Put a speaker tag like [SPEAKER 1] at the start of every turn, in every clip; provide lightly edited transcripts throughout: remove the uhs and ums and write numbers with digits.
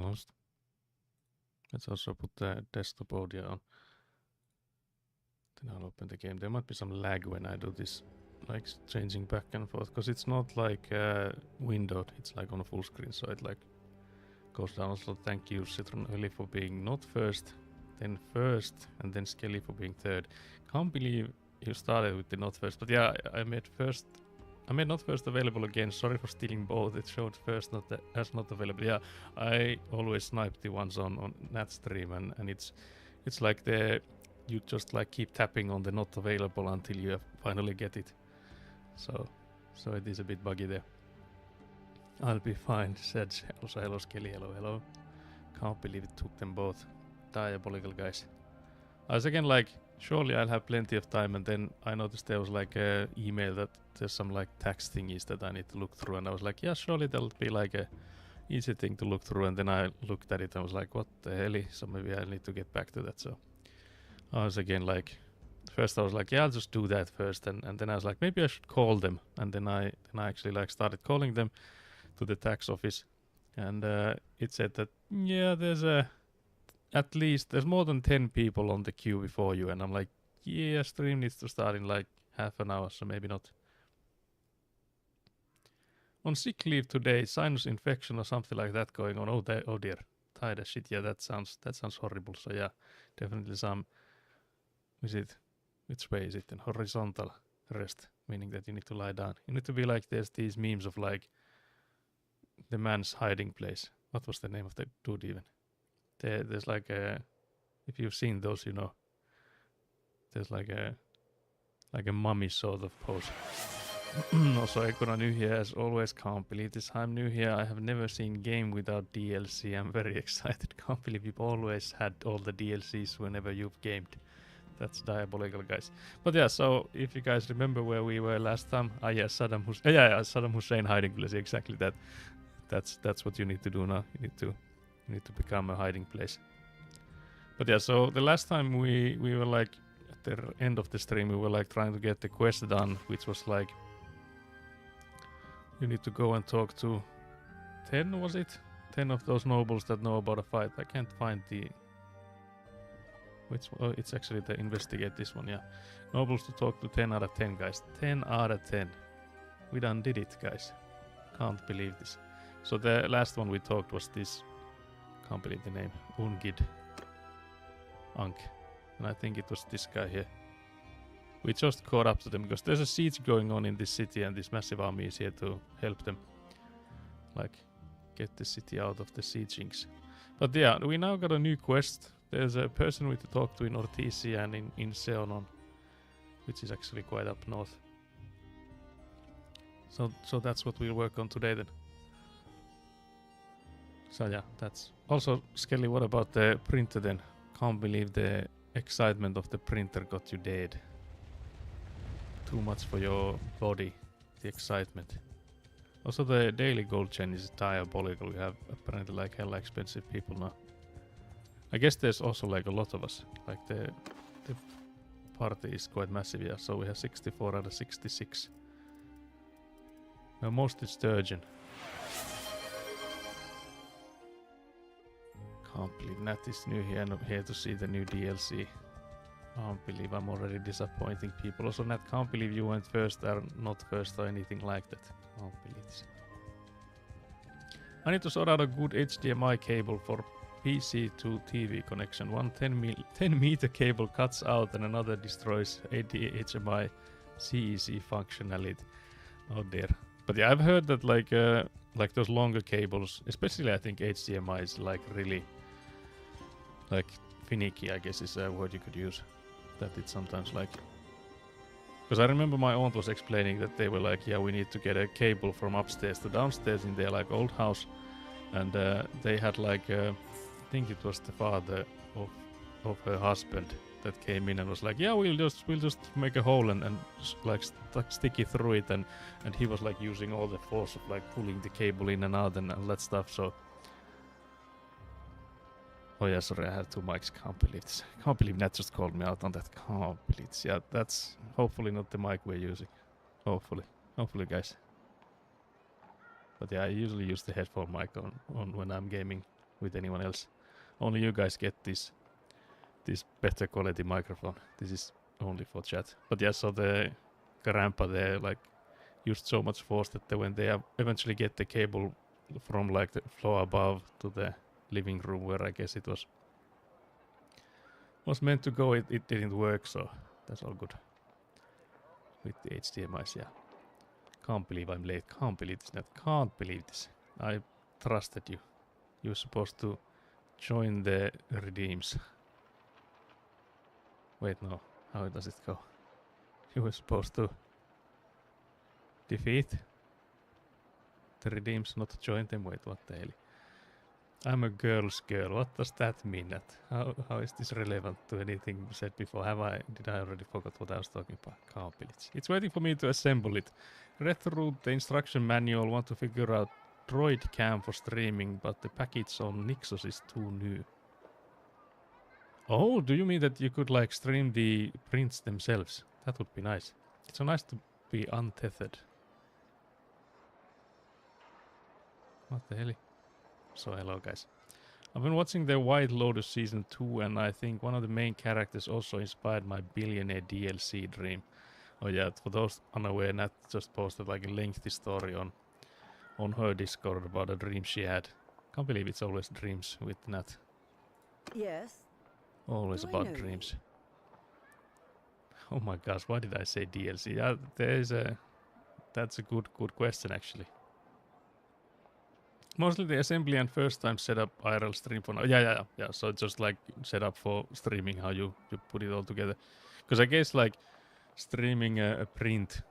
[SPEAKER 1] almost. Let's also put the desktop audio on. Then I'll open the game. There might be some lag when I do this, like changing back and forth, because it's not like windowed. It's like on a full screen, so it like goes down. Also, thank you Citron Early for being not first, then first, and then Skelly for being third. Can't believe you started with the not first, but yeah, I made first. I made not first available again. Sorry for stealing both. It showed first not as not available. Yeah, I always snipe the ones on that stream, and it's like you just like keep tapping on the not available until you finally get it. So it is a bit buggy there. I'll be fine, said also hello Skelly, hello. Can't believe it took them both. Diabolical guys. I was again like, surely I'll have plenty of time, and then I noticed there was like a email that there's some like tax thingies that I need to look through, and I was like, yeah, surely that'll be like a easy thing to look through, and then I looked at it and was like, what the hell? So maybe I need to get back to that. So I was again like, first I was like, yeah, I'll just do that first, and then I was like, maybe I should call them, and then I actually like started calling them to the tax office, and it said that yeah, there's more than 10 people on the queue before you, and I'm like, yeah, stream needs to start in like half an hour, so maybe not. On sick leave today, sinus infection or something like that going on. Oh dear, tired as shit. Yeah, that sounds horrible. So yeah, definitely some. Which way is it? Then horizontal rest, meaning that you need to lie down. You need to be like, there's these memes of like the man's hiding place. What was the name of the dude even? There's like if you've seen those, you know, there's like a mummy sort of pose. Also, Ekona new here as always. Can't believe this. I'm new here. I have never seen game without DLC. I'm very excited. Can't believe you've always had all the DLCs whenever you've gamed. That's diabolical, guys. But yeah, so if you guys remember where we were last time, yeah, Saddam Hussein. Saddam Hussein hiding place. Exactly that. That's what you need to do now. You need to become a hiding place. But yeah, so the last time we were like at the end of the stream, we were like trying to get the quest done, which was like you need to go and talk to 10, was it? 10 of those nobles that know about a fight. I can't find the it's actually the investigate this one, yeah. Nobles to talk to 10 out of 10, guys. 10 out of 10. We done did it, guys. Can't believe this. So the last one we talked was this, can't believe the name, Ungid Ankh. And I think it was this guy here. We just caught up to them because there's a siege going on in this city, and this massive army is here to help them, like, get the city out of the siegings. But yeah, we now got a new quest. There's a person we need to talk to in Ortisia and in Seonon, which is actually quite up north. So that's what we'll work on today then. So yeah, that's also Skelly. What about the printer then? Can't believe the excitement of the printer got you dead. Too much for your body, the excitement. Also the daily gold chain is diabolical. We have apparently like hella expensive people now. I guess there's also like a lot of us. Like the party is quite massive, yeah. So we have 64 out of 66. Now mostly sturgeon. Can't believe Nat is new here and here to see the new DLC. Can't believe I'm already disappointing people. Also, Nat, can't believe you went first or not first or anything like that. Can't believe this. I need to sort out a good HDMI cable for PC to TV connection. One 10 meter cable cuts out and another destroys HDMI CEC functionality. Oh dear. But yeah, I've heard that like those longer cables, especially I think HDMI is like really like finicky, I guess is a word you could use. That it's sometimes like, because I remember my aunt was explaining that they were like, yeah, we need to get a cable from upstairs to downstairs in their like old house, and they had like I think it was the father of her husband that came in and was like, yeah, we'll just make a hole and like stick it through it, and he was like using all the force of like pulling the cable in and out and all that stuff. So oh yeah, sorry, I have two mics. Can't believe this. Can't believe Nat just called me out on that. Can't believe this. Yeah, that's hopefully not the mic we're using. Hopefully, guys. But yeah, I usually use the headphone mic on when I'm gaming with anyone else. Only you guys get this better quality microphone. This is only for chat. But yeah, so the grandpa there like used so much force that when they eventually get the cable from like the floor above to the living room where I guess it was meant to go, it didn't work, so that's all good with the HDMIs. Yeah, can't believe I'm late. Can't believe this. Can't believe this. I trusted you. You're supposed to join the redeems. Wait, no. How does it go? You were supposed to defeat the redeems, not join them. Wait, what the hell? I'm a girl's girl. What does that mean? How is this relevant to anything said before? Did I already forgot what I was talking about? Can't believe it. It's waiting for me to assemble it. Read through the instruction manual, want to figure out Droid Cam for streaming, but the package on Nixos is too new. Oh, do you mean that you could like stream the prints themselves? That would be nice. It's so nice to be untethered. What the hell? So hello guys. I've been watching the White Lotus season 2 and I think one of the main characters also inspired my billionaire DLC dream. Oh yeah, for those unaware, Nat just posted like a lengthy story on her Discord about a dream she had. Can't believe it's always dreams with Nat.
[SPEAKER 2] Yes.
[SPEAKER 1] Always about dreams. Oh my gosh, why did I say DLC? Yeah, that's a good question actually. Mostly the assembly and first time setup IRL stream for now. Yeah. So just like set up for streaming, how you put it all together. Because I guess like streaming a print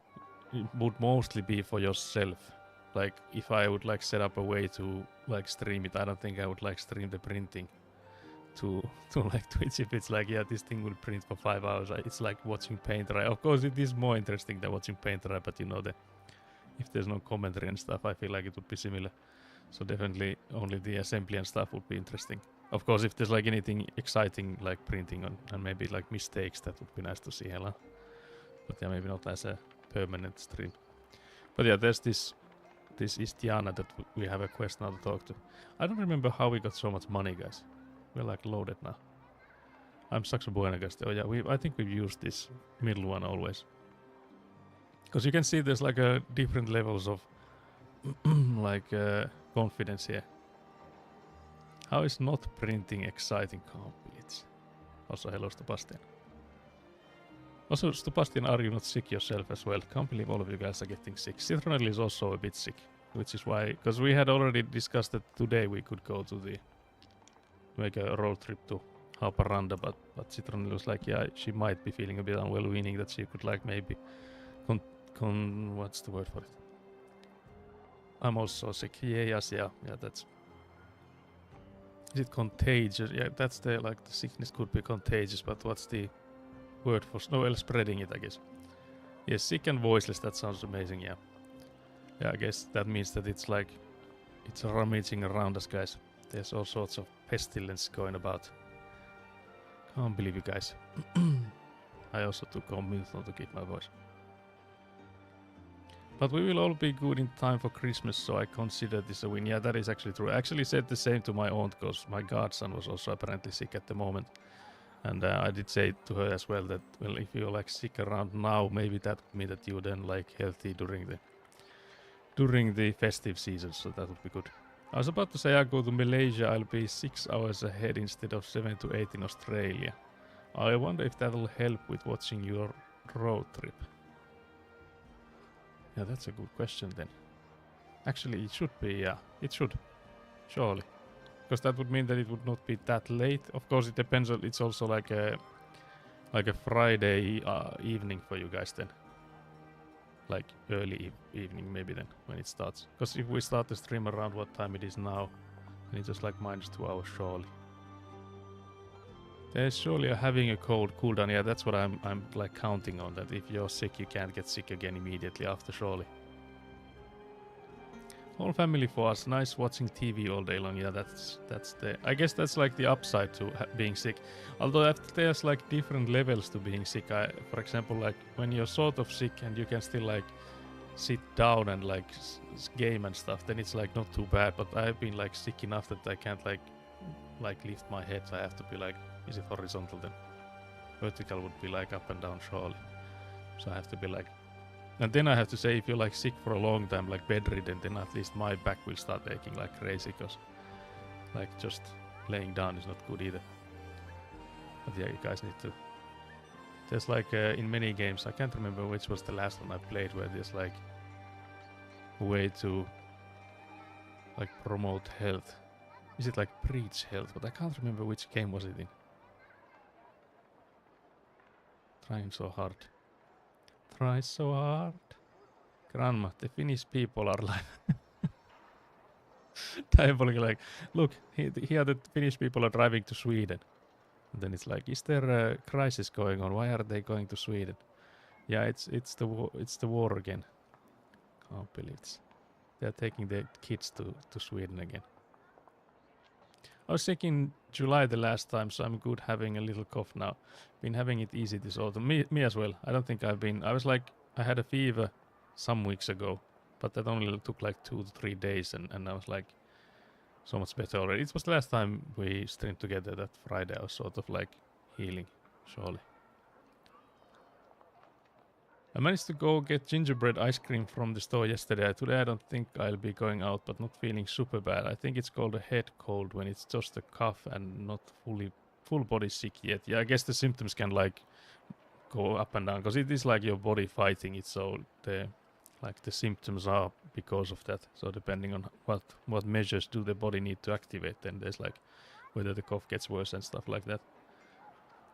[SPEAKER 1] would mostly be for yourself. Like if I would like set up a way to like stream it, I don't think I would like stream the printing to like Twitch. If it's like, yeah, this thing will print for 5 hours. It's like watching paint dry. Of course it is more interesting than watching paint dry, but you know, if there's no commentary and stuff, I feel like it would be similar. So definitely only the assembly and stuff would be interesting. Of course, if there's like anything exciting like printing and maybe like mistakes, that would be nice to see, Hela. But yeah, maybe not as a permanent stream. But yeah, there's this is Diana that we have a quest now to talk to. I don't remember how we got so much money, guys. We're like loaded now. I'm Saxo Buenagast. Oh yeah, I think we've used this middle one always. Because you can see there's like a different levels of like confidence here. How is not printing exciting? Can't believe it. Also hello Stupastian. Also Stupastian, are you not sick yourself as well? Can't believe all of you guys are getting sick. Citronelli is also a bit sick, which is why, because we had already discussed that today we could go to make a road trip to Haparanda, but Citronelli was like, yeah, she might be feeling a bit unwell, meaning that she could like maybe what's the word for it? I'm also sick. Yeah, that's... Is it contagious? Yeah, that's the sickness could be contagious, but what's the word for... No, well, spreading it, I guess. Yes, sick and voiceless, that sounds amazing, yeah. Yeah, I guess that means that it's like... It's rummaging around us, guys. There's all sorts of pestilence going about. Can't believe you guys. I also took on Milton to keep my voice. But we will all be good in time for Christmas, so I consider this a win. Yeah, that is actually true. I actually said the same to my aunt, because my godson was also apparently sick at the moment. And I did say to her as well that, well, if you're like sick around now, maybe that would mean that you're then like healthy during the festive season, so that would be good. I was about to say I go to Malaysia, I'll be 6 hours ahead instead of 7 to 8 in Australia. I wonder if that'll help with watching your road trip. Yeah, that's a good question then. Actually, it should be, yeah. It should. Surely. Because that would mean that it would not be that late. Of course, it depends on... It's also like a Friday evening for you guys then. Like early evening maybe then, when it starts. Because if we start the stream around what time it is now, then it's just like -2 hours surely. There's surely having a cold cooldown. Yeah, that's what I'm like counting on, that if you're sick, you can't get sick again immediately after, surely. Whole family for us. Nice watching TV all day long. Yeah, that's the... I guess that's like the upside to being sick. Although there's like different levels to being sick. For example, like when you're sort of sick and you can still like sit down and like game and stuff, then it's like not too bad. But I've been like sick enough that I can't like like lift my head, so I have to be like, is it horizontal then? Vertical would be like up and down surely. So I have to be like, and then I have to say, if you're like sick for a long time, like bedridden, then at least my back will start aching like crazy, because like just laying down is not good either. But yeah, you guys need to. There's like in many games, I can't remember which was the last one I played, where there's like a way to like promote health. Is it like preach health? But I can't remember which game was it in. Trying so hard. Try so hard. Grandma, the Finnish people are like diabolical. Like, look, here the Finnish people are driving to Sweden. And then it's like, is there a crisis going on? Why are they going to Sweden? Yeah, it's the war again. Can't believe it. They're taking their kids to Sweden again. I was sick in July the last time, so I'm good having a little cough now. Been having it easy this autumn. Me as well. I don't think I've been. I was like, I had a fever some weeks ago, but that only took like 2 to 3 days, and I was like so much better already. It was the last time we streamed together that Friday. I was sort of like healing, surely. I managed to go get gingerbread ice cream from the store yesterday. Today I don't think I'll be going out, but not feeling super bad. I think it's called a head cold when it's just a cough and not full body sick yet. Yeah, I guess the symptoms can like go up and down, because it is like your body fighting it, so the symptoms are because of that. So depending on what measures do the body need to activate, then there's like whether the cough gets worse and stuff like that.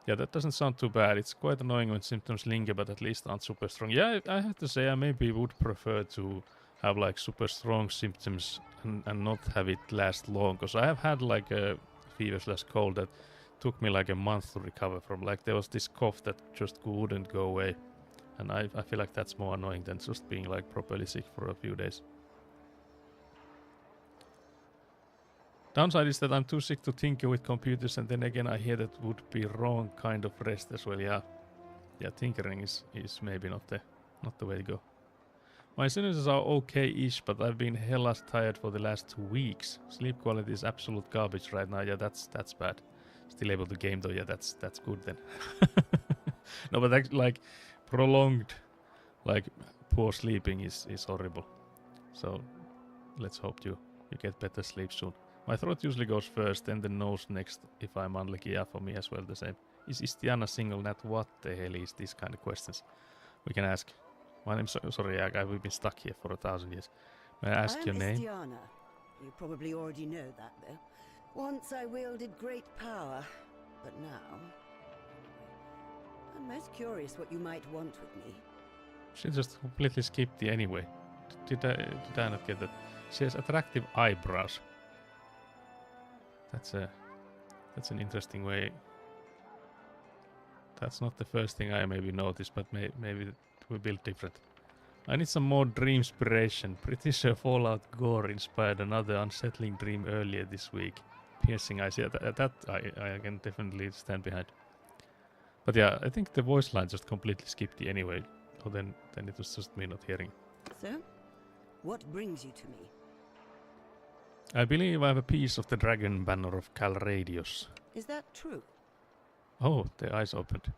[SPEAKER 1] Yeah, that doesn't sound too bad. It's quite annoying when symptoms linger, but at least aren't super strong. Yeah, I have to say I maybe would prefer to have like super strong symptoms and not have it last long, because I have had like a fever/cold that took me like a month to recover from. Like there was this cough that just wouldn't go away, and I feel like that's more annoying than just being like properly sick for a few days. Downside is that I'm too sick to tinker with computers, and then again I hear that would be wrong kind of rest as well. Yeah, tinkering is maybe not the way to go. My sentences are okay-ish, but I've been hella tired for the last 2 weeks. Sleep quality is absolute garbage right now. Yeah, that's bad. Still able to game though. Yeah, that's good then. No, but that, like prolonged, like poor sleeping is horrible. So let's hope you get better sleep soon. My throat usually goes first, then the nose next if I'm unlucky. Yeah, for me as well the same. Is Tiana single? Nat, what the hell is these kind of questions? We can ask. My name's sorry, we've been stuck here for 1,000 years. May I ask your name?
[SPEAKER 2] Tiana. You probably already know that, though. Once I wielded great power, but now... I'm most curious what you might want with me.
[SPEAKER 1] She just completely skipped the anyway. Did I not get that? She has attractive eyebrows. That's an interesting way. That's not the first thing I maybe noticed, but maybe we build different. I need some more dream inspiration. Pretty sure Fallout Gore inspired another unsettling dream earlier this week. Piercing eyes. Yeah, that I can definitely stand behind. But yeah, I think the voice line just completely skipped the anyway. So then it was just me not hearing.
[SPEAKER 2] So, what brings you to me?
[SPEAKER 1] I believe I have a piece of the dragon banner of Calradios.
[SPEAKER 2] Is that true?
[SPEAKER 1] Oh, the eyes opened.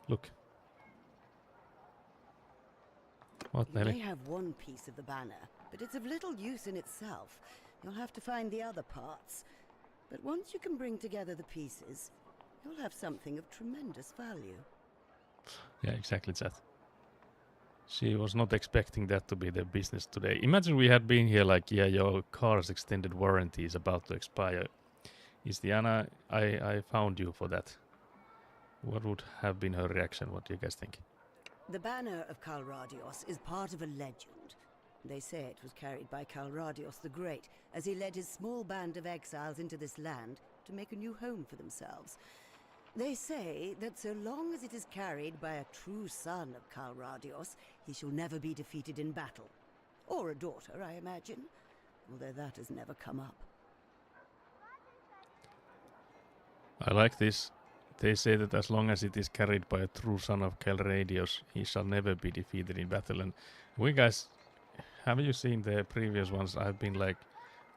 [SPEAKER 1] Look. What the hell?
[SPEAKER 2] You may have one piece of the banner, but it's of little use in itself. You'll have to find the other parts. But once you can bring together the pieces, you'll have something of tremendous value.
[SPEAKER 1] Yeah, exactly that. She was not expecting that to be their business today. Imagine we had been here like, yeah, your car's extended warranty is about to expire. Istiana, I found you for that. What would have been her reaction? What do you guys think?
[SPEAKER 2] The banner of Calradios is part of a legend. They say it was carried by Calradios the Great as he led his small band of exiles into this land to make a new home for themselves. They say that so long as it is carried by a true son of Calradios, he shall never be defeated in battle. Or a daughter, I imagine, although that has never come up.
[SPEAKER 1] I like this. They say that as long as it is carried by a true son of Calradios, he shall never be defeated in battle. And we guys, have you seen the previous ones? I've been like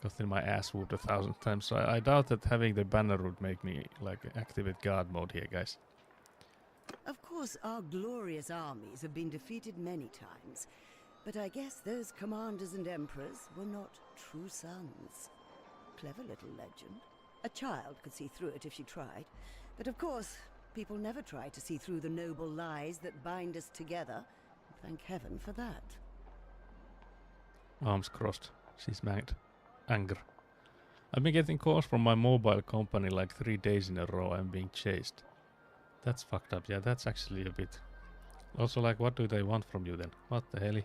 [SPEAKER 1] gotten my ass whooped 1,000 times. So I doubt that having the banner would make me like activate guard mode here, guys.
[SPEAKER 2] Of course, our glorious armies have been defeated many times, but I guess those commanders and emperors were not true sons. Clever little legend. A child could see through it if she tried, but of course, people never try to see through the noble lies that bind us together. Thank heaven for that.
[SPEAKER 1] Arms crossed. She's mad. Anger. I've been getting calls from my mobile company like 3 days in a row. I'm being chased. That's fucked up. Yeah, that's actually a bit. Also, like, what do they want from you then? What the hell?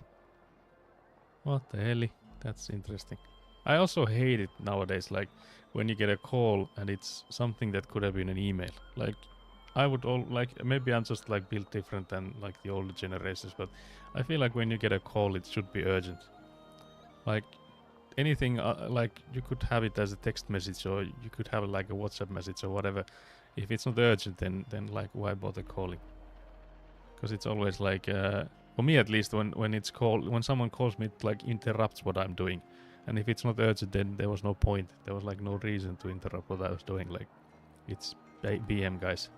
[SPEAKER 1] What the hell? That's interesting. I also hate it nowadays, like, when you get a call and it's something that could have been an email. Like, I would like, maybe I'm just like built different than like the older generations, but I feel like when you get a call, it should be urgent. Like, anything, like, you could have it as a text message, or you could have like a WhatsApp message or whatever. If it's not urgent, then like, why bother calling? Because it's always like, for me at least, when someone calls me, it like interrupts what I'm doing. And if it's not urgent, then there was no point. There was like no reason to interrupt what I was doing. Like, it's BM, guys.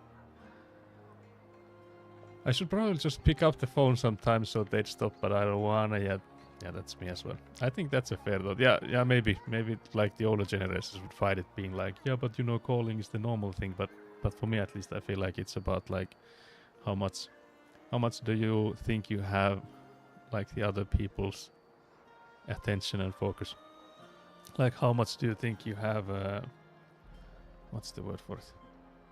[SPEAKER 1] I should probably just pick up the phone sometimes so they'd stop, but I don't wanna yet. Yeah, that's me as well. I think that's a fair thought. Yeah, maybe like the older generations would fight it, being like, yeah, but you know, calling is the normal thing. But for me at least, I feel like it's about like how much do you think you have like the other people's attention and focus? Like, how much do you think you have? What's the word for it?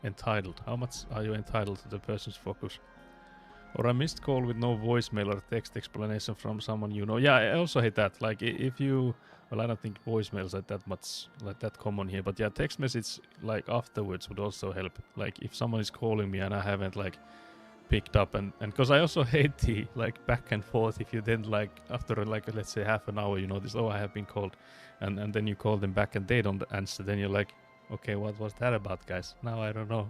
[SPEAKER 1] Entitled. How much are you entitled to the person's focus? Or a missed call with no voicemail or text explanation from someone you know. Yeah, I also hate that. Like, if you, well, I don't think voicemails are that much like that common here. But yeah, text message like afterwards would also help. Like, if someone is calling me and I haven't like picked up, and because I also hate the like back and forth. If you then like after like let's say half an hour, you know this, oh, I have been called, and then you call them back and they don't answer, then you're like, okay, what was that about, guys? Now I don't know.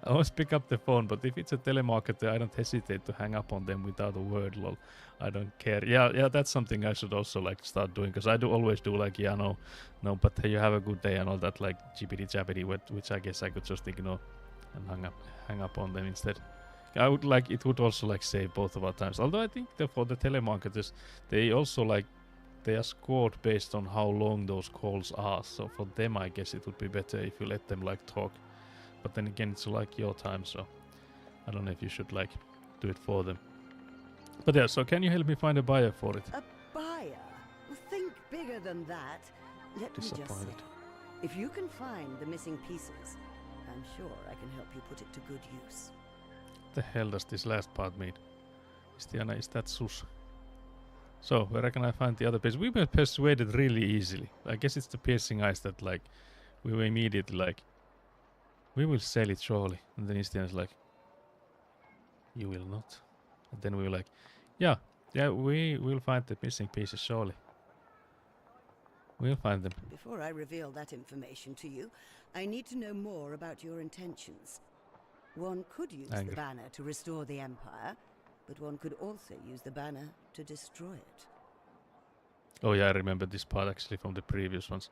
[SPEAKER 1] I always pick up the phone, but if it's a telemarketer, I don't hesitate to hang up on them without a word. Lol, I don't care. Yeah, that's something I should also like start doing, because I do always do like, yeah, no, but hey, you have a good day and all that, like jibbity jabbity, which I guess I could just ignore and hang up on them instead. I would like, it would also like save both of our times. Although I think that for the telemarketers, they also like, they are scored based on how long those calls are. So for them, I guess it would be better if you let them like talk. But then again, it's like your time, so I don't know if you should like do it for them. But yeah, so can you help me find a buyer for it?
[SPEAKER 2] A buyer? Think bigger than that. Let me just say, if you can find the missing pieces, I'm sure I can help you put it to good use.
[SPEAKER 1] What the hell does this last part mean? Istiana, is that sus? So, where can I find the other piece? We were persuaded really easily. I guess it's the piercing eyes that like, we were immediately like, we will sell it surely. And then Istiana's like, you will not. And then we were like, yeah, we will find the missing pieces surely. We'll find them.
[SPEAKER 2] Before I reveal that information to you, I need to know more about your intentions. One could use the banner to restore the Empire, but one could also use the banner to destroy it.
[SPEAKER 1] Oh yeah, I remember this part actually from the previous ones.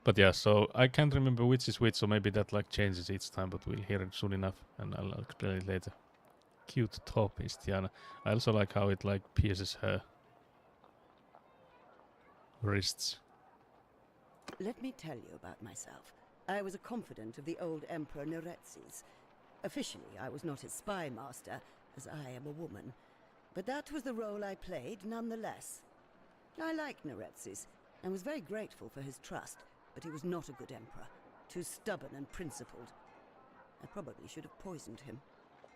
[SPEAKER 1] But yeah, so I can't remember which is which, so maybe that like changes each time, but we'll hear it soon enough, and I'll explain it later. Cute top is Tiana. I also like how it like pierces her wrists.
[SPEAKER 2] Let me tell you about myself. I was a confidant of the old Emperor Neretzes. Officially, I was not his spy master, as I am a woman. But that was the role I played, nonetheless. I liked Neretzes, and was very grateful for his trust, but he was not a good emperor. Too stubborn and principled. I probably should have poisoned him.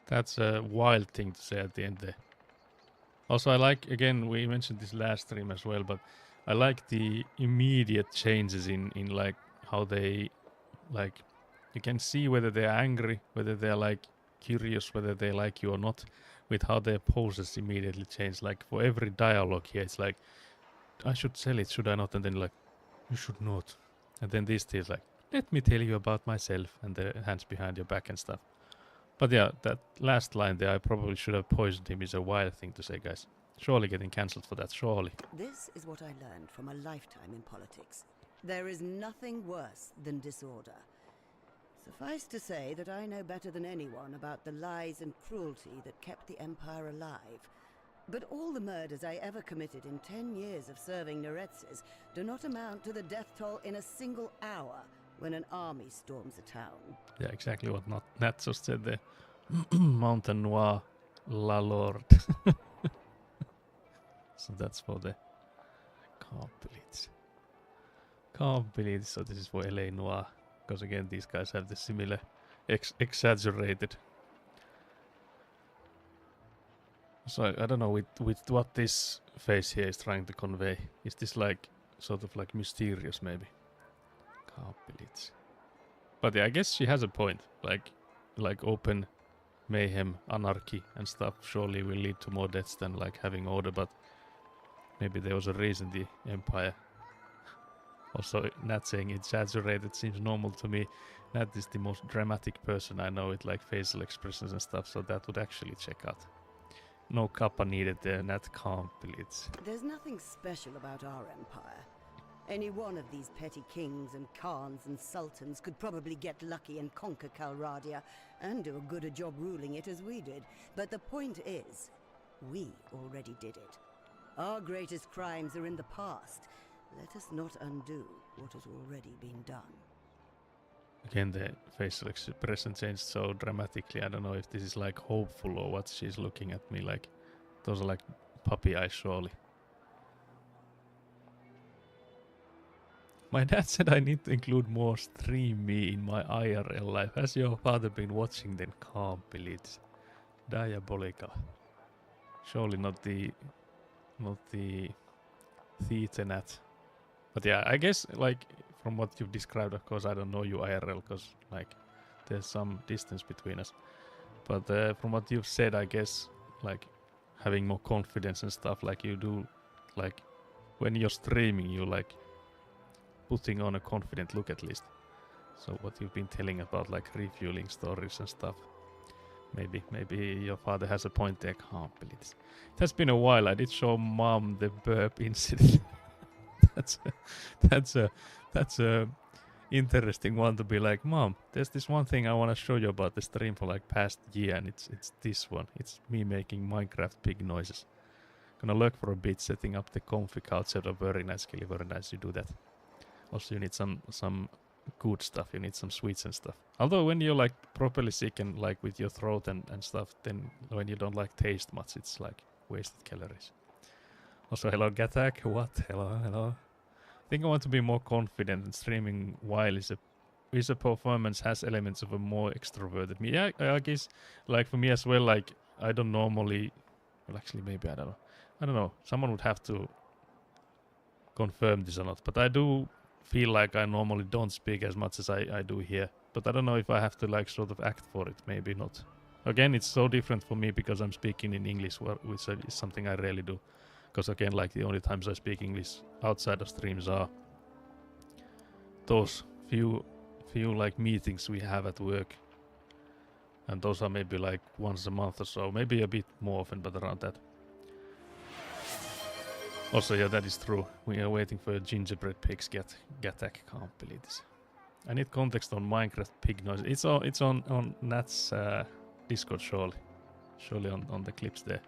[SPEAKER 2] That's
[SPEAKER 1] a wild thing to say at the end there. Also, I like, again, we mentioned this last stream as well, but I like the immediate changes in like how they, like, you can see whether they're angry, whether they're like curious, whether they like you or not, with how their poses immediately change. Like for every dialogue here, it's like, I should sell it, should I not? And then like, you should not. And then this is like, let me tell you about myself, and the hands behind your back and stuff. But yeah, that last line there, I probably should have poisoned him, is a wild thing to say, guys. Surely getting cancelled for that, surely.
[SPEAKER 2] This is what I learned from a lifetime in politics. There is nothing worse than disorder. Suffice to say that I know better than anyone about the lies and cruelty that kept the Empire alive. But all the murders I ever committed in 10 years of serving Neretzes do not amount to the death toll in a single hour when an army storms a town.
[SPEAKER 1] Yeah, exactly what Nat just said there. Mountain Noir, La Lord. So that's for the Carpelids. Carpelids, so this is for LA Noir. Because again, these guys have the similar exaggerated. So I don't know with what this face here is trying to convey. Is this like sort of like mysterious maybe? Carpelids. But yeah, I guess she has a point. Like open mayhem, anarchy and stuff surely will lead to more deaths than like having order, but maybe there was a reason the Empire. Also, Nat saying exaggerated seems normal to me. Nat is the most dramatic person I know with like facial expressions and stuff, so that would actually check out. No kappa needed there, Nat can't believe it.
[SPEAKER 2] There's nothing special about our empire. Any one of these petty kings and khans and sultans could probably get lucky and conquer Calradia, and do a good a job ruling it as we did. But the point is, we already did it. Our greatest crimes are in the past. Let us not undo what has already been done.
[SPEAKER 1] Again, the facial expression changed so dramatically. I don't know if this is like hopeful or what. She's looking at me like those are like puppy eyes, surely. My dad said I need to include more stream me in my IRL life. Has your father been watching? Then can't believe it. Diabolical. Surely not the theater Nat. But yeah, I guess like from what you've described, of course, I don't know you IRL because like there's some distance between us. But from what you've said, I guess like having more confidence and stuff, like you do, like when you're streaming, you like putting on a confident look at least. So what you've been telling about like refueling stories and stuff, maybe your father has a point there. Can't believe it. It has been a while. I did show mom the burp incident. that's a interesting one to be like, Mom, there's this one thing I want to show you about the stream for like past year, and it's this one. It's me making Minecraft pig noises. Gonna lurk for a bit, setting up the comfy couch setup. Very nice, Kelly. Very nice you do that. Also, you need some good stuff. You need some sweets and stuff. Although when you're like properly sick and like with your throat and stuff, then when you don't like taste much, it's like wasted calories. Also, hello Gatak. What? Hello. I think I want to be more confident, and streaming while is a performance has elements of a more extroverted me. Yeah, I guess like for me as well. Like I don't normally. Well, actually, maybe I don't know. Someone would have to confirm this or not. But I do feel like I normally don't speak as much as I do here. But I don't know if I have to like sort of act for it. Maybe not. Again, it's so different for me because I'm speaking in English, which is something I rarely do. Because again, like the only times I speak English outside of streams are those few like meetings we have at work. And those are maybe like once a month or so. Maybe a bit more often, but around that. Also, yeah, that is true. We are waiting for a gingerbread pigs Gattack. Can't believe this. I need context on Minecraft pig noise. It's on Nat's Discord surely on the clips there.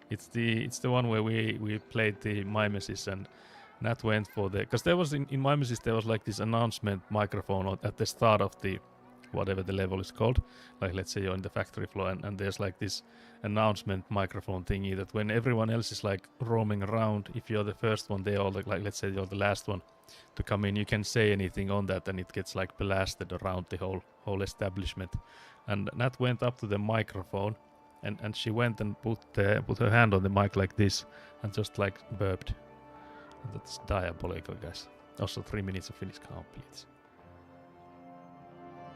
[SPEAKER 1] It's the one where we played the Mimesis and Nat went for the... Because there was in Mimesis there was like this announcement microphone at the start of the... whatever the level is called. Like let's say you're in the factory floor and there's like this announcement microphone thingy that when everyone else is like roaming around, if you're the first one there or like let's say you're the last one to come in, you can say anything on that and it gets like blasted around the whole establishment. And Nat went up to the microphone and she went and put her hand on the mic like this and just like burped. And that's diabolical, guys. Also 3 minutes of finish complete.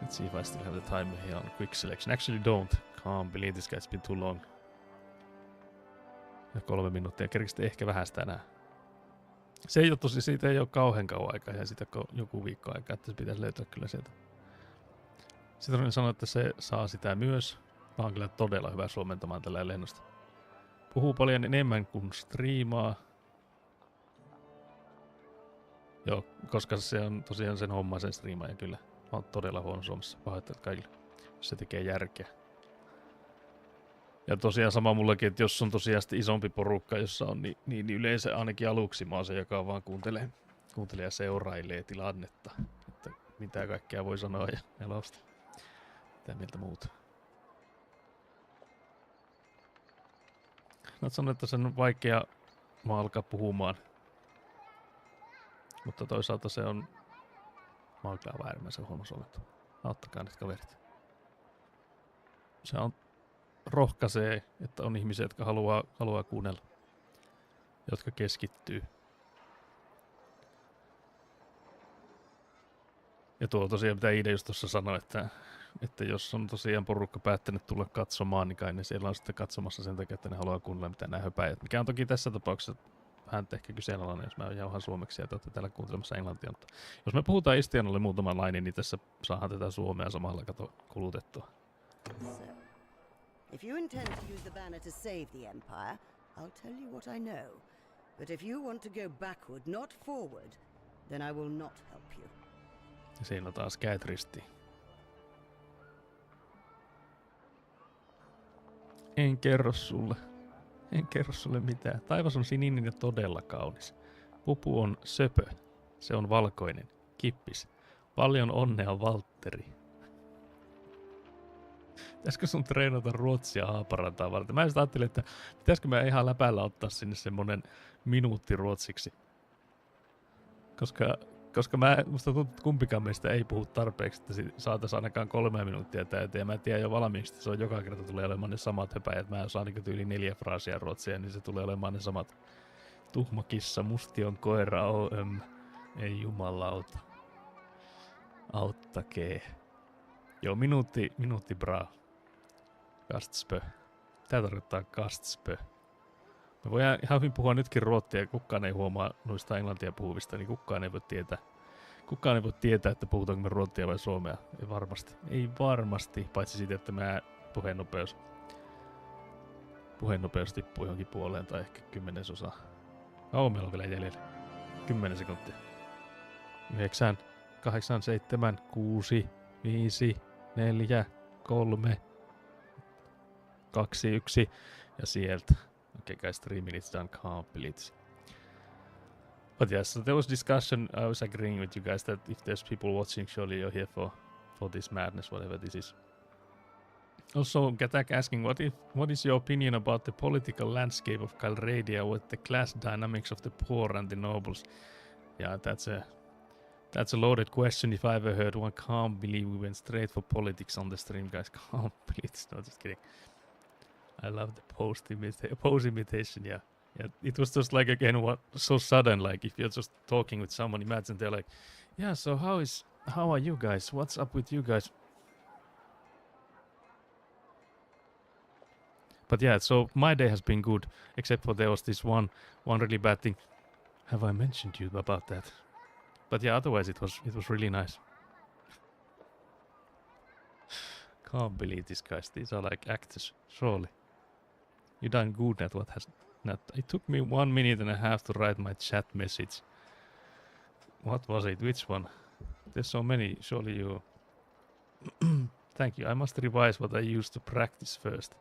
[SPEAKER 1] Let's see if I still have the timer here on quick selection. Actually don't. Can't believe this guy. It's been too long. Ja 3 minuuttia. Kerkisitte ehkä vähästä enää. Se ei ole tosi, siitä ei ole kauhean kauan aikaa. Ja siitä joku viikko aikaa, että se pitäisi löytää kyllä sieltä. Sitten sanoi, että se saa sitä myös. Mä oon kyllä todella hyvä suomentamaan tällä lennosta. puhuu paljon enemmän kuin striimaa. Joo, koska se on tosiaan sen homma, sen striimaaja kyllä. Mä oon todella huono Suomessa, pahoittelut kaikille, jos se tekee järkeä. Ja tosiaan sama mullakin, että jos on tosiaan isompi porukka, jossa on, niin yleensä ainakin aluksi mä oon se, joka vaan kuuntelee ja seurailee tilannetta. Että mitä kaikkea voi sanoa ja elosta. Mitä mieltä muuta. Mä sanon, että se on vaikea alkaa puhumaan. Mutta toisaalta se on... Mä oon kyllä äärimmäisen huono soveltu. Auttakaa nyt kaverit. Se on rohkaisee, että on ihmisiä, jotka haluaa kuunnella. Jotka keskittyy. Ja tuo tosiaan, mitä Iida just tuossa sanoi, että jos on tosiaan porukka päättänyt tulla katsomaan, niin kai ne siellä on sitten katsomassa sen takia, että ne haluaa kuunnella mitä nämä höpäjät. Mikä on toki tässä tapauksessa vähän ehkä kyseenalainen, jos mä jauhan suomeksi ja te olette täällä kuuntelemassa englantia. Mutta jos me puhutaan Istianalle muutaman lainin, niin tässä saadaan tätä suomea samalla kulutettua.
[SPEAKER 2] So, if you intend to use the banner to save the Empire, I'll tell you what I know. But if you want to go backward, not forward, then I will not help you.
[SPEAKER 1] Ja siinä on taas käet ristiin. En kerro sulle mitään. Taivas on sininen ja todella kaunis. Pupu on söpö. Se on valkoinen. Kippis. Paljon onnea, Valtteri. Pitäisikö sun treenata ruotsia Haaparantaa varten? Mä just ajattelin, että pitäisikö mä ihan läpällä ottaa sinne semmonen minuutti ruotsiksi. Koska musta tuntuu, että kumpikaan meistä ei puhu tarpeeksi, että saataisiin ainakaan 3 minuuttia täyteen. Ja mä tiedän jo valmiiksi, että se on joka kerta tulee olemaan ne samat höpäjät. Mä osaan niin yli 4 fraasia ruotsia, niin se tulee olemaan ne samat. Tuhma kissa, musti on koira, ei jumalauta. Auttakee. Joo, minuutti bra. Kastspö. Tää tarkoittaa kastspö. Me voidaan ihan hyvin puhua nytkin ruotsia, ja kukaan ei huomaa noista englantia puhuvista, niin kukaan ei voi tietää, että puhutaanko me ruotsia vai suomea. Ei varmasti, paitsi siitä, että mä puheennopeus tippuu johonkin puoleen tai ehkä 10%. Meillä on vielä jäljellä. 10 sekuntia. 9, 8, 7, 6, 5, 4, 3, 2, 1 ja sieltä. Okay, guys, 3 minutes done, can't believe it. But yes, so there was discussion. I was agreeing with you guys that if there's people watching, surely you're here for this madness, whatever this is. Also, Gatak asking, what is your opinion about the political landscape of Calradia with the class dynamics of the poor and the nobles? Yeah, that's a loaded question if I ever heard one. Can't believe we went straight for politics on the stream, guys. Can't believe it. No, just kidding. I love the pose imitation, yeah. It was just like, again, so sudden, like if you're just talking with someone, imagine they're like, yeah, so how are you guys? What's up with you guys? But yeah, so my day has been good, except for there was this one really bad thing. Have I mentioned you about that? But yeah, otherwise it was really nice. Can't believe these guys. These are like actors, surely. You done good at what has not. It took me 1 minute and a half to write my chat message. What was it? Which one? There's so many. Surely you. Thank you. I must revise what I used to practice first.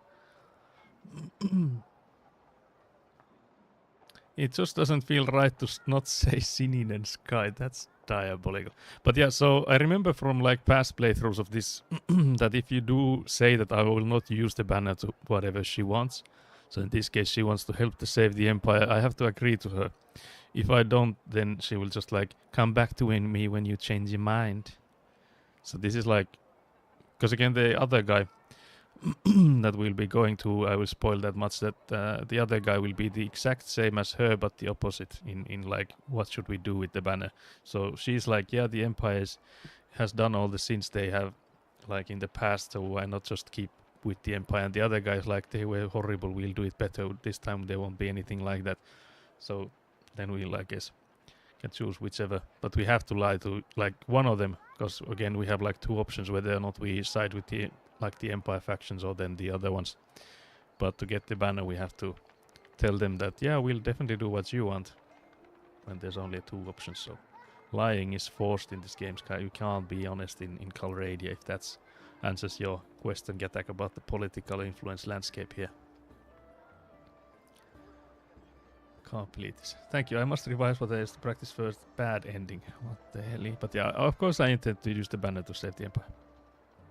[SPEAKER 1] It just doesn't feel right to not say sininen sky. That's diabolical. But yeah, so I remember from like past playthroughs of this that if you do say that I will not use the banner to whatever she wants, so in this case she wants to help to save the empire, I have to agree to her. If I don't, then she will just like come back to me when you change your mind. So this is like, because again the other guy that we'll be going to, I will spoil that much, that the other guy will be the exact same as her but the opposite in like what should we do with the banner. So she's like, yeah, the empire has done all the sins they have like in the past, so why not just keep with the empire? And the other guy's like, they were horrible, we'll do it better this time, there won't be anything like that. So then we'll, I guess, can choose whichever, but we have to lie to like one of them, because again we have like 2 options whether or not we side with the empire factions or then the other ones. But to get the banner we have to tell them that, yeah, we'll definitely do what you want when there's only 2 options. So lying is forced in this game. You can't be honest in Calradia if that answers your question, Gatak, about the political influence landscape here. Can't believe this. Thank you. I must revise what I used to practice first. Bad ending. What the hell? But yeah, of course I intend to use the banner to save the Empire.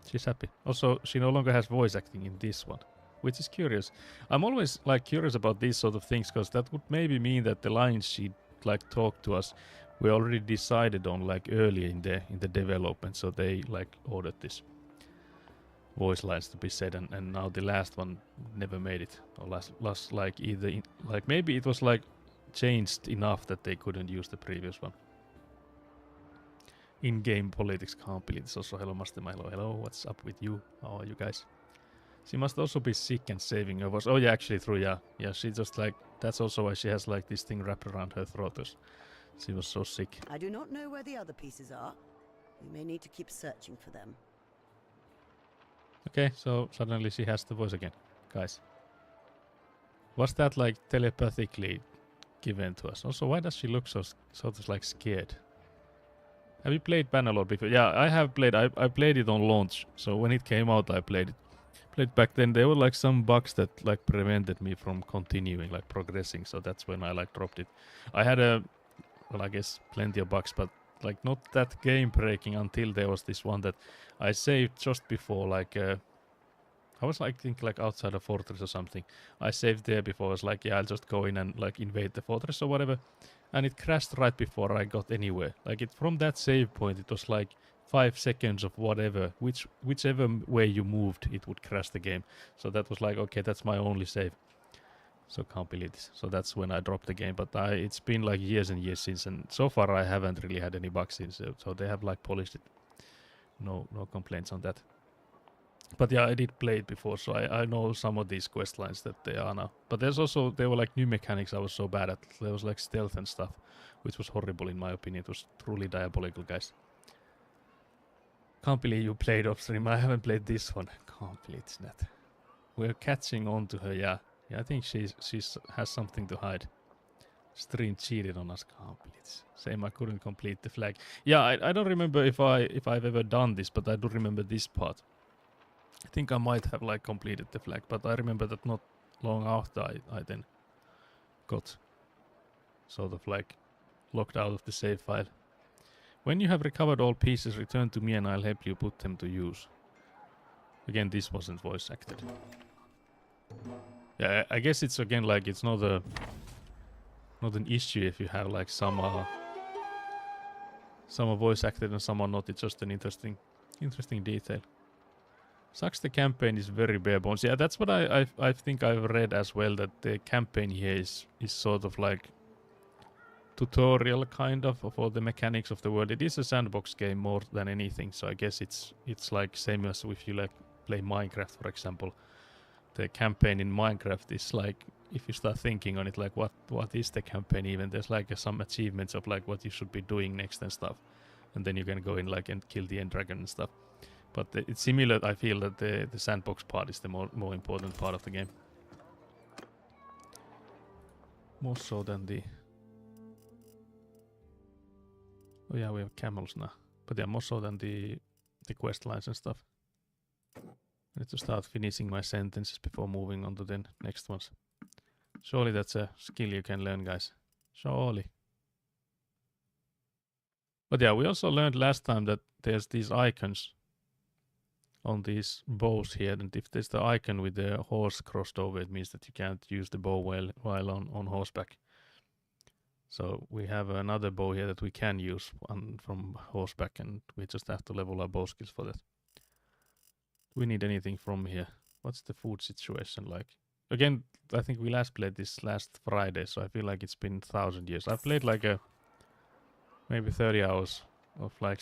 [SPEAKER 1] She's happy. Also, she no longer has voice acting in this one, which is curious. I'm always like curious about these sort of things because that would maybe mean that the lines she like talked to us we already decided on like earlier in the development, so they like ordered this voice lines to be said, and now the last one never made it, or last like either like maybe it was like changed enough that they couldn't use the previous one. In-game politics, can't believe this. Also, hello Master Milo. Hello, what's up with you? How are you guys? She must also be sick and saving her voice. Oh yeah, actually true, yeah. She just like, that's also why she has like this thing wrapped around her throat. She was so sick.
[SPEAKER 2] I do not know where the other pieces are. We may need to keep searching for them.
[SPEAKER 1] Okay, so suddenly she has the voice again. Guys. Was that like telepathically given to us? Also, why does she look so sort of like scared? Have you played Bannerlord before? Yeah, I have played. I played it on launch. So when it came out, I played it. Played back then. There were like some bugs that like prevented me from continuing, like progressing. So that's when I like dropped it. I had well, I guess plenty of bugs, but like not that game breaking until there was this one that I saved just before like I was like think like outside a fortress or something. I saved there before. I was like, yeah, I'll just go in and like invade the fortress or whatever, and it crashed right before I got anywhere. Like it from that save point, it was like 5 seconds of whatever, whichever way you moved, it would crash the game. So that was like, okay, that's my only save. So can't believe this. So that's when I dropped the game. But it's been like years and years since, and so far I haven't really had any bugs since. So they have like polished it. No complaints on that. But yeah, I did play it before, so I know some of these quest lines that they are now. But there were like new mechanics I was so bad at. There was like stealth and stuff, which was horrible in my opinion. It was truly diabolical, guys. Can't believe you played off stream. I haven't played this one. Can't believe it's not. We're catching on to her, yeah. Yeah, I think she has something to hide. Stream cheated on us. Can't believe it. Same, I couldn't complete the flag. Yeah, I don't remember if I've ever done this, but I do remember this part. I think I might have like completed the flag, but I remember that not long after I then got sort of like locked out of the save file. When you have recovered all pieces, return to me and I'll help you put them to use. Again, this wasn't voice acted. Yeah, I guess it's again like it's not an issue if you have like some are voice acted and some are not. It's just an interesting detail. Sucks the campaign is very bare bones. Yeah, that's what I think I've read as well, that the campaign here is sort of like tutorial kind of all the mechanics of the world. It is a sandbox game more than anything, so I guess it's like same as if you like play Minecraft, for example. The campaign in Minecraft is like, if you start thinking on it, like what is the campaign even? There's like some achievements of like what you should be doing next and stuff, and then you can go in like and kill the end dragon and stuff. But it's similar. I feel that the sandbox part is the more important part of the game, more so than the. Oh yeah, we have camels now, but yeah, more so than the quest lines and stuff. I need to start finishing my sentences before moving on to the next ones. Surely that's a skill you can learn, guys. Surely. But yeah, we also learned last time that there's these icons on these bows here, and if there's the icon with the horse crossed over, it means that you can't use the bow while on horseback. So we have another bow here that we can use from horseback, and we just have to level our bow skills for that. Do we need anything from here? What's the food situation like? Again, I think we last played this last Friday, so I feel like it's been 1,000 years. I've played like maybe 30 hours of like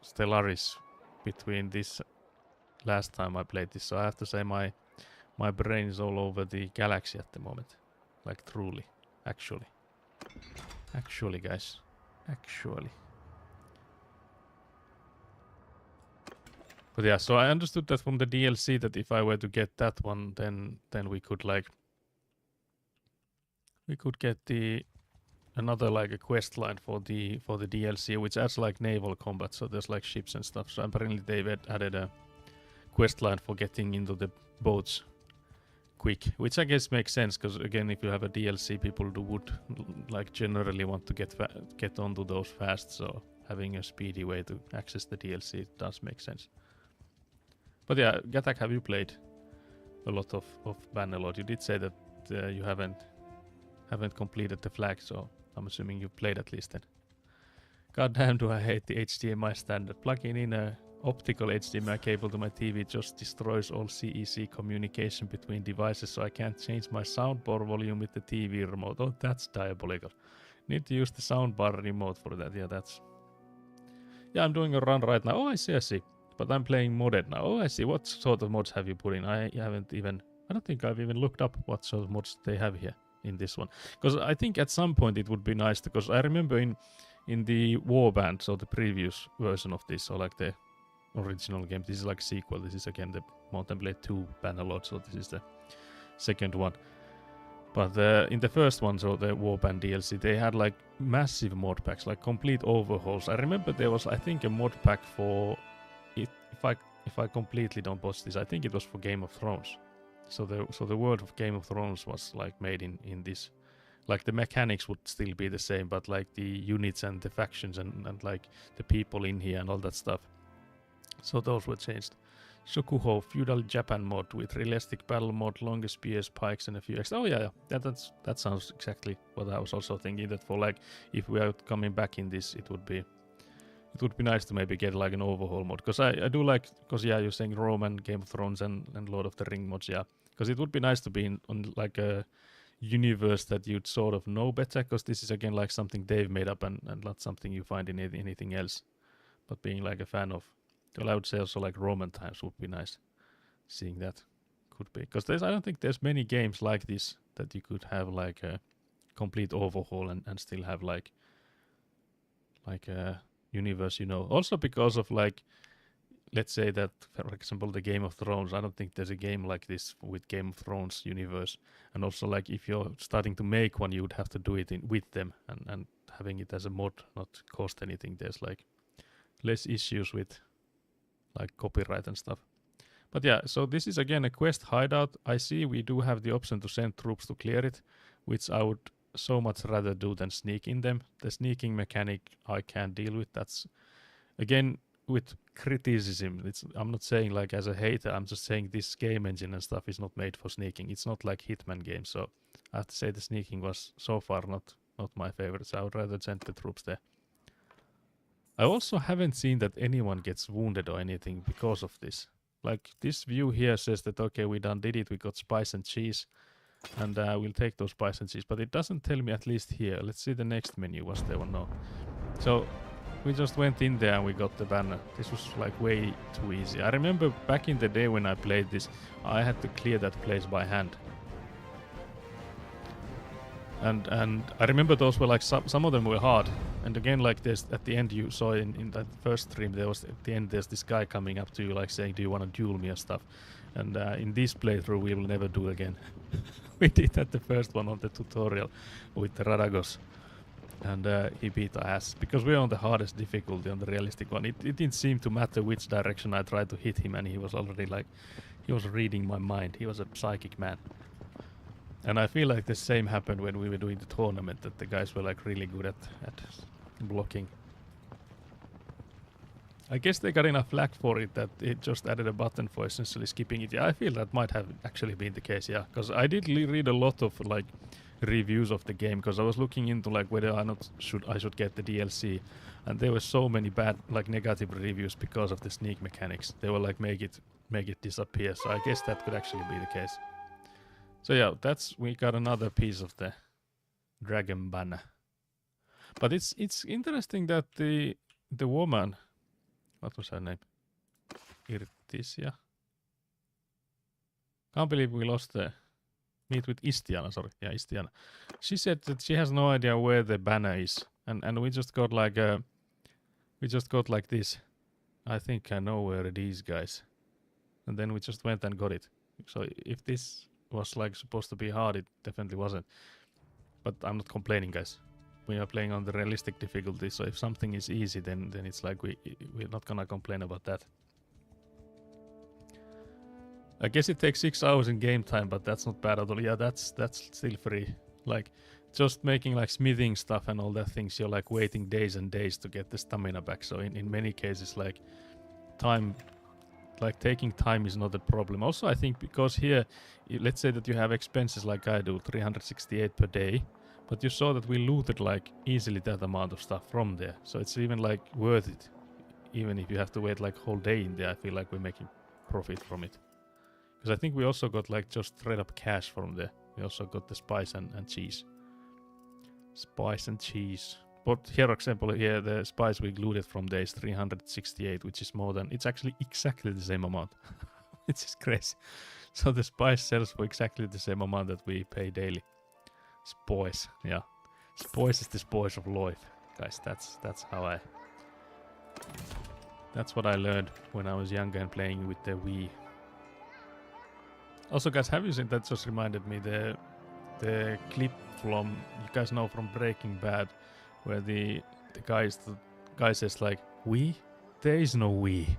[SPEAKER 1] Stellaris between this last time I played this, so I have to say my brain is all over the galaxy at the moment. Like truly. Actually, guys. Actually. But yeah, so I understood that from the DLC that if I were to get that one, then we could like We could get another like a quest line for the DLC, which adds like naval combat. So there's like ships and stuff. So apparently they've added a quest line for getting into the boats quick, which I guess makes sense because again, if you have a DLC, people would like generally want to get onto those fast. So having a speedy way to access the DLC does make sense. But yeah, Gatak, have you played a lot of Bannerlord? You did say that you haven't completed the flag, so I'm assuming you've played at least then. God damn, do I hate the HDMI standard. Plugging in a optical HDMI cable to my TV just destroys all CEC communication between devices, so I can't change my soundbar volume with the TV remote. Oh, that's diabolical. Need to use the soundbar remote for that. Yeah, I'm doing a run right now. Oh, I see. But I'm playing modded now. Oh, I see. What sort of mods have you put in? I don't think I've even looked up what sort of mods they have here in this one. Because I think at some point it would be nice, because I remember in the Warband, so the previous version of this, or like the original game, this is like sequel. This is again the Mountain Blade 2 Bannerlord, so this is the second one. But in the first one, so the Warband DLC, they had like massive mod packs, like complete overhauls. I remember there was, I think, a mod pack for it. If I completely don't botch this, I think it was for Game of Thrones. So the world of Game of Thrones was like made in this. Like the mechanics would still be the same, but like the units and the factions and like the people in here and all that stuff. So those were changed. Shokuho Feudal Japan mod with realistic battle mode, longer spears, pikes, and a few extra. Oh yeah. That sounds exactly what I was also thinking. That for like if we are coming back in this, it would be nice to maybe get like an overhaul mod. Because I do like, because yeah, you're saying Roman, Game of Thrones, and Lord of the Ring mods. Yeah, because it would be nice to be on like a universe that you'd sort of know better. Because this is again like something they've made up and not something you find in anything else. But being like a fan of, well, I would say also like Roman times would be nice. Seeing that could be, because I don't think there's many games like this that you could have like a complete overhaul and still have like a universe, you know. Also because of like, let's say that for example the Game of Thrones, I don't think there's a game like this with Game of Thrones universe. And also like if you're starting to make one, you would have to do it with them, and having it as a mod not cost anything. There's like less issues with like copyright and stuff. But yeah, so this is again a quest hideout. I see we do have the option to send troops to clear it, which I would so much rather do than sneak in them. The sneaking mechanic I can't deal with. That's again with criticism. I'm not saying like as a hater, I'm just saying this game engine and stuff is not made for sneaking. It's not like Hitman games, so I have to say the sneaking was so far not my favorite, so I would rather send the troops there. I also haven't seen that anyone gets wounded or anything because of this. Like this view here says that okay, we did it, we got spice and cheese, and we'll take those spice and cheese, but it doesn't tell me, at least here. Let's see the next menu, was there or no. So we just went in there and we got the banner. This was like way too easy. I remember back in the day when I played this, I had to clear that place by hand. And I remember those were like some of them were hard. And again, like this at the end, you saw in that first stream, there was at the end there's this guy coming up to you like saying, "Do you want to duel me?" or stuff. And in this playthrough, we will never do again. We did that the first one on the tutorial with the Radagos, and he beat our ass because we're on the hardest difficulty, on the realistic one. It didn't seem to matter which direction I tried to hit him, and he was already like, he was reading my mind. He was a psychic man. And I feel like the same happened when we were doing the tournament, that the guys were like really good at blocking. I guess they got enough flack for it that it just added a button for essentially skipping it. Yeah, I feel that might have actually been the case, yeah. Because I did read a lot of like reviews of the game, because I was looking into like whether I should get the DLC, and there were so many bad like negative reviews because of the sneak mechanics. They were like make it disappear. So I guess that could actually be the case. So yeah, we got another piece of the dragon banner. But it's interesting that the woman, what was her name? Irtisia. Can't believe we lost the meet with Istiana, sorry. Yeah, Istiana. She said that she has no idea where the banner is. And we just got like this. I think I know where it is, guys. And then we just went and got it. So if this was like supposed to be hard, it definitely wasn't. But I'm not complaining, guys. We are playing on the realistic difficulty, so if something is easy, then it's like we're not gonna complain about that. I guess it takes 6 hours in game time, but that's not bad at all. Yeah, that's still free. Like, just making like smithing stuff and all that things, you're like waiting days and days to get the stamina back. So in many cases, like time, like taking time is not a problem. Also, I think because here, let's say that you have expenses like I do, 368 per day, but you saw that we looted like easily that amount of stuff from there. So it's even like worth it. Even if you have to wait like whole day in there, I feel like we're making profit from it. Because I think we also got like just straight up cash from there. We also got the spice and cheese. Spice and cheese. But here, for example, here the spice we looted from there is 368, which is more than... It's actually exactly the same amount. It's just crazy. So the spice sells for exactly the same amount that we pay daily. Spoils, yeah. Spoils is the spoils of life. Guys, that's how I... That's what I learned when I was younger and playing with the Wii. Also, guys, have you seen, that just reminded me, the clip from, you guys know from Breaking Bad, where the guy says like, "We? There is no we."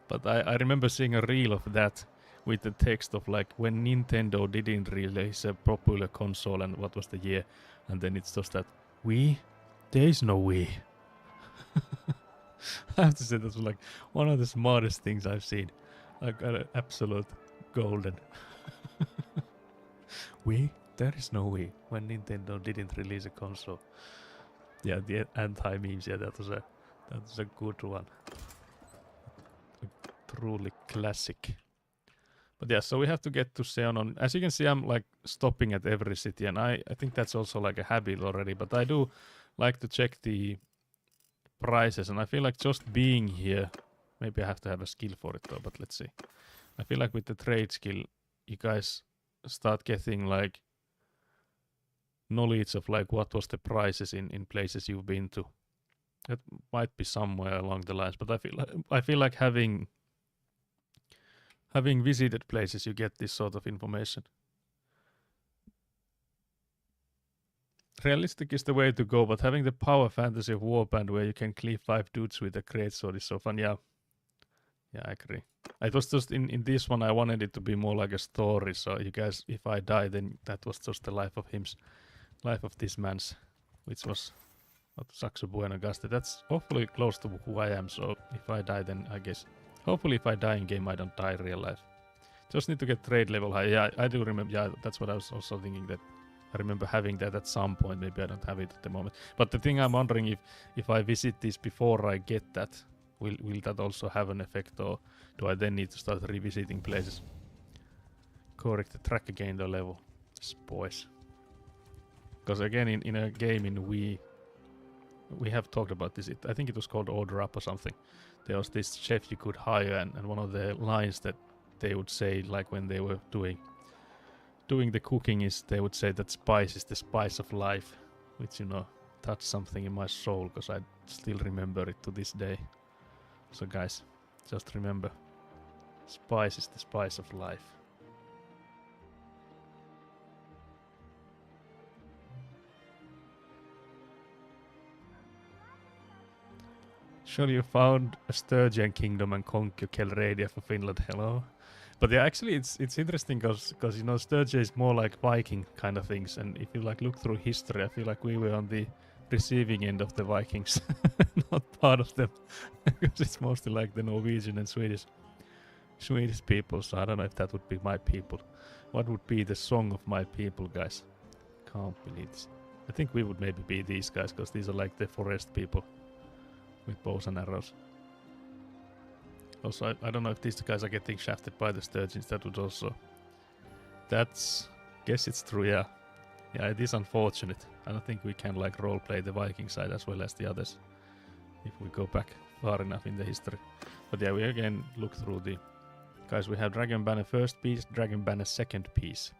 [SPEAKER 1] But I remember seeing a reel of that with the text of like, when Nintendo didn't release a popular console and what was the year, and then it's just that, "We? There is no we." I have to say that was like one of the smartest things I've seen. I got an absolute golden. We? There is no we. When Nintendo didn't release a console. Yeah, the anti-memes, yeah, that was a good one. A truly classic. But yeah, so we have to get to Seonon. As you can see, I'm like stopping at every city, and I think that's also like a habit already, but I do like to check the prices, and I feel like just being here, maybe I have to have a skill for it though, but let's see. I feel like with the trade skill, you guys start getting like knowledge of like what was the prices in places you've been to. It might be somewhere along the lines, but I feel like having visited places, you get this sort of information. Realistic is the way to go, but having the power fantasy of Warband where you can cleave 5 dudes with a greatsword is so fun. Yeah, I agree. It was just in this one I wanted it to be more like a story. So you guys, if I die, then that was just the life of this man's, which was not Saxo Bueno Gaste. That's awfully close to who I am. So if I die, then I guess hopefully if I die in game, I don't die in real life. Just need to get trade level high. Yeah, I do remember. Yeah, that's what I was also thinking, that I remember having that at some point. Maybe I don't have it at the moment. But the thing I'm wondering, if I visit this before I get that, will that also have an effect, or do I then need to start revisiting places? Correct the track again the level. Spoils. Because again, in a game in Wii, we have talked about this. I think it was called Order Up or something. There was this chef you could hire, and one of the lines that they would say, like when they were doing the cooking, is they would say that spice is the spice of life, which, you know, touched something in my soul, because I still remember it to this day. So guys, just remember, spice is the spice of life. Surely you found a Sturgeon Kingdom and conquer Kelradia for Finland. Hello. But yeah, actually it's interesting because you know, Sturgeon is more like Viking kind of things, and if you like look through history, I feel like we were on the receiving end of the Vikings, not part of them, because it's mostly like the Norwegian and Swedish people. So I don't know if that would be my people. What would be the song of my people, guys? Can't believe this. I think we would maybe be these guys, because these are like the forest people with bows and arrows. Also, I don't know if these guys are getting shafted by the sturgeons. That would also... guess it's true, yeah. Yeah, it is unfortunate. I don't think we can like roleplay the Viking side as well as the others, if we go back far enough in the history. But yeah, we again look through the... Guys, we have Dragon Banner first piece, Dragon Banner second piece.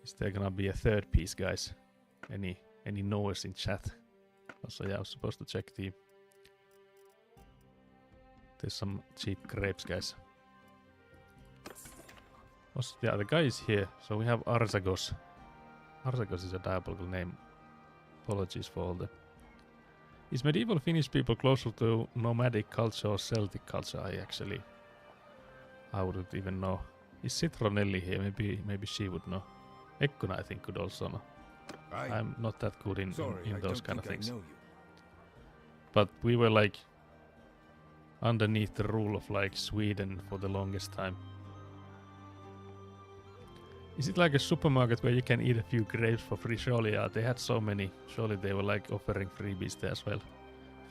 [SPEAKER 1] Is there gonna be a third piece, guys? Any noise in chat? Also, yeah, I was supposed to check the... There's some cheap grapes, guys. Also, yeah, the guy is here. So we have Arzagos. Arsakos is a diabolical name. Apologies for all the... Is medieval Finnish people closer to nomadic culture or Celtic culture? I wouldn't even know. Is Citronelli here? Maybe she would know. Ekkuna I think could also know. I'm not that good in those kind of things. But we were like underneath the rule of like Sweden for the longest time. Is it like a supermarket where you can eat a few grapes for free? Surely, yeah, they had so many. Surely they were like offering freebies there as well.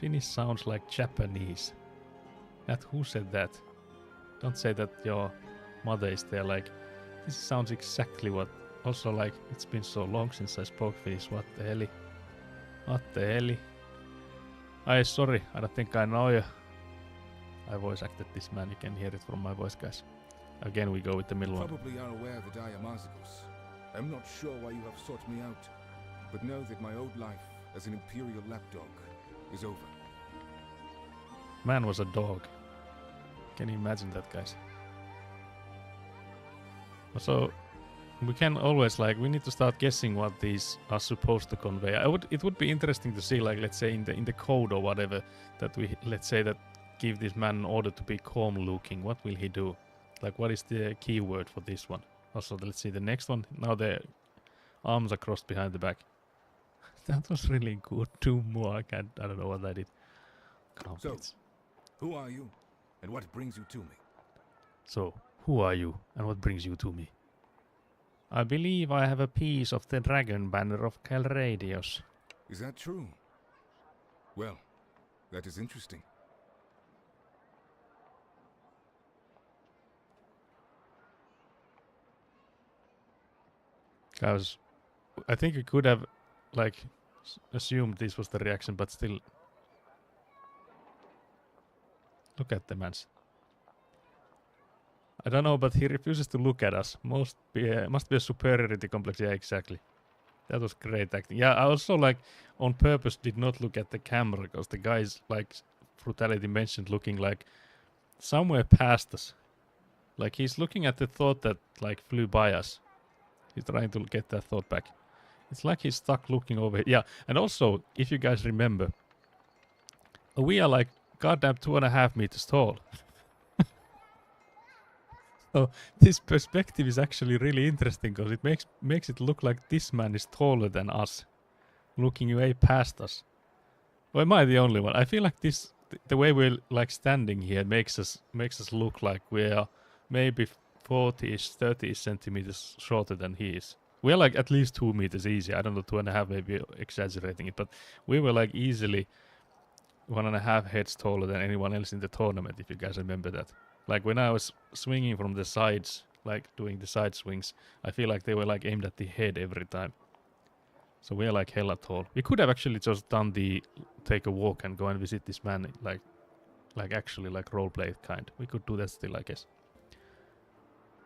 [SPEAKER 1] Finnish sounds like Japanese. Who said that? Don't say that your mother is there like, this sounds exactly what... Also like, it's been so long since I spoke Finnish, what the hell? What the hell? Sorry, I don't think I know you. I voice acted this man, you can hear it from my voice, guys. Again, we go with the middle one.
[SPEAKER 3] Probably are aware that I am Arzikos. I'm not sure why you have sought me out, but know that my old life as an imperial lapdog is over.
[SPEAKER 1] Man was a dog. Can you imagine that, guys? So, we can always like, we need to start guessing what these are supposed to convey. It would be interesting to see, like, let's say in the code or whatever, that we, let's say that give this man an order to be calm looking. What will he do? Like, what is the keyword for this one? Also, let's see the next one. Now the arms are crossed behind the back. That was really good. 2 more. I don't know what I did.
[SPEAKER 3] So, who are you, and what brings you to me?
[SPEAKER 1] So, who are you, and what brings you to me? I believe I have a piece of the dragon banner of Calradios.
[SPEAKER 3] Is that true? Well, that is interesting.
[SPEAKER 1] Guys, I think we could have, like, assumed this was the reaction, but still... Look at the man's. I don't know, but he refuses to look at us. Must be a superiority complex. Yeah, exactly. That was great acting. Yeah, I also, like, on purpose did not look at the camera, because the guy's, like, Brutality mentioned looking, like, somewhere past us. Like, he's looking at the thought that, like, flew by us. He's trying to get that thought back. It's like he's stuck looking over here. Yeah, and also, if you guys remember, we are like goddamn 2.5 meters tall. So this perspective is actually really interesting because it makes it look like this man is taller than us, looking way past us. Or am I the only one? I feel like this, the way we're like standing here makes us look like we are maybe 40-ish, 30 centimeters shorter than he is. We're like at least 2 meters easy. I don't know, 2.5 maybe exaggerating it, but we were like easily 1.5 heads taller than anyone else in the tournament, if you guys remember that. Like when I was swinging from the sides, like doing the side swings, I feel like they were like aimed at the head every time. So we're like hella tall. We could have actually just done the take a walk and go and visit this man, like actually like roleplay kind. We could do that still, I guess.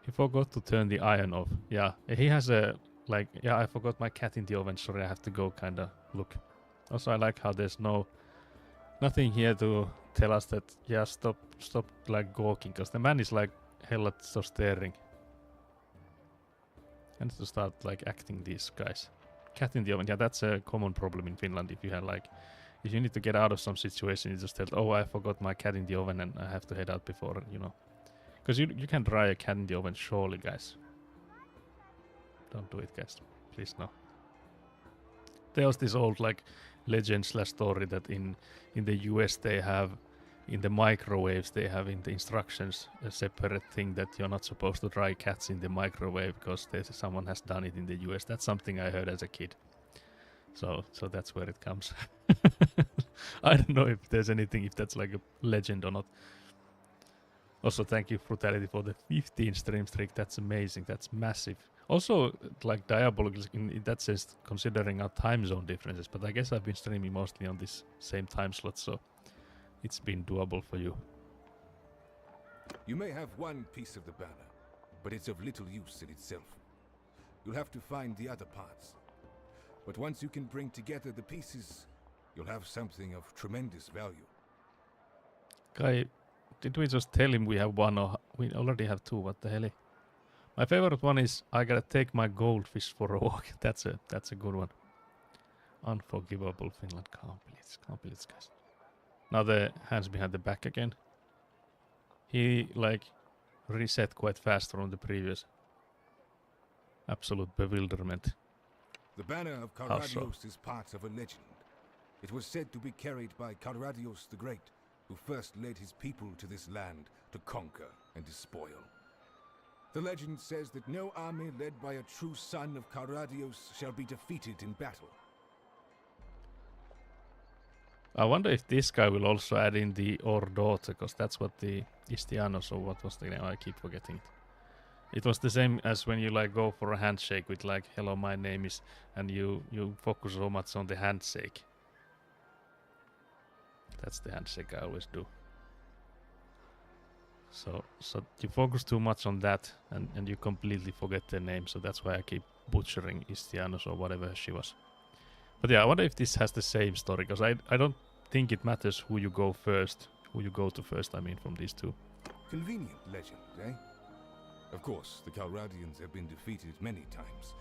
[SPEAKER 1] He forgot to turn the iron off. Yeah, he has a, like, yeah, I forgot my cat in the oven. Sorry, I have to go kinda look. Also, I like how there's nothing here to tell us that, yeah, stop like gawking, because the man is like hella so staring. And to start like acting these guys. Cat in the oven, yeah, that's a common problem in Finland. If you have like, if you need to get out of some situation, you just tell, oh, I forgot my cat in the oven and I have to head out before, you know. Because you can dry a cat in the oven, surely, guys. Don't do it, guys. Please, no. There was this old, like, legend/story that in the US they have, in the microwaves, they have in the instructions a separate thing that you're not supposed to dry cats in the microwave because someone has done it in the US. That's something I heard as a kid. So that's where it comes. I don't know if there's anything, if that's like a legend or not. Also, thank you, Brutality, for the 15 stream streak. That's amazing. That's massive. Also, like diabolical in that sense, considering our time zone differences. But I guess I've been streaming mostly on this same time slot, so it's been doable for you.
[SPEAKER 3] You may have one piece of the banner, but it's of little use in itself. You'll have to find the other parts. But once you can bring together the pieces, you'll have something of tremendous value.
[SPEAKER 1] Guy, did we just tell him we have one, or we already have two? What the hell? My favorite one is I gotta take my goldfish for a walk. That's a good one. Unforgivable Finland. Can't believe this, guys. Now the hands behind the back again. He like reset quite fast from the previous. Absolute bewilderment.
[SPEAKER 3] The banner of
[SPEAKER 1] How so?
[SPEAKER 3] Karadios is part of a legend. It was said to be carried by Karadios the Great, who first led his people to this land to conquer and despoil. The legend says that no army led by a true son of Karadios shall be defeated in battle.
[SPEAKER 1] I wonder if this guy will also add in the or daughter, because that's what the Istianos, or what was the name? I keep forgetting it. It was the same as when you like go for a handshake with like hello my name is, and you focus so much on the handshake. That's the handshake I always do. So you focus too much on that and you completely forget their name, so that's why I keep butchering Istianos or whatever she was. But yeah, I wonder if this has the same story, because I don't think it matters who you go to first, I mean, from these two.
[SPEAKER 3] Convenient legend, eh? Of course, the Calradians have been defeated many times,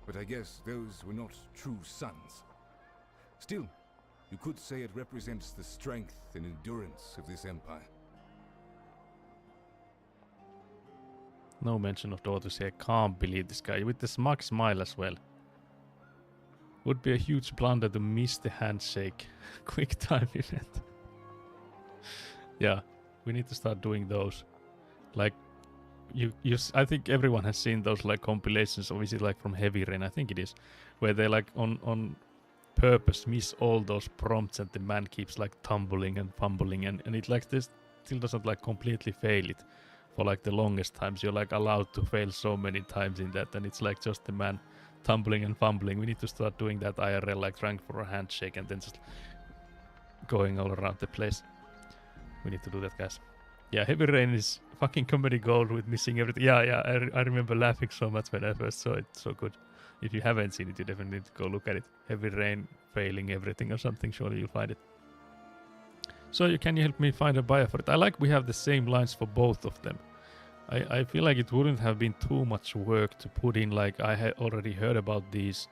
[SPEAKER 3] but I guess those were not true sons. Still, you could say it represents the strength and endurance of this empire.
[SPEAKER 1] No mention of daughters here. Can't believe this guy with the smug smile as well. Would be a huge blunder to miss the handshake. Quick time event. Yeah, we need to start doing those. Like, I think everyone has seen those like compilations, or is it like from Heavy Rain? I think it is, where they like on purpose miss all those prompts, and the man keeps like tumbling and fumbling, and it like this still doesn't like completely fail it for like the longest times. You're like allowed to fail so many times in that, and it's like just the man tumbling and fumbling. We need to start doing that IRL, like trying for a handshake and then just going all around the place. We need to do that, guys. Yeah, Heavy Rain is fucking comedy gold with missing everything. Yeah, I remember laughing so much when I first saw it. So good. If you haven't seen it, you definitely need to go look at it. Heavy Rain failing everything or something, surely you'll find it. So can you help me find a buyer for it? I like we have the same lines for both of them. I feel like it wouldn't have been too much work to put in like I had already heard about these.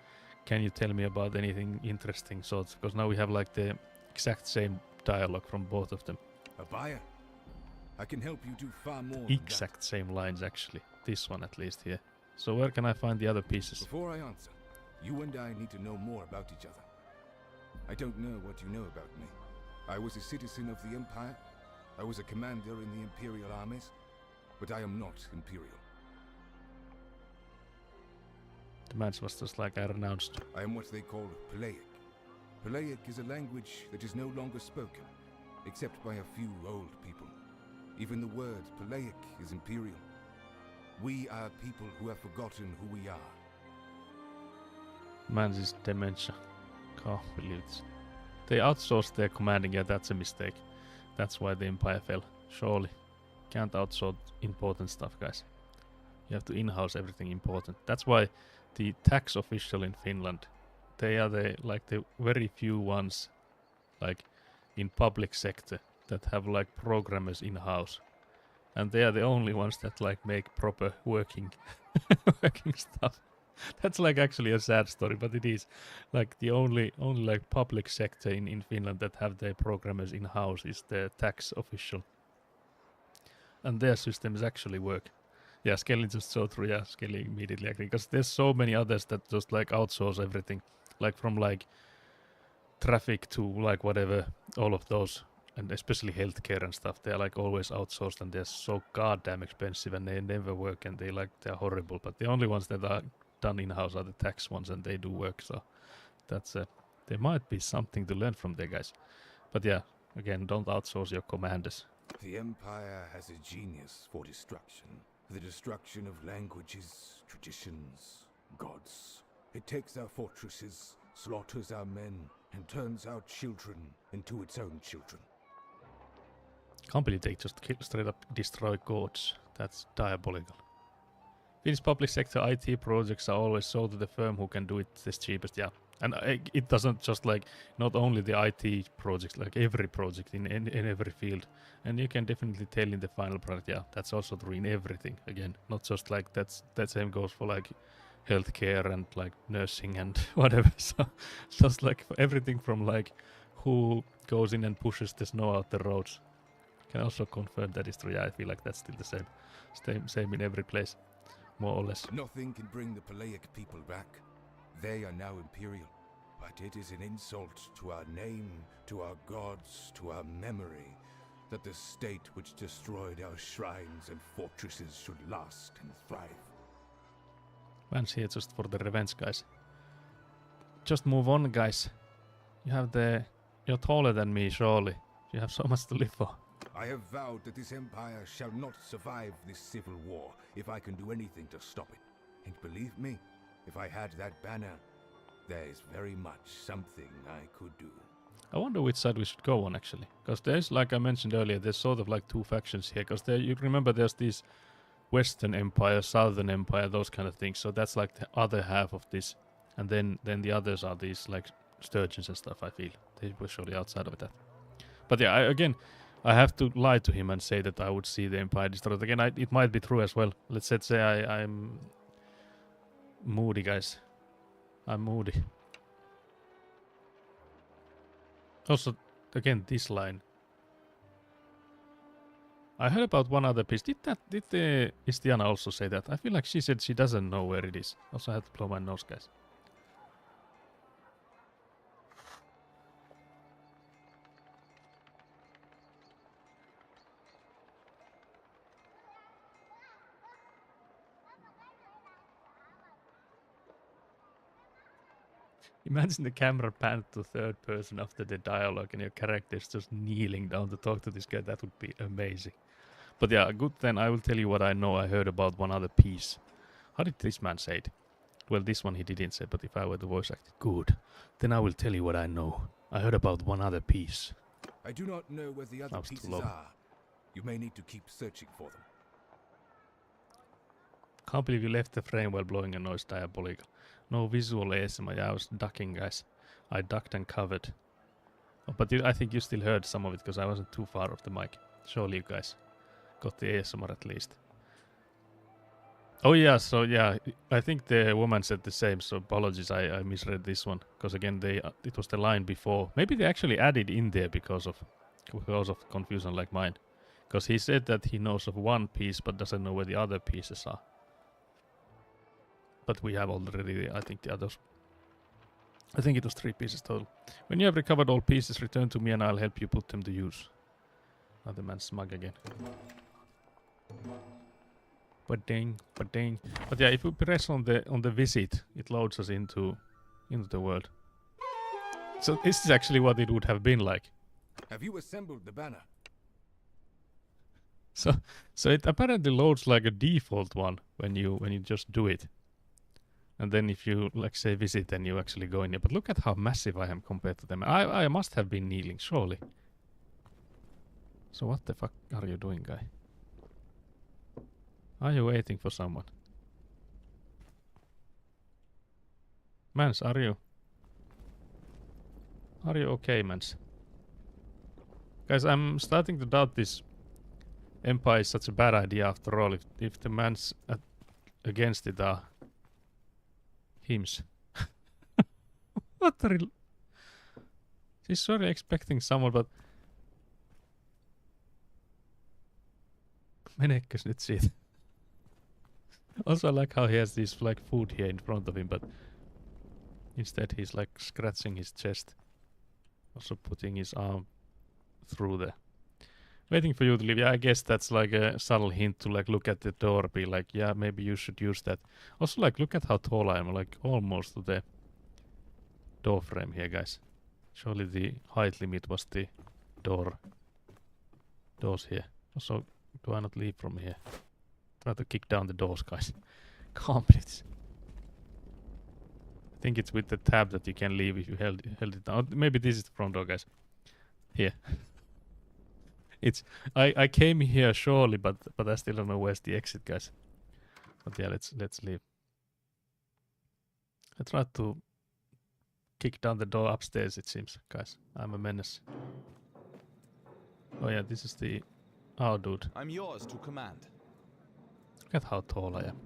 [SPEAKER 1] Can you tell me about anything interesting sorts? Because now we have like the exact same dialogue from both of them.
[SPEAKER 3] A buyer? I can help you do far more.
[SPEAKER 1] Exact same lines actually. This one at least here. So where can I find the other pieces?
[SPEAKER 3] Before I answer, you and I need to know more about each other. I don't know what you know about me. I was a citizen of the Empire. I was a commander in the Imperial armies. But I am not Imperial.
[SPEAKER 1] The match was just like I renounced.
[SPEAKER 3] I am what they call Peleic. Peleic is a language that is no longer spoken, except by a few old people. Even the word Peleic is Imperial. We are people who have forgotten who we are. Man's is dementia. Can't believe this. They outsourced their commanding, yeah, that's a mistake. That's why the Empire fell, surely. Can't outsource important stuff, guys. You have to in-house everything important. That's why the tax official in Finland, they are the very few ones like in public sector that have like programmers in-house, and they are the only ones that like make proper working stuff. That's like actually a sad story, but it is like the only like public sector in Finland that have their programmers in-house is the tax official. And their systems actually work. Yeah, Skelly just so true. Yeah, Skelly immediately agree. Because there's so many others that just like outsource everything. Like from like traffic to like whatever, all of those. And especially healthcare and stuff. They're like always outsourced and they're so goddamn expensive and they never work and they're horrible. But the only ones that are done in-house are the tax ones and they do work. So that's there might be something to learn from there, guys. But yeah, again, don't outsource your commanders. The Empire has a genius for destruction. The destruction of languages, traditions, gods. It takes our fortresses, slaughters our men, and turns our children into its own children.
[SPEAKER 1] Can't believe they just straight up destroy gods. That's diabolical. Finnish public sector IT projects are always sold to the firm who can do it the cheapest. Yeah, And it doesn't just like, not only the IT projects, like every project in every field. And you can definitely tell in the final product, yeah, that's also true in everything. Again, not just like that same goes for like healthcare and like nursing and whatever. So just like for everything from like who goes in and pushes the snow out the roads. Can also confirm that is true. Yeah, I feel like that's still the same in every place, more or less.
[SPEAKER 3] Nothing can bring the Palaic people back. They are now imperial, but it is an insult to our name, to our gods, to our memory, that the state which destroyed our shrines and fortresses should last and thrive.
[SPEAKER 1] Man's here just for the revenge, guys. Just move on, guys. You're taller than me, surely. You have so much to live for.
[SPEAKER 3] I have vowed that this empire shall not survive this civil war if I can do anything to stop it. And believe me, if I had that banner, there is very much something I could do.
[SPEAKER 1] I wonder which side we should go on, actually. Because there's, like I mentioned earlier, there's sort of like two factions here. Because you remember there's these Western Empire, Southern Empire, those kind of things. So that's like the other half of this. And then the others are these like sturgeons and stuff, I feel. They were surely outside of that. But yeah, I have to lie to him and say that I would see the Empire destroyed. Again, it might be true as well. Let's say I'm moody, guys. I'm moody. Also, again, this line. I heard about one other piece. Did Istiana also say that? I feel like she said she doesn't know where it is. Also, I had to blow my nose, guys. Imagine the camera panned to third person after the dialogue and your character's just kneeling down to talk to this guy. That would be amazing. But yeah, good then. I will tell you what I know. I heard about one other piece. How did this man say it? Well, this one he didn't say, but if I were the voice actor, good. Then I will tell you what I know. I heard about one other piece.
[SPEAKER 3] I do not know where the other pieces are. You may need to keep searching for them.
[SPEAKER 1] Can't believe you left the frame while blowing a noise. Diabolical. No visual ASMR. Yeah, I was ducking, guys. I ducked and covered. Oh, but I think you still heard some of it because I wasn't too far off the mic. Surely you guys got the ASMR at least. Oh yeah, so yeah, I think the woman said the same, so apologies, I misread this one. Because again, it was the line before. Maybe they actually added in there because of confusion like mine. Because he said that he knows of one piece but doesn't know where the other pieces are. But we have already, I think, the others. I think it was 3 pieces total. When you have recovered all pieces, return to me and I'll help you put them to use. Another man smug again. But ding. But yeah, if we press on the visit, it loads us into the world. So this is actually what it would have been like.
[SPEAKER 3] Have you assembled the banner?
[SPEAKER 1] So it apparently loads like a default one when you just do it. And then if you, like, say visit, then you actually go in here. But look at how massive I am compared to them. I must have been kneeling, surely. So what the fuck are you doing, guy? Are you waiting for someone? Mans, are you okay, mans? Guys, I'm starting to doubt this Empire is such a bad idea after all. If the mans against it are hims. What are you... She's sorry expecting someone, but... Menekkös nyt siitä? Also, I like how he has this like food here in front of him, but instead he's like scratching his chest. Also putting his arm through there. Waiting for you to leave. Yeah, I guess that's like a subtle hint to like look at the door, be like, yeah, maybe you should use that. Also, like, look at how tall I am, like almost to the door frame here, guys. Surely the height limit was the doors here. Also, do I not leave from here? Try to kick down the doors, guys. Can't believe this. I think it's with the tab that you can leave if you held it down. Maybe this is the front door, guys. Here. I came here surely, but I still don't know where's the exit, guys. But yeah, let's leave. I tried to kick down the door upstairs, it seems, guys. I'm a menace. Oh yeah, this is the... Oh, dude.
[SPEAKER 4] I'm yours to command.
[SPEAKER 1] Look at how tall I am.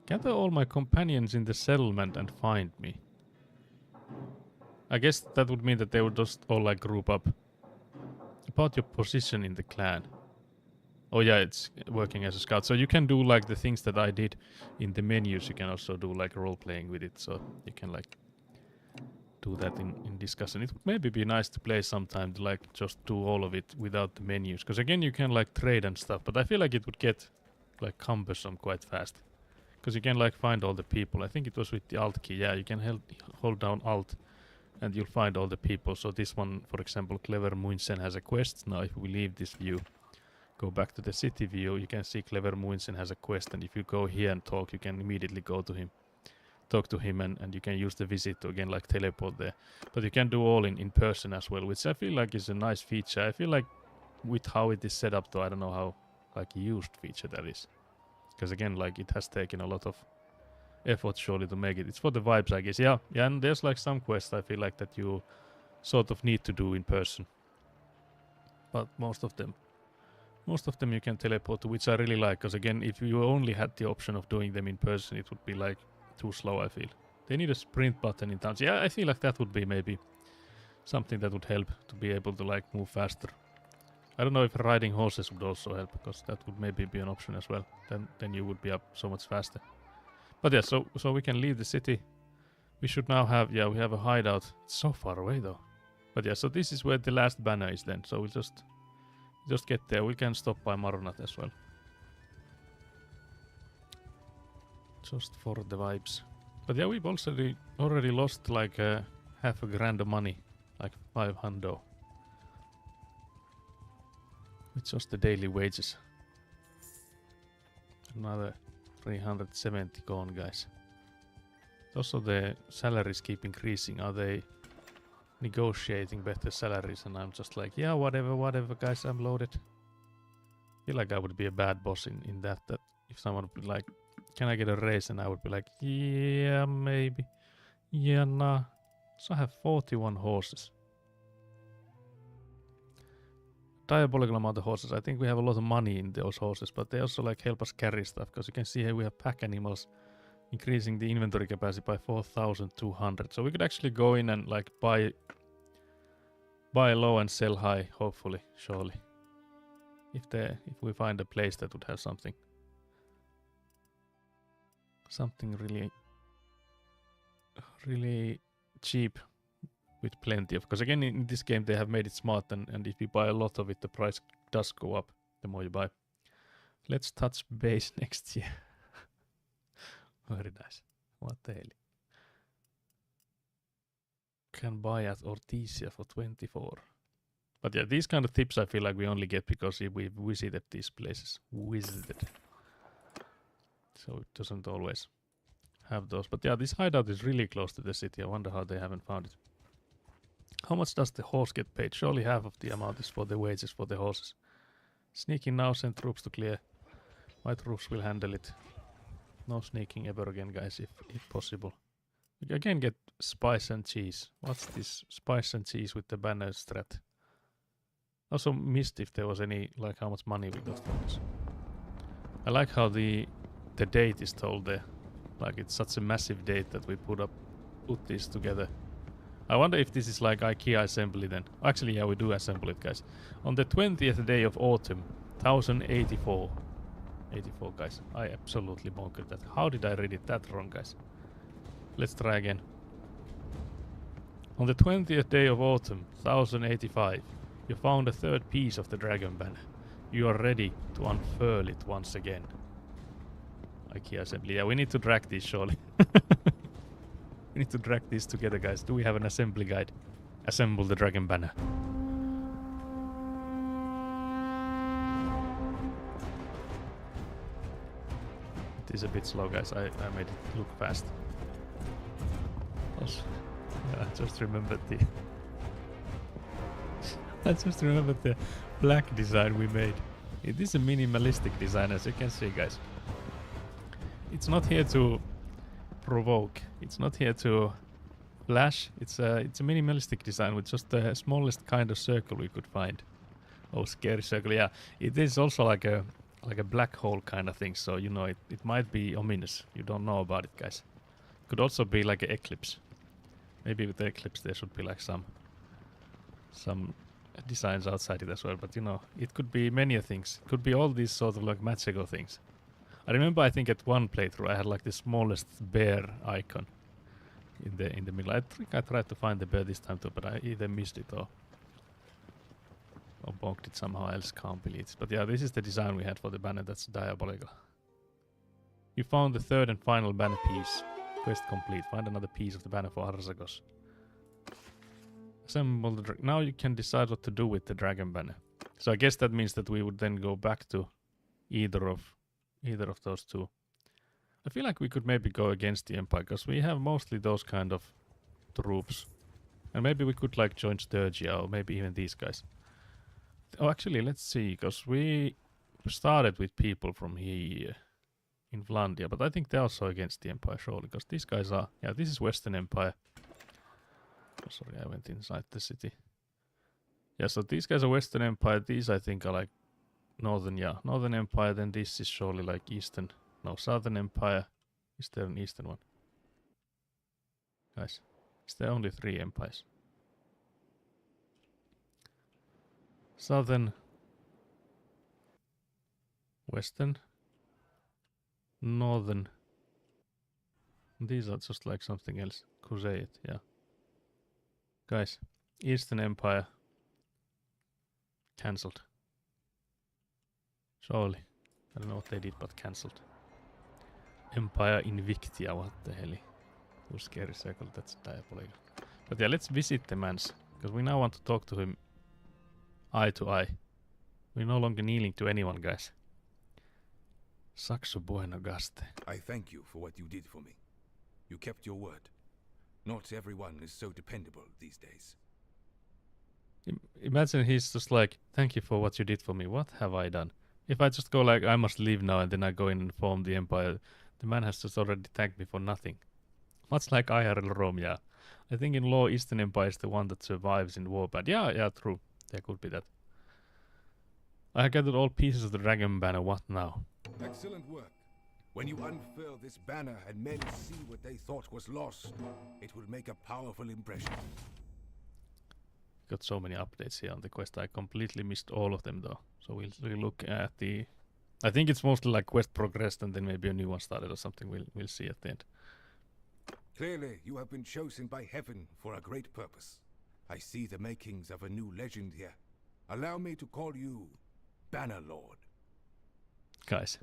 [SPEAKER 1] Gather all my companions in the settlement and find me. I guess that would mean that they would just all like group up. About your position in the clan. Oh yeah, it's working as a scout. So you can do like the things that I did in the menus. You can also do like role playing with it. So you can like do that in discussion. It would maybe be nice to play sometime to like just do all of it without the menus. Because again, you can like trade and stuff. But I feel like it would get like cumbersome quite fast. Because you can like find all the people. I think it was with the Alt key. Yeah, you can hold down Alt and you'll find all the people. So this one, for example, Clever Muinsen has a quest. Now if we leave this view, go back to the city view, you can see Clever Muinsen has a quest. And if you go here and talk, you can immediately go to him. Talk to him and you can use the visit to again like teleport there. But you can do all in person as well, which I feel like is a nice feature. I feel like with how it is set up though, I don't know how like used feature that is. Because again, like it has taken a lot of effort surely to make it. It's for the vibes, I guess. Yeah, and there's like some quests I feel like that you sort of need to do in person. But most of them you can teleport to, which I really like. Because again, if you only had the option of doing them in person, it would be like too slow, I feel. They need a sprint button in towns. Yeah, I feel like that would be maybe something that would help to be able to like move faster. I don't know if riding horses would also help, because that would maybe be an option as well. Then you would be up so much faster. But yeah, so we can leave the city. We should now have, yeah, we have a hideout. It's so far away though. But yeah, so this is where the last banner is then. So we'll just get there. We can stop by Maronat as well. Just for the vibes. But yeah, we've already lost like half a grand of money. Like 500. With just the daily wages. Another 370 gone, guys. Also the salaries keep increasing. Are they negotiating better salaries? And I'm just like, yeah, whatever guys, I'm loaded. I feel like I would be a bad boss in that if someone would be like, can I get a raise? And I would be like, yeah, maybe. Yeah, nah. So I have 41 horses. Diabolical amount of horses. I think we have a lot of money in those horses, but they also like help us carry stuff, because you can see here we have pack animals increasing the inventory capacity by 4,200. So we could actually go in and like buy low and sell high, hopefully, surely. If we find a place that would have something really cheap. With plenty of, because again in this game they have made it smart, and if you buy a lot of it, the price does go up the more you buy. Let's touch base next year. Very nice. What the hell? Can buy at Ortisia for 24. But yeah, these kind of tips I feel like we only get because we've visited these places. So it doesn't always have those. But yeah, this hideout is really close to the city. I wonder how they haven't found it. How much does the horse get paid? Surely half of the amount is for the wages for the horses. Sneaking now, send troops to clear. My troops will handle it. No sneaking ever again, guys, if possible. We again get spice and cheese. What's this? Spice and cheese with the banner strat. Also missed if there was any, like how much money we got from this. I like how the date is told there. Like it's such a massive date that we put these together. I wonder if this is like IKEA assembly then. Actually, yeah, we do assemble it, guys. On the 20th day of autumn, 1084. 84, guys. I absolutely bunkered that. How did I read it that wrong, guys? Let's try again. On the 20th day of autumn, 1085, you found a third piece of the dragon banner. You are ready to unfurl it once again. IKEA assembly. Yeah, we need to drag these, surely. We need to drag these together, guys. Do we have an assembly guide? Assemble the dragon banner. It is a bit slow, guys. I made it look fast. Also, yeah, I just remembered the black design we made. It is a minimalistic design, as you can see, guys. it's not here to provoke. It's not here to flash. It's a minimalistic design with just the smallest kind of circle we could find. Oh, scary circle! Yeah, it is also like a black hole kind of thing. So you know, it might be ominous. You don't know about it, guys. Could also be like an eclipse. Maybe with the eclipse there should be like some designs outside it as well. But you know, it could be many things. It could be all these sort of like magical things. I remember, I think at one playthrough I had like the smallest bear icon in the middle. I think I tried to find the bear this time too, but I either missed it or bonked it somehow else. Can't believe it. But yeah, this is the design we had for the banner. That's diabolical. You found the third and final banner piece. Quest complete. Find another piece of the banner for Arzagos. Assemble the now you can decide what to do with the dragon banner. So I guess that means that we would then go back to either of those two. I feel like we could maybe go against the Empire, because we have mostly those kind of troops. And maybe we could like join Sturgia, or maybe even these guys. Oh, actually, let's see, because we started with people from here in Vlandia, but I think they're also against the Empire, surely, because these guys are... Yeah, this is Western Empire. Oh, sorry, I went inside the city. Yeah, so these guys are Western Empire. These, I think, are like Northern Empire. Then this is surely like Eastern... No, Southern Empire. Is there an Eastern one? Guys, is there only 3 empires? Southern, Western, Northern. These are just like something else. Crusade, yeah. Guys, Eastern Empire. Cancelled. Surely. I don't know what they did, but cancelled. Empire Invictia, what the hell? Too scary circle, that's diabolical. But yeah, let's visit the man's, because we now want to talk to him eye to eye. We're no longer kneeling to anyone, guys. Saxo bueno gaste.
[SPEAKER 3] I thank you for what you did for me. You kept your word. Not everyone is so dependable these days.
[SPEAKER 1] Imagine he's just like, thank you for what you did for me. What have I done? If I just go like, I must leave now, and then I go in and form the Empire, the man has just already thanked me for nothing. Much like IRL Rome, yeah. I think in law, Eastern Empire is the one that survives in war, but yeah, true. There could be that. I gathered all pieces of the dragon banner. What now?
[SPEAKER 3] Excellent work. When you unfurl this banner and men see what they thought was lost, it will make a powerful impression.
[SPEAKER 1] Got so many updates here on the quest. I completely missed all of them though. So we'll look at the... I think it's mostly like quest progressed and then maybe a new one started or something. We'll see at the end.
[SPEAKER 3] Clearly, you have been chosen by heaven for a great purpose. I see the makings of a new legend here. Allow me to call you Bannerlord.
[SPEAKER 1] Guys,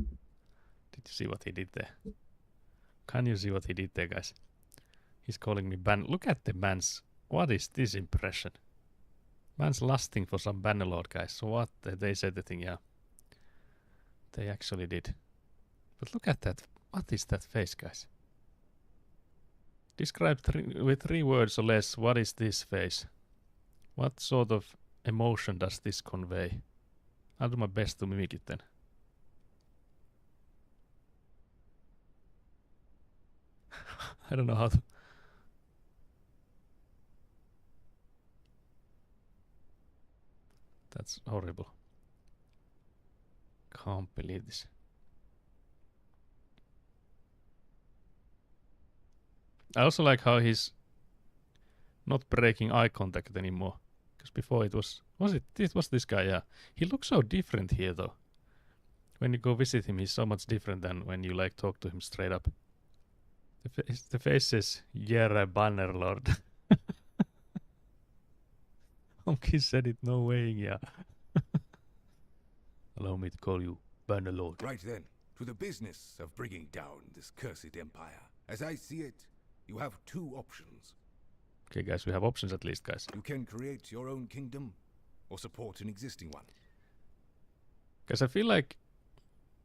[SPEAKER 1] did you see what he did there? Can you see what he did there, guys? He's calling me Look at the man's... What is this impression? Man's lusting for some Bannerlord, guys. So what? They said the thing, yeah. They actually did. But look at that. What is that face, guys? Describe with 3 words or less, what is this face? What sort of emotion does this convey? I'll do my best to mimic it then. I don't know how to... That's horrible. Can't believe this. I also like how he's not breaking eye contact anymore. Because before it was this guy, yeah. He looks so different here though. When you go visit him, he's so much different than when you like talk to him straight up. The face says, Jere Bannerlord. He said it, no way, yeah. Allow me to call you Bannerlord.
[SPEAKER 3] Right then, to the business of bringing down this cursed empire. As I see it, you have 2 options.
[SPEAKER 1] Okay, guys, we have options at least, guys.
[SPEAKER 3] You can create your own kingdom, or support an existing one.
[SPEAKER 1] Because I feel like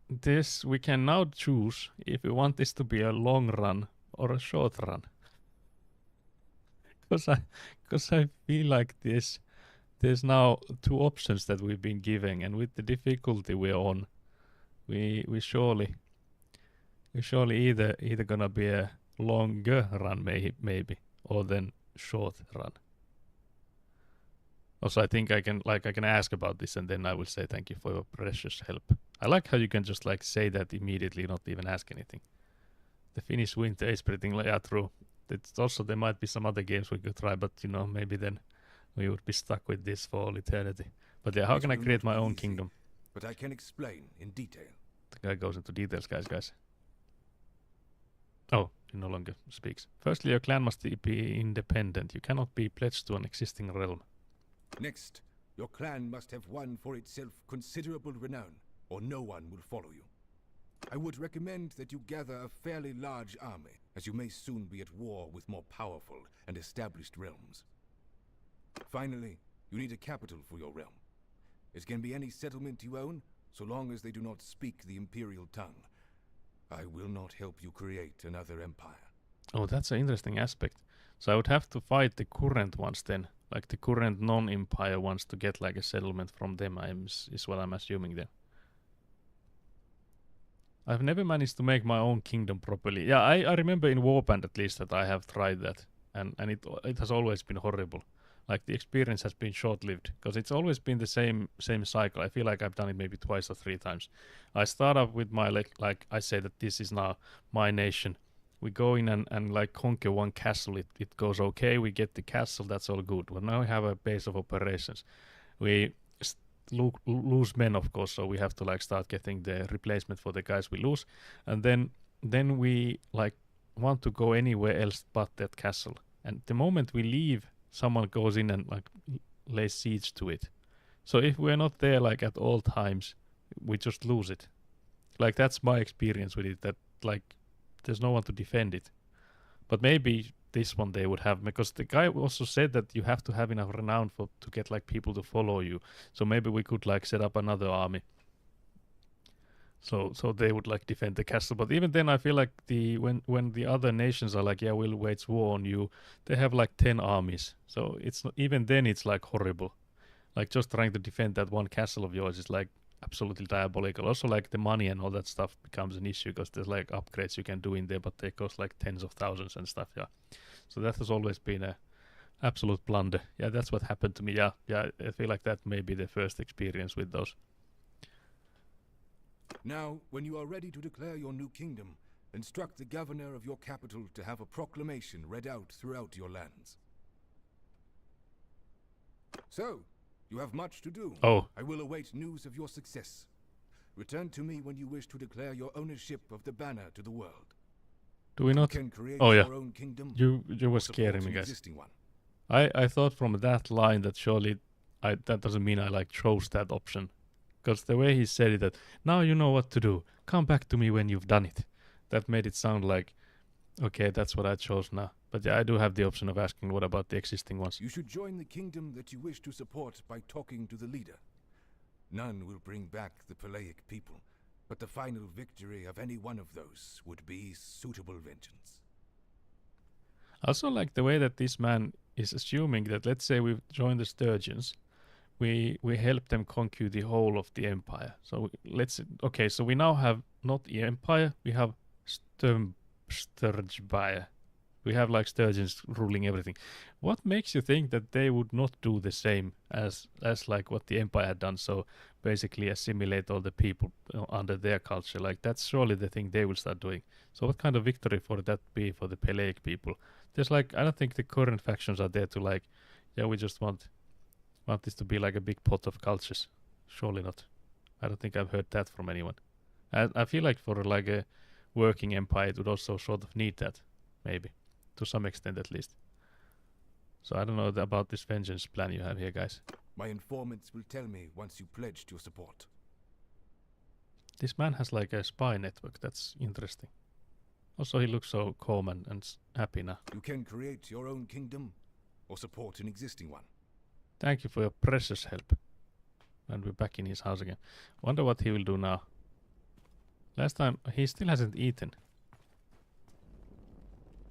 [SPEAKER 1] this, we can now choose if we want this to be a long run or a short run. Because I feel like there's now 2 options that we've been giving, and with the difficulty we're on, we surely Surely either gonna be a longer run maybe, or then short run. Also, I think I can ask about this, and then I will say thank you for your precious help. I like how you can just like say that immediately, not even ask anything. The Finnish winter is pretty true. It's also there might be some other games we could try, but you know maybe then we would be stuck with this for all eternity. But yeah, how
[SPEAKER 3] It
[SPEAKER 1] can I
[SPEAKER 3] will
[SPEAKER 1] create
[SPEAKER 3] not
[SPEAKER 1] my
[SPEAKER 3] be
[SPEAKER 1] own
[SPEAKER 3] easy,
[SPEAKER 1] kingdom?
[SPEAKER 3] but I can explain in detail.
[SPEAKER 1] The guy goes into details, guys. Oh, he no longer speaks. Firstly, your clan must be independent. You cannot be pledged to an existing realm.
[SPEAKER 3] Next, your clan must have won for itself considerable renown, or no one will follow you. I would recommend that you gather a fairly large army, as you may soon be at war with more powerful and established realms. Finally, you need a capital for your realm. It can be any settlement you own, so long as they do not speak the imperial tongue. I will not help you create another empire.
[SPEAKER 1] Oh, that's an interesting aspect. So I would have to fight the current ones then, like the current non-empire ones, to get like a settlement from them. Is what I'm assuming then. I've never managed to make my own kingdom properly. Yeah, I remember in Warband at least that I have tried that, and it has always been horrible. Like the experience has been short-lived because it's always been the same cycle. I feel like I've done it maybe twice or three times. I start up with my like I say that this is now my nation. We go in and like conquer one castle. It goes okay. We get the castle. That's all good. But now we have a base of operations. We lose men, of course, so we have to like start getting the replacement for the guys we lose, and then we like want to go anywhere else but that castle. And the moment we leave, someone goes in and like lays siege to it. So if we're not there like at all times, we just lose it. Like that's my experience with it. That like there's no one to defend it. But maybe this one they would have, because the guy also said that you have to have enough renown to get like people to follow you. So maybe we could like set up another army. So they would like defend the castle. But even then I feel like when the other nations are like, yeah, we'll wage war on you, they have like 10 armies. So it's not, even then it's like horrible. Like just trying to defend that one castle of yours is like absolutely diabolical. Also like the money and all that stuff becomes an issue because there's like upgrades you can do in there, but they cost like tens of thousands and stuff. Yeah, so that has always been a absolute blunder. Yeah, that's what happened to me. Yeah, I feel like that may be the first experience with those.
[SPEAKER 3] Now, when you are ready to declare your new kingdom, instruct the governor of your capital to have a proclamation read out throughout your lands. So, you have much to do.
[SPEAKER 1] Oh,
[SPEAKER 3] I will await news of your success. Return to me when you wish to declare your ownership of the banner to the world.
[SPEAKER 1] do we not?
[SPEAKER 3] You can create
[SPEAKER 1] Oh yeah,
[SPEAKER 3] your own kingdom.
[SPEAKER 1] you were
[SPEAKER 3] or support
[SPEAKER 1] scaring me,
[SPEAKER 3] an
[SPEAKER 1] guys.
[SPEAKER 3] existing one.
[SPEAKER 1] I thought from that line that surely that doesn't mean I like chose that option. Because the way he said it, that now you know what to do. Come back to me when you've done it. That made it sound like, okay, that's what I chose now. But yeah, I do have the option of asking what about the existing ones.
[SPEAKER 3] You should join the kingdom that you wish to support by talking to the leader. None will bring back the Peleic people, but the final victory of any one of those would be suitable vengeance.
[SPEAKER 1] I also like the way that this man is assuming that, let's say we've joined the Sturgeons, we help them conquer the whole of the empire. So okay, so we now have not the empire, we have Sturgebire. We have like Sturgeons ruling everything. What makes you think that they would not do the same as like what the empire had done? So basically assimilate all the people under their culture. Like that's surely the thing they will start doing. So what kind of victory for that be for the Peleic people? There's like, I don't think the current factions are there to like, yeah, we just want this to be like a big pot of cultures. Surely not. I don't think I've heard that from anyone. I feel like for like a working empire it would also sort of need that, maybe. To some extent at least. So I don't know about this vengeance plan you have here, guys.
[SPEAKER 3] My informants will tell me once you pledged your support.
[SPEAKER 1] This man has like a spy network. That's interesting. Also, he looks so calm and happy now.
[SPEAKER 3] You can create your own kingdom or support an existing one.
[SPEAKER 1] Thank you for your precious help. And we're back in his house again. Wonder what he will do now. Last time, he still hasn't eaten.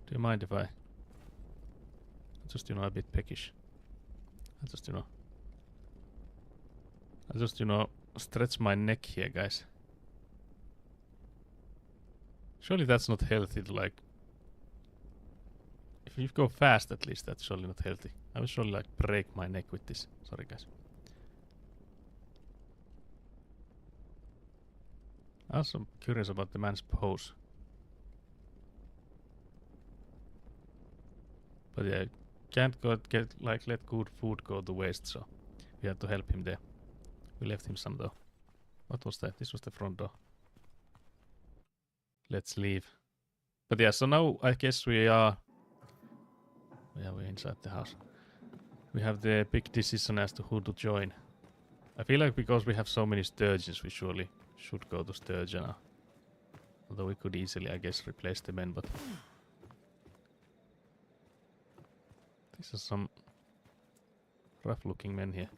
[SPEAKER 1] Do you mind if I just, a bit peckish? I just, stretch my neck here, guys. Surely that's not healthy to like... If you go fast at least, that's surely not healthy. I will surely like break my neck with this. Sorry guys. I'm also curious about the man's pose. But yeah, can't let good food go to waste, so we have to help him there. We left him some though. What was that? This was the front door. Let's leave. But yeah, so now I guess we are... Yeah, we're inside the house. We have the big decision as to who to join. I feel like because we have so many sturgeons, we surely should go to sturgeon now. Although we could easily, I guess, replace the men, but... These are some rough-looking men here.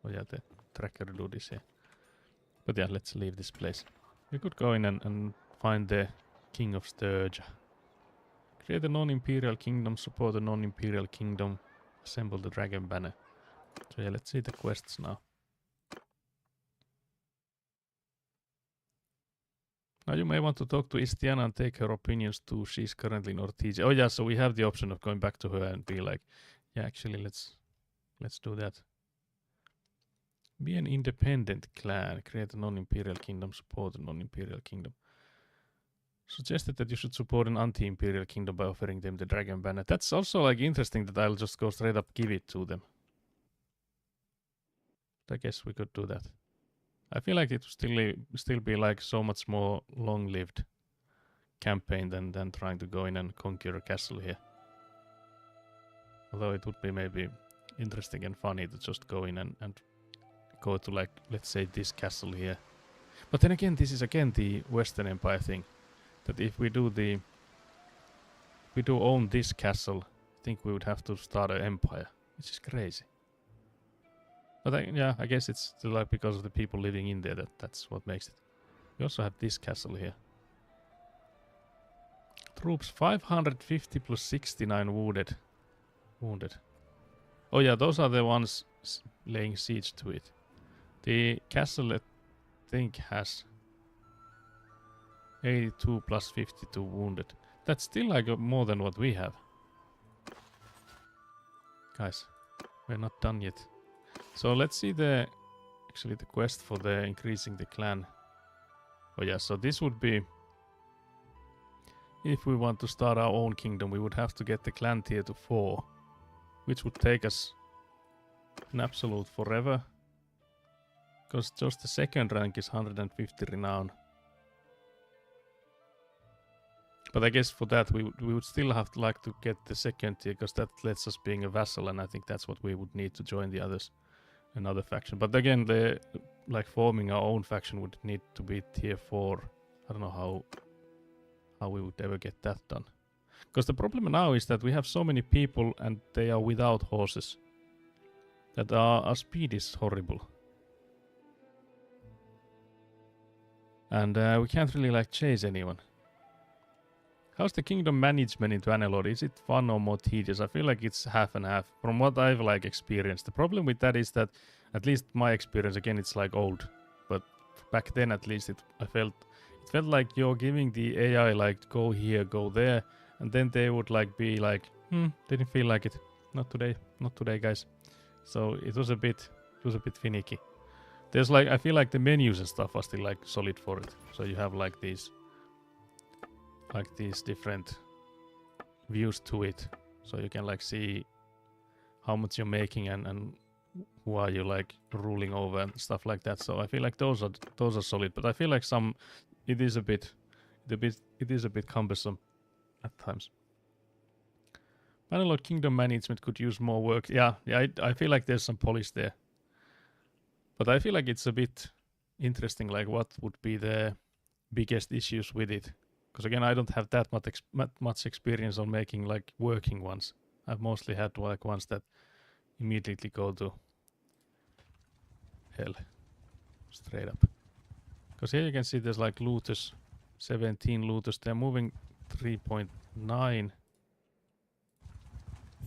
[SPEAKER 1] Oh yeah, the tracker dude is here. But yeah, let's leave this place. We could go in and find the King of Sturge. Create a non-imperial kingdom, support a non-imperial kingdom, assemble the dragon banner. So yeah, let's see the quests now. Now you may want to talk to Istiana and take her opinions too. She's currently in Ortiz. Oh yeah, so we have the option of going back to her and be like, yeah, actually let's do that. Be an independent clan. Create a non-imperial kingdom. Support a non-imperial kingdom. Suggested that you should support an anti-imperial kingdom by offering them the dragon banner. That's also like interesting that I'll just go straight up give it to them. I guess we could do that. I feel like it would still be like so much more long-lived campaign than trying to go in and conquer a castle here. Although it would be maybe interesting and funny to just go in and go to like, let's say this castle here. But then again, this is again the Western Empire thing. That if we do own this castle, I think we would have to start an empire, which is crazy. But yeah, I guess it's still like because of the people living in there that's what makes it. We also have this castle here. Troops 550 plus 69 wounded. Oh yeah, those are the ones laying siege to it. The castle, I think, has 82 plus 52 wounded. That's still like more than what we have. Guys, we're not done yet. So let's see the quest for the increasing the clan. Oh yeah, so this would be, if we want to start our own kingdom, we would have to get the clan tier to 4, which would take us an absolute forever. Because just the second rank is 150 renown. But I guess for that we would still have to like to get the second tier, because that lets us being a vassal, and I think that's what we would need to join the others, another faction. But again, the like forming our own faction would need to be tier 4. I don't know how we would ever get that done. Because the problem now is that we have so many people and they are without horses. That our speed is horrible. And we can't really like chase anyone. How's the kingdom management in Bannerlord? Is it fun or more tedious? I feel like it's half and half from what I've like experienced. The problem with that is that, at least my experience, again, it's like old, but back then at least it felt like you're giving the AI like go here, go there, and then they would like be like, didn't feel like it. Not today, guys. So it was a bit finicky. There's like, I feel like the menus and stuff are still like solid for it. So you have like these different views to it, so you can like see how much you're making and who are you like ruling over and stuff like that. So I feel like those are solid, but I feel like it is a bit cumbersome at times. Bannerlord kingdom management could use more work. Yeah, I feel like there's some polish there, but I feel like it's a bit interesting, like what would be the biggest issues with it. Because again, I don't have that much experience on making like working ones. I've mostly had like ones that immediately go to hell, straight up. Because here you can see there's like looters, 17 looters. They're moving 3.9.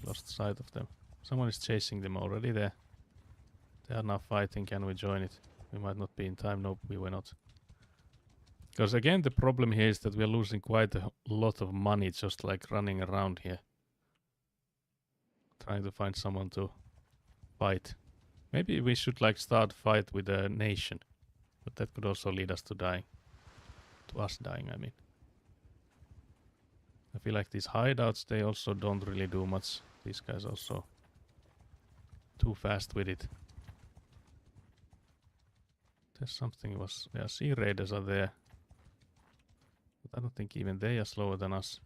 [SPEAKER 1] Lost sight of them. Someone is chasing them already there. They are now fighting. Can we join it? We might not be in time. Nope, we were not. Because again, the problem here is that we are losing quite a lot of money just like running around here. Trying to find someone to fight. Maybe we should like start fight with a nation. But that could also lead us to dying. To us dying, I mean. I feel like these hideouts, they also don't really do much. These guys also too fast with it. There's something was... Yeah, sea raiders are there. But I don't think even they are slower than us.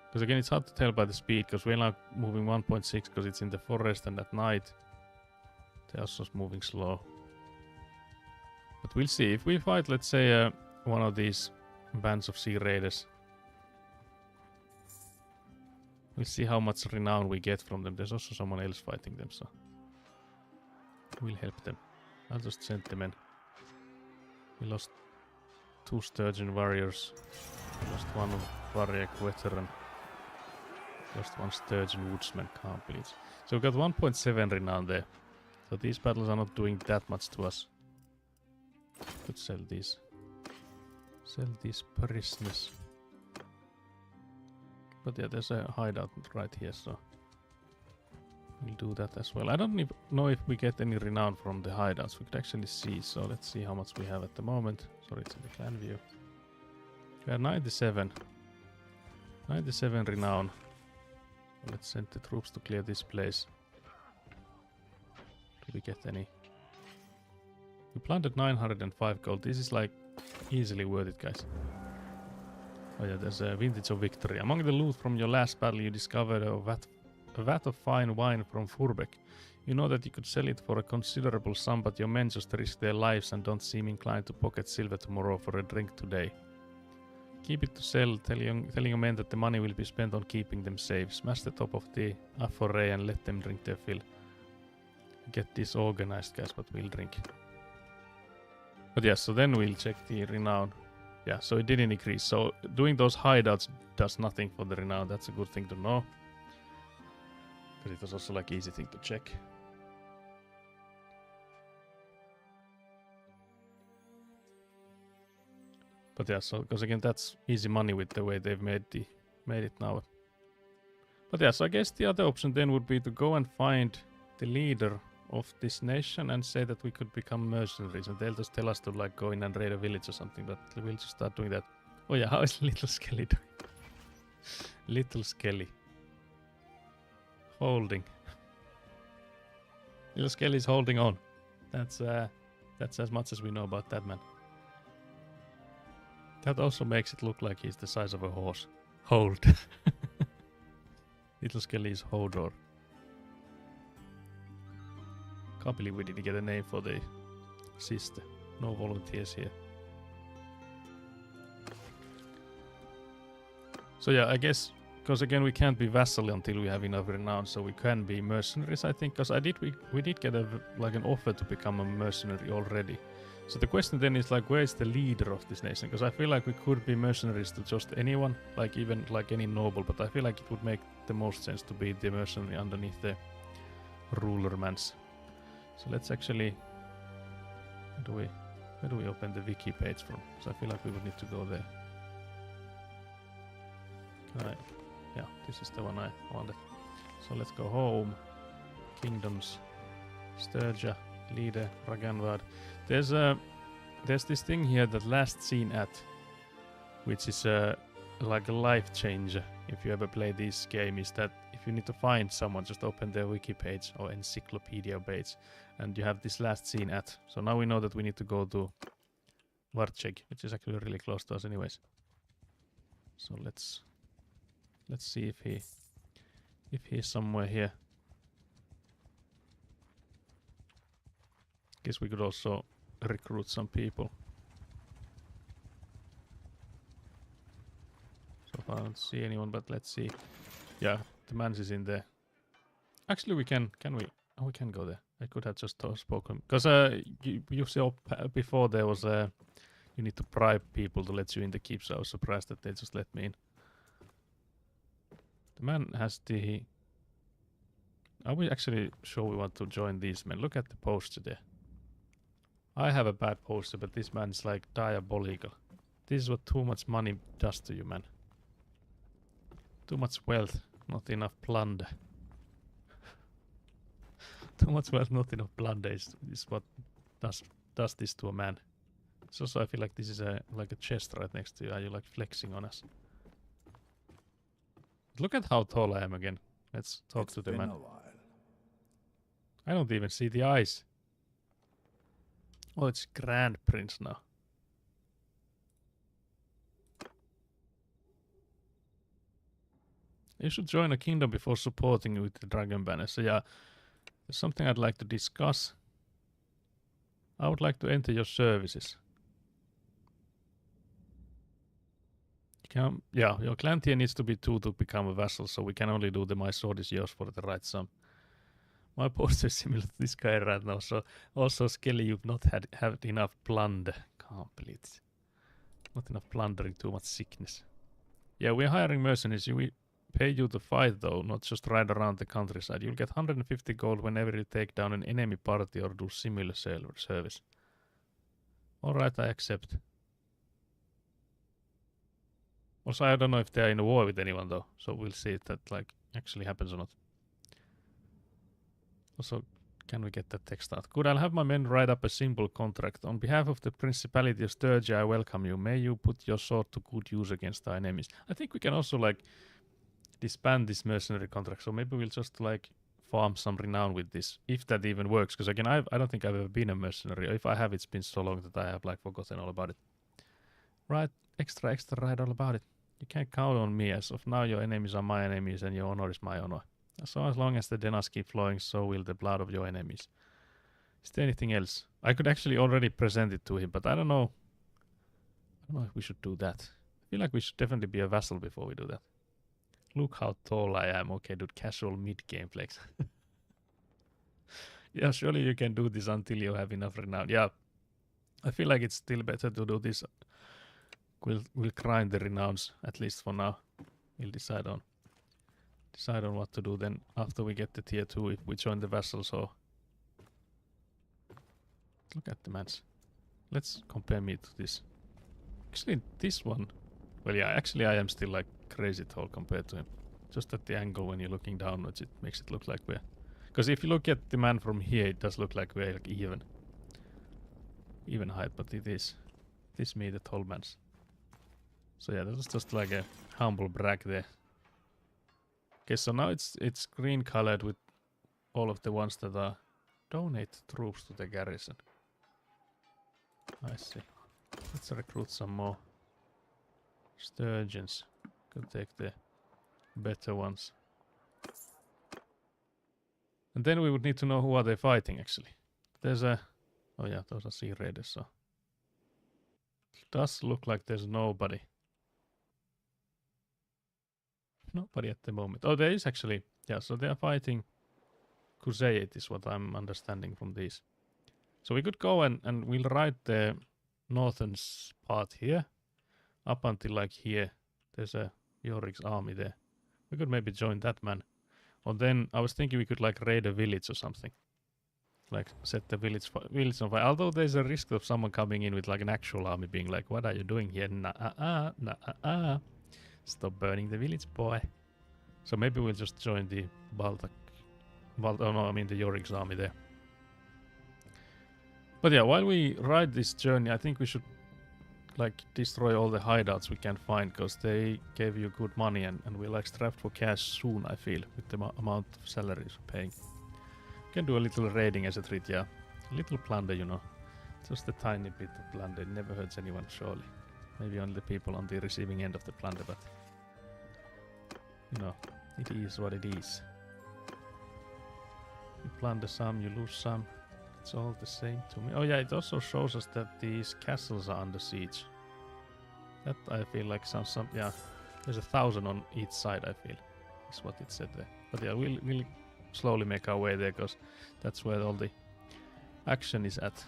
[SPEAKER 1] Because again, it's hard to tell by the speed, because we're now moving 1.6 because it's in the forest and at night. They're also moving slow. But we'll see. If we fight, let's say, one of these bands of sea raiders, we'll see how much renown we get from them. There's also someone else fighting them, so we'll help them. I'll just send them in. We lost 2 sturgeon warriors. We lost 1 warrior veteran. Lost 1 sturgeon woodsman. Can't believe. So we got 1.7 renown there. So these battles are not doing that much to us. Could sell these. Sell these prisoners. But yeah, there's a hideout right here, so we'll do that as well. I don't even know if we get any renown from the hideouts. We could actually see, so let's see how much we have at the moment. Sorry, it's in the clan view. We are 97. 97 renown. Let's send the troops to clear this place. Do we get any? We planted 905 gold. This is like easily worth it, guys. Oh yeah, there's a vintage of victory. Among the loot from your last battle, you discovered a vat of fine wine from Furbeck. You know that you could sell it for a considerable sum, but your men just risk their lives and don't seem inclined to pocket silver tomorrow for a drink today. Keep it to sell, telling your men that the money will be spent on keeping them safe. Smash the top of the aforay and let them drink their fill. Get this organized, guys, but we'll drink. But yeah, so then we'll check the renown. Yeah, so it didn't increase. So doing those hideouts does nothing for the renown. That's a good thing to know. Because it was also like easy thing to check. But yeah, so because again that's easy money with the way they've made it now. But yeah, so I guess the other option then would be to go and find the leader of this nation and say that we could become mercenaries, and they'll just tell us to like go in and raid a village or something, but we'll just start doing that. Oh yeah, how is Little Skelly doing? Little Skelly. Holding. Little Skelly's holding on. That's as much as we know about that man. That also makes it look like he's the size of a horse. Hold. Little Skelly is Hodor. Can't believe we didn't get a name for the sister. No volunteers here. So yeah, I guess, because again we can't be vassal until we have enough renown, so we can be mercenaries, I think, because we did get like an offer to become a mercenary already. So the question then is like, where is the leader of this nation? Because I feel like we could be mercenaries to just anyone, like even like any noble, but I feel like it would make the most sense to be the mercenary underneath the rulermans. So let's actually, where do we open the wiki page from? So I feel like we would need to go there. Yeah, this is the one I wanted. So let's go home. Kingdoms, Sturgia, leader, Raganvad. There's this thing here that last seen at, which is like a life changer. If you ever play this game, is that if you need to find someone, just open their wiki page or encyclopedia page, and you have this last seen at. So now we know that we need to go to Varcheg, which is actually really close to us, anyways. So let's see if he's somewhere here. Guess we could also recruit some people. So far I don't see anyone, but let's see. Yeah, the man is in there. Actually, we can we? Oh, we can go there. I could have just spoken. Because you saw before there was you need to bribe people to let you in the keep, so I was surprised that they just let me in. The man has the... Are we actually sure we want to join these men? Look at the poster there. I have a bad poster, but this man is like diabolical. This is what too much money does to you, man. Too much wealth, not enough plunder. Too much wealth, not enough plunder is what does this to a man. So I feel like this is like a chest right next to you. Are you like flexing on us? Look at how tall I am again. Let's talk to the man. I don't even see the eyes. Oh, it's Grand Prince now. You should join a kingdom before supporting with the Dragon Banner. So yeah, there's something I'd like to discuss. I would like to enter your services. Yeah, your clan tier needs to be 2 to become a vassal, so we can only do the my sword is yours for the right sum. My poster is similar to this guy right now, so also Skelly, you've not had enough plunder. Can't believe it. Not enough plundering, too much sickness. Yeah, we're hiring mercenaries. We pay you to fight though, not just ride around the countryside. You'll get 150 gold whenever you take down an enemy party or do similar service. Alright, I accept. Also, I don't know if they're in a war with anyone though, so we'll see if that like actually happens or not. Also, can we get that text out? Good, I'll have my men write up a simple contract. On behalf of the Principality of Sturgia, I welcome you. May you put your sword to good use against our enemies. I think we can also like disband this mercenary contract, so maybe we'll just like farm some renown with this, if that even works. Because again, I don't think I've ever been a mercenary. If I have, it's been so long that I have like forgotten all about it. Right, extra, write all about it. You can't count on me. As of now, your enemies are my enemies and your honor is my honor. So as long as the denas keep flowing, so will the blood of your enemies. Is there anything else? I could actually already present it to him, but I don't know. I don't know if we should do that. I feel like we should definitely be a vassal before we do that. Look how tall I am. Okay, dude, casual mid-game flex. Yeah, surely you can do this until you have enough renown. Yeah, I feel like it's still better to do this. We'll grind the renowns, at least for now. We'll decide on what to do then after we get the tier 2, if we join the vassals or... Look at the match. Let's compare me to this. Actually, this one... Well, yeah, actually I am still like crazy tall compared to him. Just at the angle when you're looking downwards, it makes it look like we're... Because if you look at the man from here, it does look like we're like even height, but it is me, the tall man's. So yeah, that was just like a humble brag there. Okay, so now it's green colored with all of the ones that are donate troops to the garrison. I see. Let's recruit some more sturgeons. Could take the better ones. And then we would need to know who are they fighting actually. There's a... Oh yeah, those are sea raiders, so... It does look like there's nobody. Nobody at the moment. Oh, there is actually. Yeah, so they are fighting Crusade is what I'm understanding from these. So we could go and we'll ride the northern part here. Up until like here. There's a Yorik's army there. We could maybe join that man. Or then I was thinking we could like raid a village or something. Like set the village on fire. Although there's a risk of someone coming in with like an actual army being like, what are you doing here? Nah. Stop burning the village, boy. So maybe we'll just join the the Yorik's army there. But yeah, while we ride this journey, I think we should like destroy all the hideouts we can find, because they gave you good money and we're like strapped for cash soon, I feel, with the amount of salaries we're paying. Can do a little raiding as a treat, yeah. A little plunder, you know. Just a tiny bit of plunder. It never hurts anyone, surely. Maybe only the people on the receiving end of the plunder, but... You know, it is what it is. You plunder some, you lose some. It's all the same to me. Oh yeah, it also shows us that these castles are under siege. That I feel like some yeah. There's 1,000 on each side, I feel. Is what it said there. But yeah, we'll slowly make our way there, because that's where all the action is at.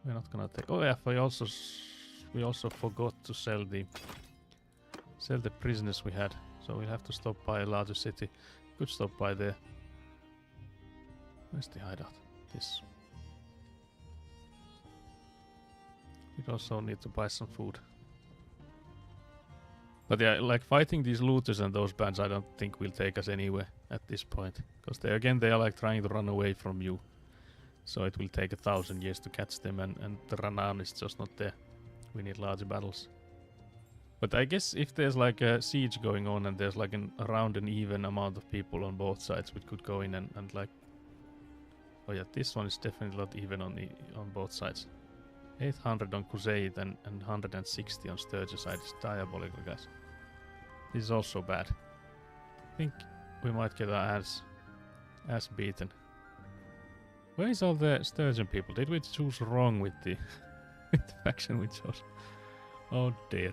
[SPEAKER 1] We're not gonna take... Oh yeah, we also forgot to sell the prisoners we had. So we'll have to stop by a larger city. Could stop by there. Where's the hideout? This. We'd also need to buy some food. But yeah, like fighting these looters and those bands, I don't think will take us anywhere at this point. Because they are like trying to run away from you. So it will take 1,000 years to catch them, and the Ranan is just not there. We need larger battles. But I guess if there's like a siege going on and there's like around an even amount of people on both sides, we could go in and like... Oh yeah, this one is definitely not even on both sides. 800 on Crusade and 160 on Sturgis side is diabolical, guys. This is also bad. I think we might get our ass beaten. Where is all the Sturgeon people? Did we choose wrong with the, with the faction we chose? Oh dear.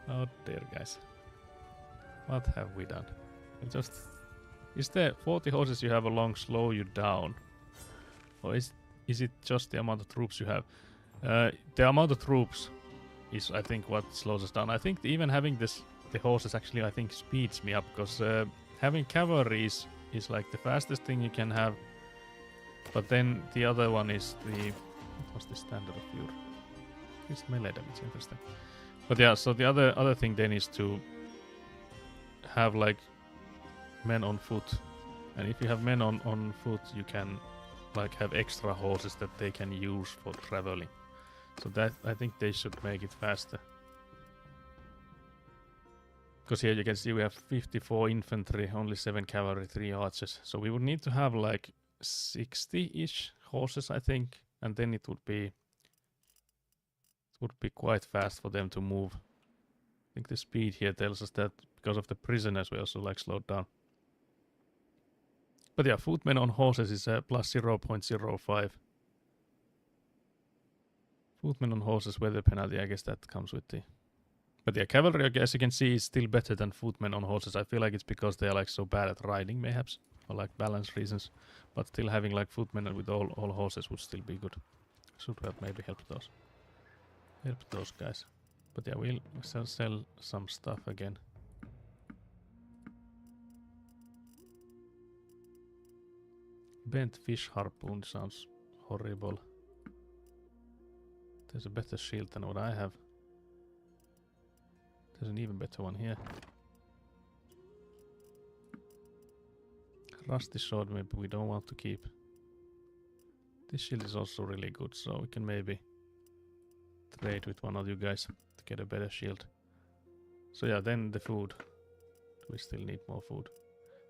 [SPEAKER 1] Oh dear, guys. What have we done? Is the 40 horses you have along slow you down? Or is it just the amount of troops you have? The amount of troops is, I think, what slows us down. I think even having the horses actually, I think, speeds me up, because having cavalry is like the fastest thing you can have. But then the other one is what's the standard of your? It's melee damage, interesting. But yeah, so the other thing then is to have like men on foot, and if you have men on foot, you can like have extra horses that they can use for traveling. So that, I think they should make it faster. Because here you can see we have 54 infantry, only 7 cavalry, 3 archers. So we would need to have like 60-ish horses, I think, and then it would be quite fast for them to move. I think the speed here tells us that because of the prisoners we also like slowed down. But yeah, footmen on horses is plus 0.05. Footmen on horses, weather penalty, I guess that comes with the... But yeah, cavalry, as you can see, is still better than footmen on horses. I feel like it's because they are like so bad at riding, mayhaps, or like balance reasons. But still having like footmen with all horses would still be good. Should have maybe helped those. Help those guys. But yeah, we'll sell some stuff again. Bent fish harpoon sounds horrible. There's a better shield than what I have. There's an even better one here. Rusty sword maybe we don't want to keep. This shield is also really good, so we can maybe trade with one of you guys to get a better shield. So yeah, then the food. We still need more food.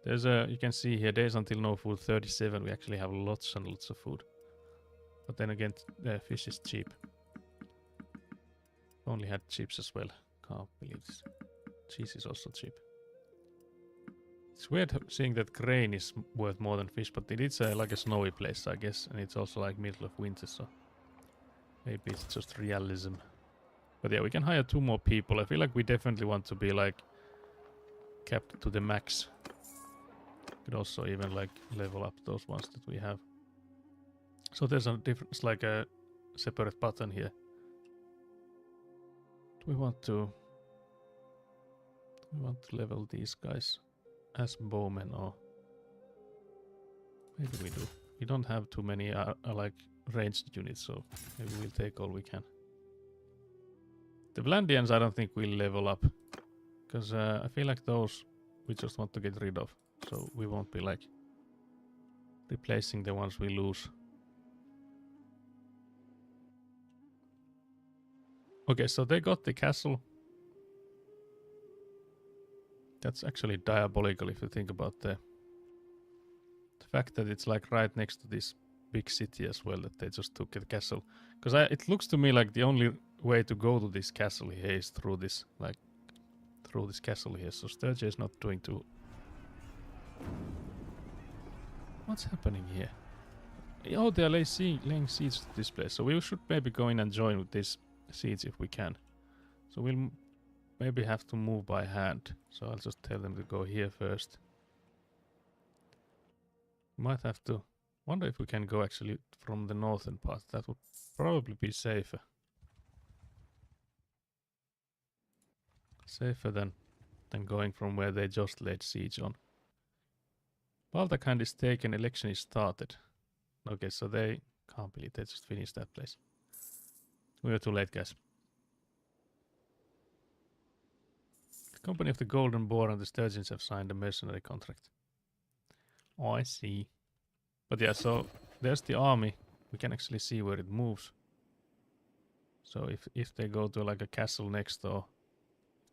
[SPEAKER 1] There's you can see here, days until no food, 37. We actually have lots and lots of food. But then again, the fish is cheap. Only had chips as well. Can't believe this. Cheese is also cheap. It's weird seeing that grain is worth more than fish, but it is like a snowy place, I guess, and it's also like middle of winter, so maybe it's just realism. But yeah, we can hire 2 more people. I feel like we definitely want to be like kept to the max. Could also even like level up those ones that we have. So there's a different, it's like a separate button here. Do we want to level these guys as bowmen, or maybe we do. We don't have too many like ranged units, so maybe we'll take all we can. The Vlandians I don't think we'll level up, because I feel like those we just want to get rid of, so we won't be like replacing the ones we lose. Okay, so they got the castle. That's actually diabolical if you think about the fact that it's like right next to this big city as well, that they just took the castle. Because it looks to me like the only way to go to this castle here is through this, like, through this castle here. So Sturge is not doing too... What's happening here? Oh, they are laying siege to this place. So we should maybe go in and join with this siege if we can. So we'll maybe have to move by hand. So I'll just tell them to go here first. Might have to... Wonder if we can go actually from the northern part. That would probably be safer. Safer than going from where they just laid siege on. Baltakhand is taken, election is started. Okay, so they can't believe they just finished that place. We are too late, guys. The company of the Golden Boar and the Sturgeons have signed a mercenary contract. Oh, I see. But yeah, so there's the army. We can actually see where it moves. So if they go to like a castle next door,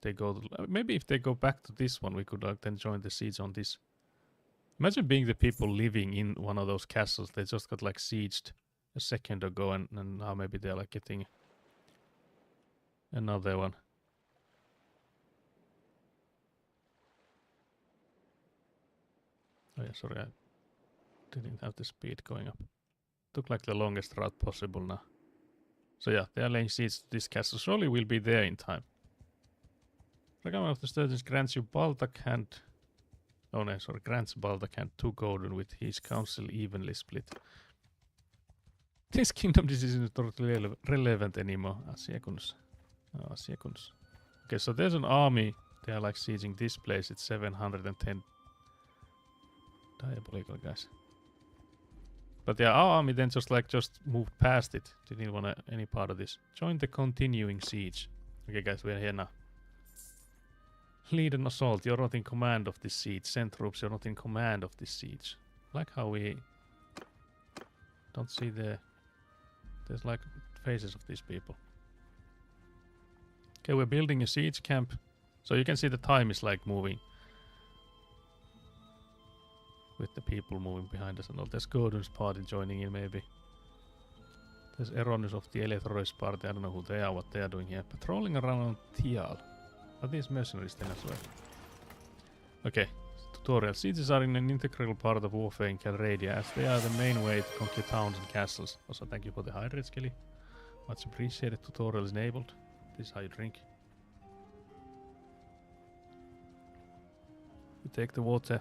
[SPEAKER 1] they go to, maybe if they go back to this one, we could then join the siege on this. Imagine being the people living in one of those castles. They just got like sieged a second ago, and now maybe they're like getting another one. Oh yeah, sorry, I didn't have the speed going up. Took like the longest route possible now. So yeah, they are laying siege to this castle. Surely we'll be there in time. Reckoning of the Sturgeons grants you Baltac and... Oh no, sorry, grants Baltac and 2 golden with his council evenly split. This kingdom decision is not totally relevant anymore. Asia kunnossa. Asia kunnossa. Okay, so there's an army. They are like sieging this place. It's 710. Diabolical, guys. But yeah, our army then just moved past it. Didn't want any part of this. Join the continuing siege. Okay, guys, we're here now. Lead an assault. You're not in command of this siege. Send troops. You're not in command of this siege. Like how we don't see there's like faces of these people. Okay, we're building a siege camp. So you can see the time is like moving. With the people moving behind us and all. There's Gordon's party joining in maybe. There's Eronius of the Elethroy's party. I don't know who they are, what they are doing here. Patrolling around on Tial. Are these mercenaries then as well? Okay, tutorial. Sieges are an integral part of warfare in Calradia, as they are the main way to conquer towns and castles. Also, thank you for the hydrate, Skelly. Much appreciated. Tutorial is enabled. This is how you drink. You take the water,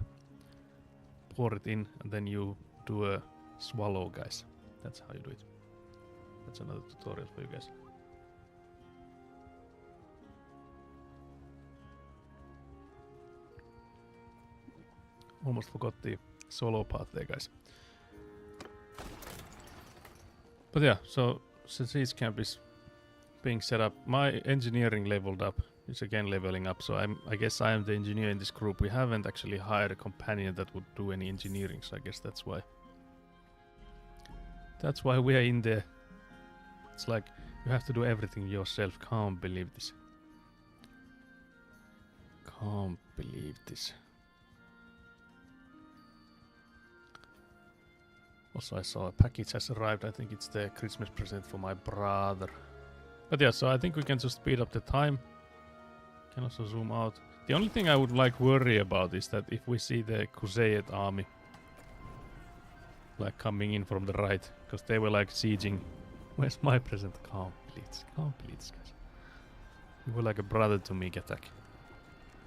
[SPEAKER 1] pour it in, and then you do a swallow, guys. That's how you do it. That's another tutorial for you guys. Almost forgot the solo part there, guys. But yeah, so siege camp is being set up. My engineering leveled up. It's again leveling up, so I guess I am the engineer in this group. We haven't actually hired a companion that would do any engineering, so I guess that's why. That's why we are in there. It's like you have to do everything yourself. Can't believe this. Can't believe this. Also, I saw a package has arrived. I think it's the Christmas present for my brother. But yeah, so I think we can just speed up the time. Can also zoom out. The only thing I would like worry about is that if we see the Khuzayed army like coming in from the right, because they were like sieging. Where's my present? Can't believe this, guys. You were like a brother to me, Gatak.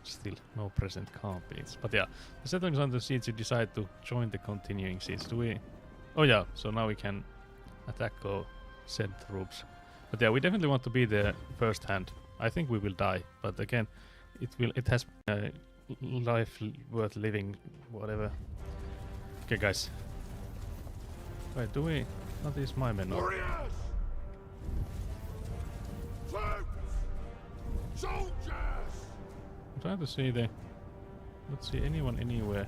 [SPEAKER 1] Still, no present, can't believe this. But yeah, the settlements under siege, you decide to join the continuing siege. Do we? Oh yeah, so now we can attack or send troops. But yeah, we definitely want to be there first hand. I think we will die, but again, it has a life worth living, whatever. Okay, guys. Wait, do we? Not these my men.
[SPEAKER 3] Warriors! Troops! Soldiers!
[SPEAKER 1] I'm trying to see the. Let's see anyone anywhere.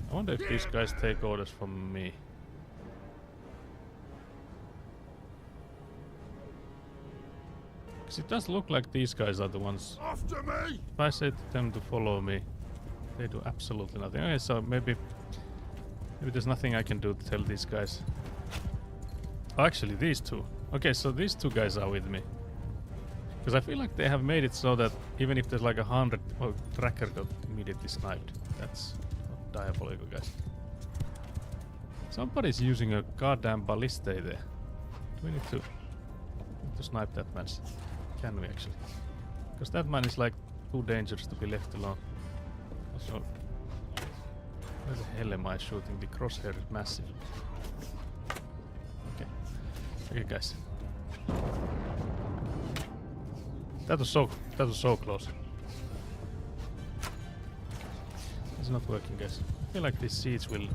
[SPEAKER 1] I wonder if these guys take orders from me. Because it does look like these guys are the ones.
[SPEAKER 3] After me!
[SPEAKER 1] If I say to them to follow me, they do absolutely nothing. Okay, so maybe there's nothing I can do to tell these guys. Oh, actually, these two. Okay, so these two guys are with me. Because I feel like they have made it so that even if there's like 100, oh, tracker got immediately sniped. That's diabolical, guys. Somebody's using a goddamn ballista there. Do we need to snipe that man? Can we actually? Because that man is like too dangerous to be left alone. Also, where the hell am I shooting? The crosshair is massive. Okay. Okay, guys. That was so close. It's not working, guys. I feel like this siege will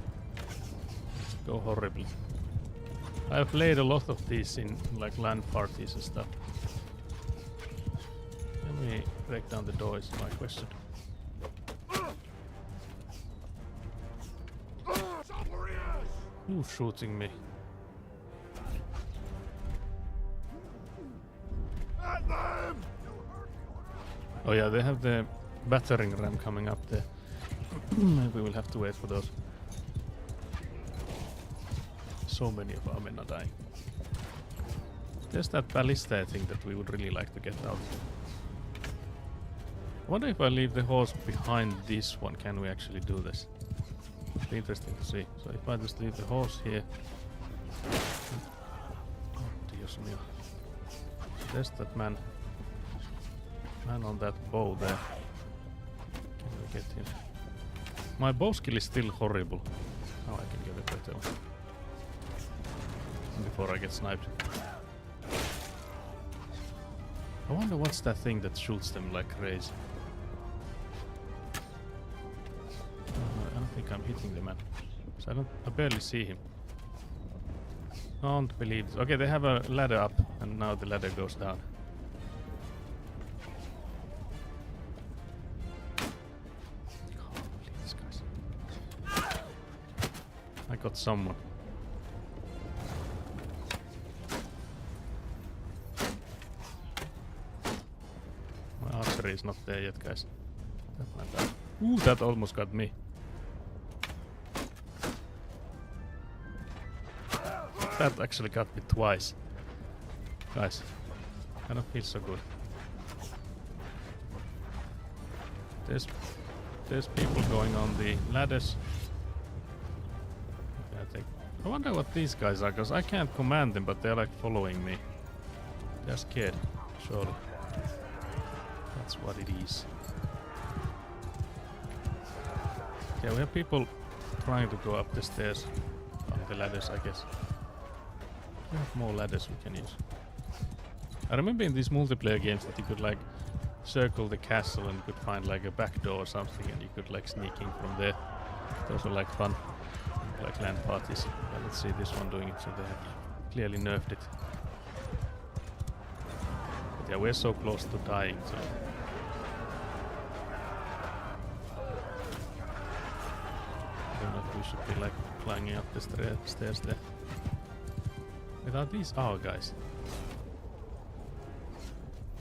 [SPEAKER 1] go horribly. I've played a lot of these in like LAN parties and stuff. Let me break down the door is my question. Who's shooting me? Oh yeah, they have the battering ram coming up there. Maybe we'll have to wait for those. So many of our men are dying. There's that ballista thing that we would really like to get out. I wonder if I leave the horse behind this one, can we actually do this? It'd be interesting to see. So if I just leave the horse here. Oh, Dios mío. There's that man. Man on that bow there. Can we get him? My bow skill is still horrible. Now I can get a better one. Before I get sniped. I wonder what's that thing that shoots them like crazy. I don't think I'm hitting the man. So I barely see him. Can't believe this. Okay, they have a ladder up and now the ladder goes down. Can't believe these guys. I got someone. My archery is not there yet, guys. Ooh, that almost got me. That actually got me twice. Guys, I don't feel so good. There's people going on the ladders. I wonder what these guys are, because I can't command them, but they're like following me. They're scared, surely. That's what it is. Yeah, we have people trying to go up the stairs on the ladders, I guess. We have more ladders we can use. I remember in these multiplayer games that you could like circle the castle and you could find like a back door or something and you could like sneak in from there. Those were like fun, like LAN parties. Well, let's see this one doing it, so they have clearly nerfed it. But yeah, we're so close to dying, so... I don't know if we should be like climbing up the stairs there. Without these our guys.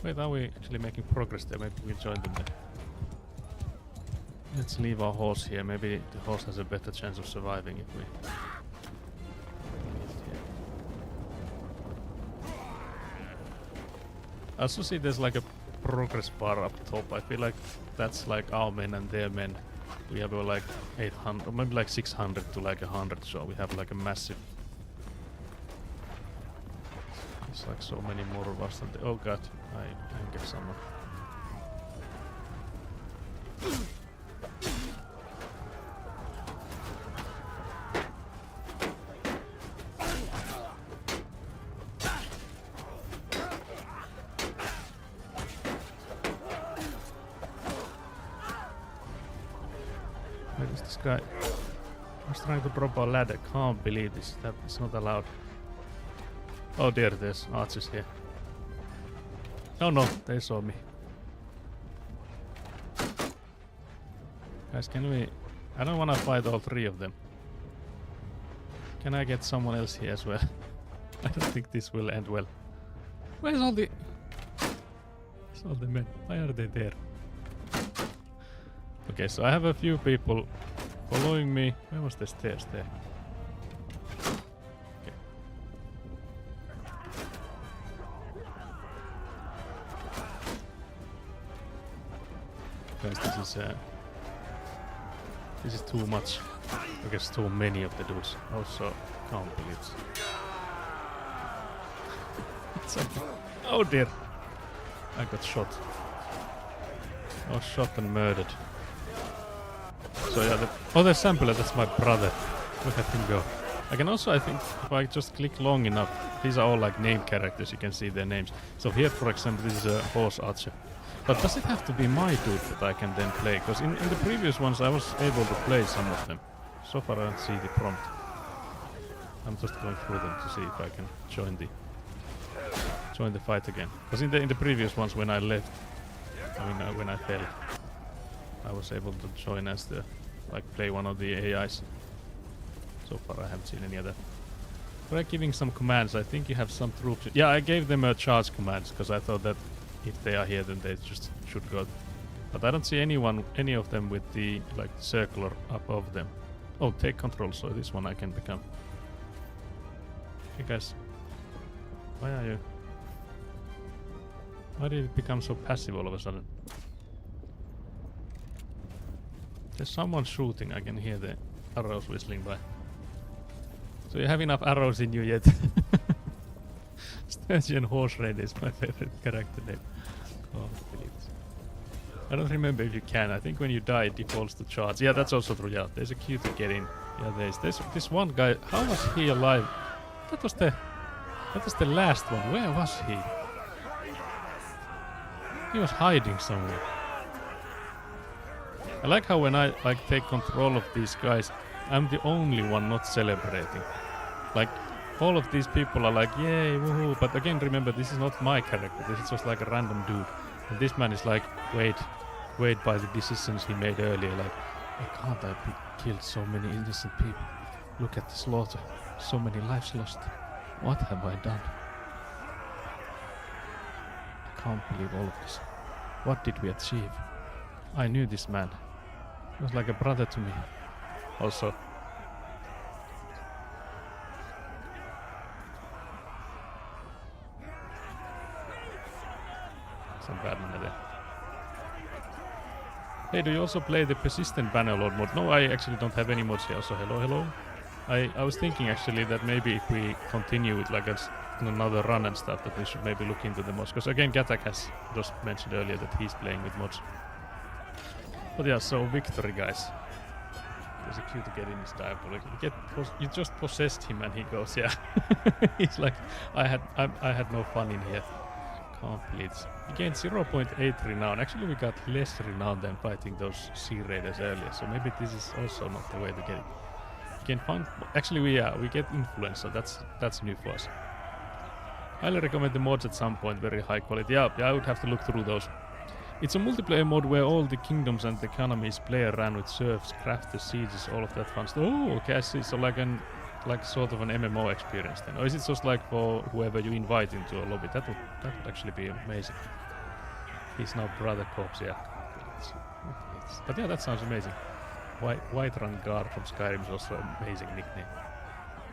[SPEAKER 1] Wait, are we actually making progress there? Maybe we join them there. Let's leave our horse here. Maybe the horse has a better chance of surviving if we... I also see there's like a progress bar up top. I feel like that's like our men and their men. We have like 800, or maybe like 600 to like 100, so we have like a massive... There's like so many more of us than the... Oh god, I get someone. Where is this guy? I was trying to drop a ladder. Can't believe this. That is not allowed. Oh dear, there's archers here. Oh no, they saw me. Guys, can we... I don't want to fight all three of them. Can I get someone else here as well? I don't think this will end well. Where's all the... Where's all the men? Why are they there? Okay, so I have a few people following me. Where was the stairs there? Okay. Guys, this is too much. I guess too many of the dudes. Also, can't believe it. Oh dear! I got shot. I was shot and murdered. So yeah, there's Sampler, that's my brother. Look at him go. I can also, I think, if I just click long enough, these are all like name characters, you can see their names. So here, for example, this is a horse archer. But does it have to be my dude that I can then play? Because in the previous ones I was able to play some of them. So far I don't see the prompt. I'm just going through them to see if I can join the fight again. Because in the previous ones when I left, I mean when I fell, I was able to join as the play one of the AIs. So far I haven't seen any other. Try giving some commands. I think you have some troops. Yeah, I gave them a charge commands because I thought that if they are here then they just should go. But I don't see any of them with the circular above them. Oh, take control. So this one I can become. Hey guys, why are you? Why did it become so passive all of a sudden? There's someone shooting. I can hear the arrows whistling by. So you have enough arrows in you yet? Sturgeon Horse Raid is my favorite character name. Oh, I don't remember if you can. I think when you die it defaults to charge. Yeah, that's also true. Yeah, there's a queue to get in. Yeah, there's this one guy. How was he alive? That was the last one. Where was he? He was hiding somewhere. I like how when I take control of these guys, I'm the only one not celebrating. Like, all of these people are like, yay, woohoo. But again, remember, this is not my character. This is just like a random dude. And this man is like, wait by the decisions he made earlier. Like, why can't I be killed so many innocent people? Look at the slaughter. So many lives lost. What have I done? I can't believe all of this. What did we achieve? I knew this man. He was like a brother to me. Also. Some bad money there. Hey, do you also play the persistent Bannerlord mod? No, I actually don't have any mods here, so hello. I was thinking actually that maybe if we continue with another run and stuff, that we should maybe look into the mods. Because again, Gatak has just mentioned earlier that he's playing with mods. But yeah, so victory, guys. There's a queue to get in his diabolic. You just possessed him and he goes, yeah. He's like, I had no fun in here. Complete. We gained 0.8 renown. Actually, we got less renown than fighting those sea raiders earlier. So maybe this is also not the way to get it. We can find. Actually, we get influence. So that's new for us. Highly recommend the mods at some point. Very high quality. Yeah, I would have to look through those. It's a multiplayer mode where all the kingdoms and the economies play around with serfs, crafters, sieges, all of that fun stuff. Oh, okay, I see. So like sort of an MMO experience then, or is it just like for whoever you invite into a lobby? That would actually be amazing. He's now Brother Corpse, yeah. But yeah, that sounds amazing. Whiterun Guard from Skyrim is also an amazing nickname.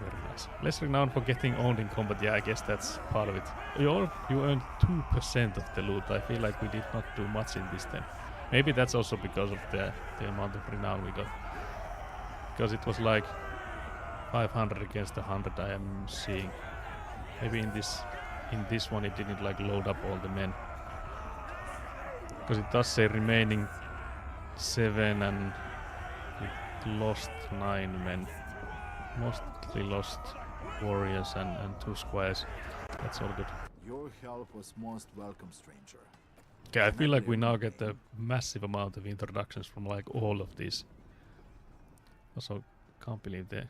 [SPEAKER 1] Very nice. Less renowned for getting owned in combat. Yeah, I guess that's part of it. You earned 2% of the loot. I feel like we did not do much in this then. Maybe that's also because of the amount of renown we got. Because it was like 500 against 100 I am seeing. Maybe in this one it didn't load up all the men. Because it does say remaining 7 and we lost 9 men. Mostly lost warriors and 2 squires. That's all good.
[SPEAKER 4] Your help was most welcome, stranger.
[SPEAKER 1] Okay, I feel like we now get a massive amount of introductions from all of these. Also, can't believe the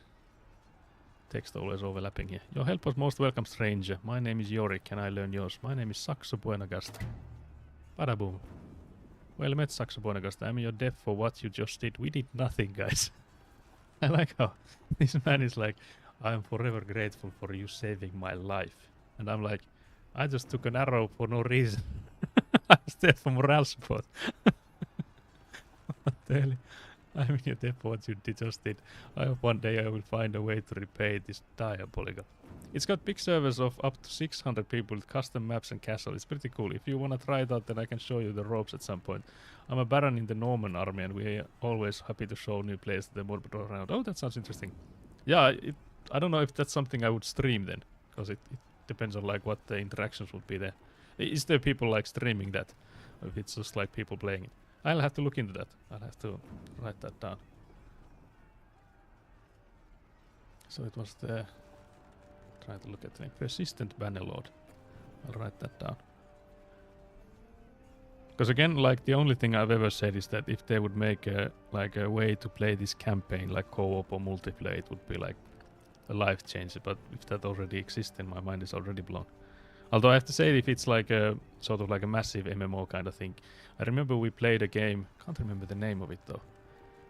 [SPEAKER 1] text always overlapping here. Your help was most welcome, stranger. My name is Yorick. Can I learn yours? My name is Saxo Buenagast. Bada boom. Well met, Saxo Buenagast. I'm in your debt for what you just did. We did nothing, guys. I like how this man is like, I am forever grateful for you saving my life. And I'm like, I just took an arrow for no reason. I was there for morale support. What the hell? I'm in your debt for what you just did. I hope one day I will find a way to repay this diabolical. It's got big servers of up to 600 people with custom maps and castles. It's pretty cool. If you want to try it out, then I can show you the ropes at some point. I'm a baron in the Norman army, and we're always happy to show new players the more around. Oh, that sounds interesting. Yeah, I don't know if that's something I would stream then, because it depends on what the interactions would be there. Is there people streaming that, or if it's just people playing it? I'll have to look into that. I'll have to write that down. So it was the... Trying to look at the name. Persistent Bannerlord. I'll write that down. Because again, the only thing I've ever said is that if they would make a way to play this campaign, co-op or multiplayer, it would be a life change, but if that already exists, then my mind is already blown. Although I have to say, if it's like a sort of like a massive MMO kind of thing, I remember we played a game. Can't remember the name of it though,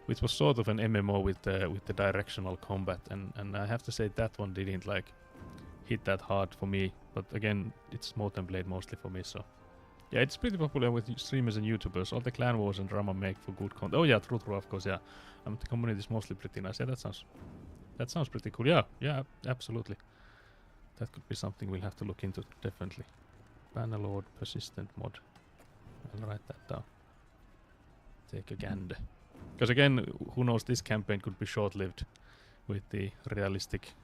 [SPEAKER 1] which was sort of an MMO with the directional combat, and I have to say that one didn't like hit that hard for me. But again, it's Molten Blade mostly for me, so yeah, it's pretty popular with streamers and YouTubers. All the clan wars and drama make for good content. Oh yeah, true, of course, yeah. The community is mostly pretty nice. Yeah, that sounds pretty cool. Yeah, absolutely. That could be something we'll have to look into, definitely. Bannerlord persistent mod. I'll write that down. Take a gander. Because again, who knows, this campaign could be short-lived with the realistic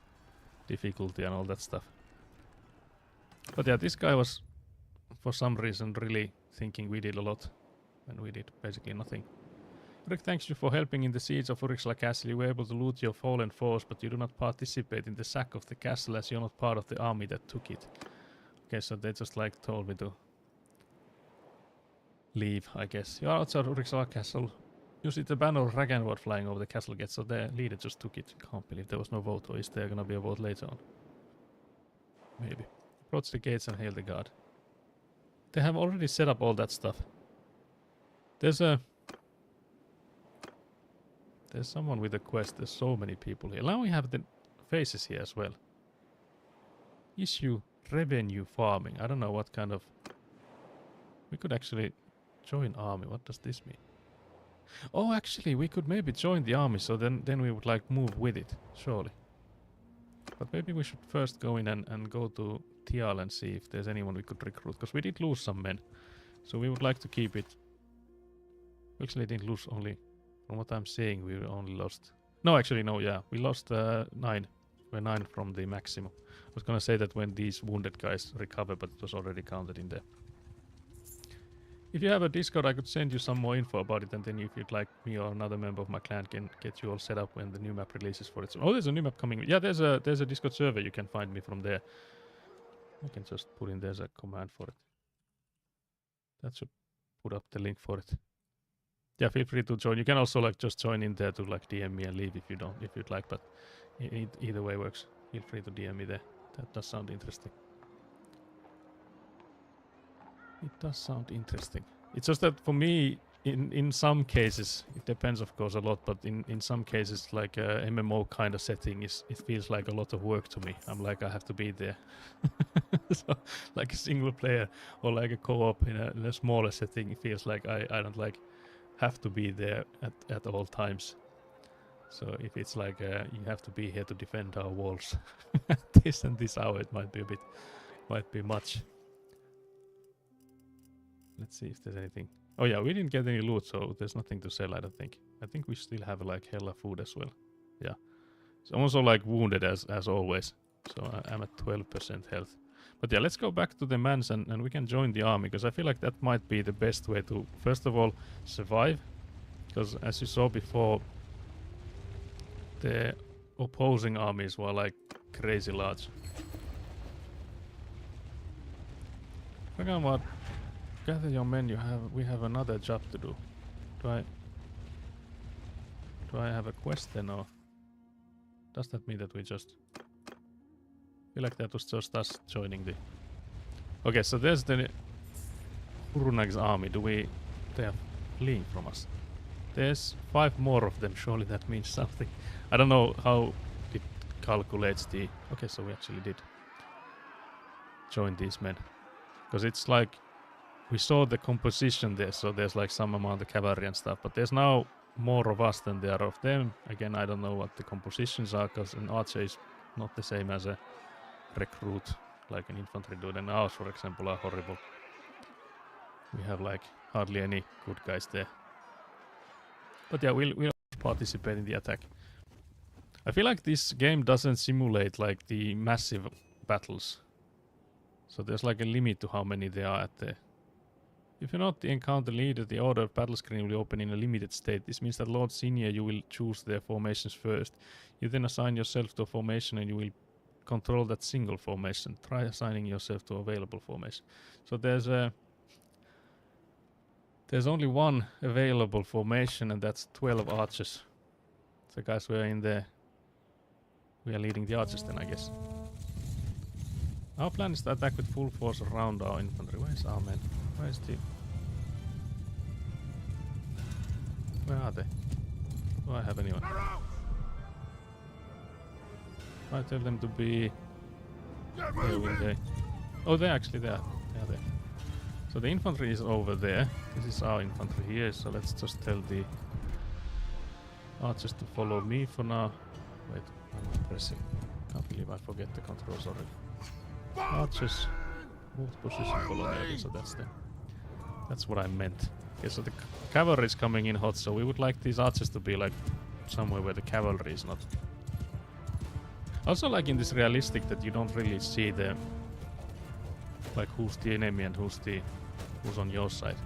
[SPEAKER 1] difficulty and all that stuff. But yeah, this guy was, for some reason, really thinking we did a lot when we did basically nothing. Rick thanks you for helping in the siege of Urixla Castle. You were able to loot your fallen foes, but you do not participate in the sack of the castle as you're not part of the army that took it. Okay, so they just like told me to leave, I guess. You are outside Urixla Castle. You see the banner of Ragnarok flying over the castle gate, so the leader just took it. Can't believe there was no vote, or is there gonna be a vote later on? Maybe. Approach the gates and hail the guard. They have already set up all that stuff. There's someone with a quest. There's so many people here. Now we have the faces here as well. Issue revenue farming. I don't know what kind of... We could actually join army. What does this mean? Oh, actually, we could maybe join the army, so then we would like move with it, surely. But maybe we should first go in and go to Tial and see if there's anyone we could recruit, because we did lose some men. So we would like to keep it. We actually didn't lose only... From what I'm seeing, we only lost... No, actually, no, yeah. We lost 9. We're 9 from the maximum. I was gonna say that when these wounded guys recover, but it was already counted in there. If you have a Discord, I could send you some more info about it, and then if you'd like, me or another member of my clan can get you all set up when the new map releases for it. So, oh, there's a new map coming. Yeah, there's a Discord server. You can find me from there. I can just put in there's a command for it. That should put up the link for it. Yeah, feel free to join. You can also like just join in there to like DM me and leave if you'd like, but either way works. Feel free to DM me there. That does sound interesting. It does sound interesting. It's just that for me, in some cases, it depends of course a lot, but in some cases like a MMO kind of setting it feels like a lot of work to me. I'm like, I have to be there. So like a single player or like a co-op in a smaller setting, it feels like I don't like have to be there at all times. So if it's like you have to be here to defend our walls at this and this hour, it might be much. Let's see if there's anything. Oh yeah, we didn't get any loot, so there's nothing to sell, I don't think. I think we still have like hella food as well. Yeah. So I'm also like wounded as always. So I'm at 12% health. But yeah, let's go back to the mans and we can join the army, because I feel like that might be the best way to, first of all, survive. Because as you saw before, the opposing armies were like crazy large. What? Gather your men. We have another job to do. Do I have a quest then, or does that mean that we just... I feel like that was just us joining the... Okay, so there's the Hurunag's army. They are fleeing from us. There's 5 more of them. Surely that means something. I don't know how it calculates the... Okay, so we actually did join these men. Because it's like... We saw the composition there, so there's like some amount of cavalry and stuff, but there's now more of us than there are of them. Again, I don't know what the compositions are, because an archer is not the same as a recruit, like an infantry dude, and ours, for example, are horrible. We have like hardly any good guys there. But yeah, we'll participate in the attack. I feel like this game doesn't simulate like the massive battles. So there's like a limit to how many there are at the... If you're not the encounter leader, the order of battle screen will open in a limited state. This means that Lord Senior, you will choose their formations first. You then assign yourself to a formation and you will control that single formation. Try assigning yourself to available formation. So there's only one available formation, and that's 12 archers. So guys, we're in the We are leading the archers then, I guess. Our plan is to attack with full force around our infantry. Where is our men? Where is the... Where are they? Do I have anyone? I tell them to be... Where will they? Oh, they're actually there. They are there. So the infantry is over there. This is our infantry here, so let's just tell the archers to follow me for now. Wait, I'm not pressing. Can't believe I forget the controls already. Archers, move to position, follow me. Okay, so that's them. That's what I meant. Okay, so the cavalry is coming in hot, so we would like these archers to be like somewhere where the cavalry is not. Also, like in this realistic, that you don't really see the like who's the enemy and who's on your side.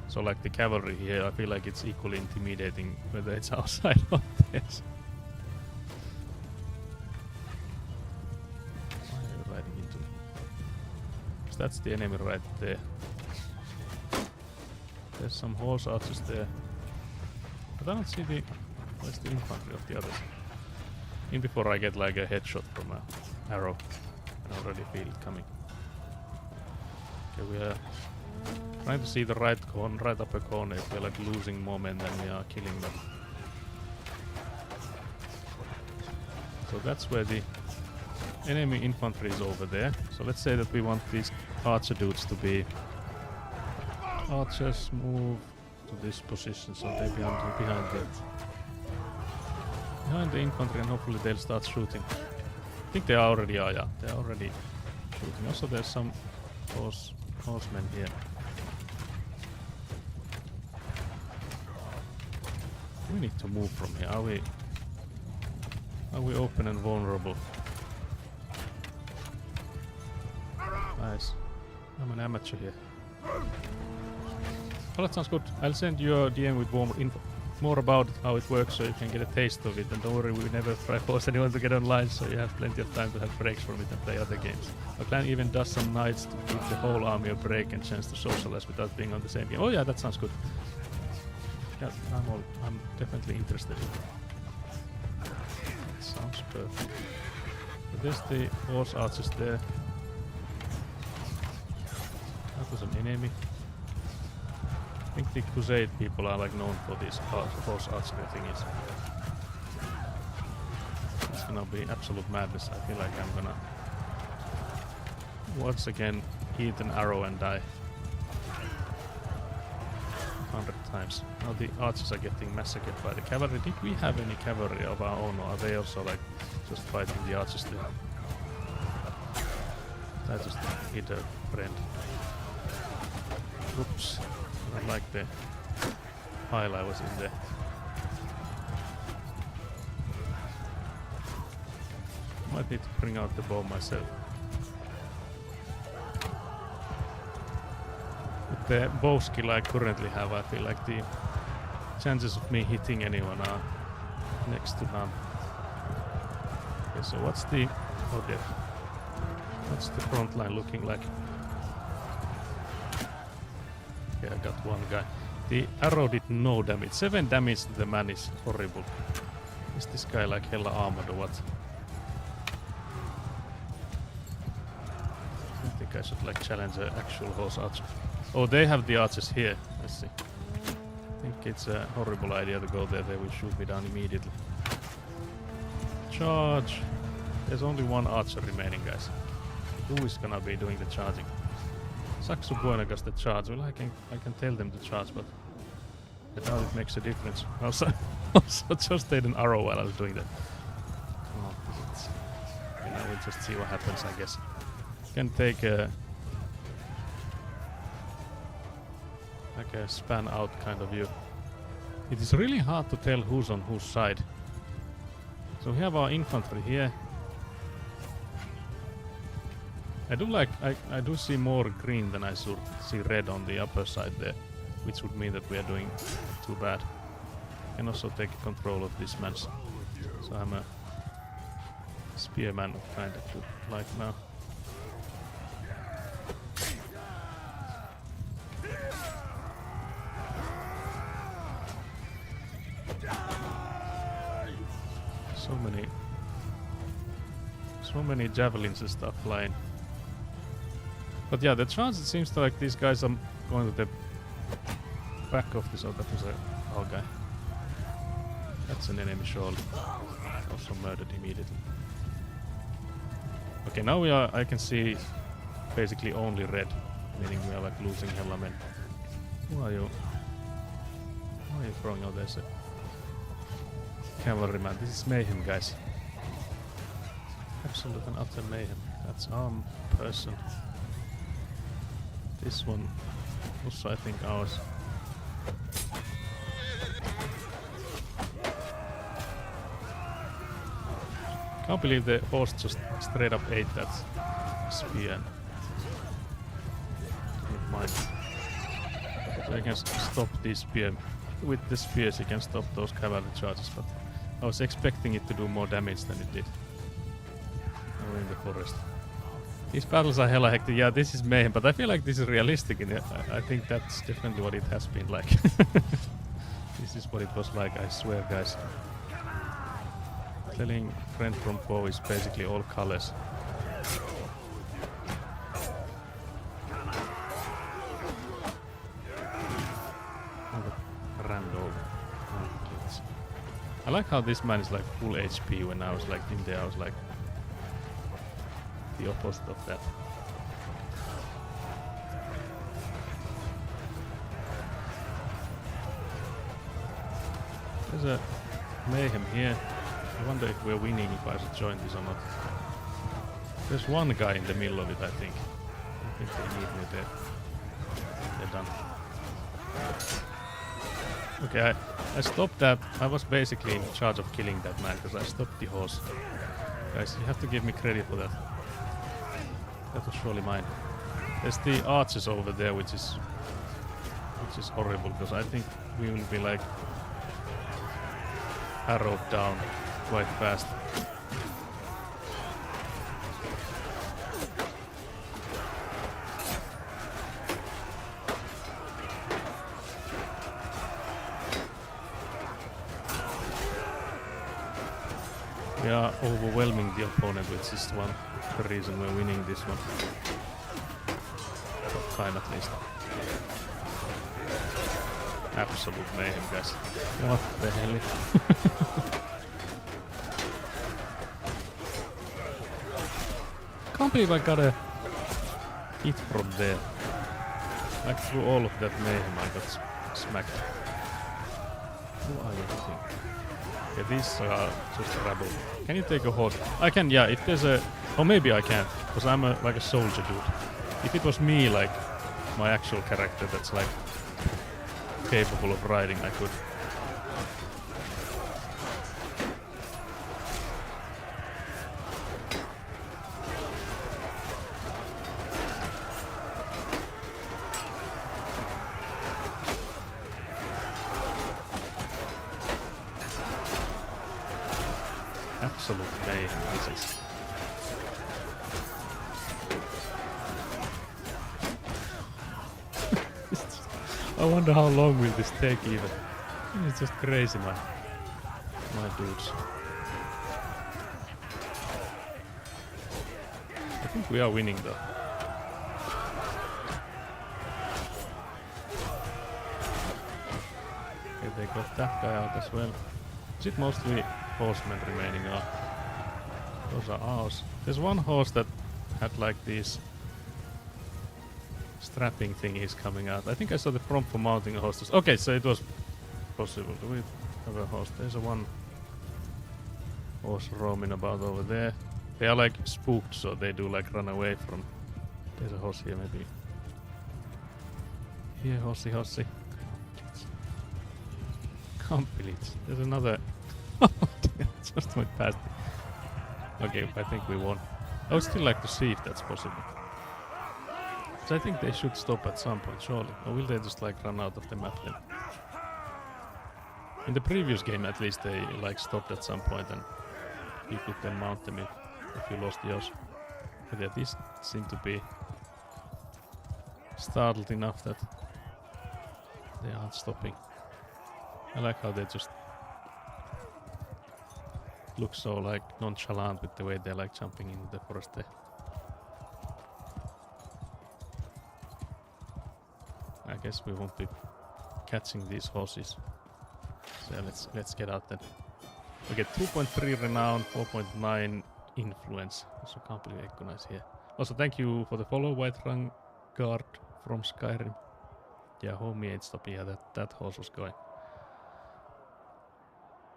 [SPEAKER 1] So like the cavalry here, I feel like it's equally intimidating whether it's our side or theirs. Why are you riding into me? 'Cause that's the enemy right there. There's some horse archers there. But I don't see the... Where's the infantry of the others? In before I get like a headshot from an arrow. I already feel it coming. Okay, we are trying to see the right upper corner if we're like losing more men than we are killing them. So that's where the enemy infantry is over there. So let's say that we want these archer dudes to be... Archers move to this position, so they're behind the infantry, and hopefully they'll start shooting. I think they already are, yeah. They're already shooting. Also there's some horsemen here. We need to move from here. Are we open and vulnerable? Nice. I'm an amateur here. Well, that sounds good. I'll send you a DM with more about how it works, so you can get a taste of it. And don't worry, we never try to force anyone to get online, so you have plenty of time to have breaks from it and play other games. Our clan even does some nights to give the whole army a break and chance to socialize without being on the same game. Oh yeah, that sounds good. Yeah, I'm definitely interested in it. That sounds perfect. So there's the horse archers there. That was an enemy. I think the Crusade people are like known for these horse archery thingies. It's gonna be absolute madness. I feel like I'm gonna once again eat an arrow and die 100 times. Now the archers are getting massacred by the cavalry. Did we have any cavalry of our own, or are they also like just fighting the archers too? I just hit a friend. Oops. I like the pile I was in there. Might need to bring out the bow myself. With the bow skill I currently have, I feel like the chances of me hitting anyone are next to none. Okay, so what's the... oh dear. What's the front line looking like? Okay, I got one guy. The arrow did no damage. 7 damage to the man is horrible. Is this guy like hella armored or what? I think I should like challenge an actual horse archer. Oh, they have the archers here. I see. I think it's a horrible idea to go there. They will shoot me down immediately. Charge! There's only one archer remaining, guys. Who is gonna be doing the charging? Saxo Buenagas the charge. Well, I can tell them to charge, but I doubt it makes a difference. Also just made an arrow while I was doing that. Oh, okay, now we'll just see what happens, I guess. Can take a like a span out kind of view. It is really hard to tell who's on whose side. So we have our infantry here. I do see more green than I see red on the upper side there, which would mean that we are doing too bad. I can also take control of this man's. So I'm a spearman kind of like now. So many so many javelins and stuff flying. But yeah, the chance it seems like these guys are going to the back of this. Oh, that was a guy. That's an enemy surely. Also murdered immediately. Okay, now I can see basically only red, meaning we are like losing hella men. Who are you? Why are you throwing out? There's a cavalryman. This is mayhem, guys. Absolute and utter mayhem. That's armed person. This one also I think ours. Can't believe the horse just straight up ate that spear and didn't mind. So you can stop this spear. With the spears you can stop those cavalry charges, but I was expecting it to do more damage than it did. We're in the forest. These battles are hella hectic. Yeah, this is mayhem, but I feel like this is realistic. I think that's definitely what it has been like. This is what it was like, I swear, guys. Telling friend from foe is basically all colors. Random. I like how this man is like full HP. When I was like in there, I was like the opposite of that. There's a mayhem here. I wonder if we're winning, if I should join this or not. There's one guy in the middle of it, I think. I think they need me there. They're done. Okay, I stopped that. I was basically in charge of killing that man because I stopped the horse. Guys, you have to give me credit for that. That was surely mine. There's the archers over there, which is horrible because I think we will be like arrowed down quite fast. We are overwhelming the opponent, which is the reason we're winning this one. Top time at least. Absolute mayhem, guys. What the hell? Can't believe I got a hit from there. Like through all of that mayhem I got smacked. Who are you hitting? Yeah, these are just rabble. Can you take a horse? I can, yeah, if there's a... Or maybe I can't, because I'm like a soldier dude. If it was me, like, my actual character that's like capable of riding, I could. Absolute mayhem, this is. I wonder how long will this take even. It's just crazy, my dudes. I think we are winning though. Okay, they got that guy out as well. Is it mostly horsemen remaining or? Those are ours. There's one horse that had like these strapping thingies coming out. I think I saw the prompt for mounting a horse. Okay, so it was possible. Do we have a horse? There's a one horse roaming about over there. They are like spooked, so they do like run away from. There's a horse here, maybe. Here, horsey, horsey. Can't believe it. There's another. Just went past it. Okay, I think we won. I would still like to see if that's possible. So I think they should stop at some point, surely. Or will they just like run out of the map then? In the previous game at least they like stopped at some point and you could then mount them if you lost yours. But yeah, these seem to be startled enough that they aren't stopping. I like how they just look so like nonchalant with the way they're like jumping in the forest there. I guess we won't be catching these horses. So let's get out then. We get 2.3 renown, 4.9 influence. Also can't believe Ekko is here. Also thank you for the follow, White Rang Guard from Skyrim. Yeah, homie ain't stopping. Yeah, that horse was going.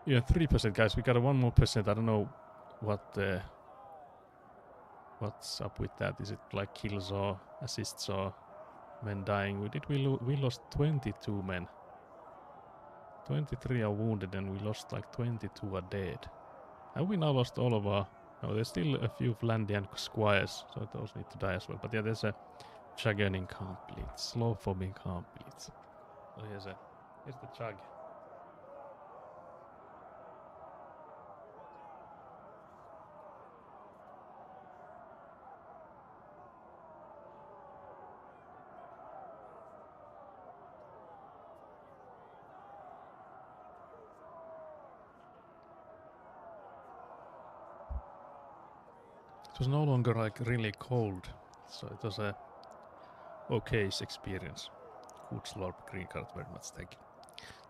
[SPEAKER 1] Yeah, 3% guys. We got a 1 more percent. I don't know what's up with that. Is it like kills or assists or men dying? We lost 22 men. 23 are wounded and we lost like 22 are dead. Have we now lost all of our... No, there's still a few Flandian squires, so those need to die as well. But yeah, there's a Chagan incomplete, slow form incomplete. So here's the Chag. It was no longer like really cold, so it was a okay experience. Good slurp, green card, very much. Thank you.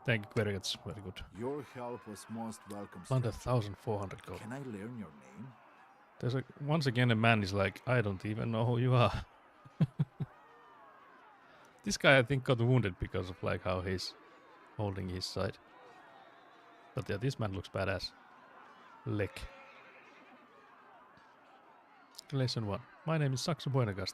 [SPEAKER 1] Thank you very much. Very good.
[SPEAKER 4] Your help was most welcome.
[SPEAKER 1] Under
[SPEAKER 4] stranger.
[SPEAKER 1] 1,400 gold.
[SPEAKER 4] Can I learn your name?
[SPEAKER 1] There's once again a man is like, I don't even know who you are. This guy I think got wounded because of like how he's holding his side. But yeah, this man looks badass. Lick. Relation 1. My name is Saxo Buenagast.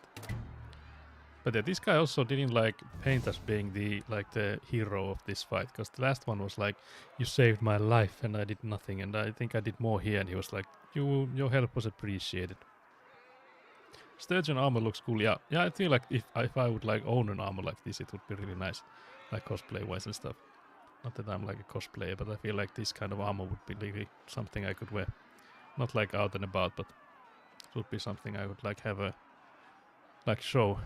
[SPEAKER 1] But yeah, this guy also didn't like paint us being the hero of this fight, because the last one was like, you saved my life and I did nothing, and I think I did more here, and he was like, your help was appreciated. Sturgeon armor looks cool. Yeah, I feel like if I would like own an armor like this, it would be really nice, like cosplay wise and stuff. Not that I'm like a cosplayer, but I feel like this kind of armor would be really something I could wear. Not like out and about, but it would be something I would like have a show.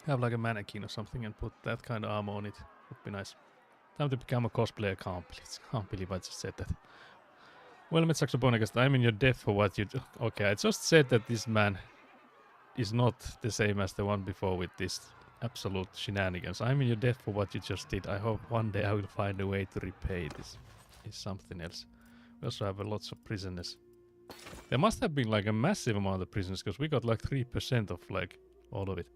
[SPEAKER 1] Have like a mannequin or something and put that kind of armor on it. Would be nice. Time to become a cosplayer. Can't believe I just said that. Well met, Saxo Bonagast. I'm in your debt for what you do. Okay, I just said that this man is not the same as the one before with this absolute shenanigans. I'm in your debt for what you just did. I hope one day I will find a way to repay this. Is something else. We also have lots of prisoners. There must have been like a massive amount of prisoners, because we got like 3% of like all of it.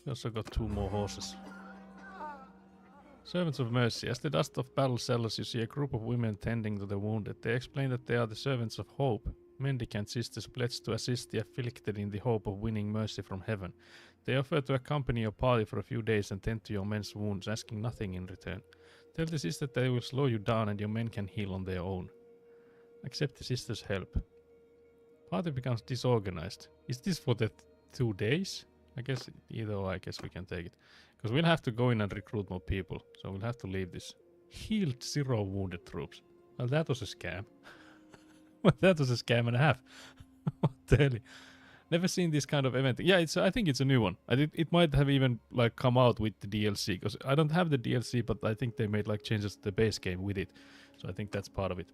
[SPEAKER 1] We also got 2 more horses. Servants of Mercy. As the dust of battle settles, you see a group of women tending to the wounded. They explain that they are the servants of hope, mendicant sisters pledged to assist the afflicted in the hope of winning mercy from heaven. They offer to accompany your party for a few days and tend to your men's wounds, asking nothing in return. Tell the sisters that they will slow you down and your men can heal on their own. Accept the sisters' help. Party becomes disorganized. Is this for the 2 days? I guess either or, I guess we can take it. Because we'll have to go in and recruit more people. So we'll have to leave this. Healed 0 wounded troops. Well, that was a scam. Well, that was a scam and a half. What the hell? Never seen this kind of event. Yeah, I think it's a new one. It might have even like come out with the DLC. Because I don't have the DLC, but I think they made like changes to the base game with it. So I think that's part of it.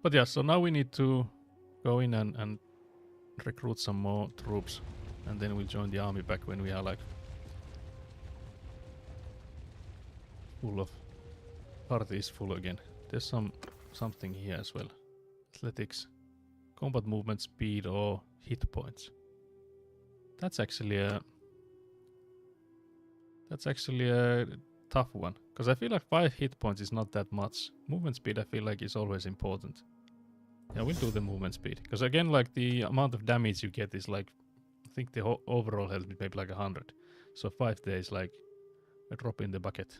[SPEAKER 1] But yeah, so now we need to go in and recruit some more troops, and then we'll join the army back when we are like full of... Party is full again. There's something here as well. Athletics, combat movement speed, or hit points. That's actually a tough one, because I feel like 5 hit points is not that much. Movement speed I feel like is always important. Yeah, we'll do the movement speed. Because again, like the amount of damage you get is like, I think the overall health is maybe like 100. So 5 days like a drop in the bucket.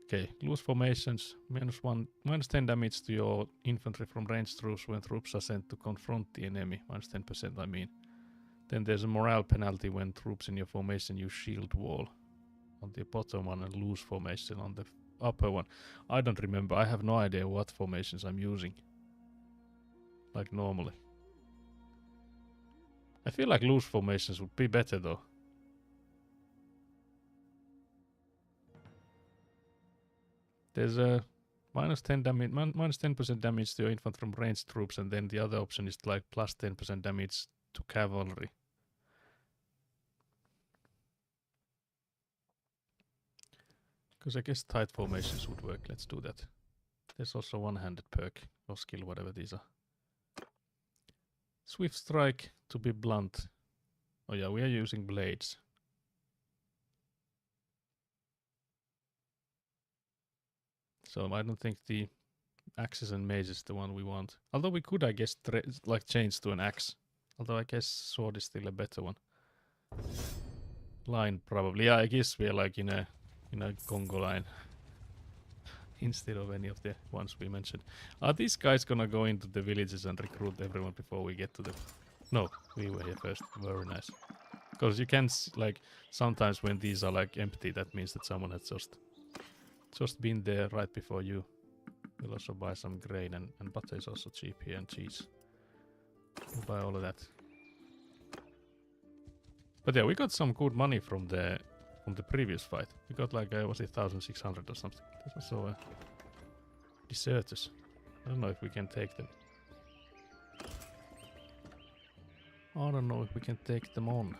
[SPEAKER 1] Okay, loose formations. Minus 10 damage to your infantry from ranged troops when troops are sent to confront the enemy. Minus 10% I mean. Then there's a morale penalty when troops in your formation use shield wall. On the bottom one, and loose formation on the upper one. I don't remember. I have no idea what formations I'm using. Like normally. I feel like loose formations would be better though. There's a minus 10 damage, minus 10% damage to your infantry from ranged troops, and then the other option is like plus 10% damage to cavalry. Because I guess tight formations would work. Let's do that. There's also one-handed perk or skill, whatever these are. Swift strike to be blunt. Oh yeah, we are using blades. So I don't think the axes and mage is the one we want. Although we could, I guess, like change to an axe. Although I guess sword is still a better one. Line probably. Yeah, I guess we're like in a Congo line instead of any of the ones we mentioned. Are these guys gonna go into the villages and recruit everyone before we get to the? No, we were here first. Very nice. Because you can like sometimes when these are like empty, that means that someone has just been there right before you. We'll also buy some grain and butter is also cheap here, and cheese. We'll buy all of that. But yeah, we got some good money from the previous fight. We got like was it 1,600 or something. There's also deserters. I don't know if we can take them. I don't know if we can take them on.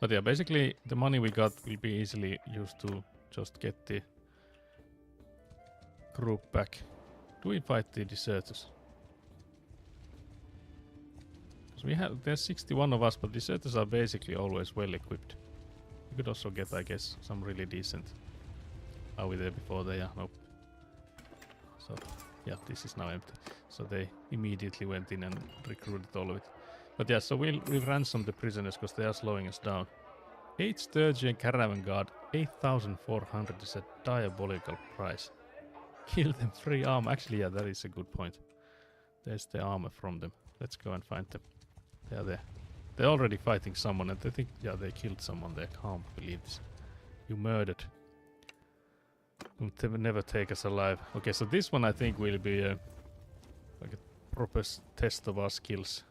[SPEAKER 1] But yeah, basically the money we got will be easily used to just get the group back. Do we fight the deserters? Because there's 61 of us, but deserters are basically always well equipped. We could also get, I guess, some really decent. Are we there before they are? Nope. So yeah, this is now empty. So they immediately went in and recruited all of it. But yeah, so we'll ransom the prisoners because they are slowing us down. 8 Sturgeon Caravan Guard, 8,400 is a diabolical price. Kill them, free armor. Actually, yeah, that is a good point. There's the armor from them. Let's go and find them. They are there. They're already fighting someone, and they think, yeah, they killed someone there. Can't believe this. You murdered. Will never take us alive. Okay, so this one I think will be like a proper test of our skills.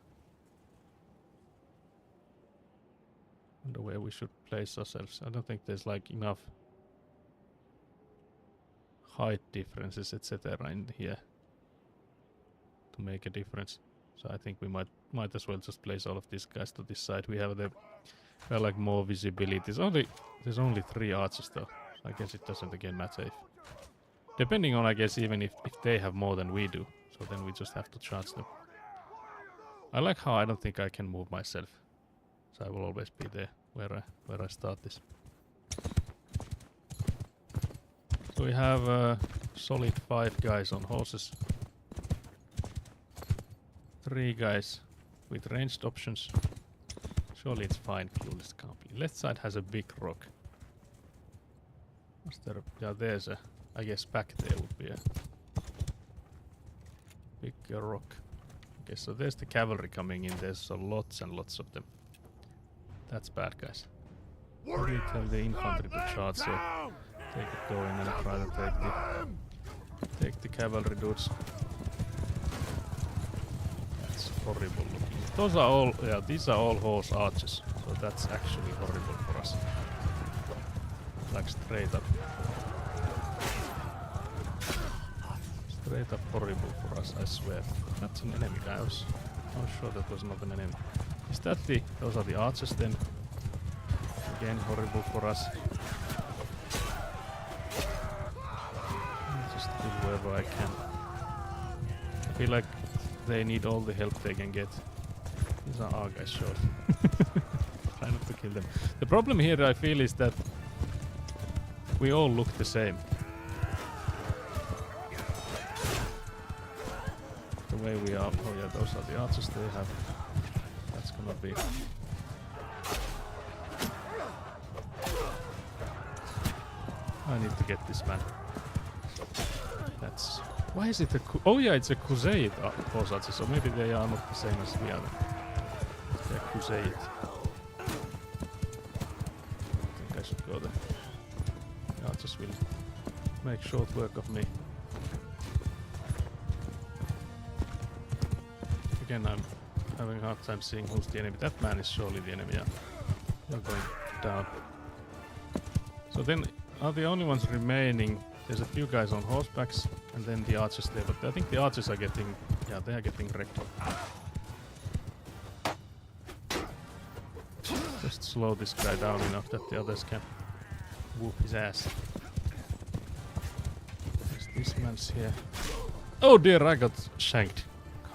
[SPEAKER 1] Wonder where we should place ourselves. I don't think there's like enough height differences, etc. in here to make a difference. So I think we might as well just place all of these guys to this side. We have like more visibility. There's only 3 archers though. I guess it doesn't again matter if, depending on, I guess, even if they have more than we do. So then we just have to charge them. I like how I don't think I can move myself. So I will always be there where I start this. So we have a solid 5 guys on horses. 3 guys with ranged options. Surely it's fine. Clueless company. Left side has a big rock. Was there? Yeah, there's a. I guess back there would be a big rock. Okay, so there's the cavalry coming in. There's lots and lots of them. That's bad, guys. We tell the infantry to charge, so they could go in and try to take the cavalry dudes. That's horrible looking. Those are all, yeah, these are all horse archers, so that's actually horrible for us. Like straight up. Straight up horrible for us, I swear. That's an enemy guy. I was sure that was not an enemy. Is that those are the archers then? Again, horrible for us. I'll just kill whoever I can. I feel like they need all the help they can get. These are our guys, sure. Try not to kill them. The problem here, I feel, is that we all look the same. The way we are. Oh yeah, those are the archers they have. That's gonna be. I need to get this man. That's. Why is it a? Oh yeah, it's a crusade horse archer. So maybe they are not the same as the other. They're crusade. I think I should go there. The archers will make short work of me. Again, I'm having a hard time seeing who's the enemy. That man is surely the enemy, yeah. You're going down. So then, are the only ones remaining There's a few guys on horsebacks, and then the archers there. But I think the archers are getting, yeah, they are getting wrecked. Just slow this guy down enough that the others can whoop his ass. There's this man's here. Oh dear, I got shanked.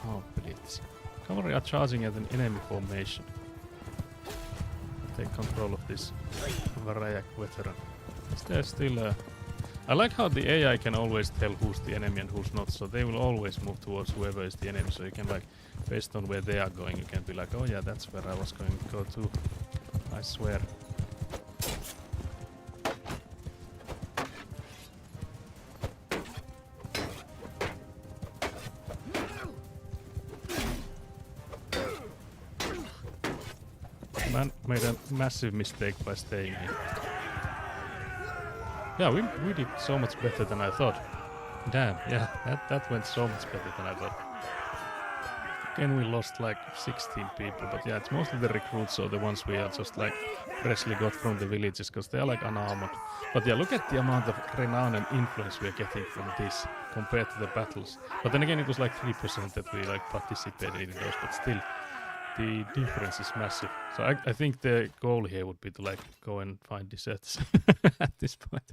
[SPEAKER 1] Can't believe this. Cavalry are charging at an enemy formation. Take control of this Varayak veteran. Is there still a... I like how the AI can always tell who's the enemy and who's not, so they will always move towards whoever is the enemy, so you can like, based on where they are going, you can be like, oh yeah, that's where I was going to go to. I swear. Man made a massive mistake by staying here. Yeah, we did so much better than I thought. Damn, yeah, that went so much better than I thought. Again, we lost like 16 people, but yeah, it's mostly the recruits, so the ones we are just like freshly got from the villages, because they are like unarmored. But yeah, look at the amount of renown and influence we are getting from this compared to the battles. But then again, it was like 3% that we like participated in those, but still, the difference is massive. So I think the goal here would be to like go and find deserters at this point.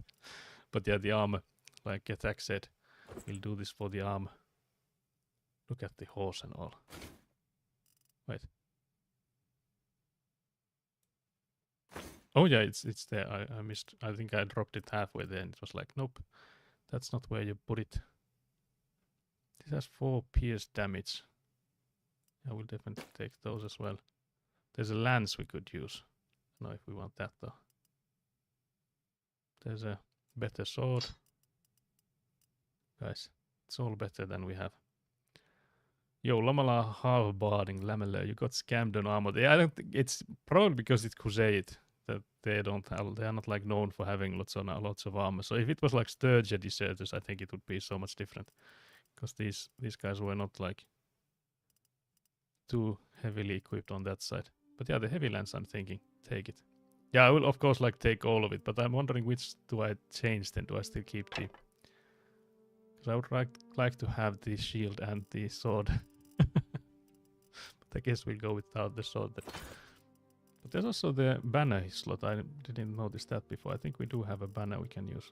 [SPEAKER 1] But yeah, the armor, like Attack said, we'll do this for the armor. Look at the horse and all. Wait. Oh yeah, it's there. I missed. I think I dropped it halfway there, and it was like, nope, that's not where you put it. This has 4 pierce damage. I will definitely take those as well. There's a lance we could use. I don't know if we want that though. There's a better sword. Guys, it's all better than we have. Yo, Lamala half-barding Lameler, you got scammed on armor. Yeah, I don't think it's probably because it's Crusade that they are not like known for having lots of armor. So if it was like Sturgia deserters, I think it would be so much different. Because these guys were not like too heavily equipped on that side. But yeah, the heavy lance, I'm thinking, take it. Yeah, I will of course like take all of it, but I'm wondering which do I change then? Do I still keep the... Because I would like to have the shield and the sword. But I guess we'll go without the sword then. But there's also the banner slot. I didn't notice that before. I think we do have a banner we can use.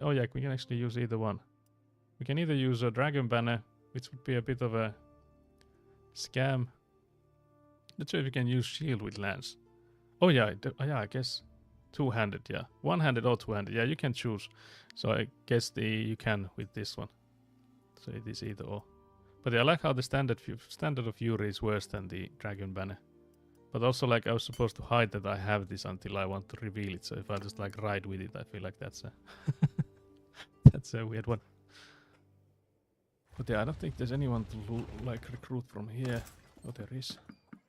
[SPEAKER 1] Oh yeah, we can actually use either one. We can either use a dragon banner, which would be a bit of a scam. Not sure if you can use shield with lance. Oh yeah, yeah, I guess two-handed, yeah. One-handed or two-handed, yeah, you can choose. So I guess you can with this one. So it is either or. But yeah, I like how the standard of Fury is worse than the dragon banner. But also like I was supposed to hide that I have this until I want to reveal it. So if I just like ride with it, I feel like that's a that's a weird one. But yeah, I don't think there's anyone to like recruit from here. Oh, there is.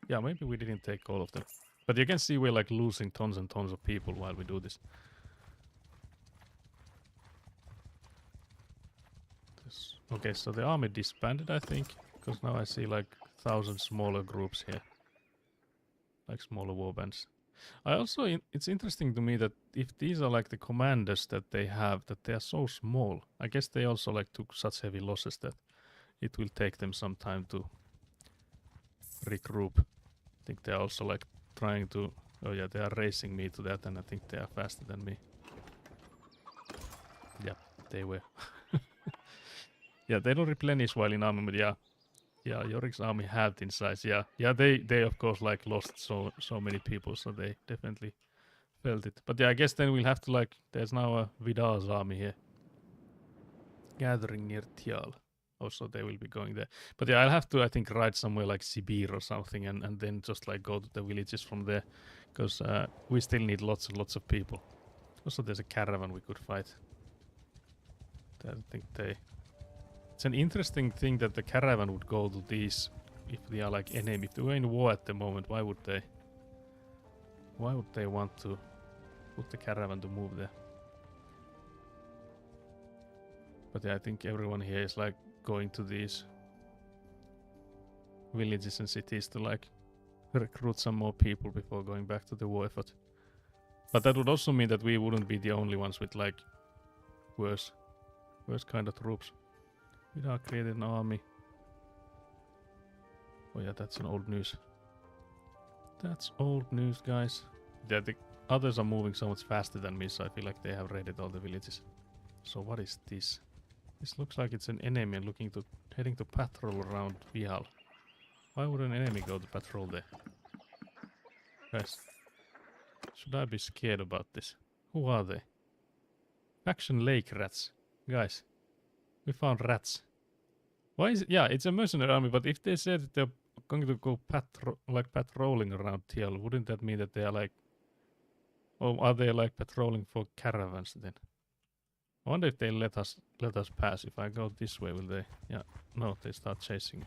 [SPEAKER 1] Yeah, maybe we didn't take all of them. But you can see we're like losing tons and tons of people while we do this. Okay, so the army disbanded, I think. Because now I see like 1,000 smaller groups here. Like smaller warbands. I also, it's interesting to me that if these are like the commanders that they have, that they are so small. I guess they also like took such heavy losses that it will take them some time to regroup. I think they're also like trying to, oh yeah, they are racing me to that, and I think they are faster than me. Yeah, they were. Yeah, they don't replenish while in army, but yeah. Yeah, Yorik's army halved in size, yeah. Yeah, they of course like lost so many people, so they definitely felt it. But yeah, I guess then we'll have to like, there's now a Vidal's army here. Gathering near Tial. Also, they will be going there. But yeah, I'll have to, I think, ride somewhere like Sibir or something and then just like go to the villages from there. Because we still need lots and lots of people. Also, there's a caravan we could fight. I think they... It's an interesting thing that the caravan would go to these if they are like enemy. If they were in war at the moment, why would they want to put the caravan to move there? But yeah, I think everyone here is like going to these villages and cities to like recruit some more people before going back to the war effort. But that would also mean that we wouldn't be the only ones with like worse kind of troops. We are creating an army. Oh yeah, that's an old news. That's old news, guys. Yeah, the others are moving so much faster than me, so I feel like they have raided all the villages. So what is this? This looks like it's an enemy heading to patrol around Vihal. Why would an enemy go to patrol there? Guys, should I be scared about this? Who are they? Faction Lake Rats. Guys, we found rats. Why is it? Yeah, it's a mercenary army, but if they said that they're going to go patrolling around TL, wouldn't that mean that they are like... Or are they like patrolling for caravans then? I wonder if they let us pass. If I go this way, will they? Yeah, no, they start chasing me.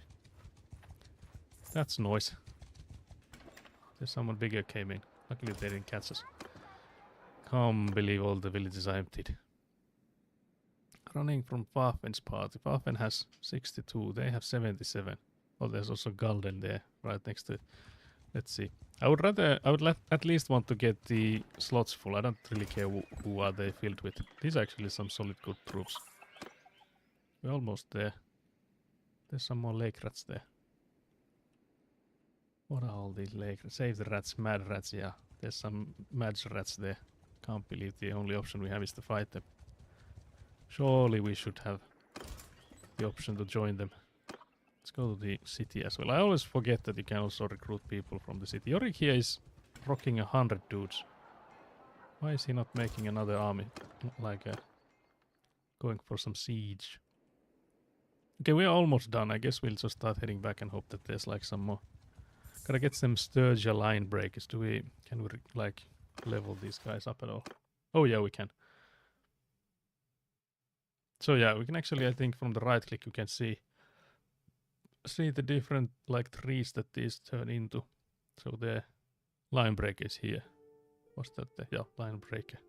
[SPEAKER 1] That's noise. There's someone bigger came in. Luckily they didn't catch us. Can't believe all the villages are emptied. Running from Farfen's party. Farfen has 62. They have 77. Oh, there's also Galden there, right next to it. Let's see. I would at least want to get the slots full. I don't really care who are they filled with. These are actually some solid good troops. We're almost there. There's some more lake rats there. What are all these lake rats? Save the rats, mad rats, yeah. There's some mad rats there. Can't believe the only option we have is to fight them. Surely we should have the option to join them. Let's go to the city as well. I always forget that you can also recruit people from the city. Yorick here is rocking 100 dudes. Why is he not making another army? Like going for some siege. Okay, we're almost done. I guess we'll just start heading back and hope that there's like some more. Gotta get some Sturgia line breakers. Can we like level these guys up at all? Oh yeah, we can. So yeah, we can actually, I think from the right click you can see the different like trees that these turn into. So the line breaker is here. What's that? Yeah, line breaker.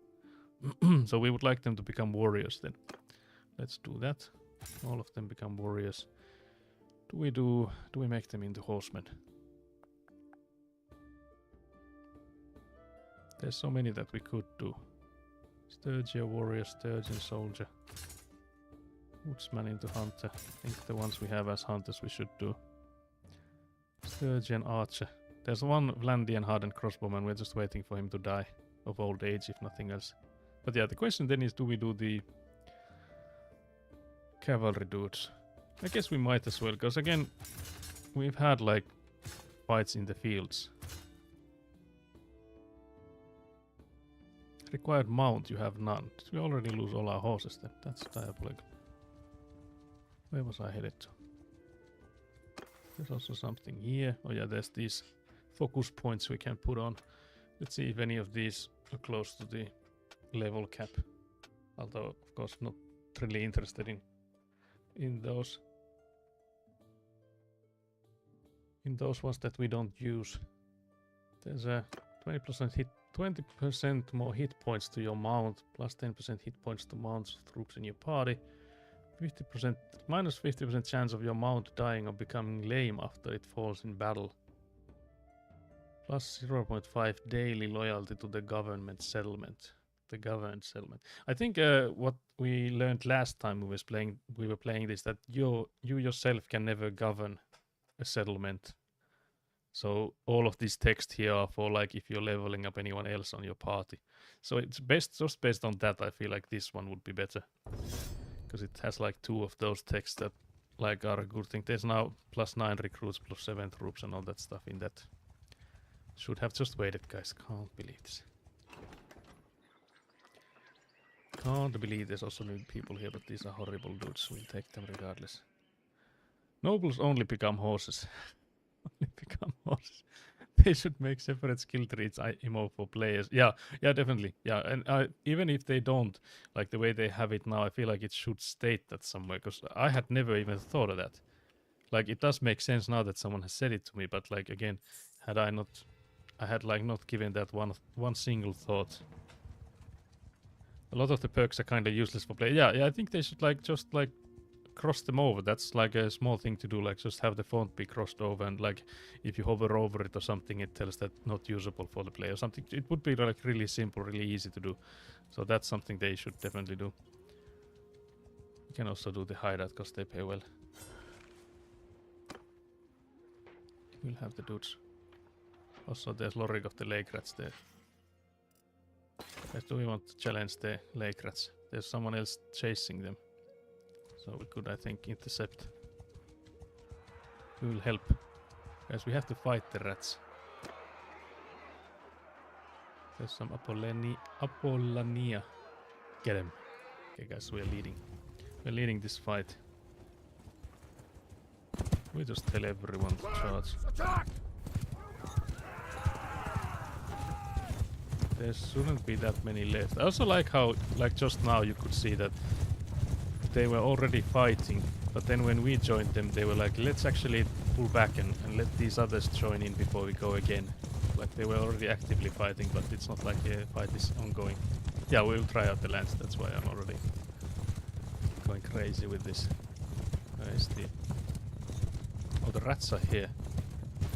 [SPEAKER 1] So we would like them to become warriors then. Let's do that. All of them become warriors. Do we make them into horsemen? There's so many that we could do. Sturgia warrior, Sturgeon soldier. Woodsman into hunter. I think the ones we have as hunters we should do. Sturgeon archer. There's one Vlandian hardened crossbowman. We're just waiting for him to die of old age, if nothing else. But yeah, the question then is, do we do the cavalry dudes? I guess we might as well, because again, we've had like fights in the fields. Required mount, you have none. Did we already lose all our horses then? That's diabolical. Where was I headed to? There's also something here. Oh yeah, there's these focus points we can put on. Let's see if any of these are close to the level cap. Although, of course, not really interested in those. In those ones that we don't use. There's a 20% more hit points to your mount, plus 10% hit points to mounts troops in your party. 50% minus 50% chance of your mount dying or becoming lame after it falls in battle. Plus 0.5 daily loyalty to the government settlement. I think what we learned last time we were playing this, that you yourself can never govern a settlement. So all of this text here are for like if you're leveling up anyone else on your party. So it's just based on that. I feel like this one would be better because it has like 2 of those texts that like are a good thing. There's now plus 9 recruits, plus 7 troops, and all that stuff in that. Should have just waited, guys. Can't believe this. Can't believe there's also new people here, but these are horrible dudes. We'll take them regardless. Nobles only become horses. Only become horses. They should make separate skill trees IMO for players. Yeah, definitely. Yeah, and even if they don't, like the way they have it now, I feel like it should state that somewhere, because I had never even thought of that. Like, it does make sense now that someone has said it to me, but like, again, I had like not given that one single thought. A lot of the perks are kind of useless for players. Yeah, I think they should like just like cross them over. That's like a small thing to do, like just have the font be crossed over, and like if you hover over it or something, it tells that not usable for the player or something. It would be like really simple, really easy to do. So that's something they should definitely do. You can also do the hideout because they pay well. We'll have the dudes. Also, there's Lorik of the Lake Rats there. Guys, do we want to challenge the Lake Rats? There's someone else chasing them. So we could, I think, intercept. We will help. Guys, we have to fight the rats. There's some Apollania. Get him. Okay, guys, we are leading. We're leading this fight. We just tell everyone to charge. There shouldn't be that many left. I also like how, like just now, you could see that they were already fighting, but then when we joined them, they were like, let's actually pull back and let these others join in before we go again. Like they were already actively fighting, but it's not like a fight is ongoing. Yeah, we'll try out the lands, that's why I'm already going crazy with this. Where is the... Oh, the rats are here.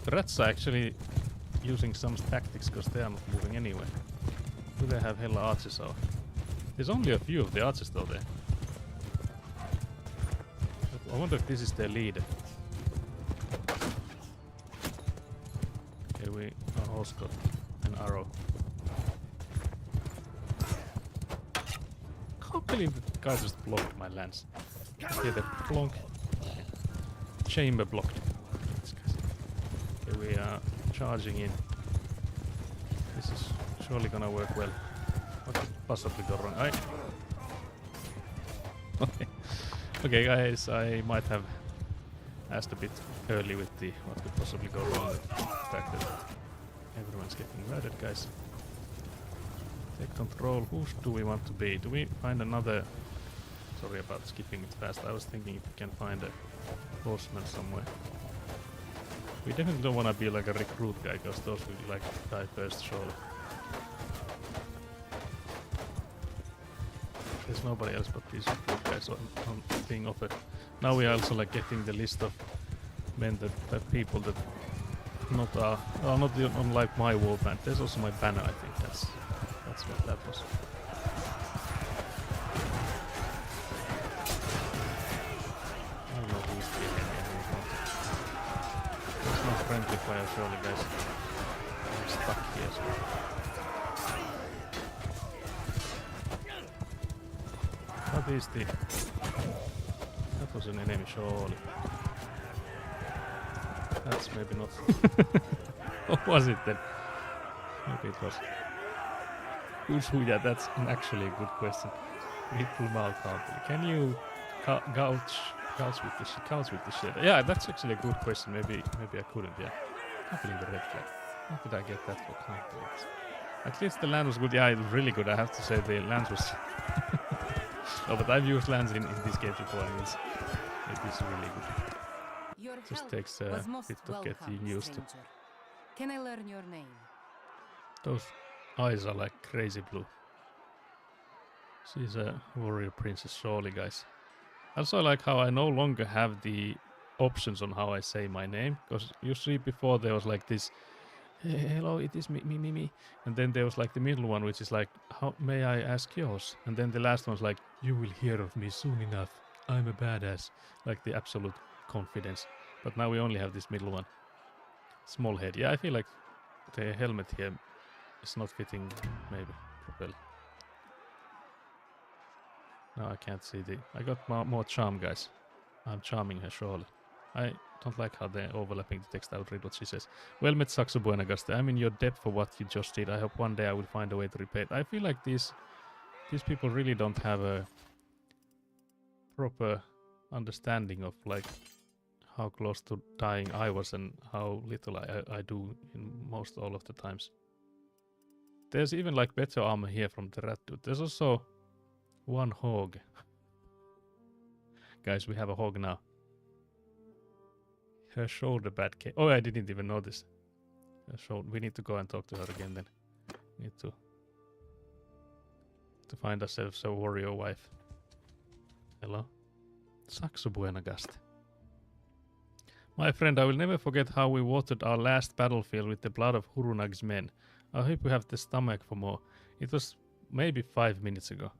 [SPEAKER 1] The rats are actually using some tactics because they are not moving anyway. Do they have hella archers or? There's only a few of the archers though there. I wonder if this is their leader. Okay, we also got an arrow. Can't believe the guy just blocked my lance. Okay, the plonk. Chamber blocked. Okay, we are charging in. This is surely gonna work well. What could possibly go wrong? Okay. Okay, guys, I might have asked a bit early with the what could possibly go wrong. The fact that everyone's getting murdered, guys. Take control. Who do we want to be? Do we find another? Sorry about skipping it fast. I was thinking if we can find a horseman somewhere. We definitely don't want to be like a recruit guy, because those will like die first, surely. There's nobody else but these recruit guys on being offered. Now we are also like getting the list of men that people that not are not on like my war band. There's also my banner. I think that's what that was. I don't know who's killing anyone. There's no friendly fire, surely, guys. I'm stuck here. So. What is the... That was an enemy, surely. That's maybe not... What was it then? Maybe it was... Yeah, that's actually a good question. Little mouth hunter. Can you gouge with the shit? Yeah, that's actually a good question. Maybe I couldn't, yeah. I can't believe the red flag. How did I get that for confidence? At least the land was good. Yeah, it was really good. I have to say the land was... Oh, but I've used lands in this game before, and it is really good.
[SPEAKER 5] Your
[SPEAKER 1] Just takes a bit to get used to.
[SPEAKER 5] Can I learn your name?
[SPEAKER 1] Those eyes are like crazy blue. She's a warrior princess, surely, guys. Also, like how I no longer have the options on how I say my name, because you see before there was like this, hello, it is me, and then there was like the middle one, which is like, how may I ask yours? And then the last one's like, you will hear of me soon enough. I'm a badass, like the absolute confidence. But now we only have this middle one. Small head. Yeah, I feel like the helmet here is not fitting, maybe properly. No, I can't see the... I got more charm, guys. I'm charming her, surely. I don't like how they're overlapping the text. I would read what she says. Well met, Saxo Buenagaste. I'm in your debt for what you just did. I hope one day I will find a way to repay it. I feel like these people really don't have a proper understanding of like how close to dying I was and how little I do in most all of the times. There's even like better armor here from the rat dude. There's also one hog. Guys, we have a hog now. Her shoulder bad case. Oh, I didn't even know this. We need to go and talk to her again then. We need to find ourselves a warrior wife. Hello? Saxo Buenagast. My friend, I will never forget how we watered our last battlefield with the blood of Hurunag's men. I hope we have the stomach for more. It was maybe 5 minutes ago.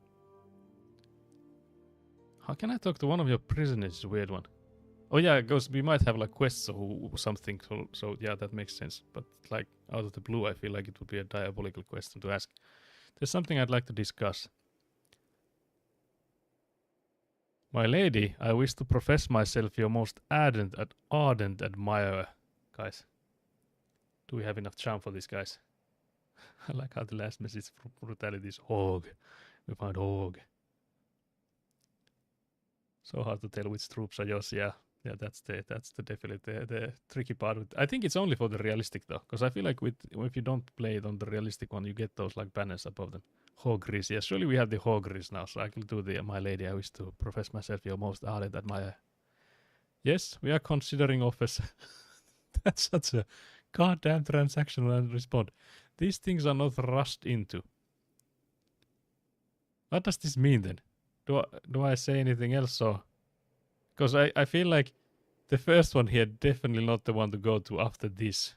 [SPEAKER 1] How can I talk to one of your prisoners? It's a weird one. Oh yeah, because we might have like quests or something, so yeah, that makes sense. But like out of the blue, I feel like it would be a diabolical question to ask. There's something I'd like to discuss. My lady, I wish to profess myself your most ardent admirer. Guys, do we have enough charm for these guys? I like how the last message for brutality is hog. We found hog. So hard to tell which troops are yours. Yeah, that's definitely the tricky part. I think it's only for the realistic though, because I feel like if you don't play it on the realistic one, you get those like banners above them. Hogris, yes, surely we have the Hogris now, so I can do the my lady, I wish to profess myself your most ardent admirer. Yes, we are considering offers. That's such a goddamn transactional and respond. These things are not rushed into. What does this mean then? Do I say anything else or? Because I feel like the first one here definitely not the one to go to after this.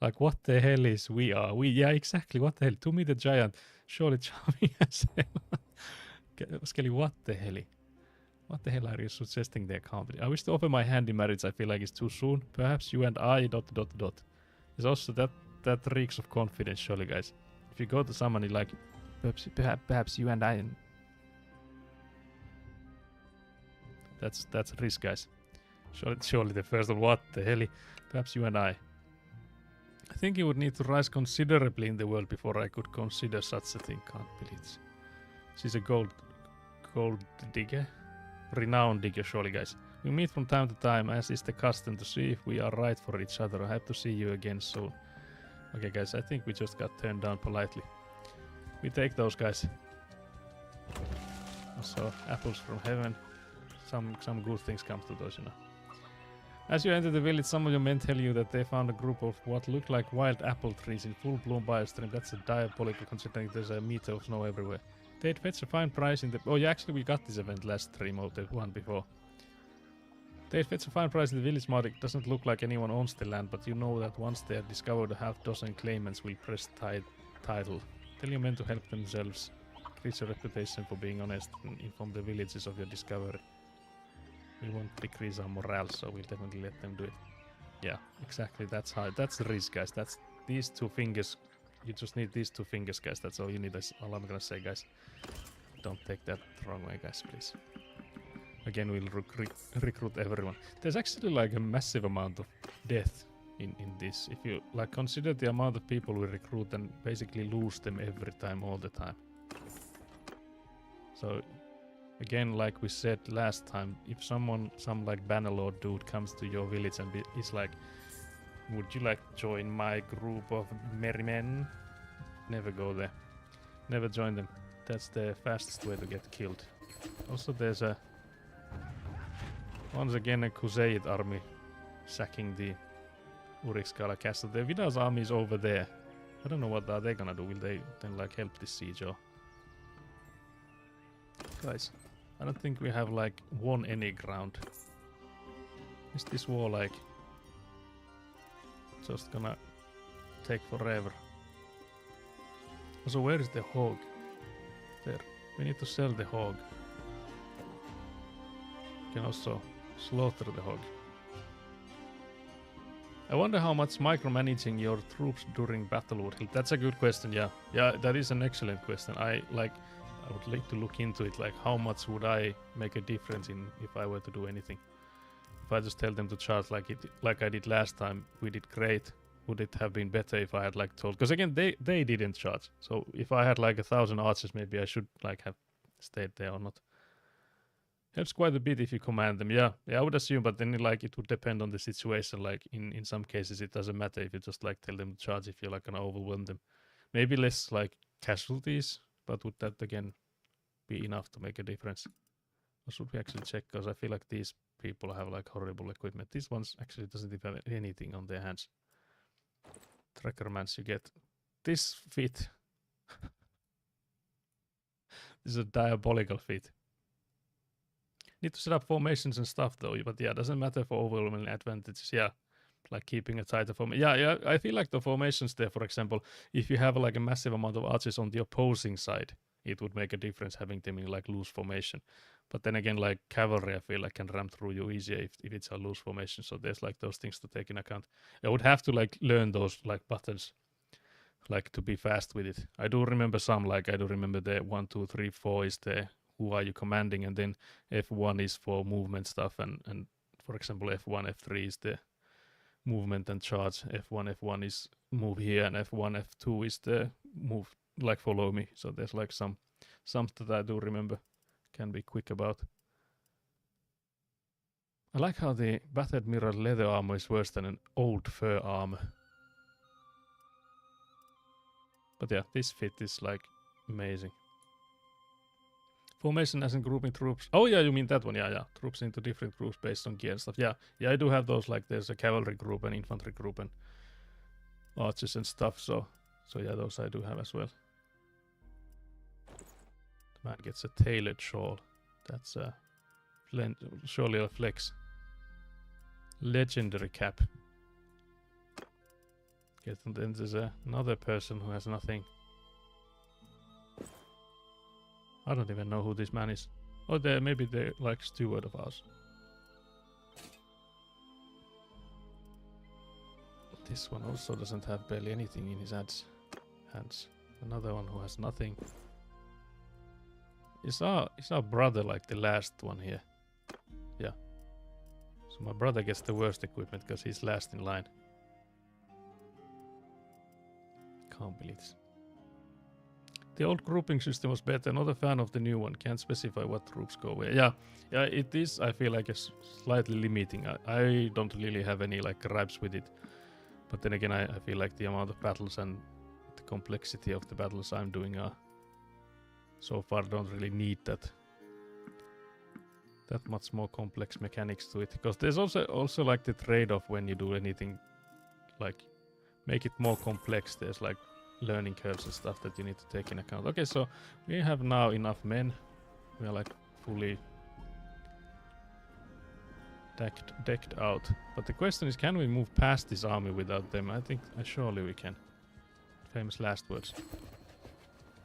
[SPEAKER 1] Like what the hell is we are? Yeah, exactly, what the hell? 2 meter giant, surely charming as hell. Skelly, what the hell? What the hell are you suggesting there, company? I wish to offer my hand in marriage, I feel like it's too soon. Perhaps you and I ... It's also that reeks of confidence, surely guys. If you go to somebody like perhaps you and I. That's a risk, guys. Surely the first one. What the hell? Perhaps you and I. I think you would need to rise considerably in the world before I could consider such a thing. Can't believe it. She's a gold digger. Renowned digger, surely, guys. We meet from time to time, as is the custom, to see if we are right for each other. I hope to see you again soon. Okay, guys, I think we just got turned down politely. We take those, guys. Also, apples from heaven. Some good things come to those, you know. As you enter the village, some of your men tell you that they found a group of what look like wild apple trees in full bloom biostream. That's a diabolical considering there's a meter of snow everywhere. They'd fetch a fine price in the... Oh yeah, actually we got this event last stream, or the one before. They'd fetch a fine price in the village mod. It doesn't look like anyone owns the land, but you know that once they are discovered, a half-dozen claimants will press title. Tell your men to help themselves. Increase your reputation for being honest and inform the villages of your discovery. We won't decrease our morale, so we'll definitely let them do it. Yeah, exactly. That's the risk, guys. That's these 2 fingers. You just need these 2 fingers, guys. That's all you need. That's all I'm gonna say, guys. Don't take that the wrong way, guys, please. Again, we'll recruit everyone. There's actually like a massive amount of death in this. If you like consider the amount of people we recruit and basically lose them every time, all the time. So again, like we said last time, if some like Bannerlord dude comes to your village and is like, would you like to join my group of merry men? Never go there. Never join them. That's the fastest way to get killed. Also, there's once again a Crusade army sacking the Urixkala castle. The Vida's army is over there. I don't know what are they gonna do. Will they then like help this siege or? Guys, I don't think we have like won any ground. Is this war like just gonna take forever? Also, where is the hog? There. We need to sell the hog. We can also slaughter the hog. I wonder how much micromanaging your troops during battle would help. That's a good question, yeah. Yeah, that is an excellent question. I would like to look into it, like how much would I make a difference in if I were to do anything. If I just tell them to charge like I did last time, we did great. Would it have been better if I had like told? Because again, they didn't charge. So if I had like 1,000 archers, maybe I should like have stayed there or not. Helps quite a bit if you command them. Yeah, I would assume, but then like it would depend on the situation. Like in some cases, it doesn't matter if you just like tell them to charge if you're like gonna overwhelm them. Maybe less like casualties, but would that again be enough to make a difference? Or should we actually check? Because I feel like these people have like horrible equipment. These ones actually doesn't even have anything on their hands. Trackermans, you get this feat. This is a diabolical feat. Need to set up formations and stuff though, but yeah, doesn't matter for overwhelming advantages. Yeah, like keeping a tighter formation. Yeah, I feel like the formations there, for example, if you have like a massive amount of archers on the opposing side, it would make a difference having them in like loose formation. But then again, like cavalry, I feel like can ram through you easier if it's a loose formation. So there's like those things to take in account. I would have to like learn those like buttons, like to be fast with it. I do remember some, like I do remember the 1, 2, 3, 4 is the who are you commanding, and then F1 is for movement stuff, and for example F1, F3 is the movement and charge. F1 is move here, and F1, F2 is the move, like follow me. So there's like some that I do remember can be quick about. I like how the battered mirror leather armor is worse than an old fur armor. But yeah, this fit is like amazing. Formation as in grouping troops. Oh yeah, you mean that one? Yeah. Troops into different groups based on gear and stuff. Yeah, I do have those. Like there's a cavalry group, an infantry group, and archers and stuff. So yeah, those I do have as well. The man gets a tailored shawl. That's surely a flex. Legendary cap. Yes, and then there's another person who has nothing. I don't even know who this man is. Oh, maybe they're like steward of ours. This one also doesn't have barely anything in his hands. Another one who has nothing. Is our brother like the last one here? Yeah. So my brother gets the worst equipment because he's last in line. Can't believe this. The old grouping system was better. Not a fan of the new one. Can't specify what troops go where. Yeah, it is. I feel like it's slightly limiting. I don't really have any like gripes with it. But then again, I feel like the amount of battles and the complexity of the battles I'm doing are so far don't really need that much more complex mechanics to it. Because there's also like the trade-off when you do anything like make it more complex. There's like learning curves and stuff that you need to take in account. Okay, so we have now enough men. We are like fully decked out. But the question is, can we move past this army without them? I think surely we can. Famous last words.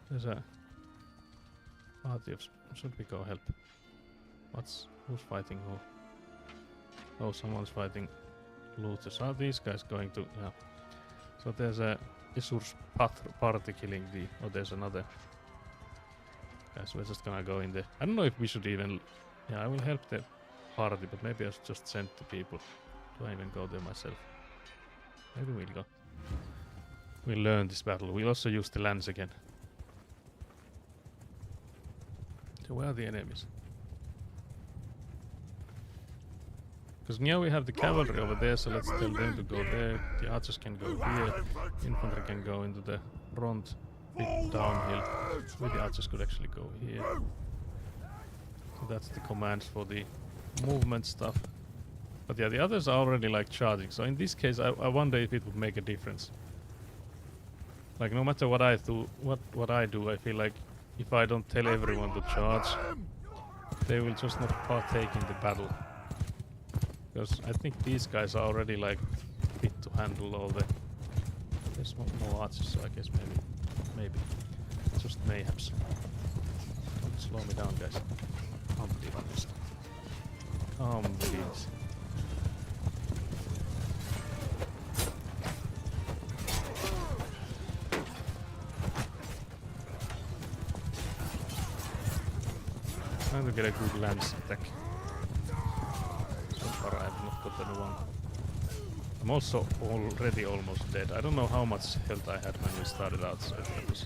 [SPEAKER 1] There's a party of... Should we go help? Who's fighting who? Oh, someone's fighting looters. Are these guys going to... Yeah. So there's a Isur's party killing the... Oh, there's another. Okay, so we're just gonna go in there. I don't know if we should even... Yeah, I will help the party, but maybe I should just send the people. Do I even go there myself? Maybe we'll go. We'll learn this battle. We'll also use the lance again. So where are the enemies? Because now we have the cavalry over there, so let's tell them to go there. The archers can go here. Infantry can go into the front, bit downhill. Maybe the archers could actually go here. So that's the commands for the movement stuff. But yeah, the others are already like charging. So in this case, I wonder if it would make a difference. Like no matter what I do, what I do, I feel like if I don't tell everyone to charge, they will just not partake in the battle. Because I think these guys are already like fit to handle all the... There's more archers, so I guess maybe. Just mayhaps. Don't slow me down, guys. Can't believe this. Can't believe this. Trying to get a good lance attack. So far I have not gotten one. I'm also already almost dead. I don't know how much health I had when we started out, so if it was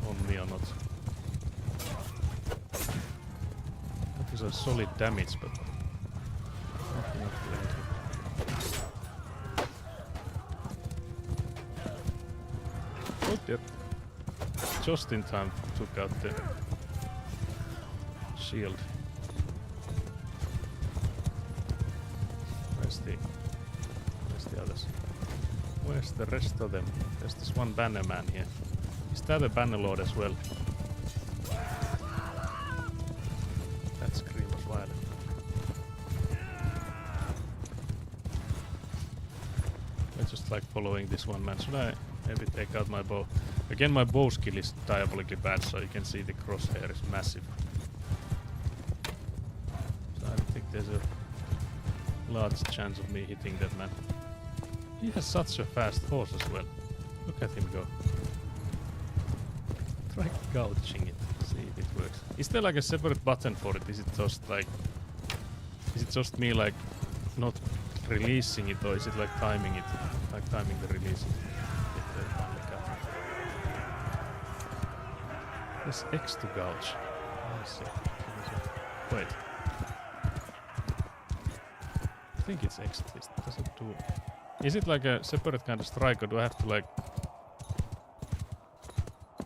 [SPEAKER 1] on me or not. That was a solid damage, but nothing else to anything. Oh dear. Just in time took out the shield. Where's the others? Where's the rest of them? There's this one banner man here. Is that a Bannerlord as well? That scream was violent. just like following this one man. Should I maybe take out my bow? Again, my bow skill is diabolically bad, so you can see the crosshair is massive. So I don't think there's a large chance of me hitting that man. He has such a fast horse as well. Look at him go. Try gouging it, see if it works. Is there like a separate button for it? Is it just like... Is it just me like not releasing it, or is it like timing it? Like timing the release? There's X to gouge. Let me see. Wait. I think it's X at least. Does it do... Is it like a separate kind of strike, or do I have to like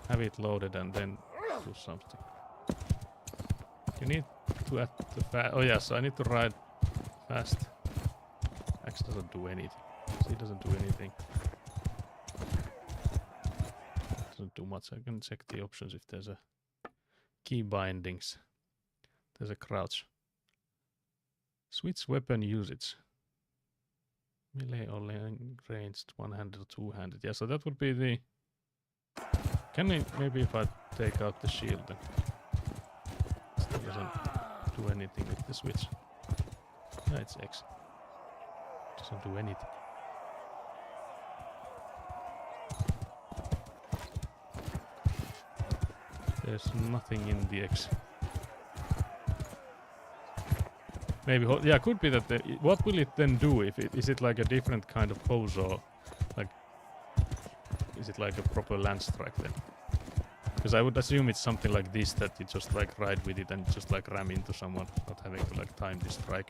[SPEAKER 1] have it loaded and then do something? You need to add the fast. Oh yeah, so I need to ride fast. X doesn't do anything. C doesn't do anything. Doesn't do much. I can check the options if there's a key bindings. There's a crouch. Switch weapon usage. Melee or ranged, one-handed or two-handed. Yeah, so that would be the... Can I, maybe if I take out the shield then? Still doesn't do anything with the switch. Yeah, it's X. Doesn't do anything. There's nothing in the X. Maybe, yeah, could be that. What will it then do? If it is it like a different kind of pose, or like is it like a proper land strike then? Because I would assume it's something like this, that you just like ride with it and just like ram into someone, not having to like time the strike.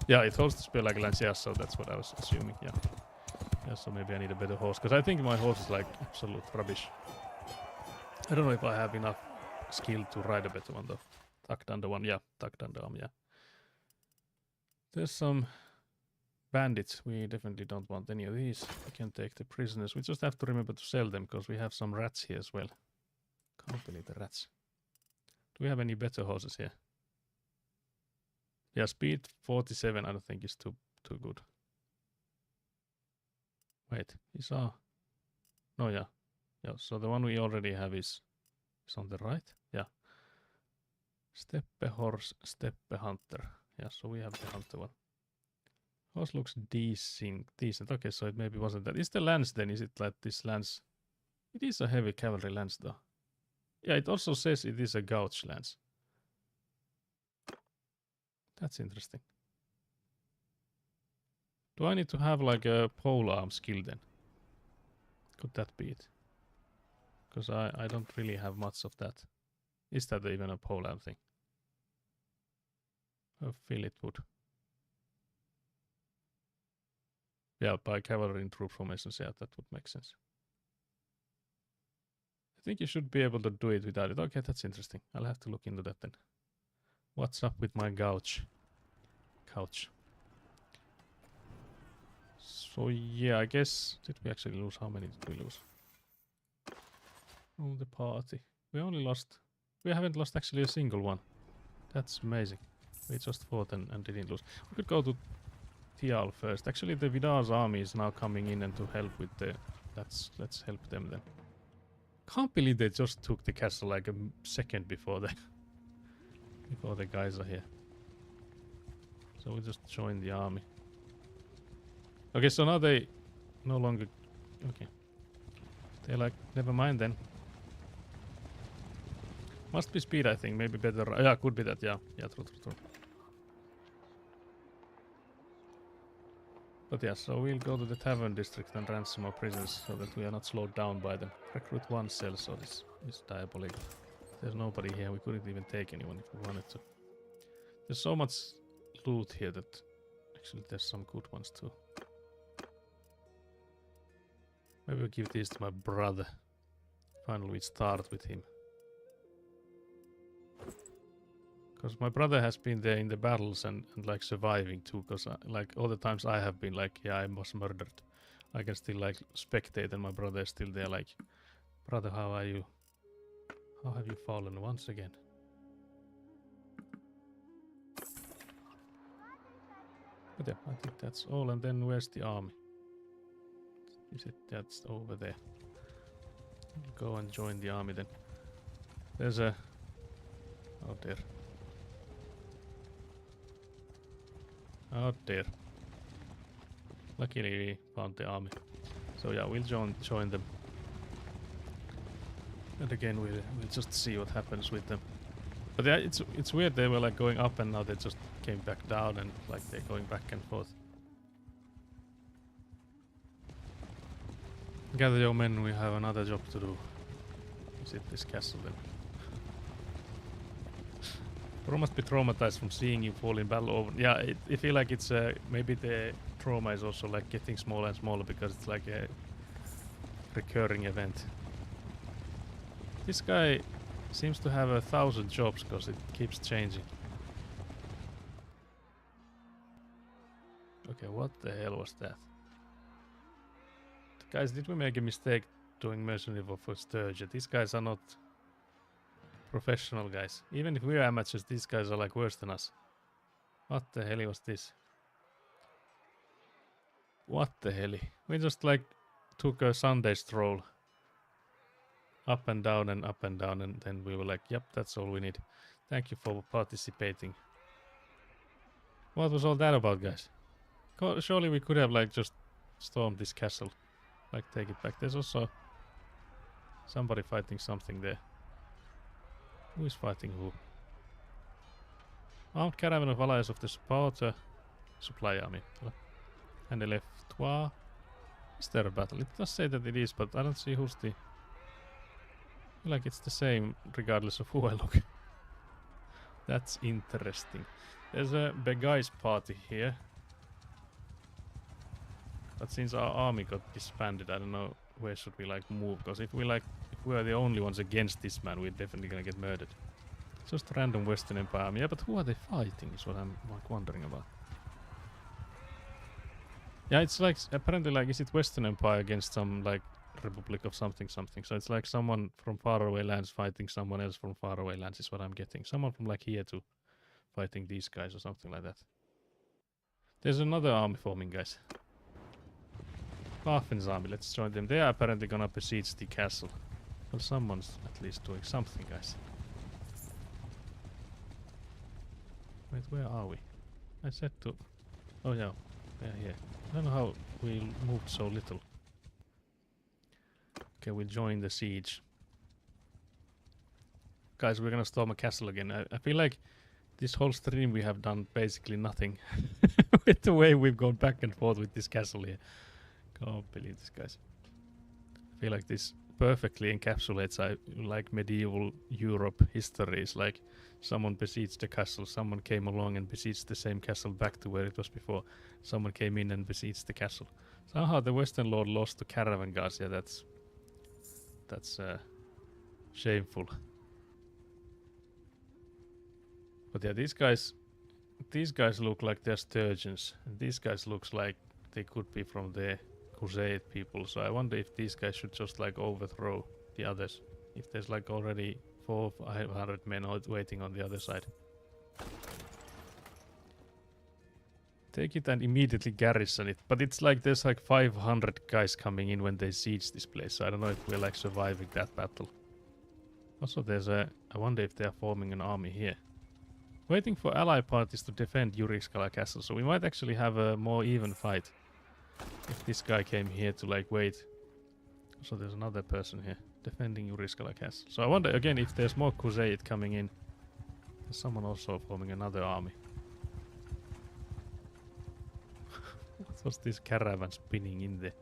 [SPEAKER 1] Yeah, it holds the spell like lance. Yeah, so that's what I was assuming. Yeah, yeah. So maybe I need a better horse, because I think my horse is like absolute rubbish. I don't know if I have enough skill to ride a better one though. Tucked under one, yeah, tucked under arm, yeah. There's some bandits. We definitely don't want any of these. We can take the prisoners. We just have to remember to sell them, because we have some rats here as well. Can't believe the rats. Do we have any better horses here? Yeah, speed 47 I don't think is too good. Wait, is our... No, yeah. Yeah, so the one we already have is on the right. Yeah. Steppe horse, steppe hunter. Yeah, so we have the hunter one. Horse looks decent. Okay, so it maybe wasn't that. Is the lance then? Is it like this lance? It is a heavy cavalry lance though. Yeah, it also says it is a gouge lance. That's interesting. Do I need to have like a pole arm skill then? Could that be it? Because I don't really have much of that. Is that even a pole arm thing? I feel it would. Yeah, by cavalry in troop formations, yeah, that would make sense. I think you should be able to do it without it. Okay, that's interesting. I'll have to look into that then. What's up with my gouge? Couch. So yeah, I guess... Did we actually lose? How many did we lose? Oh, the party. We only lost... We haven't lost actually a single one. That's amazing. We just fought and didn't lose. We could go to Tial first. Actually, the Vidar's army is now coming in and to help with the... Let's help them then. Can't believe they just took the castle like a second before the... before the guys are here. So we just join the army. Okay, so now they no longer... Okay. They're like, never mind then. Must be speed, I think. Maybe better... Yeah, could be that, yeah. Yeah, true. But yeah, so we'll go to the tavern district and ransom our prisoners so that we are not slowed down by them. Recruit one cell, so this is diabolic. There's nobody here. We couldn't even take anyone if we wanted to. There's so much loot here that... Actually, there's some good ones too. Maybe we'll give these to my brother. Finally, we start with him. Because my brother has been there in the battles and like surviving too. Because like all the times I have been like, yeah, I was murdered. I can still like spectate and my brother is still there like, brother, how are you? How have you fallen once again? But yeah, I think that's all. And then where's the army? Is it that's over there? Go and join the army then. There's a... Out there. Out there. Luckily we found the army. So yeah, we'll join them. And again we'll just see what happens with them. But yeah, it's weird, they were like going up and now they just came back down and like they're going back and forth. Gather your men, we have another job to do. Visit this castle then. Bro must be traumatized from seeing you fall in battle over. Yeah, I feel like it's maybe the trauma is also like getting smaller and smaller because it's like a recurring event. This guy seems to have 1,000 jobs because it keeps changing. Okay, what the hell was that? Guys, did we make a mistake doing mercenary war for Sturge? These guys are not professional guys. Even if we're amateurs, these guys are like worse than us. What the hell was this? What the hell? We just like took a Sunday stroll. Up and down and up and down, and then we were like, yep, that's all we need. Thank you for participating. What was all that about, guys? Surely we could have like just stormed this castle. Like take it back. There's also somebody fighting something there. Who is fighting who? Armed caravan of allies of the supporter supply army. And the left. Is there a battle? It does say that it is, but I don't see who's the... I feel like it's the same regardless of who I look. That's interesting. There's a Begai's party here. But since our army got disbanded, I don't know where should we like move, because if we are the only ones against this man, we're definitely gonna get murdered. Just random Western Empire army. Yeah, but who are they fighting is what I'm like wondering about. Yeah, it's like apparently like is it Western Empire against some like Republic of something something. So it's like someone from faraway lands fighting someone else from faraway lands is what I'm getting. Someone from like here to fighting these guys or something like that. There's another army forming, guys. Waffen's army, let's join them. They are apparently gonna besiege the castle. Well, someone's at least doing something, guys. Wait, where are we? I said to... Oh yeah, they're here. I don't know how we moved so little. Okay, we'll join the siege. Guys, we're gonna storm a castle again. I feel like this whole stream we have done basically nothing. With the way we've gone back and forth with this castle here. Can't believe this, guys. I feel like this perfectly encapsulates like medieval Europe histories. Like someone besieged the castle, someone came along and besieged the same castle back to where it was before. Someone came in and besieged the castle. Somehow the Western Lord lost to caravan guards. Yeah, that's shameful. But yeah, these guys look like they're sturgeons, and these guys looks like they could be from the Crusade people. So I wonder if these guys should just like overthrow the others. If there's like already 400 or 500 men waiting on the other side. Take it and immediately garrison it. But it's like there's like 500 guys coming in when they siege this place. So I don't know if we're like surviving that battle. Also there's I wonder if they're forming an army here. Waiting for ally parties to defend Yuriskala Castle. So we might actually have a more even fight. If this guy came here to like wait. So there's another person here defending Yuriskala Castle. So I wonder again if there's more Crusade coming in. There's someone also forming another army. What was this caravan spinning in there?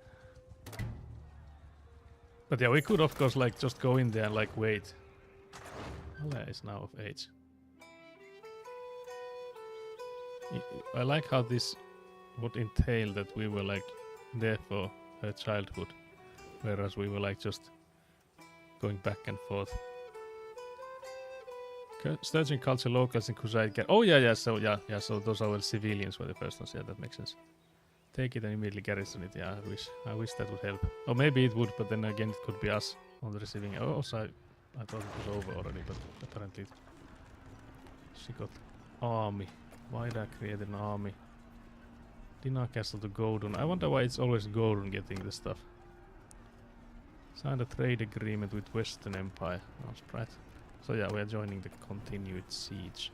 [SPEAKER 1] But yeah, we could of course like just go in there and like wait. Ally is now of age. I like how this would entail that we were like there for her childhood, whereas we were like just going back and forth. Sturgeon culture locals in Crusade. Oh yeah, so those are all civilians were the first ones. Yeah, that makes sense. Take it and immediately garrison it. Yeah, I wish that would help. Or maybe it would, but then again it could be us on the receiving. Oh, also I thought it was over already, but apparently she got army. Why did I create an army? Dinar Castle to Godun. I wonder why it's always Godun getting the stuff. Signed a trade agreement with Western Empire. Oh, sprite. So yeah, we are joining the continued siege.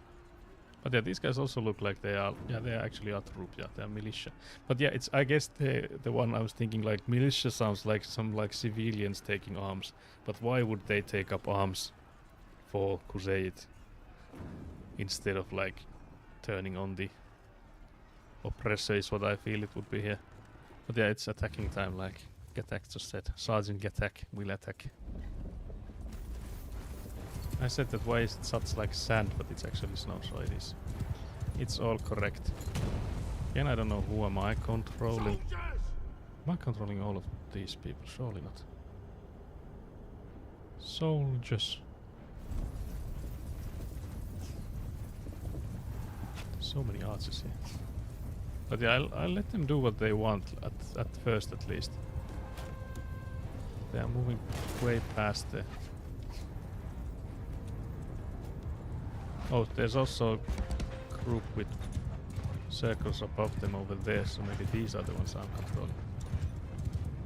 [SPEAKER 1] But yeah, these guys also look like they are. Yeah, they are actually Atrup. Yeah, they are militia. But yeah, it's I guess the one I was thinking like militia sounds like some like civilians taking arms. But why would they take up arms for Crusade instead of like turning on the oppressor? Is what I feel it would be here. But yeah, it's attacking time. Like Gatak just said, Sergeant Gatak will attack. I said that why is it such like sand, but it's actually snow, so it is. It's all correct. Again, I don't know who am I controlling. Am I controlling all of these people? Surely not. Soldiers. So many archers here. But yeah, I'll let them do what they want at first at least. They are moving way past the... Oh, there's also a group with circles above them over there, so maybe these are the ones I'm controlling.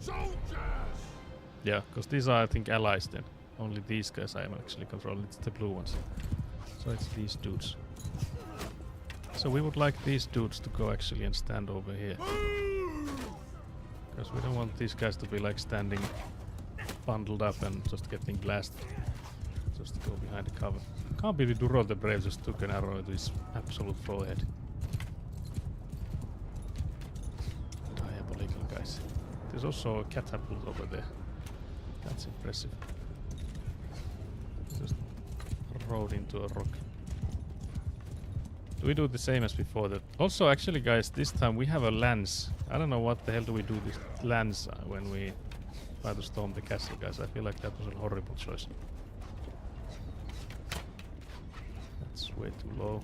[SPEAKER 1] Soldiers! Yeah, because these are, I think, allies then. Only these guys I am actually controlling. It's the blue ones. So it's these dudes. So we would like these dudes to go actually and stand over here. Because we don't want these guys to be like standing bundled up and just getting blasted. Just to go behind the cover. Can't believe Duro the Brave just took an arrow to his absolute forehead. Diabolical guys. There's also a catapult over there. That's impressive. Just rode into a rock. Do we do the same as before? That also, actually, guys, this time we have a lance. I don't know what the hell do we do this lance when we try to storm the castle, guys. I feel like that was a horrible choice. That's way too low.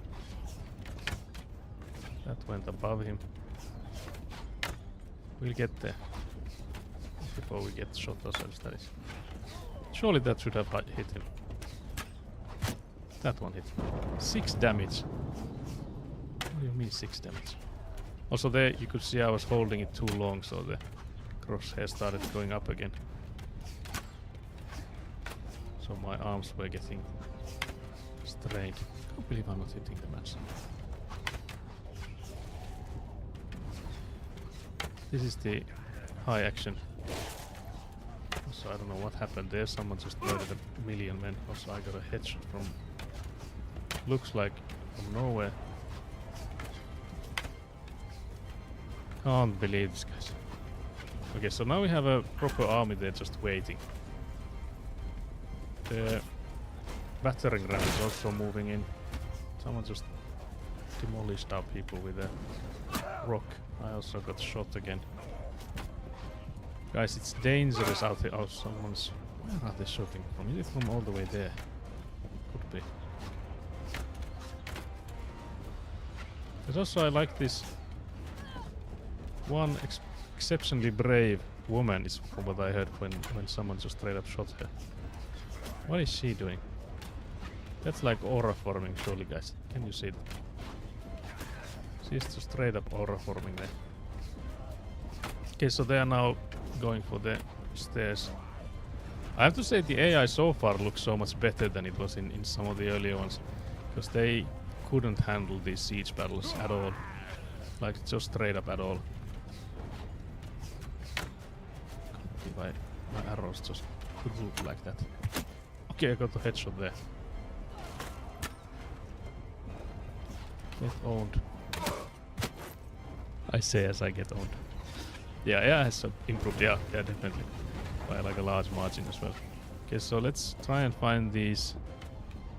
[SPEAKER 1] That went above him. We'll get there before we get shot ourselves, that is. Surely that should have hit him. That one hit. 6 damage. What do you mean 6 damage? Also there you could see I was holding it too long, so the crosshair started going up again. So my arms were getting strained. I can't believe I'm not hitting the match. This is the high action. So I don't know what happened there. Someone just murdered 1,000,000 men. Also I got a headshot from... looks like from nowhere. Can't believe this, guys. Okay, so now we have a proper army there just waiting. The battering ram is also moving in. Someone just demolished our people with a rock. I also got shot again. Guys, it's dangerous out here. Oh, someone's... where are they shooting from? Is it from all the way there? Could be. But also I like this one exceptionally brave woman, is from what I heard when someone just straight up shot her. What is she doing? That's like aura forming, surely, guys. Can you see that? She's just straight up aura forming there. Okay, so they are now going for the stairs. I have to say the AI so far looks so much better than it was in some of the earlier ones. Because they couldn't handle these siege battles at all. Like, just straight up at all. My arrows just droop like that. Okay, I got a headshot there. Get owned. I say as I get owned. Yeah, AI has improved, yeah, definitely. By like a large margin as well. Okay, so let's try and find these.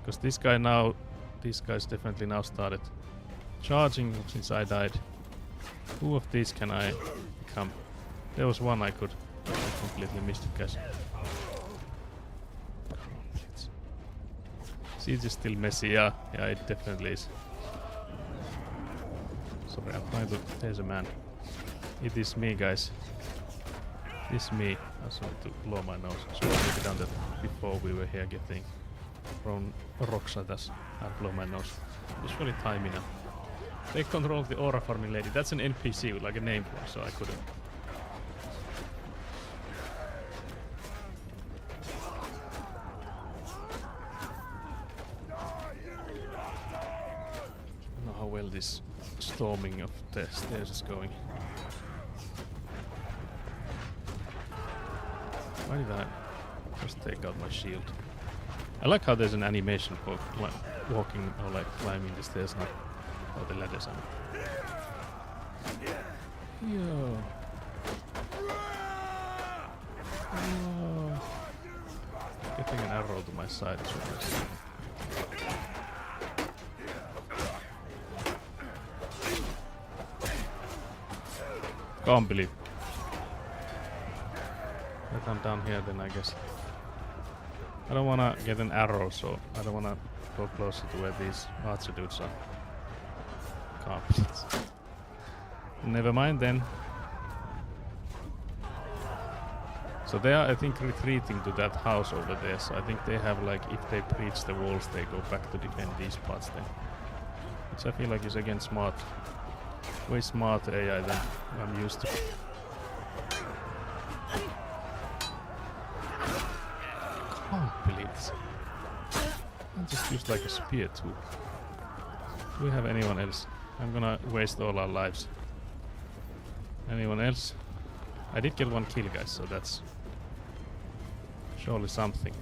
[SPEAKER 1] Because this guy now, these guys definitely now started charging since I died. Who of these can I become? There was one I could. I completely missed it, guys. Siege is still messy, yeah, it definitely is. Sorry, I'm trying to... there's a man. It is me, guys. It is me. I just want to blow my nose. So I have done that before we were here getting thrown rocks at us. I blow my nose. It's really timey now. Take control of the aura farming lady. That's an NPC with like a name for it, so I couldn't. well this storming of the stairs is going. Why did I just take out my shield? I like how there's an animation for walking or like climbing the stairs now. Or the ladders, I mean. Yo. Oh. Getting an arrow to my side is what I see. Can't believe. If I'm down here, then I guess. I don't wanna get an arrow, so I don't wanna go closer to where these archer dudes are. Can't believe. Never mind then. So they are, I think, retreating to that house over there. So I think they have like, if they breach the walls, they go back to defend these parts then. Which I feel like is again smart. Way smarter AI than I'm used to. Can't believe this. I just used like a spear too. Do we have anyone else? I'm gonna waste all our lives. Anyone else? I did get one kill, guys, so that's surely something.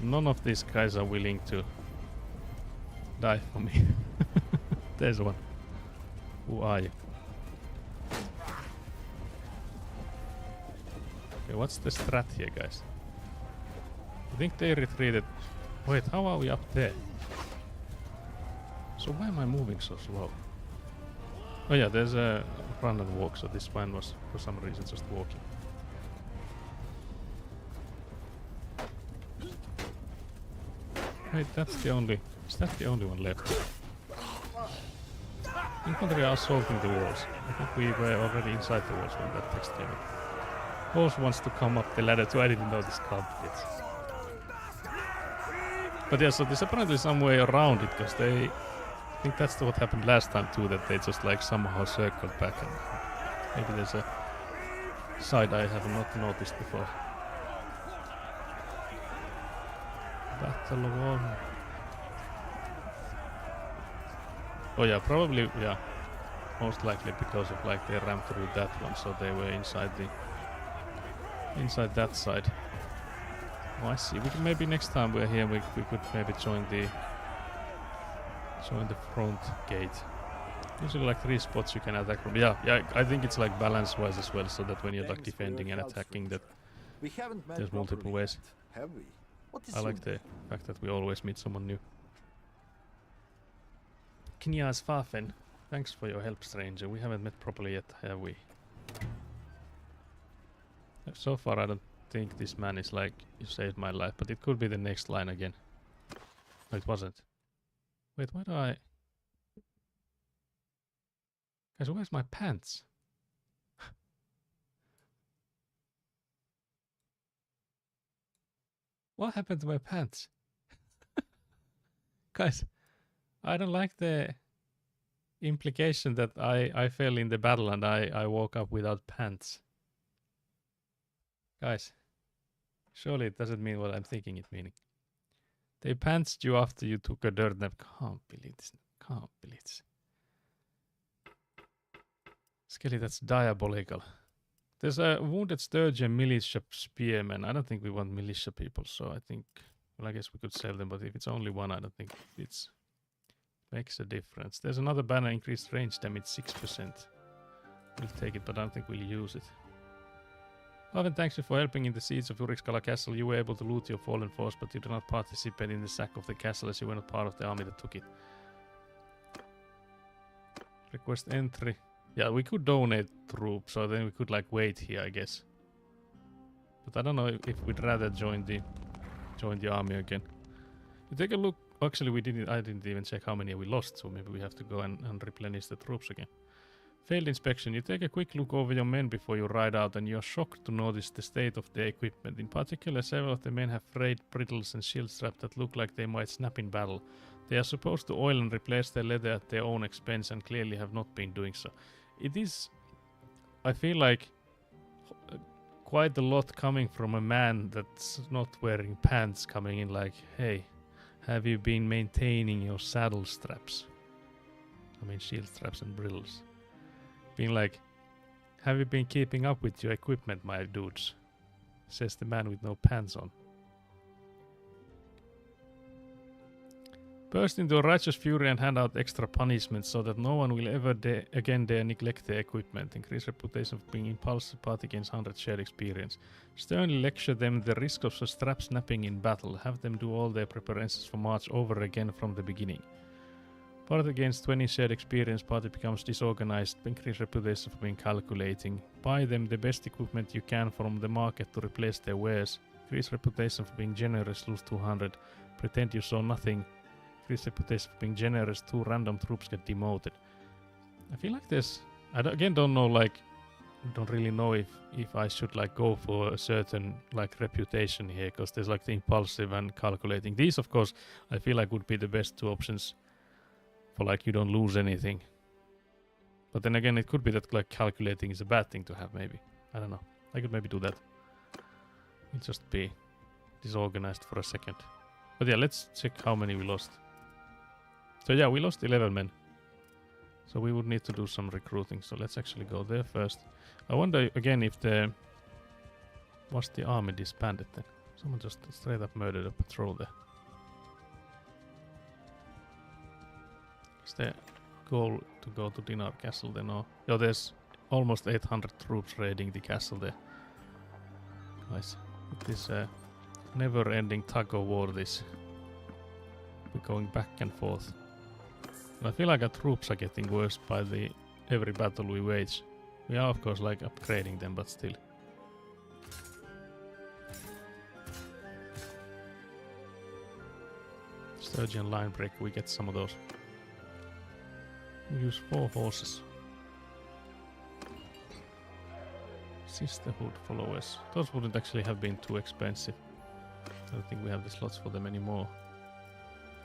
[SPEAKER 1] None of these guys are willing to die for me. There's one. Who are you? Okay, what's the strat here, guys? I think they retreated. Wait, how are we up there? So why am I moving so slow? Oh yeah, there's a run and walk, so this one was for some reason just walking. Wait, that's the only... Is that the only one left? Infantry are assaulting the walls. I think we were already inside the walls when that text came up. Horse wants to come up the ladder too, I didn't know this card bit. But yeah, so there's apparently some way around it, because they... I think that's what happened last time too, that they just like somehow circled back, and maybe there's a side I have not noticed before. Battle of all. Oh yeah, probably, yeah. Most likely because of like they rammed through that one, so they were inside that side. Oh, I see. We can maybe next time we're here, we could maybe join the front gate. Usually like 3 spots you can attack from. Yeah, I think it's like balance wise as well, so that when you're like defending and attacking, that there's multiple ways.
[SPEAKER 4] Have we? What is
[SPEAKER 1] I like the fact that we always meet someone new. Knias Fafen, thanks for your help, stranger. We haven't met properly yet, have we? So far I don't think this man is like, you saved my life, but it could be the next line again. No, it wasn't. Wait, why do I... Guys, where's my pants? What happened to my pants? Guys, I don't like the implication that I fell in the battle and I woke up without pants. Guys, surely it doesn't mean what I'm thinking it meaning. They pantsed you after you took a dirt nap. Can't believe this. Can't believe this. Skelly, that's diabolical. There's a wounded sturgeon militia spearman. I don't think we want militia people, so I think... Well, I guess we could sell them, but if it's only one, I don't think it's... Makes a difference. There's another banner, increased range damage 6%. We'll take it, but I don't think we'll use it. Often thanks you for helping in the siege of Urixkala Castle. You were able to loot your fallen force, but you did not participate in the sack of the castle as you were not part of the army that took it. Request entry. Yeah, we could donate troops, so then we could like wait here, I guess. But I don't know if we'd rather join the army again. You take a look. Actually, I didn't even check how many we lost, so maybe we have to go and replenish the troops again. Failed inspection. You take a quick look over your men before you ride out, and you're shocked to notice the state of the equipment. In particular, several of the men have frayed brittles and shield straps that look like they might snap in battle. They are supposed to oil and replace their leather at their own expense and clearly have not been doing so. It is, I feel like, quite a lot coming from a man that's not wearing pants, coming in like, hey, have you been maintaining your saddle straps? I mean shield straps and brills. Being like, have you been keeping up with your equipment, my dudes? Says the man with no pants on. Burst into a righteous fury and hand out extra punishments so that no one will ever again dare neglect their equipment. Increase reputation of being impulsive, party gains 100 shared experience. Sternly lecture them the risk of a strap snapping in battle. Have them do all their preparations for march over again from the beginning. Party gains 20 shared experience, party becomes disorganized, increase reputation for being calculating. Buy them the best equipment you can from the market to replace their wares. Increase reputation for being generous, lose 200. Pretend you saw nothing. Increase reputation for being generous, 2 random troops get demoted. I feel like this. Don't really know if I should like go for a certain like reputation here, because there's like the impulsive and calculating. These, of course, I feel like would be the best 2 options for like you don't lose anything. But then again, it could be that like calculating is a bad thing to have. Maybe I don't know. I could maybe do that. It'll just be disorganized for a second. But yeah, let's check how many we lost. So yeah, we lost 11 men. So we would need to do some recruiting. So let's actually go there first. I wonder again if was the army disbanded then? Someone just straight up murdered a patrol there. Is the goal to go to Dinar Castle then? Or there's almost 800 troops raiding the castle there. Nice. It is a never-ending tug of war, this. We're going back and forth. And I feel like our troops are getting worse by every battle we wage. We are of course like upgrading them, but still. Sturgeon line break, we get some of those. We use 4 horses. Sisterhood followers. Those wouldn't actually have been too expensive. I don't think we have the slots for them anymore.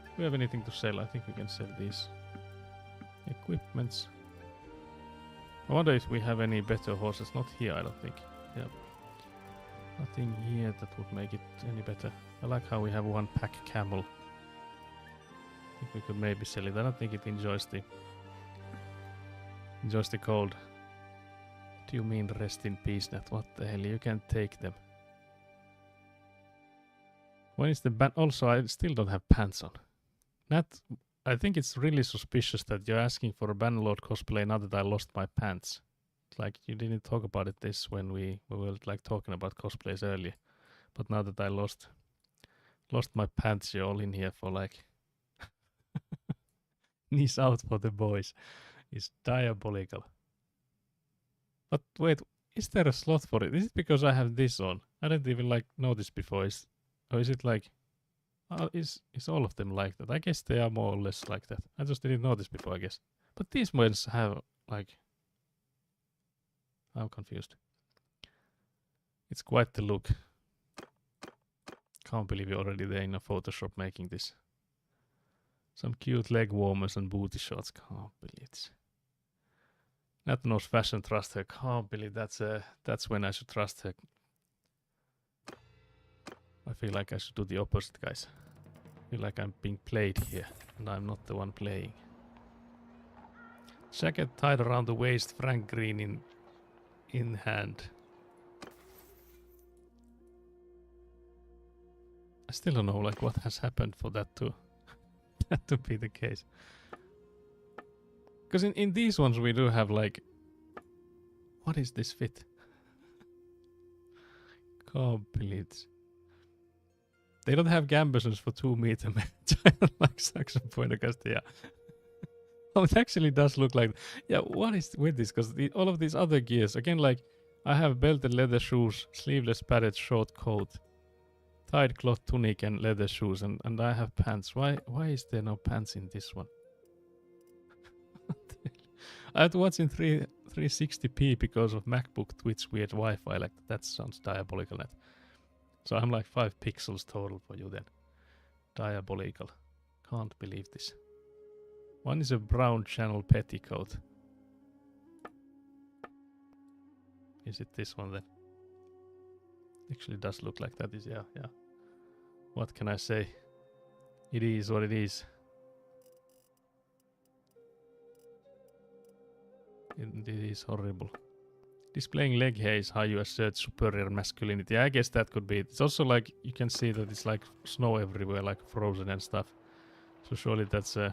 [SPEAKER 1] Do we have anything to sell? I think we can sell these equipments. I wonder if we have any better horses. Not here, I don't think. Yeah. Nothing here that would make it any better. I like how we have 1 pack camel. I think we could maybe sell it. I don't think it enjoys the cold. Do you mean rest in peace, Nat? What the hell? You can't take them. When is the ban? Also, I still don't have pants on. Nat, I think it's really suspicious that you're asking for a Bannerlord cosplay now that I lost my pants. Like, you didn't talk about it this when we were like talking about cosplays earlier. But now that I lost my pants, you're all in here for like knees out for the boys. It's diabolical. But wait, is there a slot for it? Is it because I have this on? I didn't even like know this before. Or is it like, is all of them like that? I guess they are more or less like that. I just didn't know this before, I guess. But these ones have like, I'm confused. It's quite the look. Can't believe you're already there in a Photoshop making this. Some cute leg warmers and booty shots. Can't believe it. Nat knows fashion, trust her. Can't believe that's when I should trust her. I feel like I should do the opposite, guys. I feel like I'm being played here, and I'm not the one playing. Jacket tied around the waist, Frank Green in hand. I still don't know like what has happened for that to that to be the case. Because in these ones we do have like, what is this fit? Can't believe it. They don't have gambusons for 2 meter like Saxon Pointer Castilla. Oh, it actually does look like, yeah, what is with this? Because all of these other gears, again, like I have belted leather shoes, sleeveless padded short coat, tied cloth tunic and leather shoes, and I have pants. Why is there no pants in this one? I had to watch in 360p because of MacBook Twitch weird Wi-Fi. Like that sounds diabolical. Net. So I'm like 5 pixels total for you then. Diabolical. Can't believe this. One is a brown channel petticoat. Is it this one then? Actually does look like that. Is yeah. What can I say? It is what it is. It is horrible. Displaying leg hair is how you assert superior masculinity. I guess that could be it. It's also like you can see that it's like snow everywhere, like frozen and stuff. So surely that's an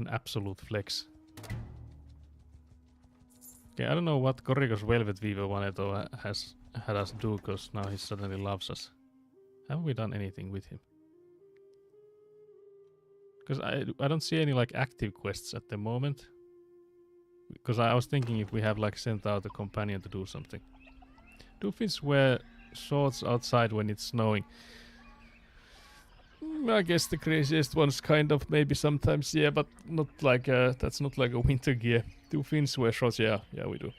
[SPEAKER 1] absolute flex. Okay, I don't know what Koriko's Velvet Weaver Vaneto has had us do, because now he suddenly loves us. Haven't we done anything with him? Because I don't see any like active quests at the moment. Because I was thinking if we have like sent out a companion to do something. Do Finns wear shorts outside when it's snowing? I guess the craziest ones kind of maybe sometimes, yeah, but not like that's not like a winter gear. Do Finns wear shorts? Yeah, we do.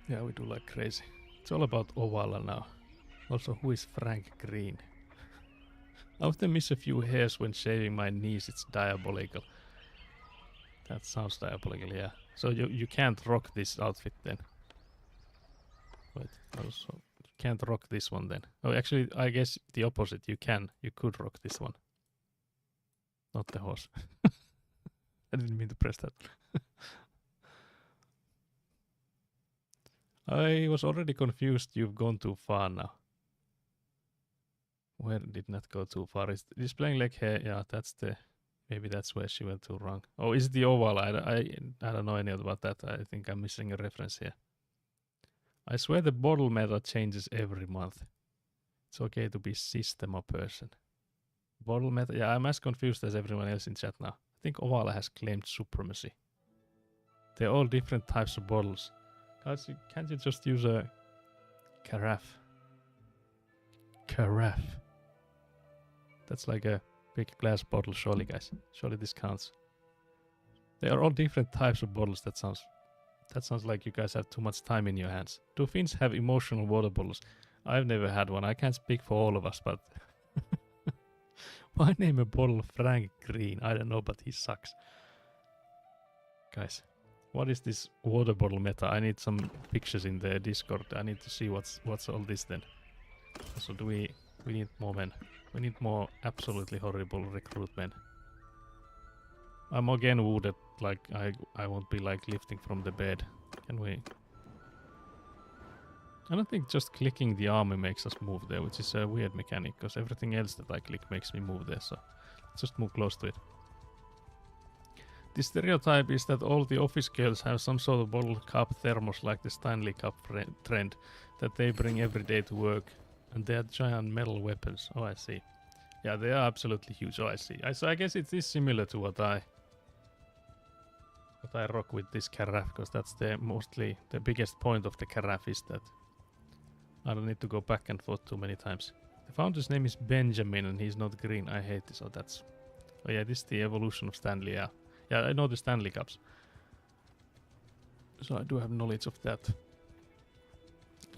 [SPEAKER 1] Yeah, we do like crazy. It's all about Ovala now. Also, who is Frank Green? I often miss a few hairs when shaving my knees. It's diabolical. That sounds diabolical, yeah. So you can't rock this outfit then. Wait, also you can't rock this one then. Oh, actually, I guess the opposite. You can. You could rock this one. Not the horse. I didn't mean to press that. I was already confused. You've gone too far now. Where did not go too far? Is displaying leg hair? Yeah, that's the... Maybe that's where she went too wrong. Oh, is it the oval? I don't know any about that. I think I'm missing a reference here. I swear the bottle meta changes every month. It's okay to be system or person. Bottle meta? Yeah, I'm as confused as everyone else in chat now. I think Ovala has claimed supremacy. They're all different types of bottles. Guys, can't you just use a carafe? Carafe. That's like a big glass bottle, surely, guys. Surely this counts. They are all different types of bottles. That sounds like you guys have too much time in your hands. Do Finns have emotional water bottles? I've never had one. I can't speak for all of us, but... Why name a bottle Frank Green? I don't know, but he sucks. Guys, what is this water bottle meta? I need some pictures in the Discord. I need to see what's all this then. So do we need more men. We need more absolutely horrible recruitment. I'm again wounded, like I won't be like lifting from the bed. Can we? I don't think just clicking the army makes us move there, which is a weird mechanic, because everything else that I click makes me move there, so let's just move close to it. The stereotype is that all the office girls have some sort of bottle cup thermos like the Stanley Cup trend that they bring every day to work. And they are giant metal weapons. Oh, I see. Yeah, they are absolutely huge. Oh, I see. So I guess it is similar to what I rock with this carafe, because that's mostly the biggest point of the carafe is that I don't need to go back and forth too many times. The founder's name is Benjamin, and he's not green. I hate this. Oh, that's... Oh yeah, this is the evolution of Stanley. Yeah, I know the Stanley Cups. So I do have knowledge of that.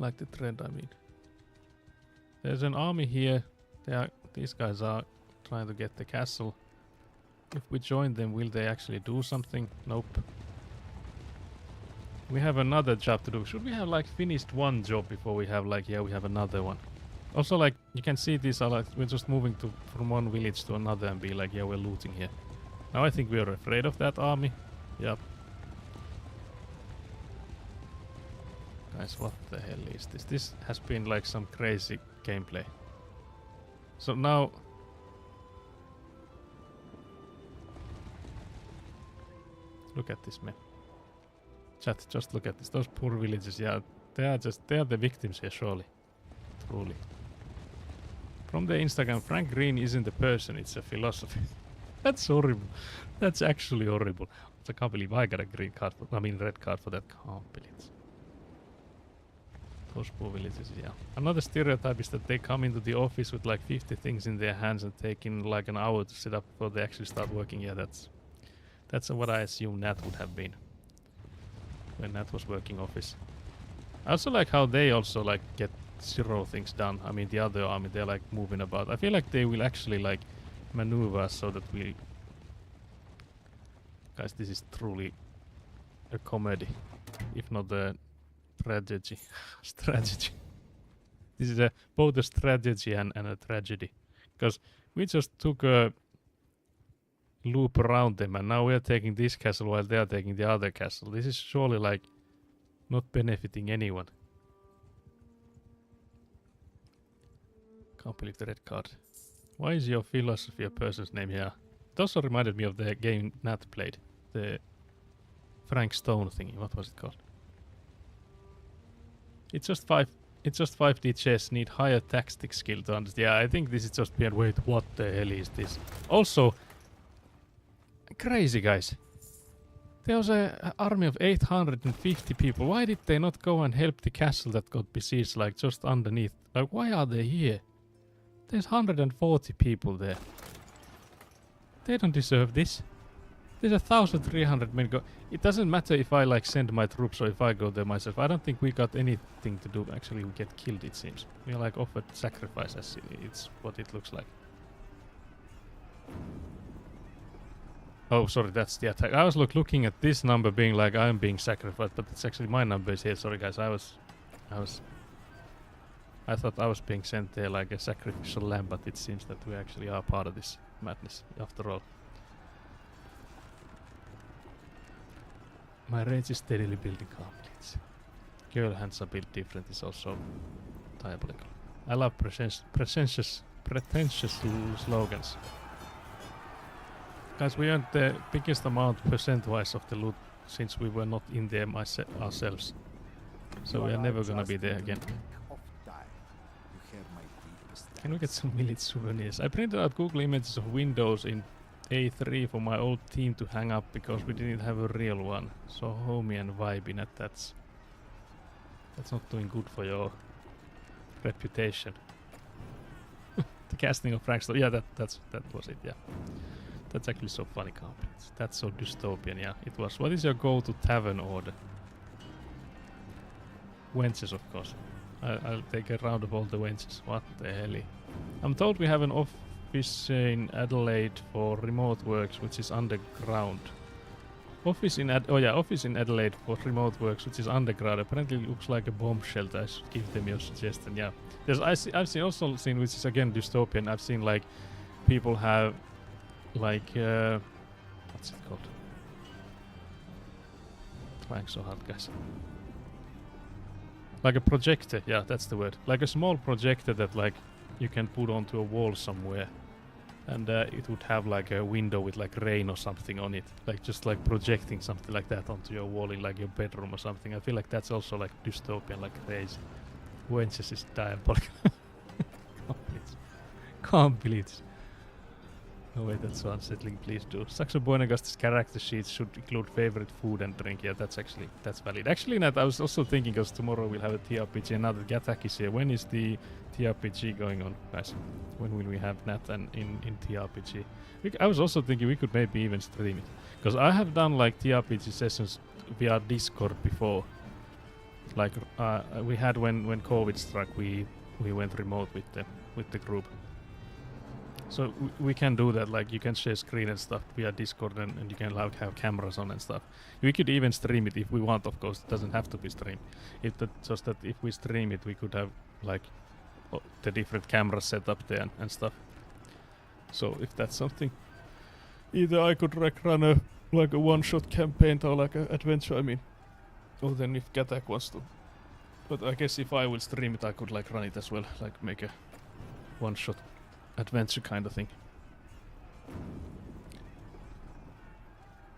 [SPEAKER 1] Like the trend, I mean. There's an army here. These guys are trying to get the castle. If we join them, will they actually do something? Nope. We have another job to do. Should we have like finished one job before we have like, yeah, we have another one. Also, like, you can see these are like, we're just moving from one village to another and be like, yeah, we're looting here. Now I think we are afraid of that army. Yep. Guys, what the hell is this? This has been like some crazy gameplay. So now... Look at this, man. Chat, just look at this. Those poor villages, yeah, they are the victims here, surely. Truly. From the Instagram, Frank Green isn't a person, it's a philosophy. That's horrible. That's actually horrible. I can't believe I got a green card for, red card for that. Can't believe it. Those poor villages, yeah. Another stereotype is that they come into the office with like 50 things in their hands and take in like an hour to set up before they actually start working. Yeah, that's what I assume Nat would have been when Nat was working office. I also like how they also like get 0 things done. I mean, the other army, they're like moving about. I feel like they will actually like maneuver so that we... Guys, this is truly a comedy, if not a tragedy. Strategy. This is both a strategy and a tragedy. Because we just took a loop around them, and now we are taking this castle while they are taking the other castle. This is surely like not benefiting anyone. Can't believe the red card. Why is your philosophy a person's name here? It also reminded me of the game Nat played. The Frank Stone thingy. What was it called? It's just 5D chess. Need higher tactic skill to understand. Yeah, I think this is just beyond. Wait, what the hell is this? Also, crazy guys. There was an army of 850 people. Why did they not go and help the castle that got besieged, like just underneath? Like, why are they here? There's 140 people there. They don't deserve this. There's 1,300 men go. It doesn't matter if I like send my troops or if I go there myself. I don't think we got anything to do. Actually, we get killed, it seems. We are like offered sacrifice, as it's what it looks like. Oh, sorry, that's the attack. I was looking at this number being like I'm being sacrificed, but it's actually my numbers here. Sorry guys, I thought I was being sent there like a sacrificial lamb, but it seems that we actually are part of this madness after all. My rage is steadily building conflicts. Girl hands are built different is also diabolical. I love pretentious slogans. Guys, we earned the biggest amount percent-wise of the loot since we were not in there ourselves. So we are never gonna be there again. Can we get some village souvenirs? I printed out Google images of windows in A3 for my old team to hang up because we didn't have a real one. So homey and vibey, and that's not doing good for your reputation. The casting of Frank Stone. Yeah, that was it, yeah. That's actually so funny, compliments. That's so dystopian, yeah, it was. What is your go-to tavern order? Wenches, of course. I'll take a round of all the wenches. What the hell? I'm told we have an office in Adelaide for remote works, which is underground. Office in Adelaide for remote works, which is underground. Apparently it looks like a bomb shelter. I should give them your suggestion, yeah. I've also seen, which is again dystopian, I've seen like people have like what's it called? Trying so hard, guys. Like a projector, yeah, that's the word. Like a small projector that like you can put onto a wall somewhere, and it would have like a window with like rain or something on it, like just like projecting something like that onto your wall in like your bedroom or something. I feel like that's also like dystopian, like crazy. Wenches is diabolical. Can't believe this. Oh wait, that's so unsettling, please do. Saxo Buenagast's character sheets should include favorite food and drink. Yeah, that's valid. Actually, Nat, I was also thinking, because tomorrow we'll have a TRPG, and now that Gatak is here, when is the TRPG going on, guys? When will we have Nat and in TRPG? I was also thinking we could maybe even stream it. Because I have done like TRPG sessions via Discord before. Like we had when COVID struck, we went remote with the group. So we can do that, like you can share screen and stuff via Discord, and you can like have cameras on and stuff. We could even stream it if we want, of course. It doesn't have to be streamed. Just that if we stream it, we could have like the different cameras set up there and stuff. So if that's something, either I could like run a one-shot campaign or like an adventure, I mean. Or then if Gatak wants to. But I guess if I will stream it, I could like run it as well, like make a one-shot adventure kind of thing.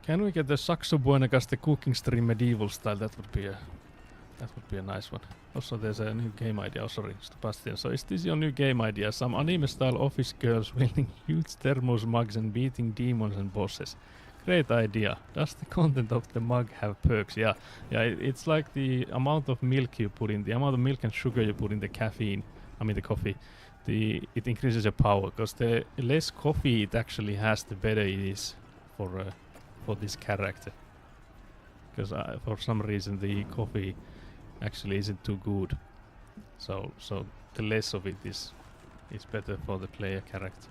[SPEAKER 1] Can we get the Saxo Buenagaste cooking stream medieval style? That would be a nice one. Also, there's a new game idea. Oh, sorry, Sebastian. So is this your new game idea? Some anime-style office girls wielding huge thermos mugs and beating demons and bosses. Great idea. Does the content of the mug have perks? Yeah, it's like the amount of milk you put in, the amount of milk and sugar you put in the caffeine. I mean the coffee. It increases your power, because the less coffee it actually has, the better it is for this character. Because for some reason the coffee actually isn't too good, so the less of it is better for the player character.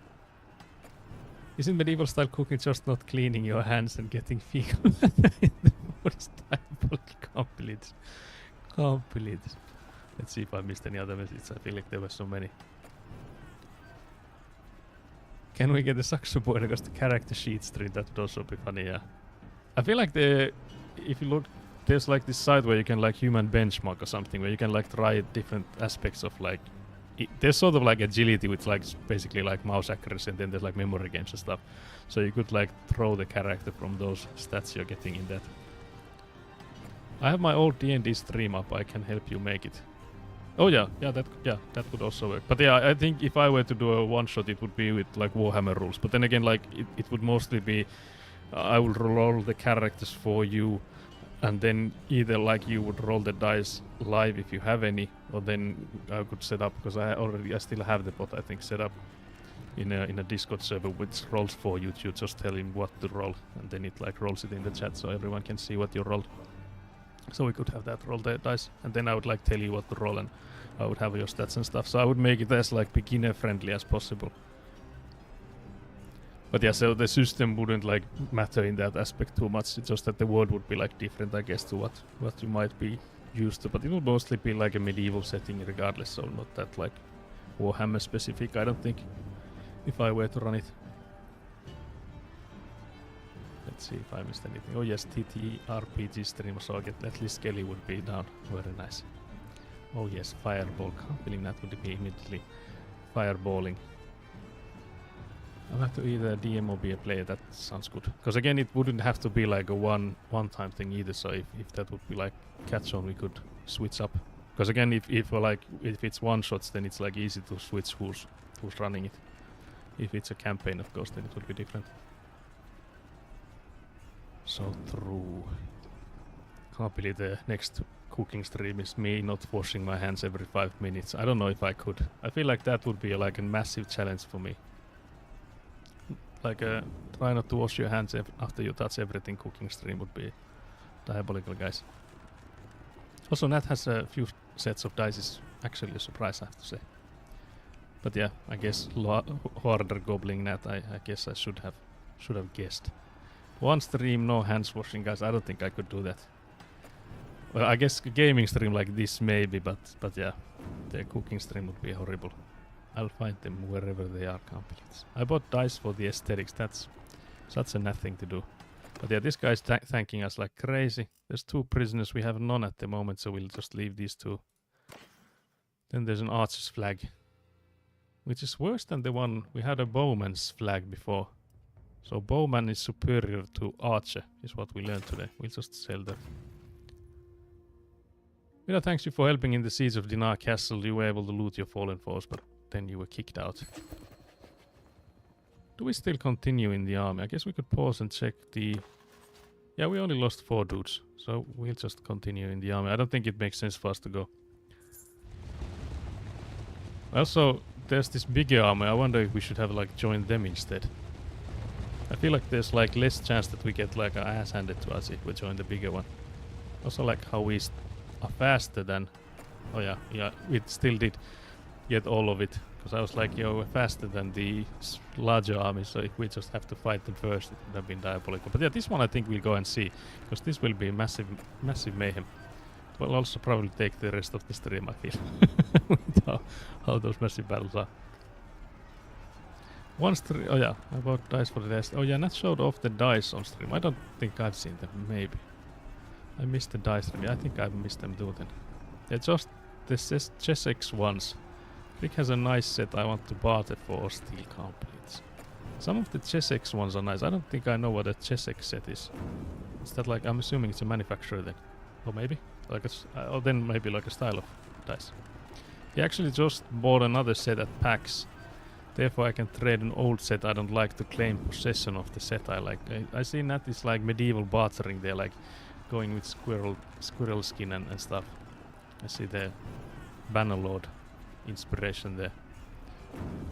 [SPEAKER 1] Isn't medieval style cooking just not cleaning your hands and getting fecal matter in the forest? Can't believe this. Let's see if I missed any other messages. I feel like there were so many. Can we get a Saxo boy because the character sheet stream? That would also be funny, yeah. I feel like if you look, there's like this site where you can like human benchmark or something, where you can like try different aspects of like, there's sort of like agility, which like basically like mouse accuracy, and then there's like memory games and stuff. So you could like throw the character from those stats you're getting in that. I have my old D&D stream up. I can help you make it. Oh yeah, that would also work. But yeah, I think if I were to do a one shot, it would be with like Warhammer rules. But then again, like it would mostly be, I would roll the characters for you, and then either like you would roll the dice live if you have any, or then I could set up, because I still have the bot I think set up in a Discord server which rolls for you. You just tell him what to roll, and then it like rolls it in the chat so everyone can see what you rolled. So we could have that roll the dice, and then I would like tell you what to roll, and I would have your stats and stuff. So I would make it as like beginner friendly as possible. But yeah, so the system wouldn't like matter in that aspect too much. It's just that the world would be like different, I guess, to what you might be used to. But it will mostly be like a medieval setting regardless, so not that like Warhammer specific, I don't think, if I were to run it. Let's see if I missed anything. Oh yes, TTRPG stream, so at least Kelly would be down. Very nice. Oh yes, fireball. Can't believe that would be immediately fireballing. I'll have to either DM or be a player. That sounds good. Because again, it wouldn't have to be like a one-time thing either. So if that would be like catch on, we could switch up. Because again, if it's one shots, then it's like easy to switch who's running it. If it's a campaign, of course, then it would be different. So true. Can't believe the next cooking stream is me not washing my hands every 5 minutes. I don't know if I could. I feel like that would be like a massive challenge for me. Like try not to wash your hands after you touch everything. Cooking stream would be diabolical, guys. Also, Nat has a few sets of dice. Is actually a surprise, I have to say. But yeah, I guess harder gobbling Nat. I guess I should have guessed. One stream, no hands washing, guys. I don't think I could do that. Well, I guess a gaming stream like this maybe, but yeah, the cooking stream would be horrible. I'll find them wherever they are, completes. I bought dice for the aesthetics. That's such a Nat thing to do. But yeah, this guy's thanking us like crazy. There's 2 prisoners. We have none at the moment, so we'll just leave these 2. Then there's an archer's flag, which is worse than the one we had a bowman's flag before. So bowman is superior to archer, is what we learned today. We'll just sell that. Mira, thanks you for helping in the siege of Dinar Castle. You were able to loot your fallen foes, but then you were kicked out. Do we still continue in the army? I guess we could pause and check the... Yeah, we only lost 4 dudes, so we'll just continue in the army. I don't think it makes sense for us to go. Also, there's this bigger army. I wonder if we should have like joined them instead. I feel like there's like less chance that we get like our ass handed to us if we join the bigger one. Also like how we are faster than... Oh yeah, we still did get all of it. Because I was like, yo, we're faster than the larger army, so if we just have to fight them first, it would have been diabolical. But yeah, this one I think we'll go and see. Because this will be massive mayhem. It will also probably take the rest of the stream, I feel. With how those massive battles are. Oh yeah, I bought dice for the test. Oh yeah, Nat showed off the dice on stream. I don't think I've seen them, maybe. I missed the dice stream. Yeah, I think I've missed them too then. They're just the Chessex ones. Rick has a nice set I want to barter for steel completes. Some of the Chessex ones are nice. I don't think I know what a Chessex set is. Is that like, I'm assuming it's a manufacturer then. Or maybe? Like or then maybe like a style of dice. He actually just bought another set at PAX. Therefore I can trade an old set I don't like to claim possession of the set I like. I see that is like medieval bartering. They're like going with squirrel skin and stuff. I see the Bannerlord inspiration there.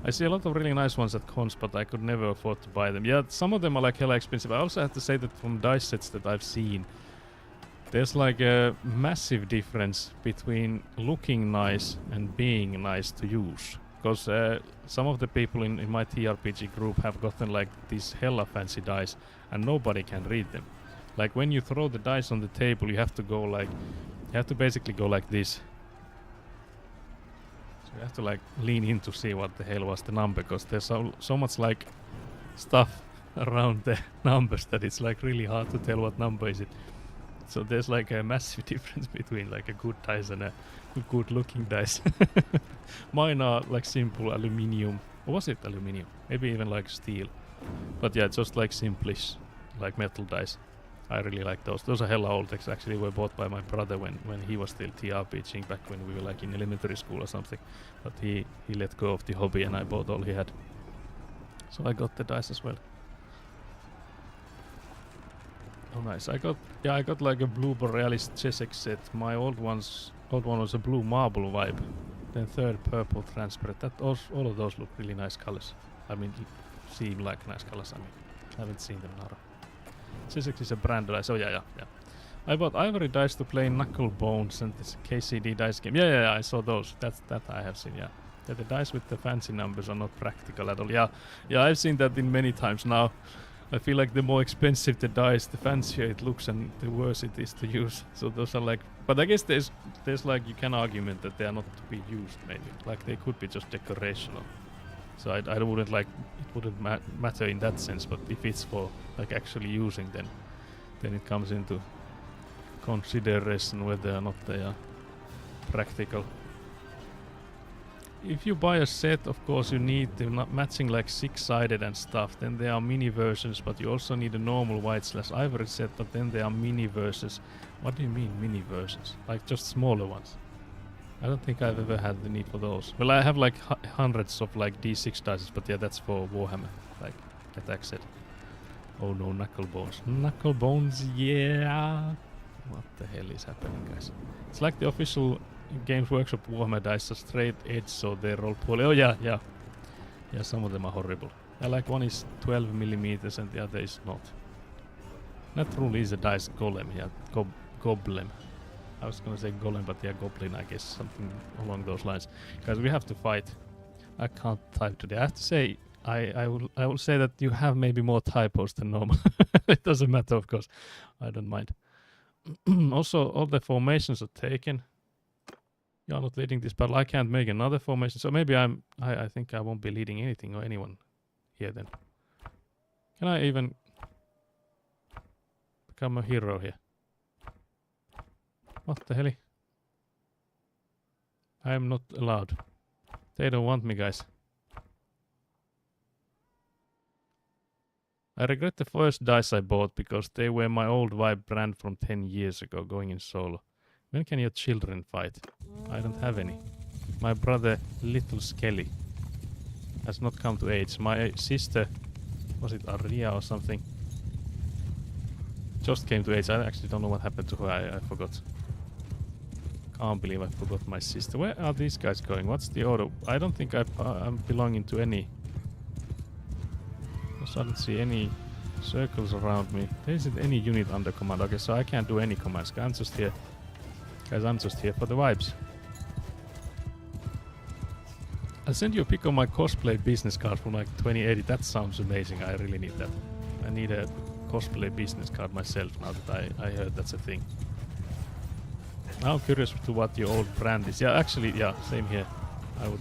[SPEAKER 1] I see a lot of really nice ones at cons, but I could never afford to buy them. Yeah, some of them are like hella expensive. I also have to say that from dice sets that I've seen, there's like a massive difference between looking nice and being nice to use. Because some of the people in my TRPG group have gotten like these hella fancy dice and nobody can read them. Like when you throw the dice on the table, you have to basically go like this. So you have to like lean in to see what the hell was the number, because there's so much like stuff around the numbers that it's like really hard to tell what number is it. So there's like a massive difference between like a good dice and a good looking dice. Mine are like simple aluminium. Or was it aluminium? Maybe even like steel. But yeah, just like simplish, like metal dice. I really like those. Those are hella old. They actually were bought by my brother when he was still TRPGing back when we were like in elementary school or something. But he let go of the hobby and I bought all he had. So I got the dice as well. Oh nice. I got like a blue Borealis Chesek set. My old one was a blue marble vibe. Then third purple transparent. All of those look really nice colors. I mean, seem like nice colors. I mean, I haven't seen them now. Chesek is a brand dice. Oh yeah. I bought ivory dice to play Knuckle Bones and this KCD dice game. Yeah, I saw those. That I have seen. Yeah, the dice with the fancy numbers are not practical at all. Yeah, I've seen that in many times now. I feel like the more expensive the dice, the fancier it looks and the worse it is to use. So those are like, but I guess there's like, you can argument that they are not to be used maybe. Like they could be just decorational. So I wouldn't like, it wouldn't matter in that sense, but if it's for like actually using, then it comes into consideration whether or not they are practical. If you buy a set, of course you need the matching like 6-sided and stuff. Then there are mini versions, but you also need a normal white/ivory set, but then there are mini versions. What do you mean mini versions? Like just smaller ones? I don't think I've ever had the need for those. Well, I have like hundreds of like D6 dice, but yeah, that's for Warhammer, like attack set. Oh no, Knuckle Bones. Knuckle Bones, yeah! What the hell is happening, guys? It's like the official Games Workshop Warhammer dice are straight edge, so they roll poorly. Oh yeah. Yeah, some of them are horrible. Like one is 12 millimeters and the other is not. That truly is a dice golem, yeah, goblin. I was gonna say golem, but yeah, goblin, I guess, something along those lines. Guys, we have to fight. I can't type today. I have to say, I will say that you have maybe more typos than normal. It doesn't matter, of course. I don't mind. Also, all the formations are taken. You're not leading this battle. I can't make another formation, so maybe I think I won't be leading anything or anyone here then. Can I even become a hero here? What the hell? I am not allowed. They don't want me, guys. I regret the first dice I bought because they were my old vibe brand from 10 years ago going in solo. When can your children fight? I don't have any. My brother, Little Skelly, has not come to age. My sister, was it Aria or something, just came to age. I actually don't know what happened to her. I forgot. Can't believe I forgot my sister. Where are these guys going? What's the order? I don't think I'm belonging to any. I don't see any circles around me. There isn't any unit under command. Okay, so I can't do any commands. I'm just here. Guys, I'm just here for the vibes. I'll send you a pic of my cosplay business card from like 2080. That sounds amazing. I really need that. I need a cosplay business card myself now that I heard that's a thing. Now I'm curious to what your old brand is. Yeah, actually, yeah, same here.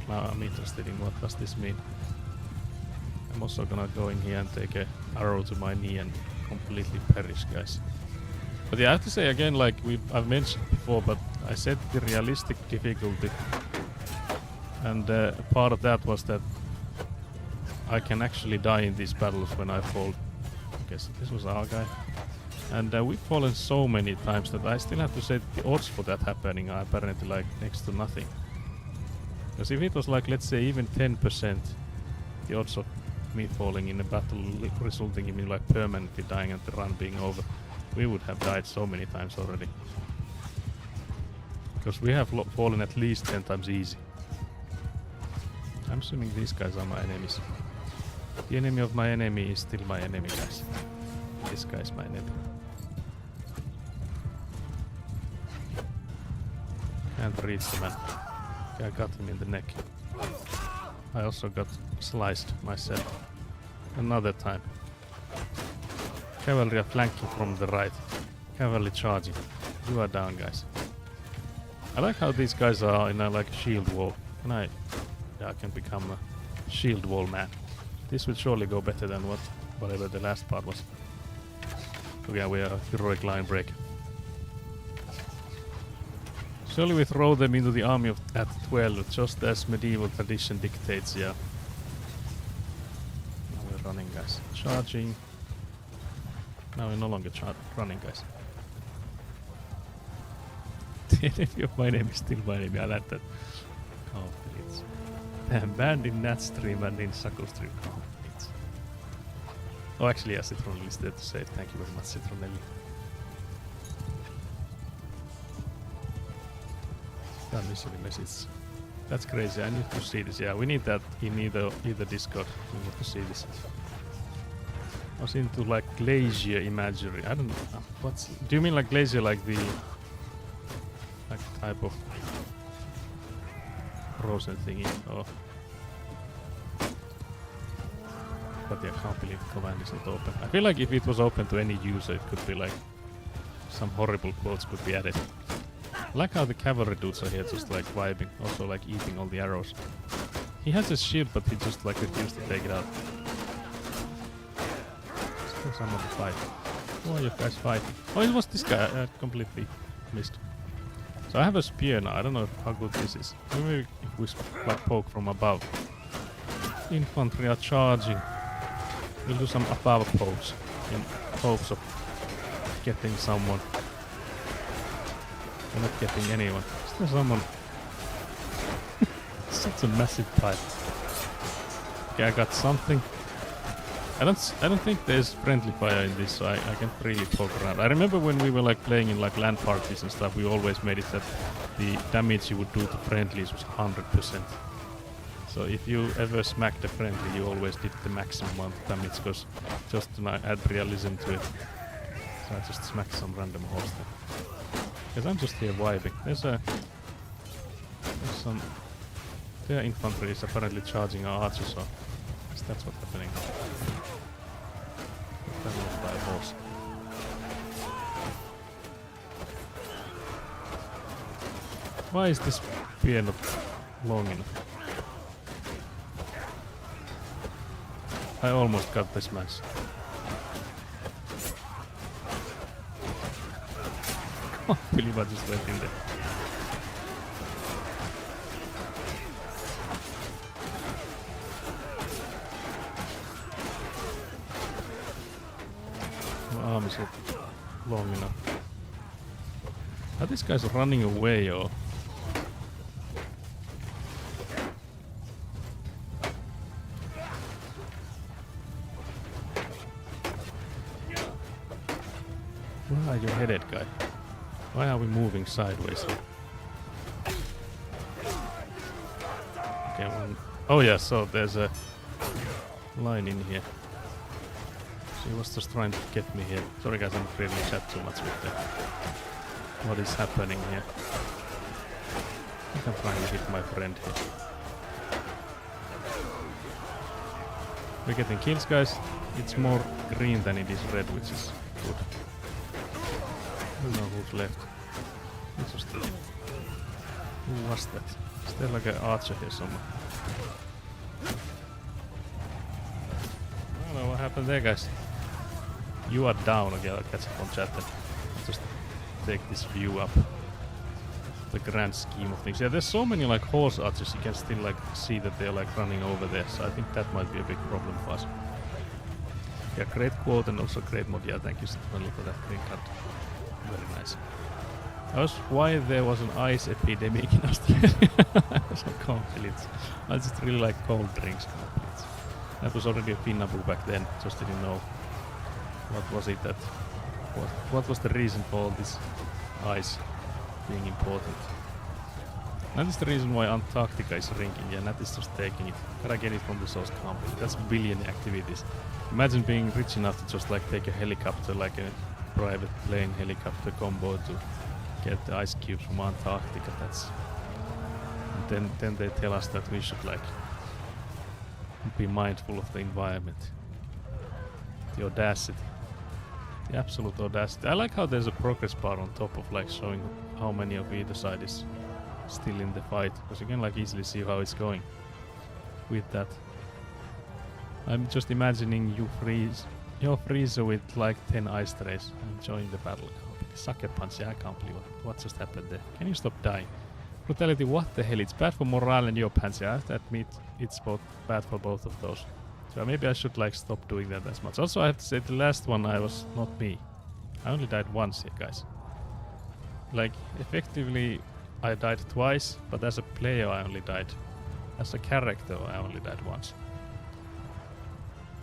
[SPEAKER 1] I'm interested in what does this mean. I'm also gonna go in here and take a arrow to my knee and completely perish, guys. But yeah, I have to say again, like I've mentioned before, but I set the realistic difficulty, and part of that was that I can actually die in these battles when I fall. I guess this was our guy, and we've fallen so many times that I still have to say the odds for that happening are apparently like next to nothing. Because if it was like, let's say, even 10%, the odds of me falling in a battle resulting in me like permanently dying and the run being over, we would have died so many times already. Because we have fallen at least 10 times easy. I'm assuming these guys are my enemies. The enemy of my enemy is still my enemy, guys. This guy's my enemy. Can't reach the man. Okay, I got him in the neck. I also got sliced myself. Another time. Cavalry are flanking from the right. Cavalry charging. You are down, guys. I like how these guys are in a like shield wall. Can I? Yeah, I can become a shield wall man. This will surely go better than whatever the last part was. Okay, we are heroic line break. Surely we throw them into the army at 12, just as medieval tradition dictates, yeah. Now we're running, guys. Charging. Now we're no longer running, guys. My name is still my name, I like that. Confidence. Banned in Nat stream and in Saku stream. Confidence. Oh, actually, yes, Citronelli is there to say it. Thank you very much, Citronelli. That initially message. That's crazy. I need to see this. Yeah, we need that in either Discord. We need to see this. I was into like glacier imagery. I don't know. Do you mean like glacier, like the type of frozen thingy? Or but yeah, I can't believe command is not open. I feel like if it was open to any user, it could be like some horrible quotes could be added. I like how the cavalry dudes are here just like vibing, also like eating all the arrows. He has his shield, but he just like refused to take it out. Still some of the fight. Who are you guys fighting? Oh, it was this guy. I completely missed. So I have a spear now. I don't know how good this is. Maybe if we like poke from above. Infantry are charging. We'll do some above pokes in hopes of getting someone. We're not getting anyone. Is there someone? Such a massive pipe. Okay, I got something. I don't think there's friendly fire in this, so I can't really poke around. I remember when we were like playing in like LAN parties and stuff, we always made it that the damage you would do to friendlies was 100%. So if you ever smacked a friendly, you always did the maximum amount of damage, because just to add realism to it. So I just smacked some random horse there. Because I'm just here vibing. There's some... Their infantry is apparently charging our archers, so that's what's happening. That was by a horse. Why is this spear not long enough? I almost got this match. I can't believe I just went in there. My arm is not long enough. Are these guys running away or? Where are you headed, guy? Why are we moving sideways here? Okay, oh yeah, so there's a line in here. She was just trying to get me here. Sorry guys, I'm not really chat too much with that. What is happening here? I think I'm trying to hit my friend here. We're getting kills, guys. It's more green than it is red, which is good. I don't know who's left. Interesting. Who was that? Is there like an archer here somewhere? I don't know what happened there, guys. You are down. Okay, I'll catch up on chat and just take this view up. The grand scheme of things. Yeah, there's so many like horse archers, you can still like see that they're like running over there. So I think that might be a big problem for us. Yeah, great quote and also great mod. Yeah, thank you Stephanie for that green card. Very nice. That was why there was an ice epidemic in Australia. I was like, confidence. I just really like cold drinks. Confidence. That was already a Finnabu back then. Just didn't know what was it that. What was the reason for all this ice being important? That is the reason why Antarctica is ringing. Yeah, Nat is just taking it. Gotta get it from the source company. That's billion activities. Imagine being rich enough to just like take a helicopter, like a private plane helicopter combo to get the ice cubes from Antarctica. That's and then they tell us that we should like be mindful of the environment. The audacity. The absolute audacity. I like how there's a progress bar on top of like showing how many of either side is still in the fight, because you can like easily see how it's going with that. I'm just imagining you freeze your freezer with like 10 ice trays and join the battle. Sucker punch, yeah, I can't believe what just happened there. Can you stop dying? Brutality, what the hell? It's bad for morale and your pants. Yeah, I have to admit it's both bad for both of those. So maybe I should like stop doing that as much. Also, I have to say the last one I was not me. I only died once here, guys. Like, effectively, I died twice, but as a player I only died. As a character I only died once.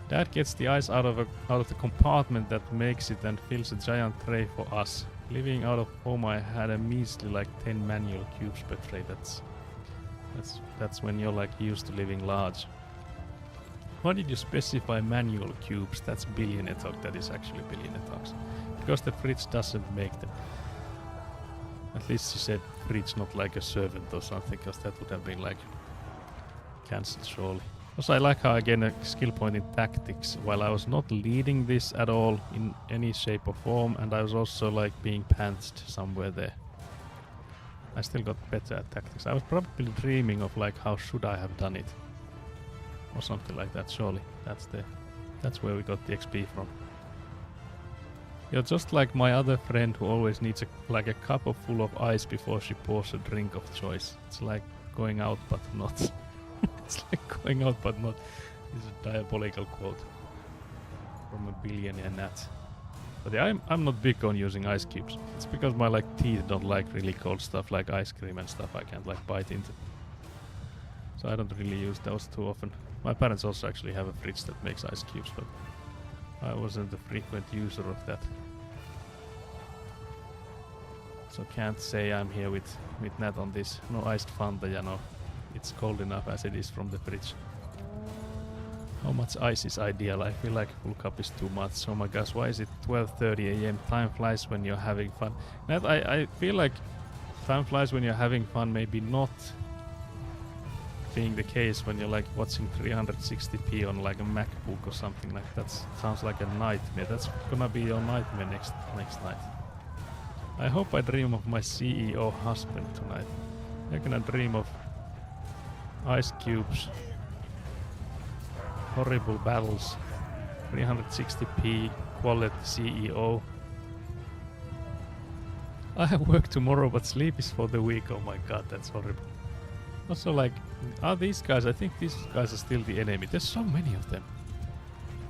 [SPEAKER 1] Dad gets the ice out of the compartment that makes it and fills a giant tray for us. Living out of home I had a measly like 10 manual cubes per tray. That's when you're like used to living large. Why did you specify manual cubes? That's billionaire talk. That is actually billionaire talks. Because the fridge doesn't make them. At least she said fridge, not like a servant or something, because that would have been like cancelled surely. Also, I like how I gain a skill point in tactics while I was not leading this at all in any shape or form, and I was also like being pantsed somewhere there. I still got better at tactics. I was probably dreaming of like how should I have done it or something like that. Surely that's where we got the XP from. You're just like my other friend who always needs like a cup of full of ice before she pours a drink of choice. It's like going out but not. It's like going out but not. This is a diabolical quote from a billionaire Nat. But yeah, I'm not big on using ice cubes. It's because my like teeth don't like really cold stuff like ice cream and stuff I can't like bite into. So I don't really use those too often. My parents also actually have a fridge that makes ice cubes, but I wasn't a frequent user of that. So can't say I'm here with Nat on this. No iced Fanta, you know. It's cold enough as it is from the fridge. How much ice is ideal? I feel like full cup is too much. Oh my gosh, why is it 12:30 AM? Time flies when you're having fun. Nat, I feel like time flies when you're having fun, maybe not being the case when you're like watching 360p on like a MacBook or something like that. Sounds like a nightmare. That's gonna be your nightmare next night. I hope I dream of my CEO husband tonight. I'm gonna dream of ice cubes, horrible battles, 360p quality CEO. I have work tomorrow but sleep is for the week. Oh my god, that's horrible. Also like, are these guys, I think these guys are still the enemy. There's so many of them.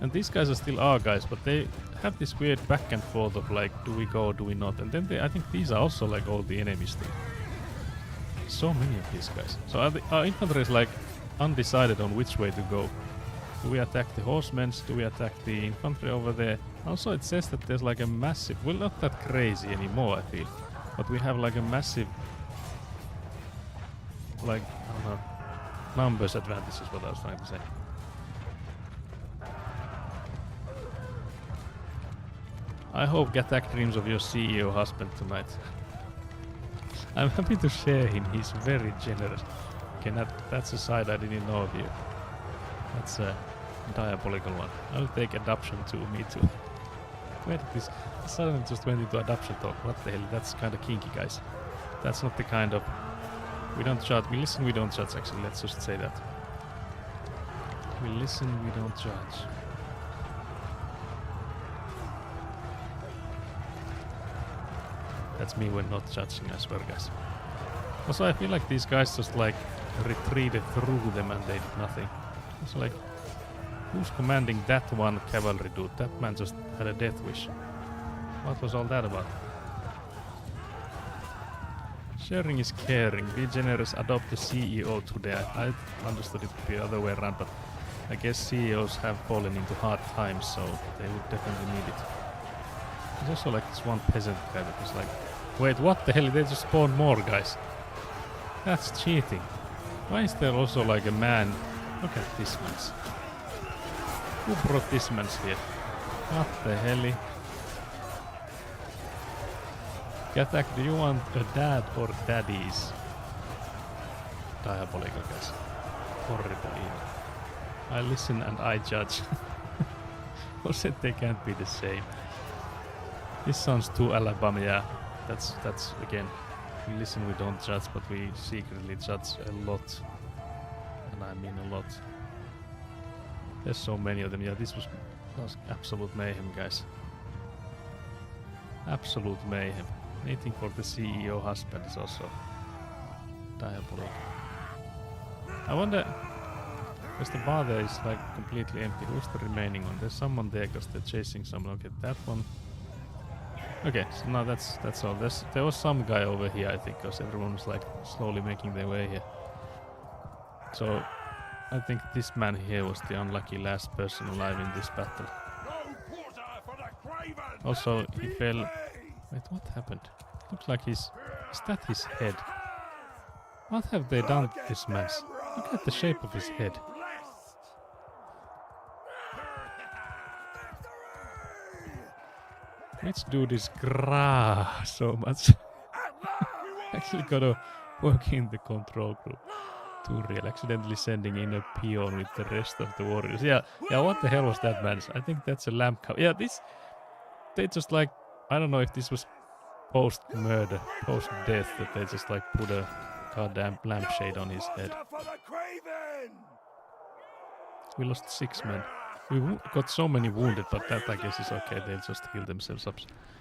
[SPEAKER 1] And these guys are still our guys, but they have this weird back and forth of like, do we go or do we not? And then I think these are also like all the enemies still. So many of these guys. So our infantry is like undecided on which way to go. Do we attack the horsemen? Do we attack the infantry over there? Also it says that there's like a massive, well not that crazy anymore I feel, but we have like a massive, like, I don't know, numbers advantage is what I was trying to say. I hope Gatak dreams of your CEO husband tonight. I'm happy to share him, he's very generous. Okay, that's a side I didn't know of you. That's a diabolical one. I'll take adoption too, me too. Where did this suddenly just went into adoption talk? What the hell, that's kinda kinky, guys. That's not the kind of... We don't judge, we listen, we don't judge actually, let's just say that. We listen, we don't judge. That's me when not judging, I swear, guys. Also, I feel like these guys just like retreated through them and they did nothing. It's like, who's commanding that one cavalry dude? That man just had a death wish. What was all that about? Sharing is caring. Be generous, adopt the CEO today. I understood it the other way around, but I guess CEOs have fallen into hard times, so they would definitely need it. There's also like this one peasant guy that was like, wait, what the hell? They just spawned more guys. That's cheating. Why is there also like a man? Look at this man's. Who brought this man's here? What the hell? Gatak, do you want a dad or daddies? Diabolical guys. Horrible evil. I listen and I judge. Who said they can't be the same? This sounds too Alabama, yeah. That's again We listen, we don't judge, but we secretly judge a lot. And I mean a lot. There's so many of them. Yeah, this was absolute mayhem, guys. Absolute mayhem. Anything for the CEO husband is also diabolical. I wonder, because the bar there is like completely empty. Who's the remaining one? There's someone there because they're chasing someone. Okay, that one. Okay, so now that's all. There was some guy over here, I think, because everyone was like slowly making their way here. So I think this man here was the unlucky last person alive in this battle. Also, he fell. Wait, what happened? Looks like is that his head? What have they done to this man? Look at the shape of his head. Which dude is so much. Actually gotta work in the control group. Too real. Accidentally sending in a peon with the rest of the warriors. Yeah, what the hell was that, man? I think that's a lamp cow. Yeah, they just like, I don't know if this was post-murder, post-death, that they just like put a goddamn lampshade on his head. We lost 6 men. We got so many wounded, but that I guess is okay. They'll just heal themselves up.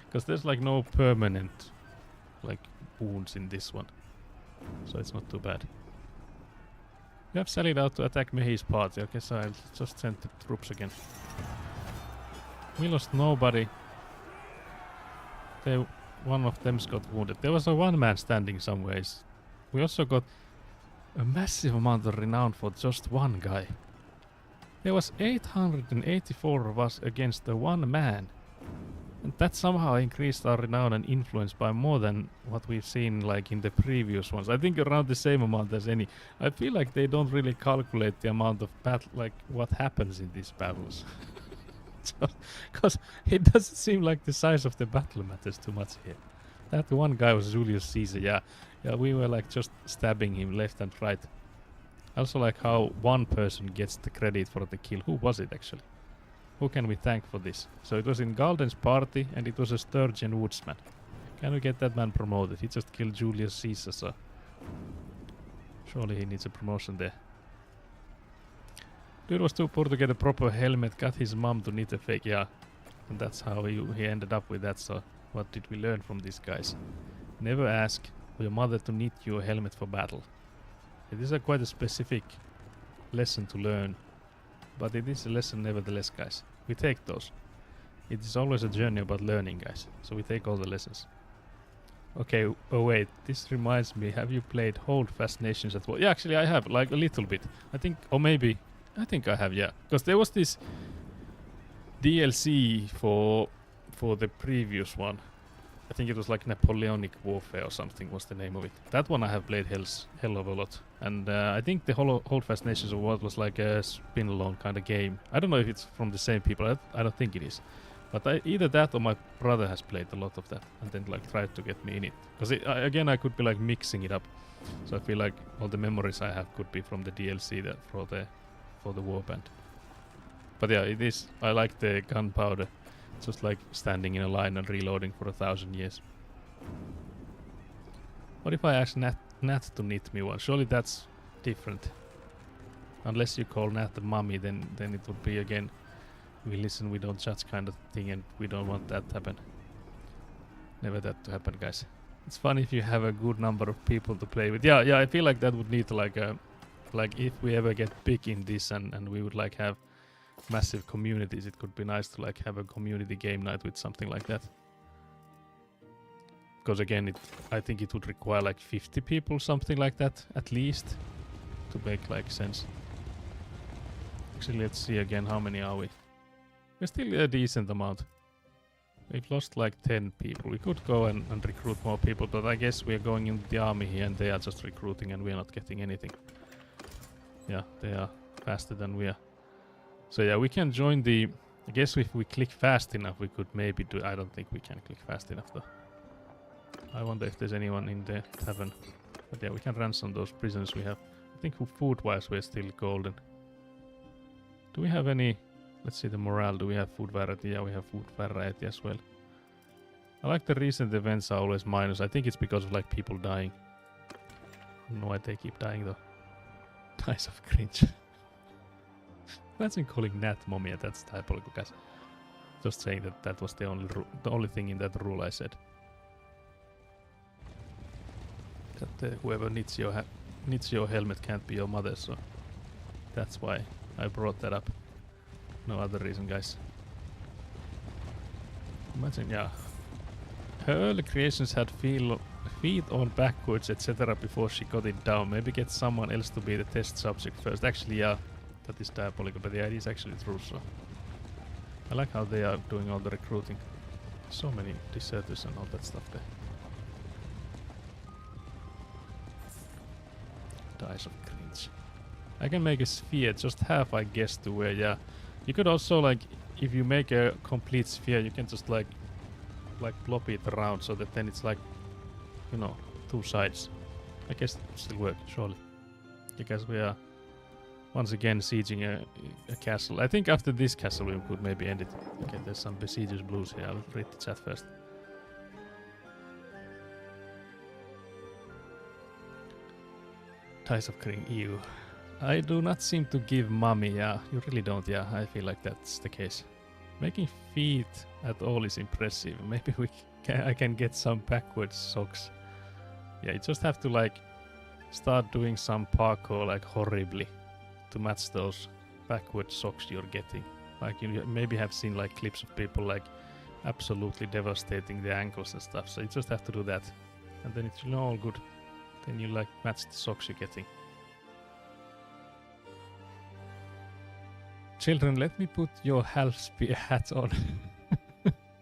[SPEAKER 1] Because there's like no permanent like wounds in this one. So it's not too bad. We have sallied out to attack Mehi's party. Okay, so I'll just send the troops again. We lost nobody. One of them's got wounded. There was a one man standing somewhere. We also got a massive amount of renown for just one guy. There was 884 of us against the one man. And that somehow increased our renown and influence by more than what we've seen like in the previous ones. I think around the same amount as any. I feel like they don't really calculate the amount of battle, like what happens in these battles. Because it doesn't seem like the size of the battle matters too much here. That one guy was Julius Caesar, yeah, we were like just stabbing him left and right. Also like how one person gets the credit for the kill. Who was it actually? Who can we thank for this? So it was in Galden's party and it was a Sturgeon woodsman. Can we get that man promoted? He just killed Julius Caesar, so surely he needs a promotion there. Dude was too poor to get a proper helmet, got his mom to knit a fake, yeah. And that's how he ended up with that, so what did we learn from these guys? Never ask for your mother to knit you a helmet for battle. It is quite a specific lesson to learn, but it is a lesson nevertheless, guys. We take those. It is always a journey about learning, guys, so we take all the lessons. Okay, oh wait, this reminds me, have you played Holdfast Nations at all? Yeah, actually I have, like a little bit. I think, or maybe, I think I have, yeah. Because there was this DLC for the previous one. I think it was like Napoleonic Warfare or something was the name of it. That one I have played hell of a lot. And I think the Holdfast Nations of War was like a spin-alone kind of game. I don't know if it's from the same people. I don't think it is. But either that or my brother has played a lot of that and then like tried to get me in it. Because again, I could be like mixing it up. So I feel like all the memories I have could be from the DLC that for the warband. But yeah, it is. I like the gunpowder. Just like standing in a line and reloading for 1,000 years. What if I ask Nat to knit me one? Surely that's different. Unless you call Nat the mummy, then it would be again, we listen, we don't judge kind of thing, and we don't want that to happen. Never that to happen, guys. It's fun if you have a good number of people to play with. Yeah, I feel like that would need like if we ever get big in this and we would like have massive communities, it could be nice to like have a community game night with something like that. Because again, I think it would require like 50 people, something like that, at least, to make like sense. Actually, let's see again, how many are we? We're still a decent amount. We've lost like 10 people. We could go and recruit more people, but I guess we're going into the army here and they are just recruiting and we're not getting anything. Yeah, they are faster than we are. So yeah, we can join the... I guess if we click fast enough, we could maybe do... I don't think we can click fast enough though. I wonder if there's anyone in the tavern. But yeah, we can ransom those prisoners we have. I think food-wise we're still golden. Do we have any... Let's see the morale. Do we have food variety? Yeah, we have food variety as well. I like the recent events are always minus. I think it's because of like people dying. I don't know why they keep dying though. Dice of cringe. Imagine calling Nat mommy and that's diabolical, guys. Just saying that that was the only thing in that rule I said. That whoever knits your helmet can't be your mother, so that's why I brought that up. No other reason, guys. Imagine, yeah. Her early creations had feet on backwards, etc. before she got it down. Maybe get someone else to be the test subject first. Actually, yeah, that is diabolical, but the idea is actually true, so. I like how they are doing all the recruiting. So many deserters and all that stuff there. Dice of cringe. I can make a sphere, just half I guess to where, yeah. You could also like, if you make a complete sphere, you can just like plop it around so that then it's like, you know, two sides. I guess it still work, surely. Because we are once again sieging a castle. I think after this castle we could maybe end it. Okay, there's some besiegers blues here. I'll read the chat first. Dice of King, ew. I do not seem to give mommy, yeah. You really don't, yeah. I feel like that's the case. Making feet at all is impressive. Maybe I can get some backwards socks. Yeah, you just have to like start doing some parkour like horribly to match those backward socks you're getting. Like you maybe have seen like clips of people like absolutely devastating the ankles and stuff. So you just have to do that, and then it's all good. Then you like match the socks you're getting. Children, let me put your half spear hat on.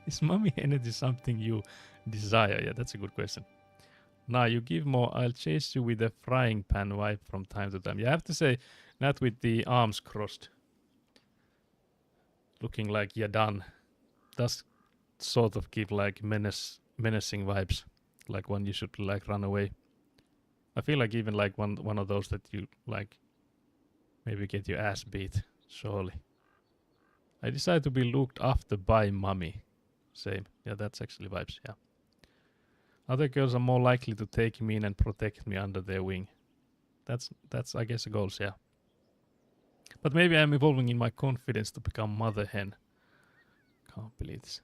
[SPEAKER 1] Is mommy energy something you desire? Yeah, that's a good question. Now you give more. I'll chase you with a frying pan vibe from time to time. You have to say, not with the arms crossed. Looking like you're done. Does sort of give like menacing vibes. Like one you should like run away. I feel like even like one of those that you like maybe get your ass beat. Surely. I decided to be looked after by mommy. Same. Yeah, that's actually vibes, yeah. Other girls are more likely to take me in and protect me under their wing. That's I guess the goals, yeah. But maybe I'm evolving in my confidence to become mother hen. Can't believe this.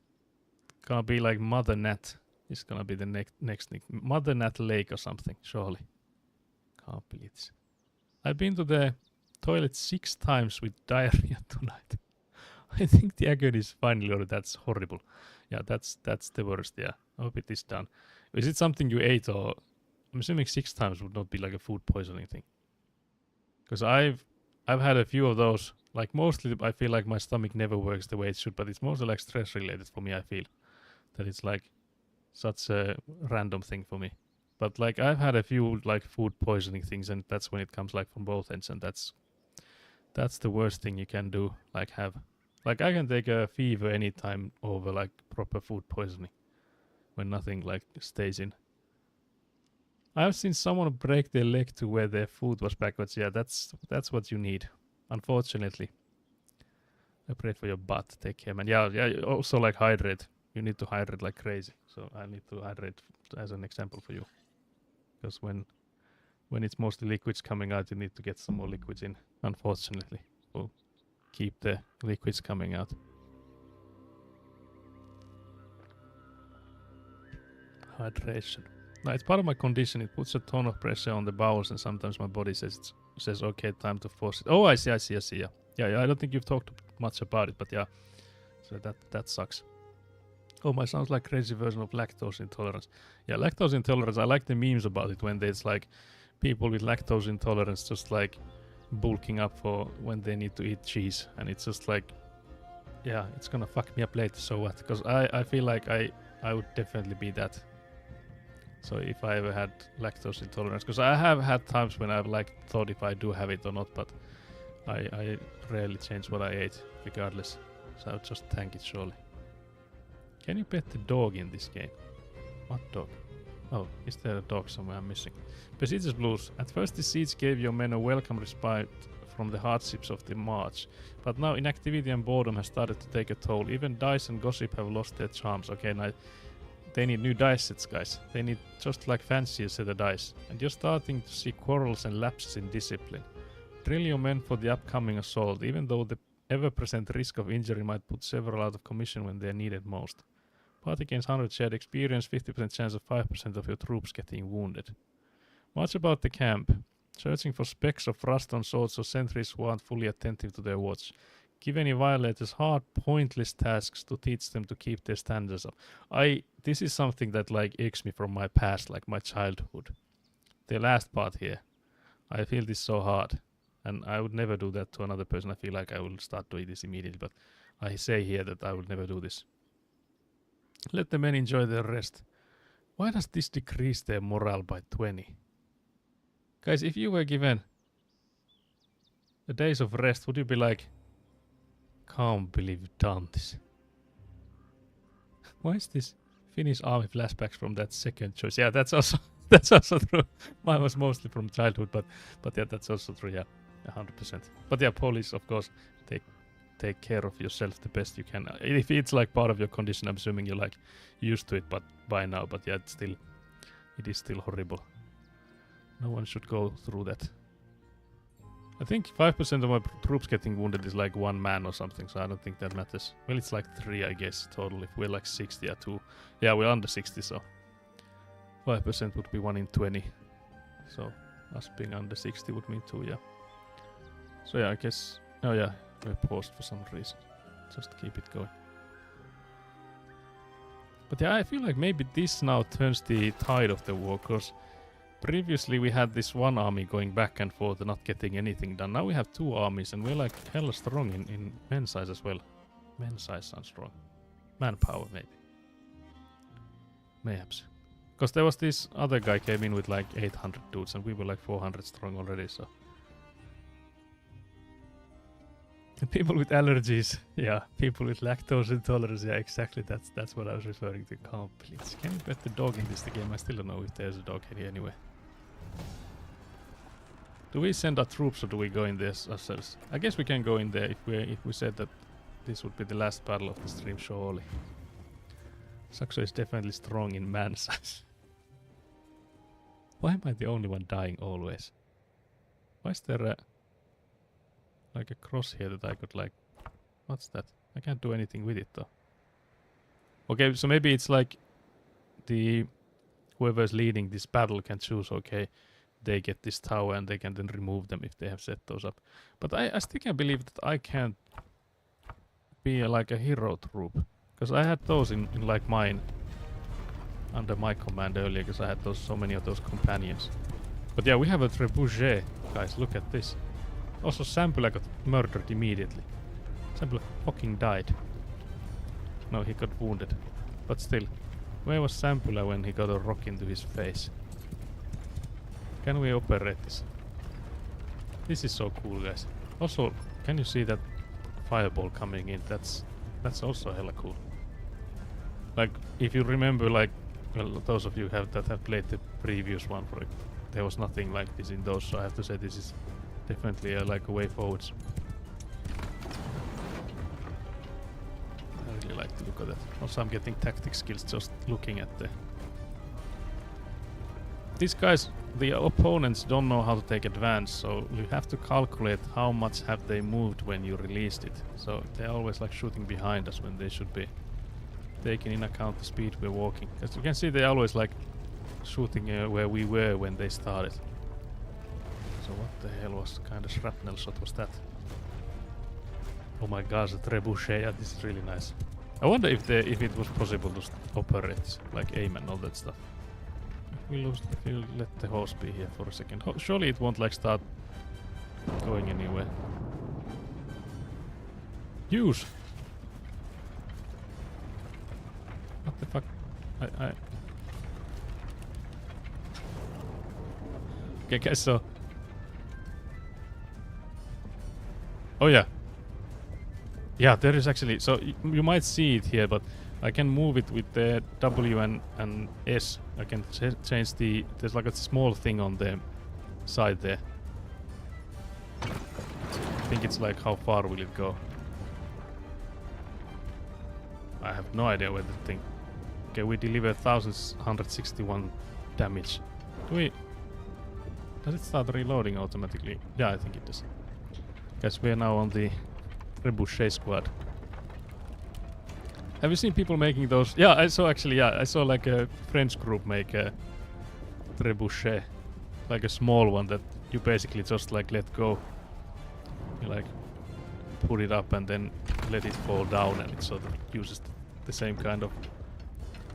[SPEAKER 1] Gonna be like Mother Nat. It's gonna be the next nick. Mother Nat Lake or something, surely. Can't believe this. I've been to the toilet 6 times with diarrhea tonight. I think the agony is finally over. That's horrible. Yeah, that's the worst, yeah. I hope it is done. Is it something you ate, or I'm assuming 6 times would not be like a food poisoning thing? Because I've had a few of those. Like mostly I feel like my stomach never works the way it should, but it's mostly like stress related for me. I feel that it's like such a random thing for me. But like I've had a few like food poisoning things, and that's when it comes like from both ends, and that's the worst thing you can do. Like have, like I can take a fever anytime over like proper food poisoning when nothing like stays in. I've seen someone break their leg to where their foot was backwards. Yeah, that's what you need. Unfortunately. I pray for your butt. Take care, man. Yeah. Also like hydrate. You need to hydrate like crazy. So I need to hydrate as an example for you. Because when it's mostly liquids coming out, you need to get some more liquids in. Unfortunately, so keep the liquids coming out. Hydration. No, it's part of my condition. It puts a ton of pressure on the bowels, and sometimes my body says okay, time to force it. Oh, I see. Yeah. I don't think you've talked much about it, but yeah. So that sucks. Oh, my sounds like crazy version of lactose intolerance. Yeah, lactose intolerance. I like the memes about it when there's like people with lactose intolerance just like bulking up for when they need to eat cheese, and it's just like, yeah, it's gonna fuck me up later. So what? Because I feel like I would definitely be that. So if I ever had lactose intolerance, because I have had times when I've like thought if I do have it or not, but I rarely change what I ate regardless. So I would just tank it surely. Can you pet the dog in this game? What dog? Oh, is there a dog somewhere I'm missing? Besiegers Blues. At first the siege gave your men a welcome respite from the hardships of the march, but now inactivity and boredom has started to take a toll. Even dice and gossip have lost their charms. Okay, now they need new dice sets, guys. They need just like fancier set of dice. And you're starting to see quarrels and lapses in discipline. Drill your men for the upcoming assault, even though the ever-present risk of injury might put several out of commission when they're needed most. Party gains 100 shared experience, 50% chance of 5% of your troops getting wounded. Much about the camp. Searching for specks of rust on swords or sentries who aren't fully attentive to their watch. Give any violators hard, pointless tasks to teach them to keep their standards up. This is something that like aches me from my past, like my childhood. The last part here. I feel this so hard. And I would never do that to another person. I feel like I will start doing this immediately, but I say here that I will never do this. Let the men enjoy their rest. Why does this decrease their morale by 20? Guys, if you were given the days of rest, would you be like, can't believe you've done this? Why is this Finnish army flashbacks from that second choice? Yeah, that's also true. Mine was mostly from childhood, but yeah, that's also true. Yeah, 100%. But yeah, Polish, of course, take care of yourself the best you can. If it's like part of your condition, I'm assuming you're like used to it, but by now. But yeah, it is still horrible. No one should go through that. I think 5% of my troops getting wounded is like 1 man or something, so I don't think that matters. Well, it's like 3, I guess, total. If we're like 60 or 2. Yeah, we're under 60, so 5% would be 1 in 20. So us being under 60 would mean 2, yeah. So yeah, I guess... Oh yeah, we're paused for some reason. Just keep it going. But yeah, I feel like maybe this now turns the tide of the war, because previously we had this one army going back and forth and not getting anything done. Now we have 2 armies and we're like hella strong in men size as well. Men size sounds strong. Manpower maybe. Mayhaps. Because there was this other guy came in with like 800 dudes and we were like 400 strong already, so. People with allergies, yeah. People with lactose intolerance, yeah, exactly. That's what I was referring to. Can't please. Can you bet the dog in this game? I still don't know if there's a dog here anyway. Do we send our troops or do we go in there ourselves? I guess we can go in there if we said that this would be the last battle of the stream, surely. Saxo is definitely strong in man size. Why am I the only one dying always? Why is there like a cross here that I could like... What's that? I can't do anything with it though. Okay, so maybe it's like the... Whoever's leading this battle can choose, okay, they get this tower and they can then remove them if they have set those up. But I still can't believe that I can't be like a hero troop. Because I had those in like mine under my command earlier, because I had so many of those companions. But yeah, we have a trebuchet, guys, look at this. Also, Sampula got murdered immediately. Sampula fucking died. No, he got wounded. But still, where was Sampula when he got a rock into his face? Can we operate this? This is so cool, guys. Also, can you see that fireball coming in? That's also hella cool. Like, if you remember, like, well, those of you that have played the previous one, for it, there was nothing like this in those, so I have to say this is definitely like a way forwards. I really like to look at that. Also, I'm getting tactic skills just looking at the... These guys, the opponents don't know how to take advance, so you have to calculate how much have they moved when you released it. So they're always like shooting behind us when they should be taking in account the speed we're walking. As you can see, they're always like shooting where we were when they started. So what the hell was kind of shrapnel shot was that? Oh my gosh, the trebuchet, yeah, this is really nice. I wonder if it was possible to operate, like aim and all that stuff. If we let the horse be here for a second. Surely it won't like start going anywhere. Use! What the fuck? Okay, guys, so... Oh yeah. Yeah, there is actually... So you might see it here, but I can move it with the W and S. I can change the... There's like a small thing on the side there. I think it's like how far will it go. I have no idea where the thing... Okay, we deliver 1161 damage. Does it start reloading automatically? Yeah, I think it does. Guys, we are now on the Trebuchet squad. Have you seen people making those? Yeah, I saw actually, yeah, I saw like a French group make a Trebuchet. Like a small one that you basically just like let go. You like put it up and then let it fall down, and it sort of uses the same kind of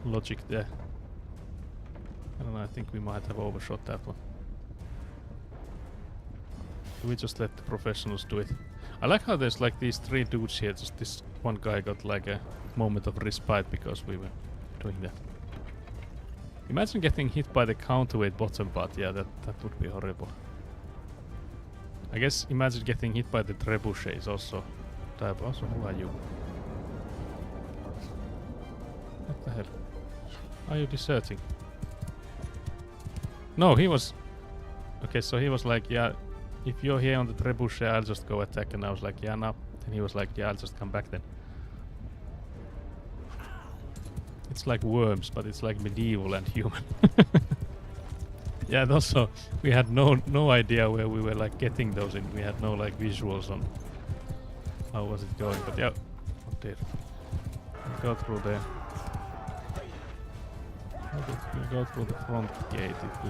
[SPEAKER 1] logic there. I don't know, I think we might have overshot that one. Do we just let the professionals do it? I like how there's like these three dudes here. Just this one guy got like a moment of respite because we were doing that. Imagine getting hit by the counterweight bottom part. Yeah, that would be horrible. I guess imagine getting hit by the trebuchet is also terrible. Also, who are you? What the hell? Are you deserting? No, he was... Okay, so he was like, yeah, if you're here on the trebuchet, I'll just go attack. And I was like, yeah, no. And he was like, yeah, I'll just come back then. It's like Worms, but it's like medieval and human. Yeah, and also we had no idea where we were like getting those in. We had no like visuals on how was it going. But yeah, oh dear. We go through there. We'll go through the front gate if we...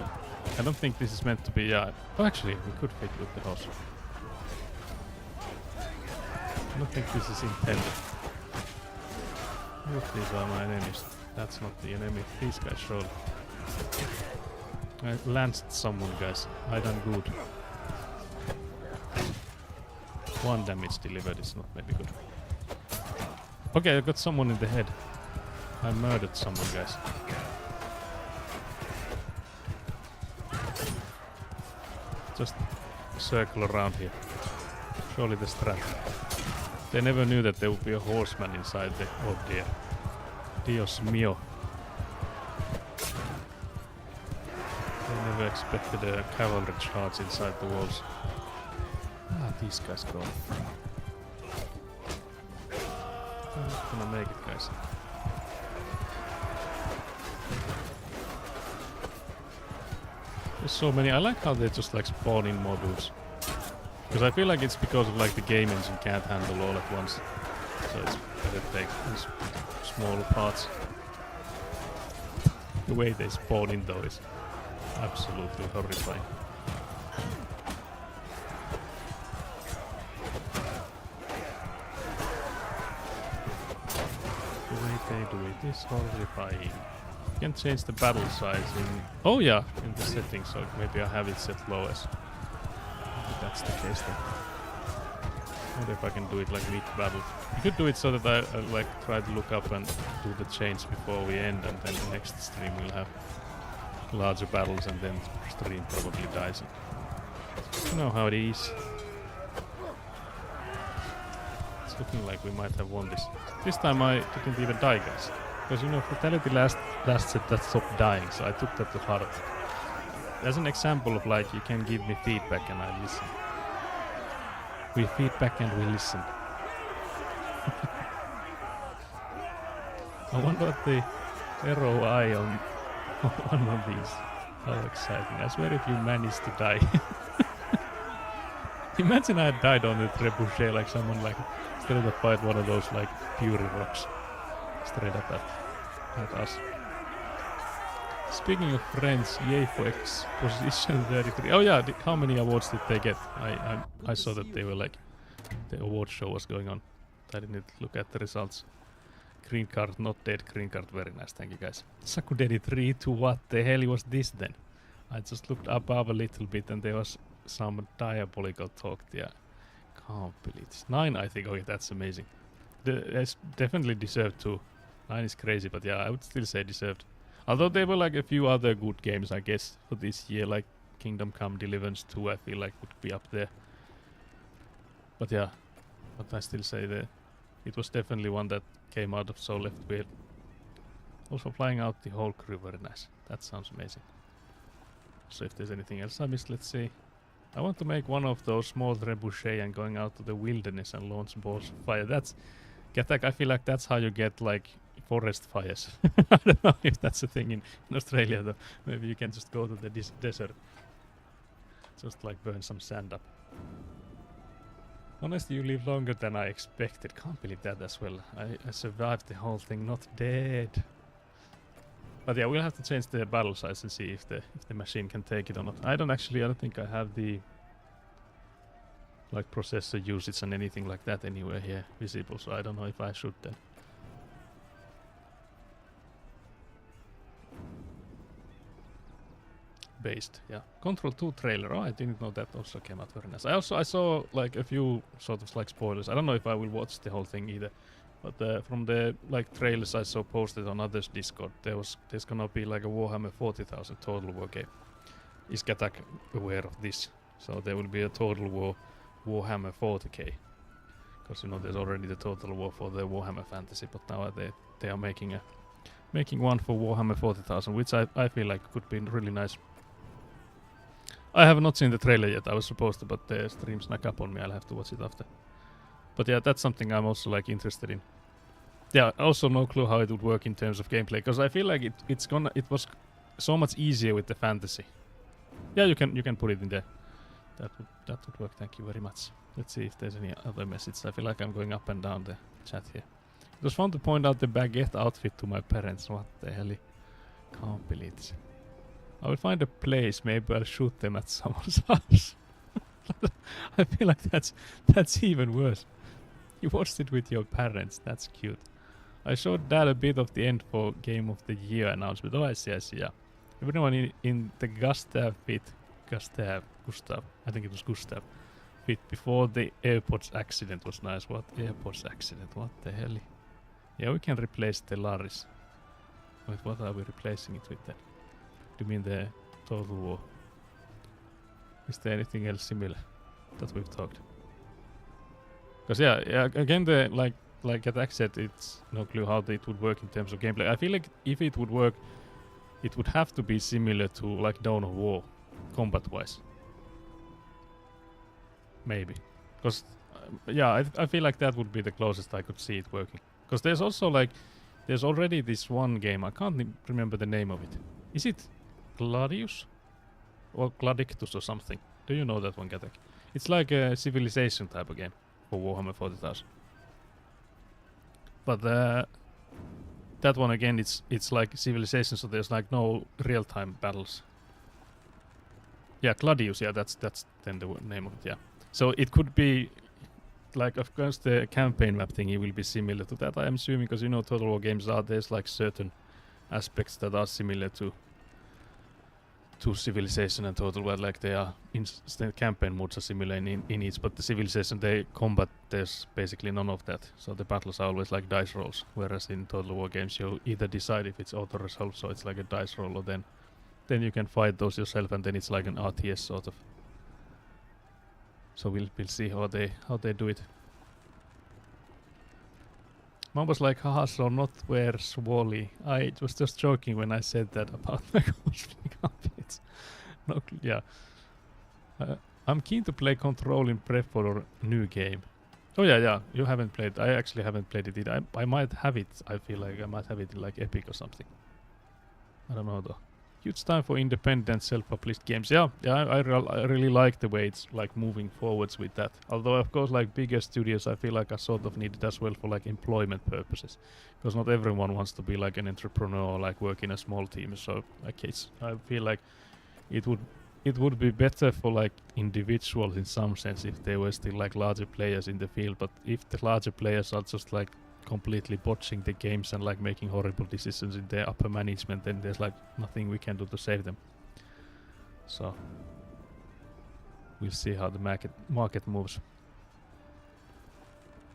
[SPEAKER 1] I don't think this is meant to be... Oh, actually, we could fit with the horse. I don't think this is intended. What these are my enemies? That's not the enemy. These guys surely. I lanced someone, guys. I done good. 1 damage delivered is not maybe good. Okay, I got someone in the head. I murdered someone, guys. Just circle around here. Surely the strat. They never knew that there would be a horseman inside the... Oh dear. Dios mio. They never expected a cavalry charge inside the walls. Ah, these guys go. I'm not gonna make it, guys. There's so many. I like how they just like spawn in modules. Because I feel like it's because of like the game engine can't handle all at once. So it's better to take these smaller parts. The way they spawn in though is absolutely horrifying. The way they do it is horrifying. You can change the battle size in... Oh yeah, in the settings, so maybe I have it set lowest. If that's the case then. I wonder if I can do it like mid-battle. You could do it so that I like try to look up and do the change before we end, and then the next stream we'll have larger battles, and then stream probably dies. You know how it is. It's looking like we might have won this. This time I didn't even die, guys. Because you know, Fatality last set that stopped dying, so I took that to heart. There's an example of like, you can give me feedback and I listen. We feedback and we listen. I wonder what the ROI on one of these. How exciting. I swear if you manage to die. Imagine I had died on the trebuchet like someone like straight up fight one of those like Fury rocks. Straight up at us. Speaking of friends, yay for Exposition 33. Oh yeah, how many awards did they get? I saw that they were like, the award show was going on. I didn't look at the results. Green card, not dead. Green card, very nice. Thank you guys. Sakuderi 3 to what the hell was this then? I just looked above a little bit and there was some diabolical talk there. Can't believe this. 9 I think. Okay, that's amazing. It's definitely deserved 2. 9 is crazy, but yeah, I would still say deserved. Although there were like a few other good games, I guess, for this year, like Kingdom Come Deliverance 2, I feel like would be up there. But yeah, but I still say that it was definitely one that came out of so left field. Also flying out the whole crew, very nice. That sounds amazing. So if there's anything else I missed, let's see. I want to make one of those small trebuchet and going out to the wilderness and launch balls of fire. That's... I feel like that's how you get like forest fires. I don't know if that's a thing in Australia though. Maybe you can just go to the desert. Just like burn some sand up. Honestly, you live longer than I expected. Can't believe that as well. I survived the whole thing, not dead. But yeah, we'll have to change the battle size and see if the machine can take it or not. I don't think I have the like processor usage and anything like that anywhere here visible, so I don't know if I should then. Based, yeah. Control 2 trailer. Oh, I didn't know that also came out very nice. I saw like a few sort of like spoilers. I don't know if I will watch the whole thing either. But from the like trailers I saw posted on others Discord, there's gonna be like a Warhammer 40,000 Total War game. Is Katak aware of this? So there will be a Total War Warhammer 40k. Because you know there's already the Total War for the Warhammer Fantasy, but now they are making one for Warhammer 40,000, which I feel like could be really nice. I have not seen the trailer yet. I was supposed to, but the stream snuck up on me. I'll have to watch it after. But yeah, that's something I'm also like interested in. Yeah, also no clue how it would work in terms of gameplay, because I feel like it was so much easier with the fantasy. Yeah, you can put it in there. That would work. Thank you very much. Let's see if there's any other message. I feel like I'm going up and down the chat here. It was fun to point out the baguette outfit to my parents. What the hell? Can't believe this. I will find a place. Maybe I'll shoot them at someone's house. I feel like that's even worse. You watched it with your parents. That's cute. I showed Dad a bit of the end for Game of the Year announcement. Oh, I see, yeah. Everyone in the Gustav, I think it was Gustav, fit before the AirPods accident was nice. What AirPods accident? What the hell? Yeah, we can replace the Laris. Wait, what are we replacing it with then? Do you mean the Total War? Is there anything else similar that we've talked? Because yeah, again, the like Attack said, it's no clue how it would work in terms of gameplay. I feel like if it would work, it would have to be similar to like Dawn of War, combat-wise. Maybe, because yeah, I feel like that would be the closest I could see it working. Because there's also like, there's already this one game. I can't remember the name of it. Is it Gladius or Gladictus or something? Do you know that one, Katak? It's like a civilization type of game for Warhammer 40,000. But that one again, it's like civilization, so there's like no real-time battles. Yeah, Gladius. Yeah, that's then the name of it. Yeah. So it could be like, of course, the campaign map thingy will be similar to that. I'm assuming, because you know, Total War games there's like certain aspects that are similar to Civilization and Total War, like they are campaign modes are similar in each, but the Civilization, they combat, there's basically none of that. So the battles are always like dice rolls, whereas in Total War games you either decide if it's auto resolve, so it's like a dice roll, or then you can fight those yourself, and then it's like an RTS sort of. So we'll see how they do it. Mom was like, haha, so not where Swally. I was just joking when I said that about my cosplay outfits. No, yeah. I'm keen to play Control in prep for a new game. Oh yeah, you haven't played. I actually haven't played it either. I might have it. I feel like I might have it in like Epic or something. I don't know though. Huge time for independent self-published games. Yeah, I really like the way it's like moving forwards with that. Although of course like bigger studios I feel like are sort of needed as well for like employment purposes. Because not everyone wants to be like an entrepreneur or like work in a small team. So like I feel like it would be better for like individuals in some sense if there were still like larger players in the field. But if the larger players are just like completely botching the games and like making horrible decisions in their upper management, then there's like nothing we can do to save them. So we'll see how the market moves.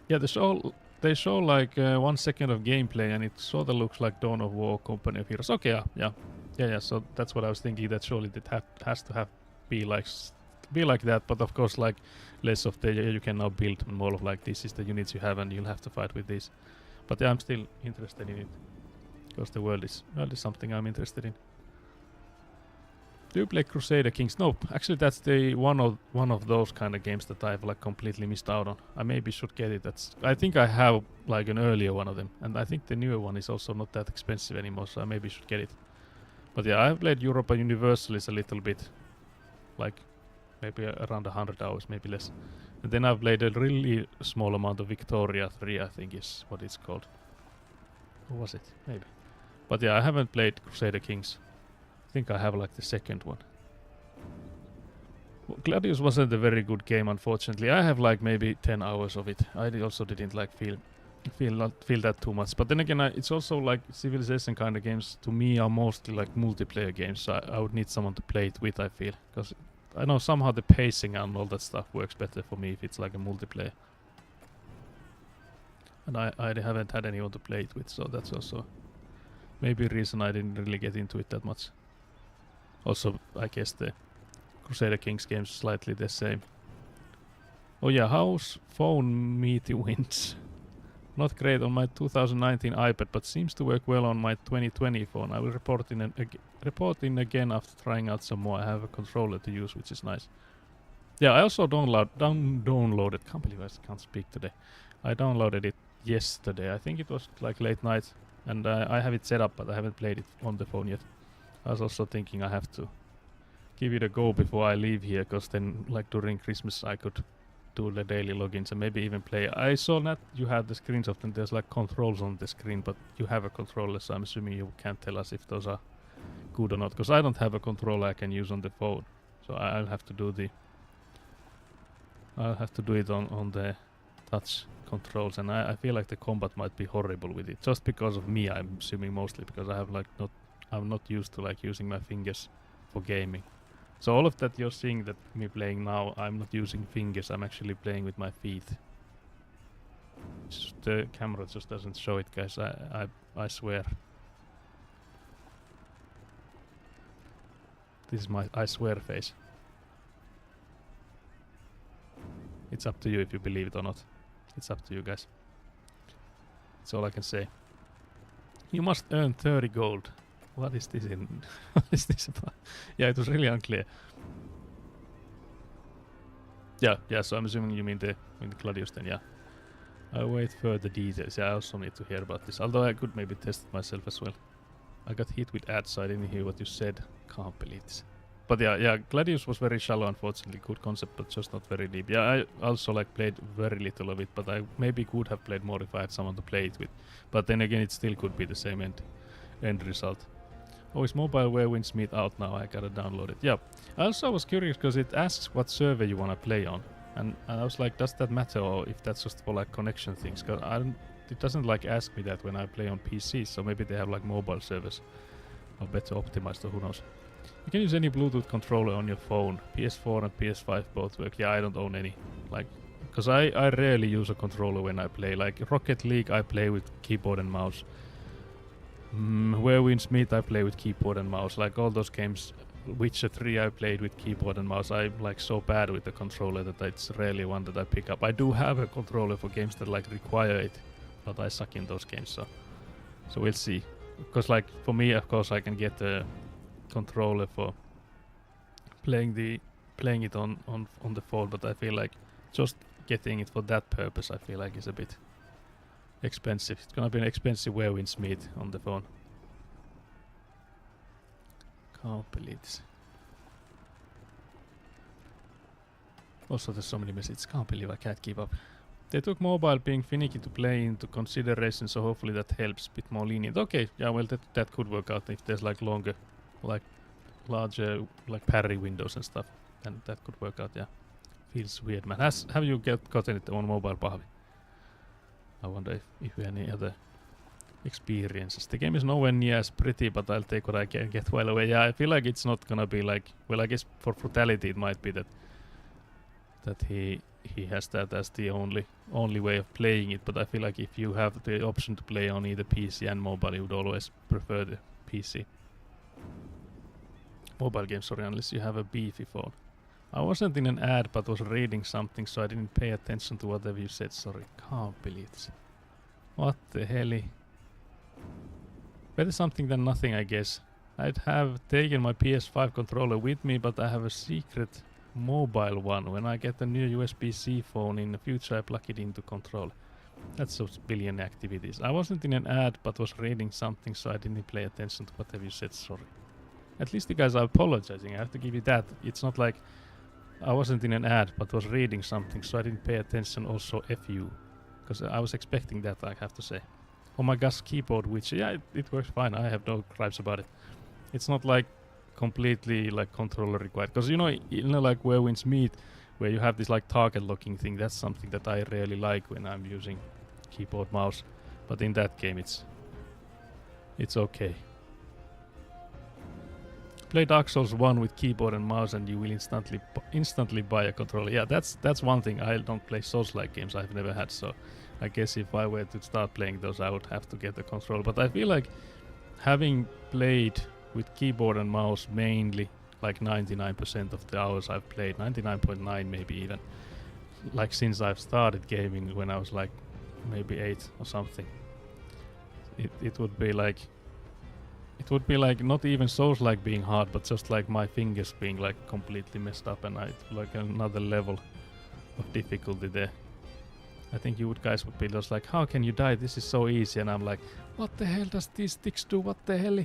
[SPEAKER 1] Yeah, they show like 1 second of gameplay, and it sort of looks like Dawn of War, Company of Heroes. Okay, yeah. So that's what I was thinking. That surely that has to be like that. But of course, like less of the you can now build more of like this is the units you have, and you'll have to fight with these. But yeah, I'm still interested in it because the world is something I'm interested in. Do you play Crusader Kings? No, actually that's the one of those kind of games that I've like completely missed out on. I maybe should get it. I think I have like an earlier one of them, and I think the newer one is also not that expensive anymore, so I maybe should get it. But yeah, I've played Europa Universalis a little bit, like maybe around 100 hours, maybe less. And then I've played a really small amount of Victoria 3, I think is what it's called. Or was it? Maybe. But yeah, I haven't played Crusader Kings. I think I have like the second one. Well, Gladius wasn't a very good game, unfortunately. I have like maybe 10 hours of it. I also didn't like feel that too much. But then again, it's also like Civilization kind of games to me are mostly like multiplayer games. So I would need someone to play it with, I feel. Because I know somehow the pacing and all that stuff works better for me if it's like a multiplayer. And I haven't had anyone to play it with, so that's also maybe a reason I didn't really get into it that much. Also, I guess the Crusader Kings game's slightly the same. Oh yeah, how's phone meaty wins? Not great on my 2019 iPad, but seems to work well on my 2020 phone. I will report in again after trying out some more. I have a controller to use, which is nice. Yeah, I also downloaded. Can't believe I can't speak today. I downloaded it yesterday. I think it was like late night, and I have it set up, but I haven't played it on the phone yet. I was also thinking I have to give it a go before I leave here, because then like during Christmas I could do the daily logins and maybe even play. I saw that you have the screenshots and there's like controls on the screen, but you have a controller, so I'm assuming you can't tell us if those are good or not, because I don't have a controller I can use on the phone, so I'll have to do it on the touch controls, and I feel like the combat might be horrible with it, just because of me, I'm assuming, mostly because I'm not used to like using my fingers for gaming. So all of that you're seeing that me playing now, I'm not using fingers, I'm actually playing with my feet. The camera just doesn't show it, guys, I swear. This is my I swear face. It's up to you if you believe it or not. It's up to you guys. That's all I can say. You must earn 30 gold. What is this in? What is this about? Yeah, it was really unclear. Yeah, so I'm assuming you mean the Gladius then, yeah. I'll wait for the details. Yeah, I also need to hear about this. Although I could maybe test it myself as well. I got hit with ads, so I didn't hear what you said. Can't believe this. But yeah, Gladius was very shallow, unfortunately. Good concept, but just not very deep. Yeah, I also like played very little of it, but I maybe could have played more if I had someone to play it with. But then again, it still could be the same end result. Oh, is Mobile Where Winds Meet out now? I gotta download it. Yeah. I also was curious because it asks what server you wanna play on, and I was like, does that matter, or if that's just for like connection things? Cause it doesn't like ask me that when I play on PC. So maybe they have like mobile servers, or better optimized, or who knows. You can use any Bluetooth controller on your phone. PS4 and PS5 both work. Yeah, I don't own any. Like, because I rarely use a controller when I play. Like Rocket League, I play with keyboard and mouse. Where Winds Meet, I play with keyboard and mouse. Like all those games, Witcher 3, I played with keyboard and mouse. I'm like so bad with the controller that it's rarely one that I pick up. I do have a controller for games that like require it, but I suck in those games. So we'll see. Because like for me, of course, I can get a controller for playing it on the phone, but I feel like just getting it for that purpose, I feel like is a bit expensive. It's gonna be an expensive Where Winds Meet on the phone. Can't believe this. Also, there's so many messages. Can't believe I can't keep up. They took mobile being finicky to play into consideration, so hopefully that helps. Bit more lenient. Okay, yeah, well that could work out if there's like longer, like larger like parry windows and stuff. Then that could work out. Yeah, feels weird, man. Have you gotten it on mobile, Pahvi? I wonder if you have any other experiences. The game is nowhere near as pretty, but I'll take what I can get while away. Yeah, I feel like it's not gonna be like, well, I guess for brutality it might be that he has that as the only way of playing it, but I feel like if you have the option to play on either PC and mobile, you would always prefer the PC. Mobile game, sorry, unless you have a beefy phone. I wasn't in an ad, but was reading something, so I didn't pay attention to whatever you said. Sorry, can't believe this. What the hell? Better something than nothing, I guess. I'd have taken my PS5 controller with me, but I have a secret mobile one. When I get a new USB-C phone in the future, I plug it into controller. That's those billion activities. I wasn't in an ad, but was reading something, so I didn't pay attention to whatever you said. Sorry. At least you guys are apologizing. I have to give you that. It's not like I wasn't in an ad, but was reading something, so I didn't pay attention. Also, F you. Because I was expecting that, I have to say. Oh my gosh, keyboard, which, yeah, it works fine. I have no gripes about it. It's not like completely like controller required. Because, you know, like where winds meet, where you have this like target locking thing, that's something that I really like when I'm using keyboard mouse. But in that game, it's okay. Play Dark Souls 1 with keyboard and mouse and you will instantly buy a controller. Yeah, that's one thing. I don't play Souls-like games. I've never had, so I guess if I were to start playing those, I would have to get a controller. But I feel like having played with keyboard and mouse mainly, like 99% of the hours I've played, 99.9 maybe even, like since I've started gaming when I was like maybe 8 or something, it would be like not even Souls-like being hard, but just like my fingers being like completely messed up, and like another level of difficulty there. I think you guys would be just like, how can you die? This is so easy. And I'm like, what the hell does these sticks do? What the hell?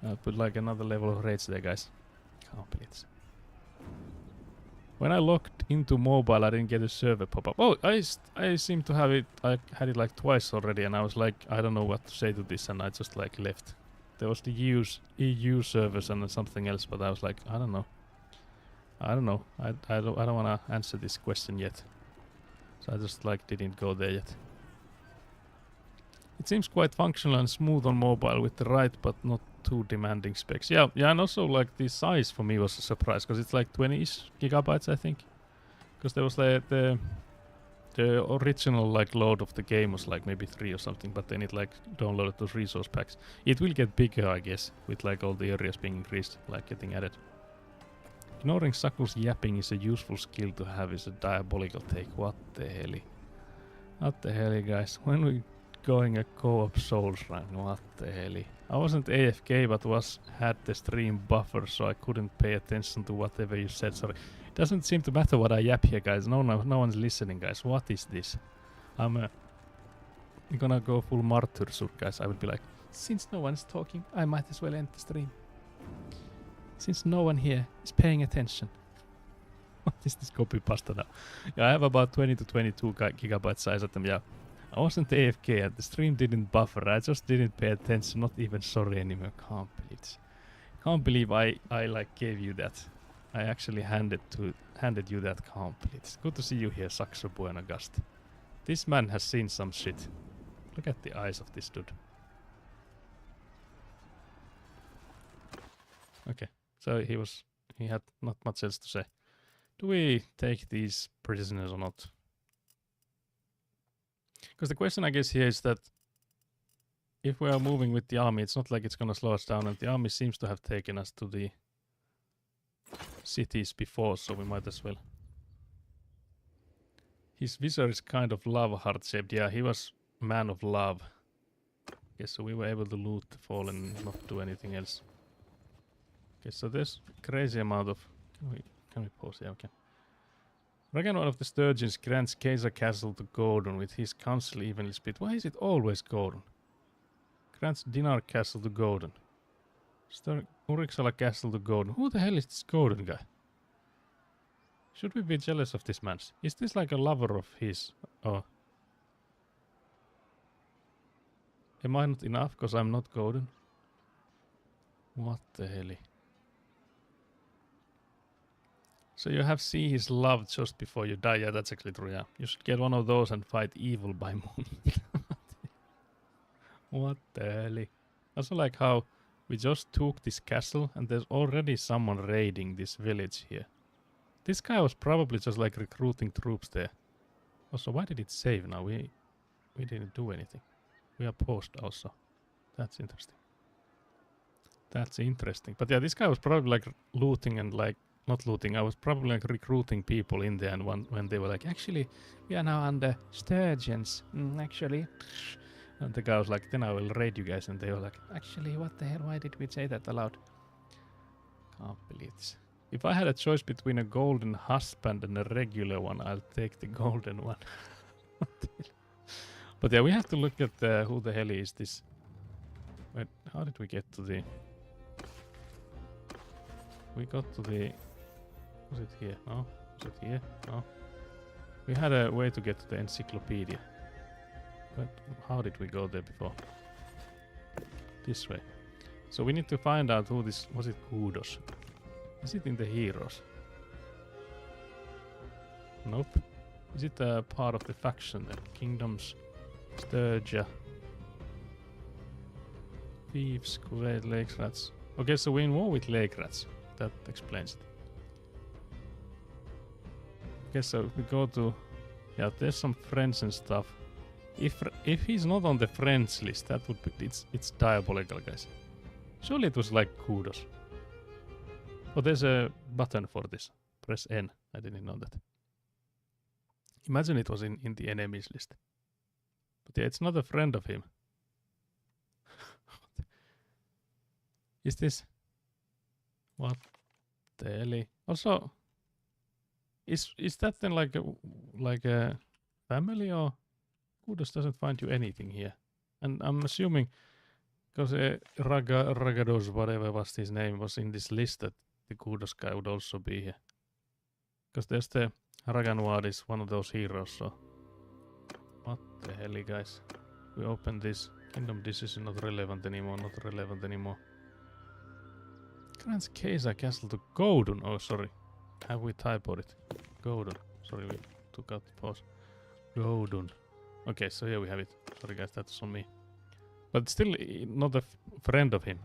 [SPEAKER 1] I'll put like another level of rage there, guys. Can't believe it. When I logged into mobile, I didn't get a server pop-up. Oh, I seem to have it. I had it like twice already, and I was like, I don't know what to say to this, and I just like left. There was the EU servers and then something else, but I was like, I don't know. I don't want to answer this question yet. So I just like didn't go there yet. It seems quite functional and smooth on mobile with the right but not too demanding specs. Yeah, and also like the size for me was a surprise because it's like 20-ish gigabytes, I think. Because there was the original like load of the game was like maybe 3 or something, but then it like downloaded those resource packs. It will get bigger, I guess, with like all the areas being increased, like getting added. Ignoring Saku's yapping is a useful skill to have, is a diabolical take. What the hell? What the hell, guys? When we going a co-op Souls run? What the hell? I wasn't AFK, but had the stream buffer, so I couldn't pay attention to whatever you said. Sorry. It doesn't seem to matter what I yap here, guys. No one's listening, guys. What is this? I'm gonna go full martyr suit, guys. I would be like, since no one's talking, I might as well end the stream. Since no one here is paying attention. What is this copy pasta now? Yeah, I have about 20 to 22 gigabyte size at them, yeah. I wasn't AFK and the stream didn't buffer. I just didn't pay attention, not even sorry anymore. Can't believe I like gave you that. I actually handed you that. Can't believe it. Good to see you here, Saxo Buenagast. This man has seen some shit. Look at the eyes of this dude. Okay. So he had not much else to say. Do we take these prisoners or not? Because the question I guess here is that if we are moving with the army, it's not like it's gonna slow us down, and the army seems to have taken us to the cities before, so we might as well. His visor is kind of lava heart shaped. Yeah, he was man of love. Okay, so we were able to loot the fallen and not do anything else. Okay, so there's crazy amount of... Can we pause? Yeah, okay. Reckon one of the Sturgeons grants Kaiser Castle to Gordon with his council evenly split. Why is it always Gordon? Grants Dinar Castle to Gordon. Uriksala Castle to Gordon. Who the hell is this Gordon guy? Should we be jealous of this man? Is this like a lover of his? Or... Am I not enough because I'm not Gordon? What the hell? So you have seen his love just before you die. Yeah, that's actually true, yeah. You should get one of those and fight evil by moonlight. What the hell? Also like how we just took this castle and there's already someone raiding this village here. This guy was probably just like recruiting troops there. Also, why did it save now? We didn't do anything. We are paused also. That's interesting. That's interesting. But yeah, this guy was probably like looting and like... Not looting, I was probably like recruiting people in there, and when they were like, actually, we are now under Sturgeons. Actually, And the guy was like, then I will raid you guys. And they were like, actually, what the hell? Why did we say that aloud? Can't believe this. If I had a choice between a golden husband and a regular one, I'll take the golden one. But yeah, we have to look at who the hell is this. Wait, how did we get to the... We got to the... Was it here? No? Was it here? No? We had a way to get to the encyclopedia. But how did we go there before? This way. So we need to find out who this... Was it Kudos? Is it in the heroes? Nope. Is it a part of the faction then? Kingdoms, Sturgia, Thieves, Kuwait, Lake Rats. Okay, so we're in war with Lake Rats. That explains it. Okay, so if we go to... Yeah, there's some friends and stuff. If he's not on the friends list, that would be... It's diabolical, guys. Surely it was like Kudos. Oh, there's a button for this. Press N. I didn't know that. Imagine it was in the enemies list. But yeah, it's not a friend of him. Is this... What the hell? Also, is that then like a family, or Kudos doesn't find you anything here? And I'm assuming because Ragados, whatever was his name, was in this list that the Kudos guy would also be here. Because there's the Raganoir is one of those heroes, so... What the hell, guys? We open this. Kingdom decision not relevant anymore, not relevant anymore. Grants Keisa Castle to Godun. Oh, sorry. Have we typoed it? Godun. Sorry, we took out the pause. Godun. Okay, so here we have it. Sorry guys, that's on me. But still not a friend of him.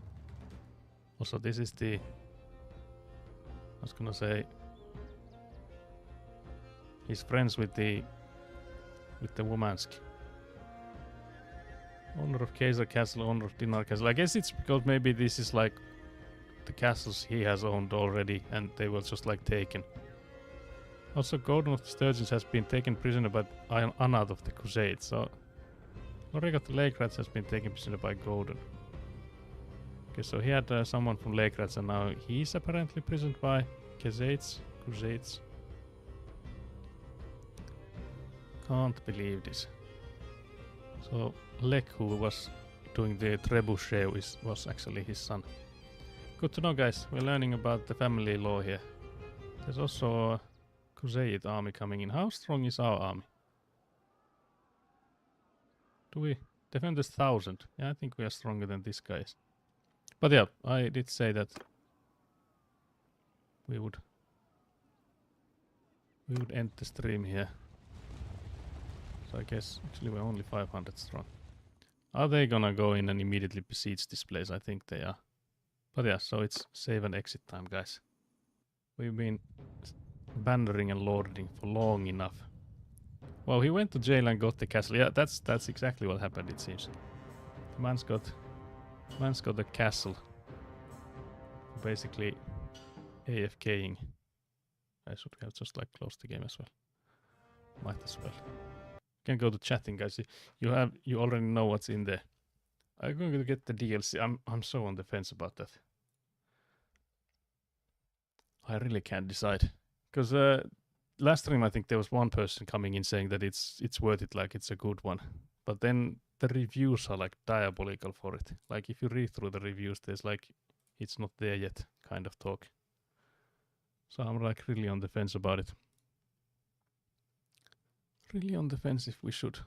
[SPEAKER 1] Also, this is the... I was gonna say... He's friends with the Womansk. Owner of Keisa Castle, owner of Dinar Castle. I guess it's because maybe this is like the castles he has owned already and they were just like taken. Also, Gordon of the Sturgeons has been taken prisoner by Anad of the Crusade, so Loric of the Lake Rats has been taken prisoner by Gordon. Okay, so he had someone from Lake Rats and now he's apparently prisoned by Crusades. Can't believe this. So Lek, who was doing the trebuchet, was actually his son. Good to know, guys. We're learning about the family law here. There's also a Crusade army coming in. How strong is our army? Do we defend this 1,000? Yeah, I think we are stronger than these guys. But yeah, I did say that we would end the stream here. So I guess actually we're only 500 strong. Are they gonna go in and immediately besiege this place? I think they are. But yeah, so it's save and exit time, guys. We've been bannering and lording for long enough. Well, he went to jail and got the castle. Yeah, that's exactly what happened, it seems. The man's got the castle. Basically AFKing. I should have just like closed the game as well. Might as well. Can go to chatting, guys. You already know what's in there. I'm going to get the DLC. I'm so on the fence about that. I really can't decide. Because last stream I think there was one person coming in saying that it's worth it, like it's a good one. But then the reviews are like diabolical for it. Like if you read through the reviews, there's like it's not there yet kind of talk. So I'm like really on the fence about it. Really on the fence if we should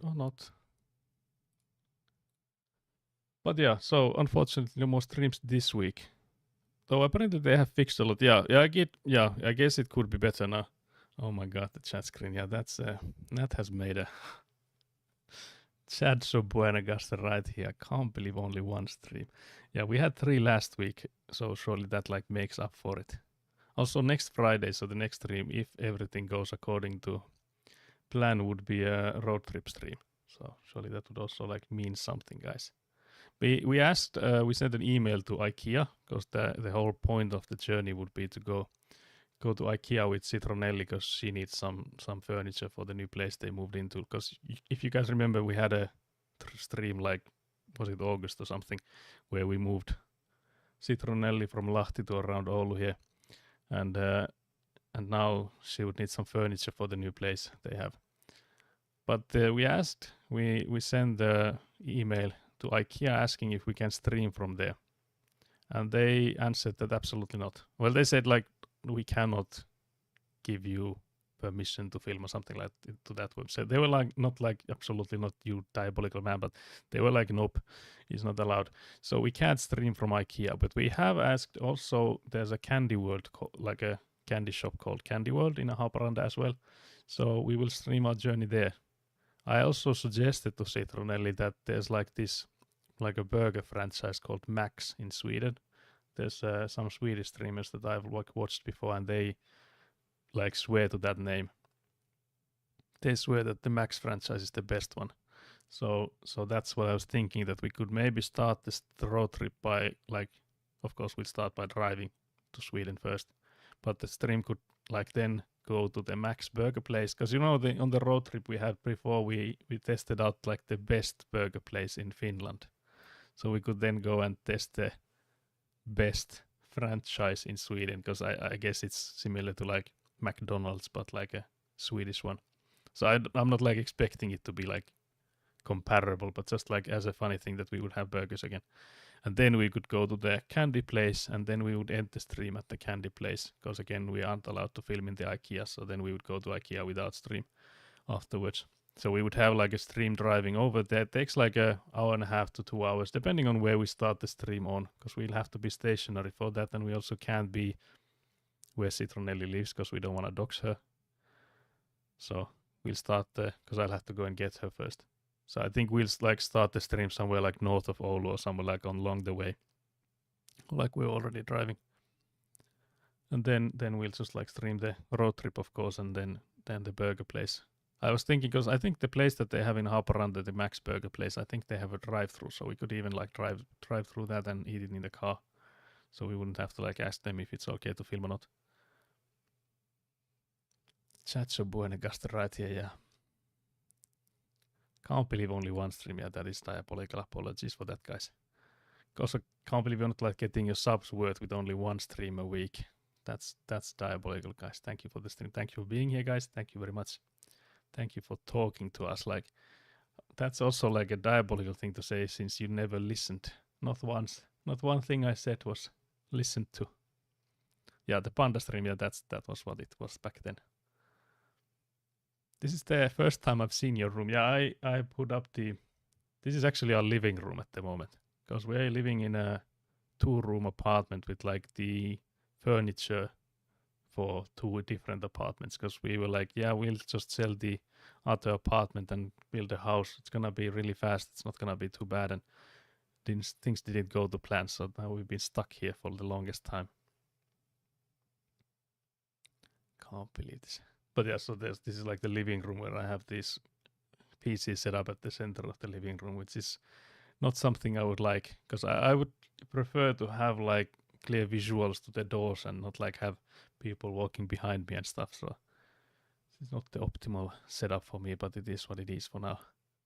[SPEAKER 1] or not. But yeah, so unfortunately no more streams this week. Though apparently they have fixed a lot. I guess it could be better now. Oh my god, the chat screen. Yeah, that has made a Chad so Buenagaster right here. I can't believe only one stream. Yeah, we had 3 last week, so surely that like makes up for it. Also next Friday, so the next stream, if everything goes according to plan, would be a road trip stream. So surely that would also like mean something, guys. We asked, we sent an email to IKEA because the whole point of the journey would be to go go to IKEA with Citronelli because she needs some furniture for the new place they moved into. Because if you guys remember, we had a stream like, was it August or something, where we moved Citronelli from Lahti to around Oulu here, and now she would need some furniture for the new place they have. But we sent the email to IKEA asking if we can stream from there, and they answered that absolutely not. Well, they said like, we cannot give you permission to film or something like to that website. They were like, not like, absolutely not, you diabolical man, but they were like, nope, it's not allowed. So we can't stream from IKEA, but we have asked also, there's a candy world, like a candy shop called Candy World in Haaparanda as well. So we will stream our journey there. I also suggested to Citronelli that there's like this, like a burger franchise called Max in Sweden. There's some Swedish streamers that I've watched before, and they like swear to that name. They swear that the Max franchise is the best one. So that's what I was thinking, that we could maybe start this road trip by, like, of course we'll start by driving to Sweden first, but the stream could like then go to the Max burger place, because on the road trip we had before, we tested out like the best burger place in Finland. So we could then go and test the best franchise in Sweden, because I guess it's similar to like McDonald's, but like a Swedish one. So I'm not like expecting it to be like comparable, but just like as a funny thing that we would have burgers again. And then we could go to the candy place, and then we would end the stream at the candy place, because again we aren't allowed to film in the IKEA, so then we would go to IKEA without stream afterwards. So we would have like a stream driving over there. It takes like an hour and a half to 2 hours, depending on where we start the stream on, because we'll have to be stationary for that, and we also can't be where Citronelli lives, because we don't want to dox her. So we'll start there, because I'll have to go and get her first. So I think we'll like start the stream somewhere like north of Oulu or somewhere like along the way, like we're already driving. And then we'll just like stream the road trip, of course, and then the burger place. I was thinking, because I think the place that they have in Haaparanda, the Max Burger place, I think they have a drive-through, so we could even like drive through that and eat it in the car, so we wouldn't have to like ask them if it's okay to film or not. Chacho buone gasta right here, yeah. Can't believe only one stream, yeah, that is diabolical. Apologies for that, guys. Also, can't believe you're not like getting your subs worth with only one stream a week. That's diabolical, guys. Thank you for the stream. Thank you for being here, guys. Thank you very much. Thank you for talking to us. Like, that's also like a diabolical thing to say, since you never listened. Not once. Not one thing I said was listened to. Yeah, the panda stream, yeah, that was what it was back then. This is the first time I've seen your room. Yeah, I put up this is actually our living room at the moment, because we're living in a 2-room apartment with like the furniture for 2 different apartments, because we were like, yeah, we'll just sell the other apartment and build a house. It's gonna be really fast. It's not gonna be too bad, and things didn't go to plan, so now we've been stuck here for the longest time. Can't believe this. But yeah, so this is like the living room, where I have this PC set up at the center of the living room, which is not something I would like, because I would prefer to have like clear visuals to the doors and not like have people walking behind me and stuff. So it's not the optimal setup for me, but it is what it is for now.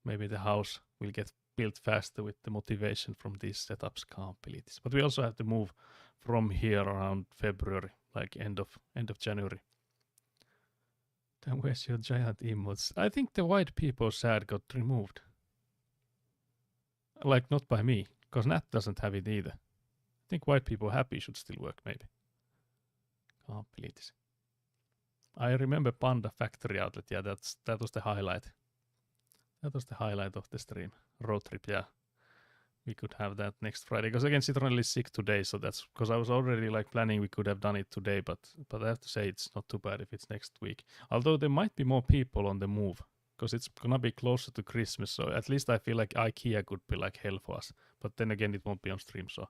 [SPEAKER 1] Maybe the house will get built faster with the motivation from these setups. Can't believe this. But we also have to move from here around February, like end of January. Then where's your giant emotes? I think the white people sad got removed. Like, not by me, because Nat doesn't have it either. I think white people happy should still work, maybe. Can't believe this. I remember Panda Factory Outlet. Yeah, that was the highlight. That was the highlight of the stream. Road trip, yeah. We could have that next Friday. Because again, Citronelli is sick today, so that's because I was already like planning we could have done it today, but I have to say it's not too bad if it's next week. Although there might be more people on the move, because it's gonna be closer to Christmas, so at least I feel like IKEA could be like hell for us. But then again, it won't be on stream, so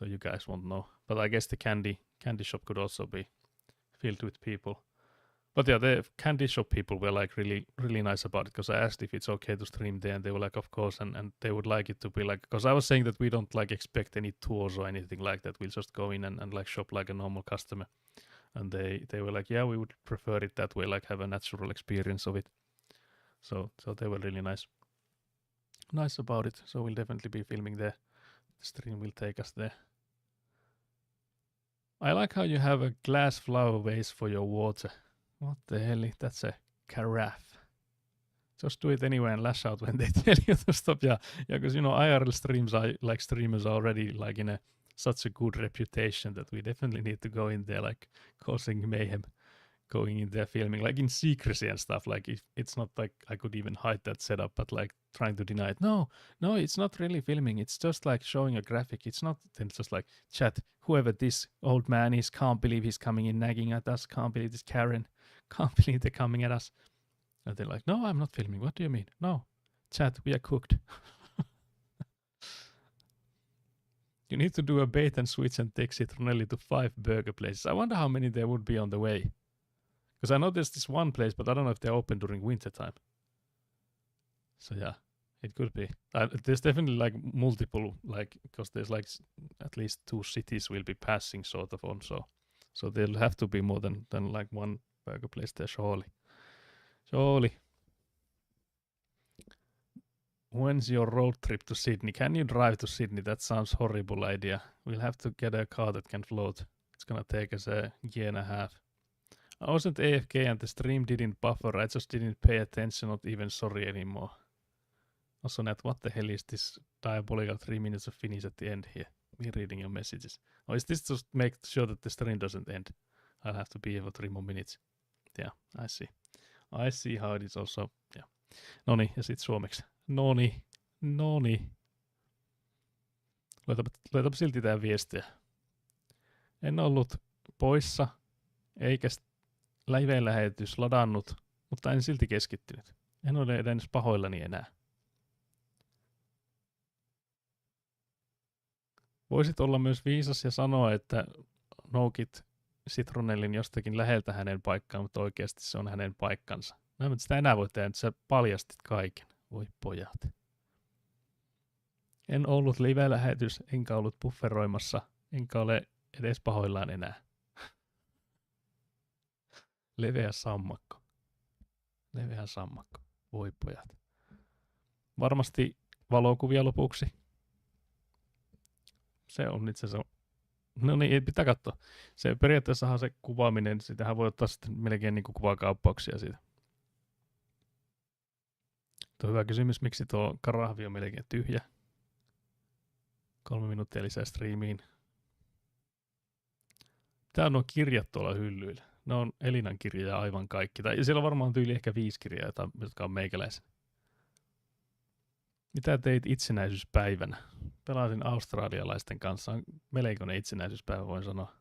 [SPEAKER 1] you guys won't know. But I guess the candy shop could also be filled with people. But yeah, the candy shop people were like really, really nice about it, because I asked if it's okay to stream there, and they were like, of course, and they would like it to be like, because I was saying that we don't like expect any tours or anything like that. We'll just go in and like shop like a normal customer. and they were like, yeah, we would prefer it that way, like have a natural experience of it. So they were really nice about it. So we'll definitely be filming there. The stream will take us there. I like how you have a glass flower vase for your water. What the hell? That's a carafe. Just do it anyway and lash out when they tell you to stop. Yeah, because IRL streams are like streamers already like in such a good reputation that we definitely need to go in there like causing mayhem, going in there filming like in secrecy and stuff. Like if it's not like I could even hide that setup, but like trying to deny it. No, it's not really filming. It's just like showing a graphic. It's not. Then just like chat. Whoever this old man is, can't believe he's coming in nagging at us. Can't believe this Karen. Can't believe they're coming at us. And they're like, no, I'm not filming. What do you mean? No, chat, we are cooked. You need to do a bait and switch and take Citronelli to 5 burger places. I wonder how many there would be on the way. Because I know there's this one place, but I don't know if they're open during winter time. So yeah, it could be. There's definitely like multiple, like, because there's like at least 2 cities will be passing sort of on. So there'll have to be more than like one burger place there, surely. When's your road trip to Sydney? Can you drive to Sydney? That sounds horrible idea. We'll have to get a car that can float. It's gonna take us a year and a half. I wasn't AFK and the stream didn't buffer. I just didn't pay attention, not even sorry anymore. Also, Nat, what the hell is this diabolical 3 minutes of finish at the end here? Me reading your messages. Or is this just make sure that the stream doesn't end? I'll have to be here for 3 more minutes. Yeah, I see. I see how it is also. Yeah. Noni, ja sit suomeksi. Noni. Luetapa silti tää viestiä. En ollut poissa, eikä live-lähetys ladannut, mutta en silti keskittynyt. En ole edes pahoillani enää. Voisit olla myös viisas ja sanoa, että noukit Citronellin jostakin läheltä hänen paikkaan, mutta oikeasti se on hänen paikkansa. No, mutta sitä enää voi tehdä, että sä paljastit kaiken. Voi pojat. En ollut live-lähetys, enkä ollut bufferoimassa, enkä ole edes pahoillaan enää. Leveä sammakko. Voi pojat. Varmasti valokuvia lopuksi. Se on itse asiassa. No niin, pitää katsoa. Se periaatteessahan se kuvaaminen, sitähän voi ottaa sitten melkein niin kuin kuvakauppauksia siitä. Tuo on hyvä kysymys, miksi tuo karahvi on melkein tyhjä. 3 minuuttia lisää striimiin. Tää on nuo kirjat tuolla hyllyillä. Ne on Elinan kirjoja aivan kaikki. Tai siellä on varmaan tyyli ehkä 5 kirjaa, jotka on meikäläisen. Mitä teit itsenäisyyspäivänä? Pelasin australialaisten kanssa. On melkoinen itsenäisyyspäivä, voin sanoa.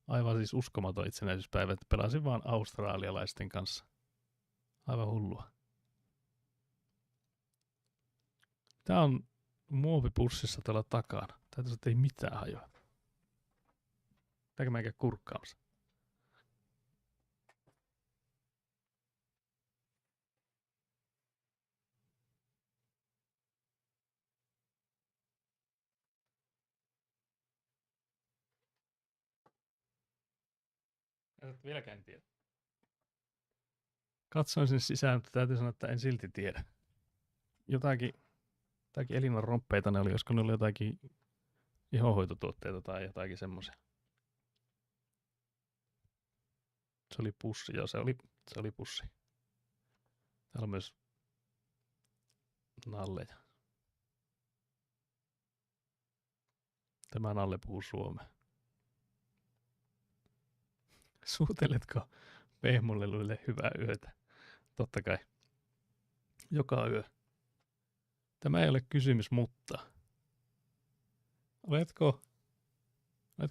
[SPEAKER 1] Aivan siis uskomaton itsenäisyyspäivä, että pelasin vaan australialaisten kanssa. Aivan hullua. Tää on muovipussissa tuolla takana. Täytyy, että ei mitään hajoa. Pitääkö mä käy kurkkaamassa? Et vieläkään tiedä. Katsoin sen sisään, mutta täytyy sanoa, että en silti tiedä. Jotakin Elinan romppeita ne oli, josko ne oli jotakin ihonhoitotuotteita tai jotakin semmoisia. Se oli pussi, joo, se oli pussi. Täällä on myös nalleja. Tämä nalle puhuu suomea. Suuteletko pehmoleluille hyvää yötä? Totta kai. Joka yö. Tämä ei ole kysymys, mutta oletko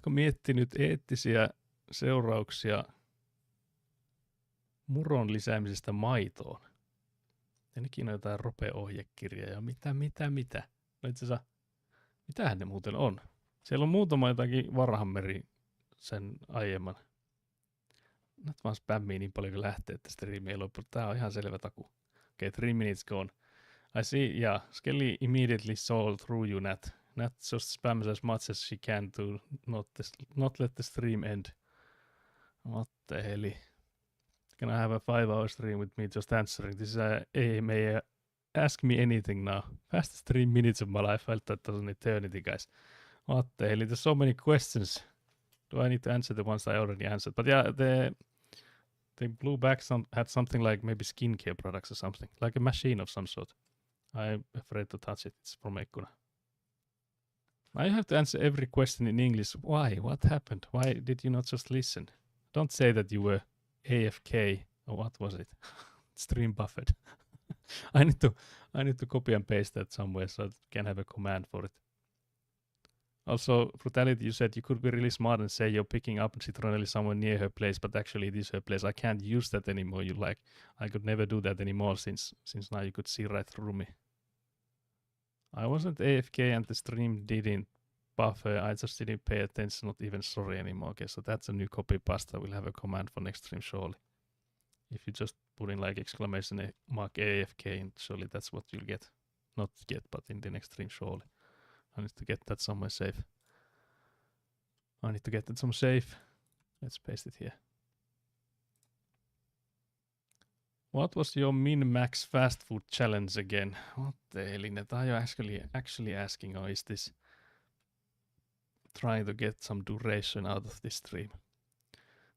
[SPEAKER 1] miettinyt eettisiä seurauksia muron lisäämisestä maitoon? Ja nekin on jotain rope-ohjekirjaa ja mitä. No itse asiassa, mitähän ne muuten on? Siellä on muutama jotakin Varhammeri sen aiemman. Nyt vaan spämmii niin paljon, kun lähtee, että streami ei loppu. Tää on ihan selvä taku. Okay, 3 minutes gone. I see, yeah, Skelly immediately saw through you, Nat. Nat just spams as much as she can to not let the stream end. What the hell? Can I have a 5-hour stream with me just answering? This is a AMA. Ask me anything now. Fastest 3 minutes of my life. Felt that was an eternity, guys. What the hell? There's so many questions. Do I need to answer the ones I already answered? But yeah, the blue bag had something like maybe skincare products or something. Like a machine of some sort. I'm afraid to touch it. It's from Ekkuna. I have to answer every question in English. Why? What happened? Why did you not just listen? Don't say that you were AFK or what was it? Stream buffered. I need to copy and paste that somewhere so I can have a command for it. Also, Brutality, you said you could be really smart and say you're picking up Citronelli somewhere near her place, but actually it is her place. I can't use that anymore. I could never do that anymore since now you could see right through me. I wasn't AFK and the stream didn't buffer. I just didn't pay attention, not even sorry anymore. Okay, so that's a new copy pasta. We'll have a command for next stream, surely. If you just put in like exclamation mark AFK, and surely that's what you'll get. Not get, but in the next stream, surely. I need to get that somewhere safe. Let's paste it here. What was your min-max fast food challenge again? What the hell, Inet? Are you actually asking, or is this trying to get some duration out of this stream?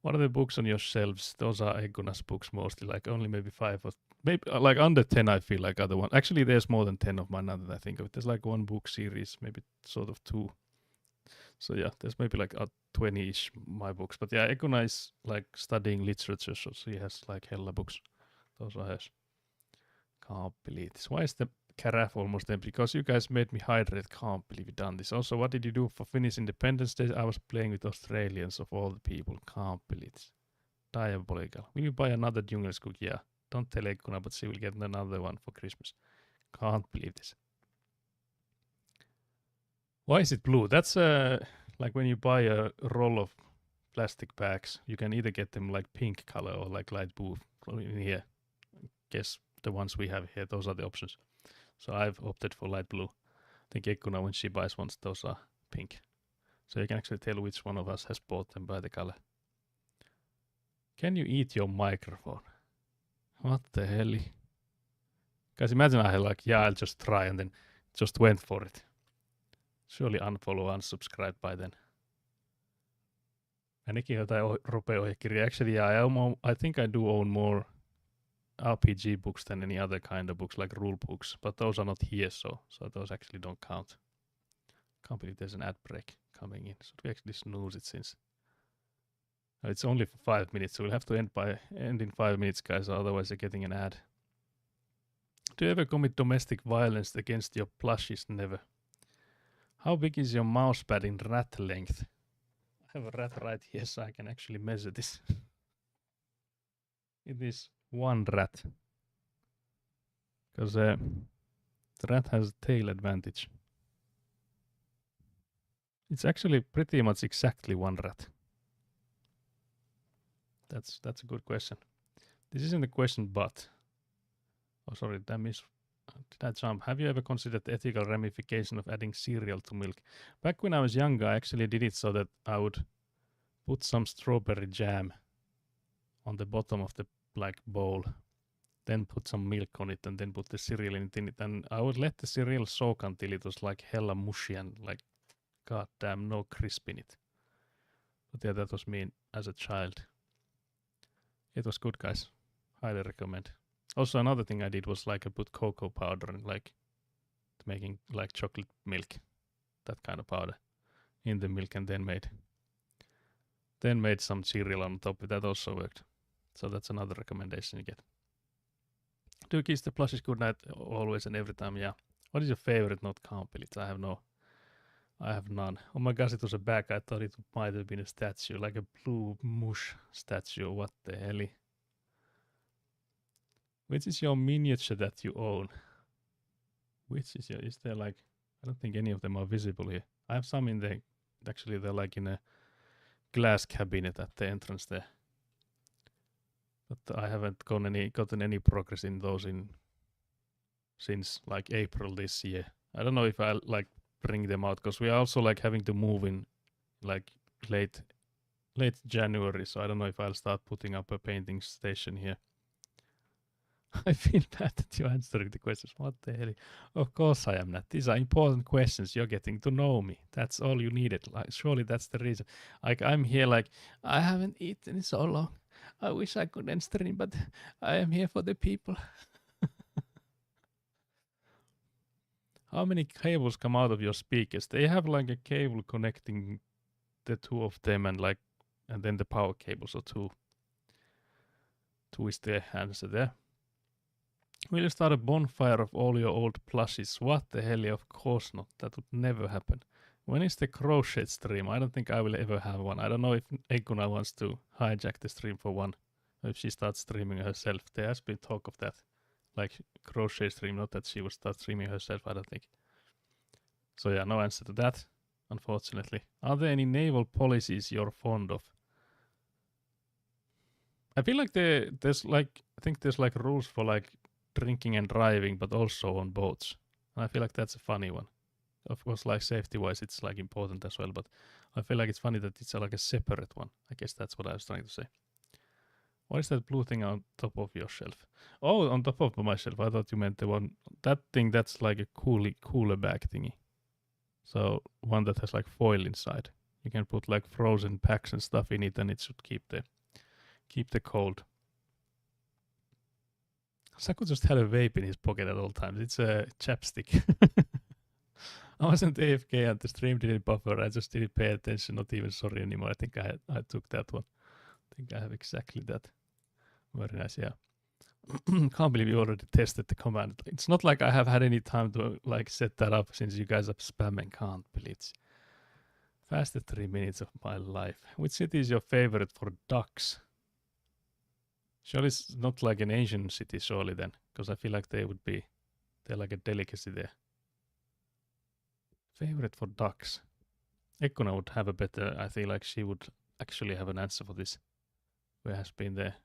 [SPEAKER 1] What are the books on your shelves? Those are Eguna's books mostly, like only maybe 5 or maybe like under 10 I feel like other one. Actually there's more than 10 of mine now that I think of it. There's like one book series, maybe sort of 2. So yeah, there's maybe like 20-ish my books. But yeah, Eguna is like studying literature, so she has like hella books. Those are hers. Can't believe this. Why is the carafe almost empty? Because you guys made me hydrate. Can't believe you done this. Also, what did you do for Finnish Independence Day? I was playing with Australians of all the people. Can't believe this. Diabolical. Will you buy another Djungelskog? Yeah. Don't tell Ekkuna, but she will get another one for Christmas. Can't believe this. Why is it blue? That's like when you buy a roll of plastic bags, you can either get them like pink color or like light blue. In here, guess the ones we have here, those are the options. So I've opted for light blue. I think Ekkuna, when she buys ones, those are pink. So you can actually tell which one of us has bought them by the color. Can you eat your microphone? What the hell? Guys, imagine I had like, yeah, I'll just try and then just went for it. Surely unfollow, unsubscribe by then. Ainakin jotain rope-ohjekirjaa. Actually, yeah, I think I do own more RPG books than any other kind of books, like rule books. But those are not here, so those actually don't count. Can't believe there's an ad break coming in. Should we actually snooze it since... It's only for 5 minutes, so we'll have to end in 5 minutes, guys, otherwise you're getting an ad. Do you ever commit domestic violence against your plushies? Never. How big is your mousepad in rat length? I have a rat right here, so I can actually measure this. It is 1 rat. Because the rat has tail advantage. It's actually pretty much exactly 1 rat. That's a good question. This isn't a question, but... Oh, sorry, did I jump? Have you ever considered the ethical ramification of adding cereal to milk? Back when I was younger, I actually did it so that I would put some strawberry jam on the bottom of the bowl, then put some milk on it, and then put the cereal in it, and I would let the cereal soak until it was like hella mushy and like goddamn no crisp in it. But yeah, that was me as a child. It was good, guys. Highly recommend. Also, another thing I did was like I put cocoa powder and like making like chocolate milk, that kind of powder, in the milk, and then made some cereal on top. That also worked. So that's another recommendation you get. Do you kiss the plushies goodnight always and every time? Yeah. What is your favorite? Not complete. I have none. Oh my gosh, it was a bag. I thought it might have been a statue, like a blue mush statue. What the hell? Which is your miniature that you own? Is there like, I don't think any of them are visible here. I have some in the, actually they're like in a glass cabinet at the entrance there. But I haven't gotten any progress in those since like April this year. I don't know if I'll like bring them out, because we are also like having to move in like late late January, so I don't know if I'll start putting up a painting station here. I feel bad that you're answering the questions. What the hell? Of course I am not. These are important questions. You're getting to know me. That's all you needed. Like, surely that's the reason. Like, I'm here like, I haven't eaten in so long. I wish I could end stream, but I am here for the people. How many cables come out of your speakers? They have like a cable connecting the two of them and then the power cable. So two is the answer there. Will you start a bonfire of all your old plushies? What the hell? Of course not. That would never happen. When is the crochet stream? I don't think I will ever have one. I don't know if Eguna wants to hijack the stream for one. If she starts streaming herself. There has been talk of that. Like crochet stream, not that she will start streaming herself, I don't think. So yeah, no answer to that, unfortunately. Are there any naval policies you're fond of? I feel like there's rules for like drinking and driving, but also on boats. And I feel like that's a funny one. Of course, like safety-wise, it's like important as well, but I feel like it's funny that it's like a separate one. I guess that's what I was trying to say. What is that blue thing on top of your shelf? Oh, on top of my shelf. I thought you meant the one, that thing that's like a cooler bag thingy. So one that has like foil inside. You can put like frozen packs and stuff in it, and it should keep the cold. Saku just had a vape in his pocket at all times. It's a chapstick. I wasn't AFK and the stream didn't buffer. I just didn't pay attention. Not even sorry anymore. I think I took that one. I think I have exactly that. Very nice, yeah. Can't believe you already tested the command. It's not like I have had any time to like set that up since you guys are spamming. Can't believe it. Fastest 3 minutes of my life. Which city is your favorite for ducks? Surely it's not like an Asian city, surely then, because I feel like they're like a delicacy there. Favorite for ducks. Ekkuna would have a better, I feel like she would actually have an answer for this. Where has been there?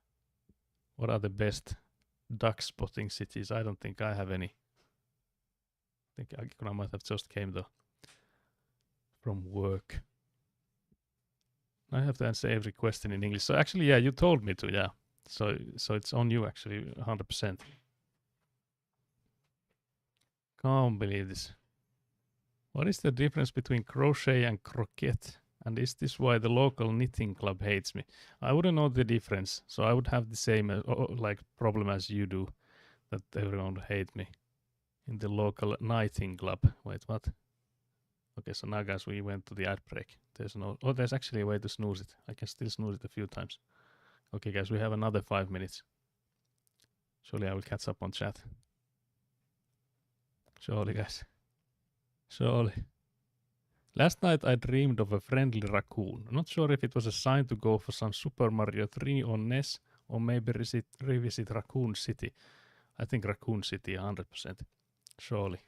[SPEAKER 1] What are the best duck spotting cities? I don't think I have any. I think Ekkuna might have just came though. From work. I have to answer every question in English. So actually, yeah, you told me to, yeah. So it's on you actually, 100%. Can't believe this. What is the difference between crochet and croquette? And is this why the local knitting club hates me? I wouldn't know the difference, so I would have the same like problem as you do, that everyone would hate me. In the local knitting club. Wait, what? Okay, so now guys, we went to the ad break. There's actually a way to snooze it. I can still snooze it a few times. Okay guys, we have another 5 minutes. Surely I will catch up on chat. Surely guys. Surely. Last night I dreamed of a friendly raccoon. Not sure if it was a sign to go for some Super Mario 3 on NES or maybe revisit Raccoon City. I think Raccoon City 100%. Surely.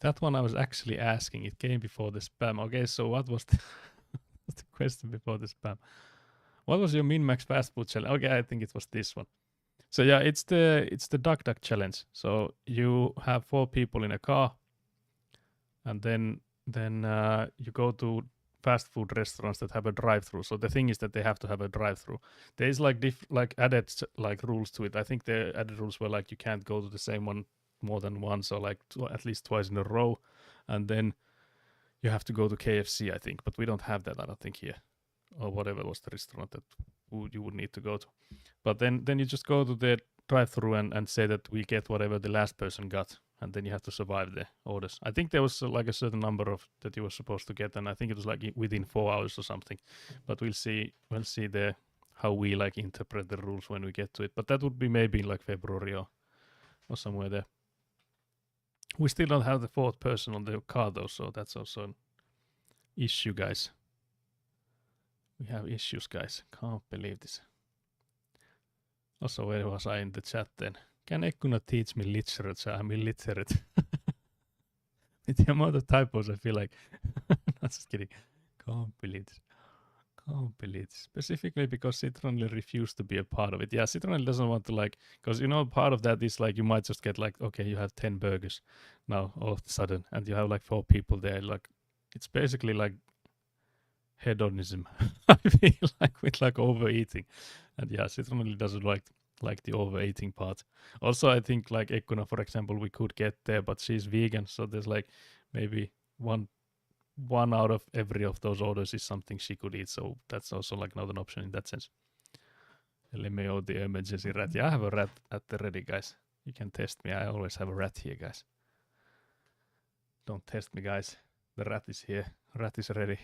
[SPEAKER 1] That one I was actually asking. It came before the spam. Okay, so what was the question before the spam? What was your min-max fast food challenge? Okay, I think it was this one. So yeah, it's the duck challenge. So you have 4 people in a car, and then you go to fast food restaurants that have a drive-through. So the thing is that they have to have a drive-through. There is like added like rules to it. I think the added rules were like you can't go to the same one more than once, or like at least twice in a row, and then you have to go to KFC, I think. But we don't have that, I don't think, here, or whatever was the restaurant that you would need to go to. But then you just go to the drive-through and say that we get whatever the last person got, and then you have to survive the orders. I think there was like a certain number of that you were supposed to get, and I think it was like within 4 hours or something. But we'll see how we like interpret the rules when we get to it. But that would be maybe in like February or somewhere there. We still don't have the 4th person on the car though, so that's also an issue, guys. We have issues, guys. Can't believe this. Also, where was I in the chat then? Can Ekkuna teach me literature? I'm illiterate. With the amount of typos, I feel like... Not just kidding. Can't believe this. Can't believe this. Specifically because Citronel refused to be a part of it. Yeah, Citronel doesn't want to like... Because, you know, part of that is like you might just get like, okay, you have 10 burgers now all of a sudden. And you have like 4 people there. Like, it's basically like... hedonism. I feel like with like overeating, and yeah, Citron really doesn't like the overeating part. Also, I think like Ekuna, for example, we could get there, but she's vegan, so there's like maybe one out of every of those orders is something she could eat. So that's also like not an option in that sense. LMAO the emergency rat. Yeah, I have a rat at the ready, guys. You can test me. I always have a rat here, guys. Don't test me, guys. The rat is here. Rat is ready.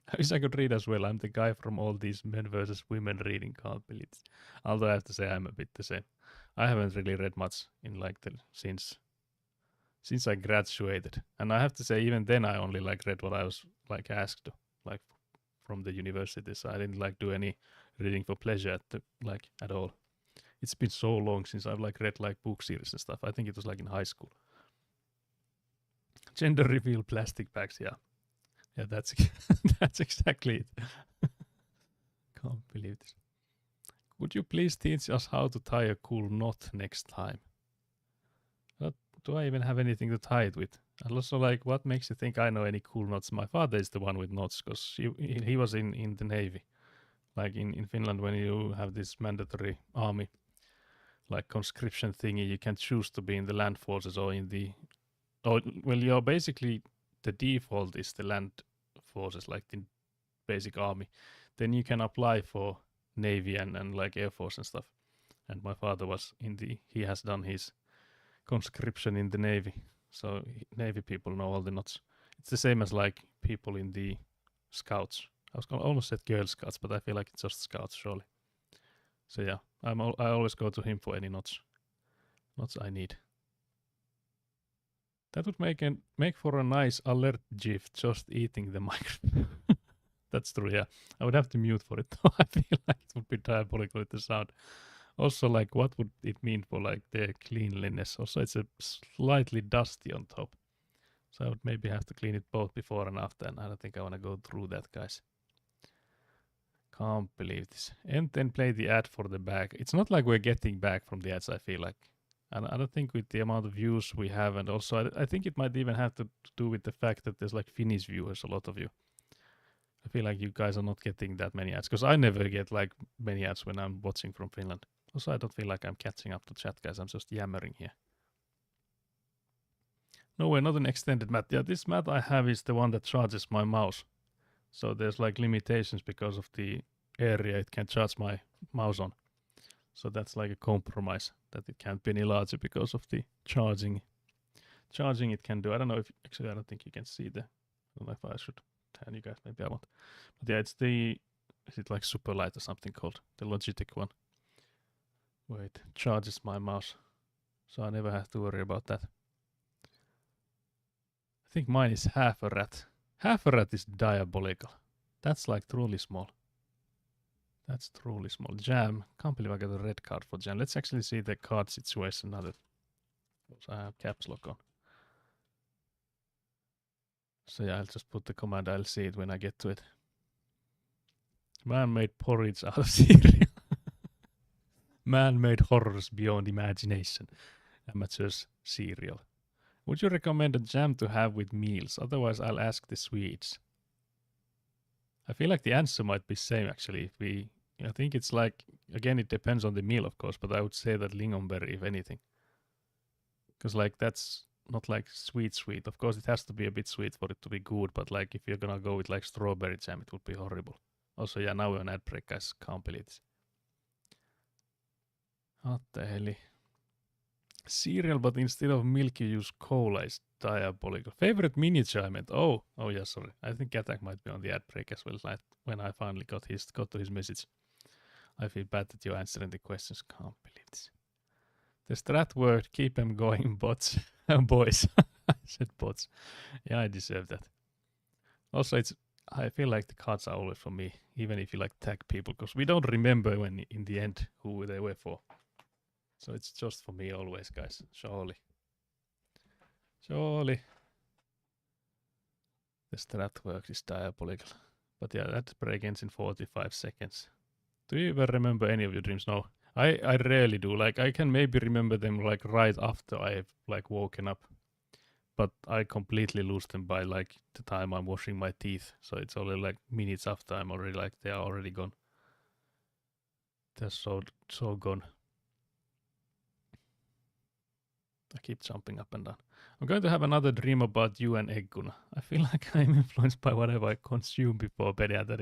[SPEAKER 1] I wish I could read as well. I'm the guy from all these men versus women reading compilits. Although I have to say I'm a bit the same. I haven't really read much in like since I graduated. And I have to say even then I only like read what I was like asked to, like from the university. So I didn't like do any reading for pleasure at all. It's been so long since I've like read like book series and stuff. I think it was like in high school. Gender reveal plastic bags, yeah. Yeah, that's that's exactly it. Can't believe this. Would you please teach us how to tie a cool knot next time? Do I even have anything to tie it with? And also, like, what makes you think I know any cool knots? My father is the one with knots because he was in the Navy. Like in Finland, when you have this mandatory army, like conscription thingy, you can choose to be in the land forces or in the... Oh, well, you're basically... The default is the land forces, like the basic army. Then you can apply for Navy and like Air Force and stuff. And my father was he has done his conscription in the Navy. So Navy people know all the knots. It's the same as like people in the Scouts. I was almost said Girl Scouts, but I feel like it's just Scouts, surely. So yeah, I always go to him for any knots I need. That would make for a nice alert gif, just eating the microphone. That's true, yeah. I would have to mute for it though. I feel like it would be diabolical with the sound. Also, like, what would it mean for like the cleanliness? Also, it's a slightly dusty on top. So I would maybe have to clean it both before and after, and I don't think I want to go through that, guys. Can't believe this. And then play the ad for the bag. It's not like we're getting back from the ads, I feel like. And I don't think with the amount of views we have, and also I think it might even have to do with the fact that there's like Finnish viewers, a lot of you. I feel like you guys are not getting that many ads, because I never get like many ads when I'm watching from Finland. Also, I don't feel like I'm catching up to chat, guys. I'm just yammering here. No way, not an extended mat. Yeah, this mat I have is the one that charges my mouse. So there's like limitations because of the area it can charge my mouse on. So that's like a compromise, that it can't be any larger because of the charging it can do. I don't know if, actually I don't think you can see I don't know if I should tell you guys, maybe I won't. But yeah, is it like super light or something called? The Logitech one. Wait, charges my mouse. So I never have to worry about that. I think mine is half a rat. Half a rat is diabolical. That's like truly small. That's truly small. Jam. Can't believe I got a red card for Jam. Let's actually see the card situation now that I have caps lock on. So yeah, I'll just put the command. I'll see it when I get to it. Man made porridge out of cereal. Man made horrors beyond imagination. Amateurs cereal. Would you recommend a jam to have with meals? Otherwise, I'll ask the Swedes. I feel like the answer might be same actually. I think it's like, again, it depends on the meal, of course, but I would say that lingonberry, if anything. Because like that's not like sweet. Of course, it has to be a bit sweet for it to be good, but like if you're gonna go with like strawberry jam, it would be horrible. Also, yeah, now we're on ad break, guys. Can't believe this. What the hell? Cereal, but instead of milk, you use cola. Is diabolical. Favorite miniature I meant. Oh yeah, sorry. I think Attack might be on the ad break as well. Like when I finally got to his message. I feel bad that you're answering the questions. Can't believe this. The strat word, keep them going, bots. Boys. I said bots. Yeah, I deserve that. Also, I feel like the cards are always for me, even if you like tag people, because we don't remember when in the end who they were for. So it's just for me always, guys. Surely. The strat work is diabolical. But yeah, that break ends in 45 seconds. Do you ever remember any of your dreams? No. I rarely do. Like I can maybe remember them like right after I've like woken up. but I completely lose them by like the time I'm washing my teeth. So it's only like minutes after I'm already like they are already gone. They're so gone. I keep jumping up and down. I'm going to have another dream about you and Egguna. I feel like I'm influenced by whatever I consumed before, but yeah, that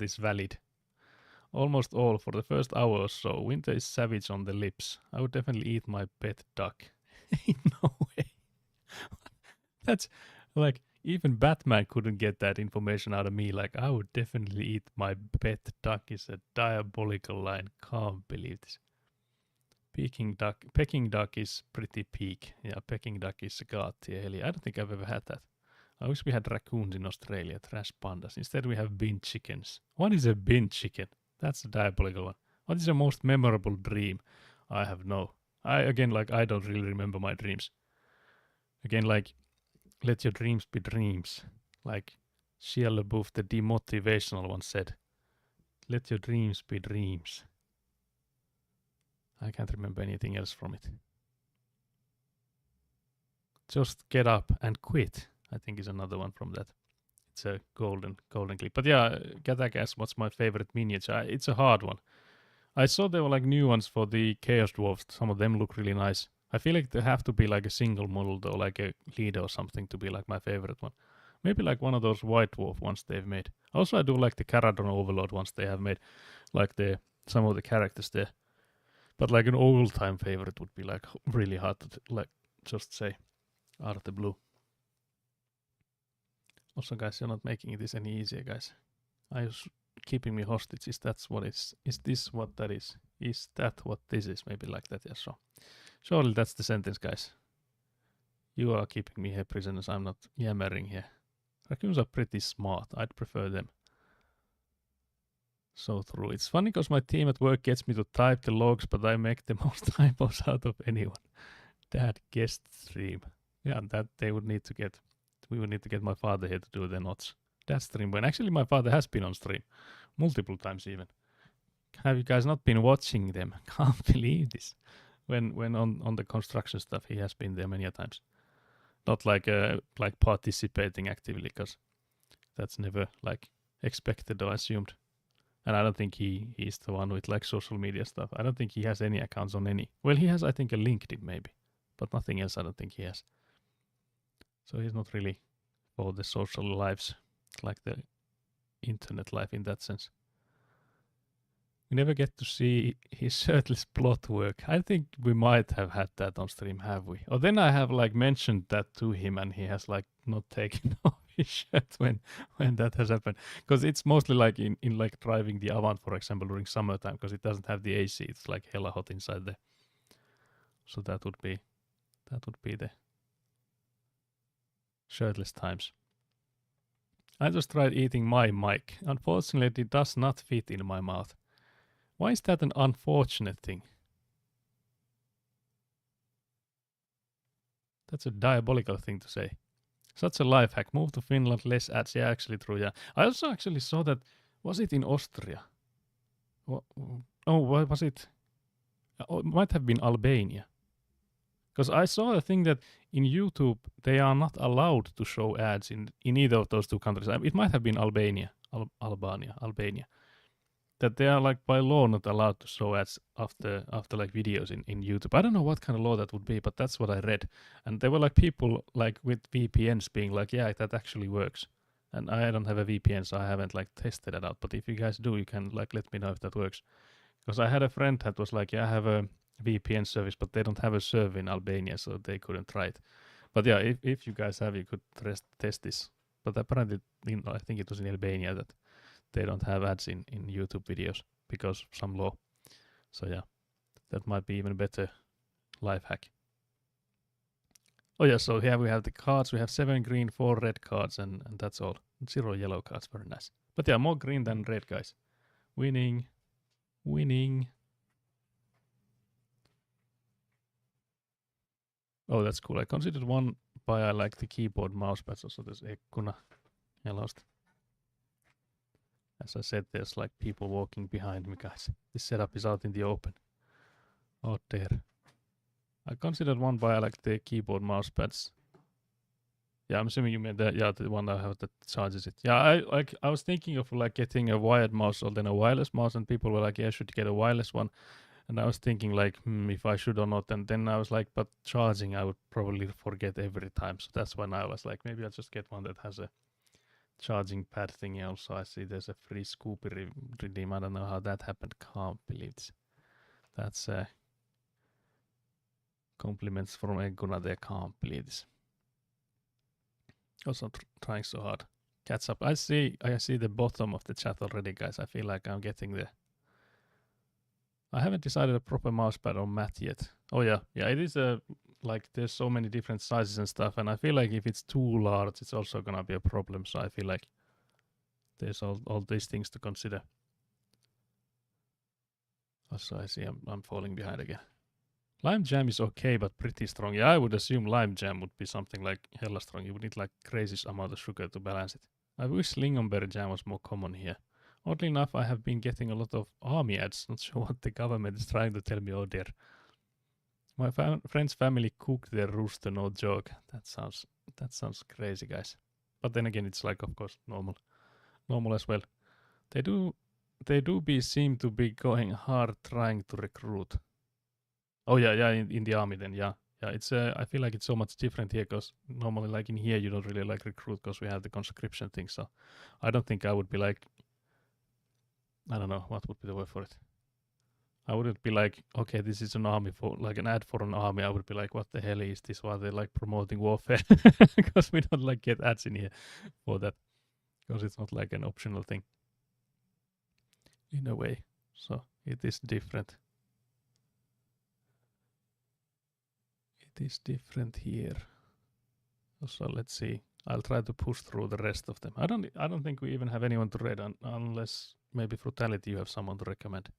[SPEAKER 1] is valid. Almost all for the first hour or so. Winter is savage on the lips. I would definitely eat my pet duck. No way. That's like even Batman couldn't get that information out of me. Like I would definitely eat my pet duck is a diabolical line. Can't believe this. Peking duck is pretty peak. Yeah, Peking duck is a god tier. I don't think I've ever had that. I wish we had raccoons in Australia, trash pandas. Instead we have bin chickens. What is a bin chicken? That's a diabolical one. What is the most memorable dream? I have no. I don't really remember my dreams. Again, like, let your dreams be dreams. Like Shia LaBeouf, the demotivational one, said, let your dreams be dreams. I can't remember anything else from it. Just get up and quit, I think is another one from that. It's a golden clip. But yeah, Gatak asked what's my favorite miniature. It's a hard one. I saw there were like new ones for the Chaos Dwarfs. Some of them look really nice. I feel like they have to be like a single model though, like a leader or something to be like my favorite one. Maybe like one of those White Dwarf ones they've made. Also, I do like the Caradon Overlord ones they have made, like some of the characters there. But like an old-time favorite would be like really hard to like just say out of the blue. Also, guys, you're not making this any easier, guys. Are you keeping me hostage? Is that what is? Is this what that is? Is that what this is? Maybe like that, yeah, so. Surely that's the sentence, guys. You are keeping me here prisoners. I'm not yammering here. Raccoons are pretty smart. I'd prefer them. So true. It's funny because my team at work gets me to type the logs, but I make the most typos out of anyone. Dad guest stream. Yeah, that they would need to get. We would need to get my father here to do the notes. That stream when actually my father has been on stream multiple times even. Have you guys not been watching them? Can't believe this. When on the construction stuff, he has been there many times. Not like participating actively, because that's never like expected or assumed. And I don't think he's the one with like social media stuff. I don't think he has any accounts on any. Well, he has, I think, a LinkedIn maybe, but nothing else I don't think he has. So he's not really for the social lives, like the internet life in that sense. We never get to see his shirtless plot work. I think we might have had that on stream, have we? Or then I have like mentioned that to him and he has like not taken off his shirt when that has happened. Because it's mostly like in like driving the Avant, for example, during summertime, because it doesn't have the AC. It's like hella hot inside there. So that would be the shirtless times. I just tried eating my mic. Unfortunately, it does not fit in my mouth. Why is that an unfortunate thing? That's a diabolical thing to say. Such a life hack. Move to Finland, less ads. Yeah, actually true, yeah. I also actually saw that, was it in Austria? Was it? Oh, it might have been Albania. Because I saw a thing that in YouTube, they are not allowed to show ads in either of those two countries. It might have been Albania. That they are like by law not allowed to show ads after like videos in YouTube. I don't know what kind of law that would be, but that's what I read. And there were like people like with VPNs being like, yeah, that actually works. And I don't have a VPN, so I haven't like tested it out. But if you guys do, you can like let me know if that works. Because I had a friend that was like, yeah, I have a VPN service, but they don't have a server in Albania, so they couldn't try it. But yeah, if you guys have, you could test this. But apparently, I think it was in Albania that they don't have ads in YouTube videos because of some law. So yeah, that might be even better life hack. Oh yeah, so here we have the cards. We have 7 green, 4 red cards, and that's all. 0 yellow cards, very nice. But yeah, more green than red, guys. Winning. Oh, that's cool. I considered one by I like the keyboard mouse pads. Also, there's Ekkuna. I lost. As I said, there's like people walking behind me, guys. This setup is out in the open. Oh dear. I considered one by like the keyboard mouse pads. Yeah, I'm assuming you meant that. Yeah, the one I have that charges it. Yeah, I was thinking of like getting a wired mouse or then a wireless mouse, and people were like, "Yeah, I should get a wireless one." And I was thinking like, if I should or not. And then I was like, but charging, I would probably forget every time. So that's when I was like, maybe I'll just get one that has a charging pad thingy. Also, I see there's a free Scoopy redeem. I don't know how that happened. Can't believe it. That's compliments from Egguna there. Can't believe this. Also trying so hard. Catch up. I see the bottom of the chat already, guys. I feel like I'm getting there. I haven't decided a proper mousepad on mat yet. Oh yeah, it is like there's so many different sizes and stuff, and I feel like if it's too large, it's also gonna be a problem. So I feel like there's all these things to consider. Also, I see I'm falling behind again. Lime jam is okay, but pretty strong. Yeah, I would assume lime jam would be something like hella strong. You would need like crazy amount of sugar to balance it. I wish lingonberry jam was more common here. Oddly enough, I have been getting a lot of army ads. Not sure what the government is trying to tell me. Oh dear. My friend's family cooked their rooster. No joke. That sounds crazy, guys. But then again, it's like of course normal as well. They do seem to be going hard trying to recruit. Oh yeah, in the army then, yeah. It's I feel like it's so much different here because normally like in here you don't really like recruit because we have the conscription thing. So I don't think I would be like, I don't know what would be the word for it. I wouldn't be like, okay, this is an army for like an ad for an army. I would be like, what the hell is this? Why are they like promoting warfare? Because we don't like get ads in here for that because it's not like an optional thing in a way. So it is different. It is different here. So let's see. I'll try to push through the rest of them. I don't think we even have anyone to read unless maybe Frutality you have someone to recommend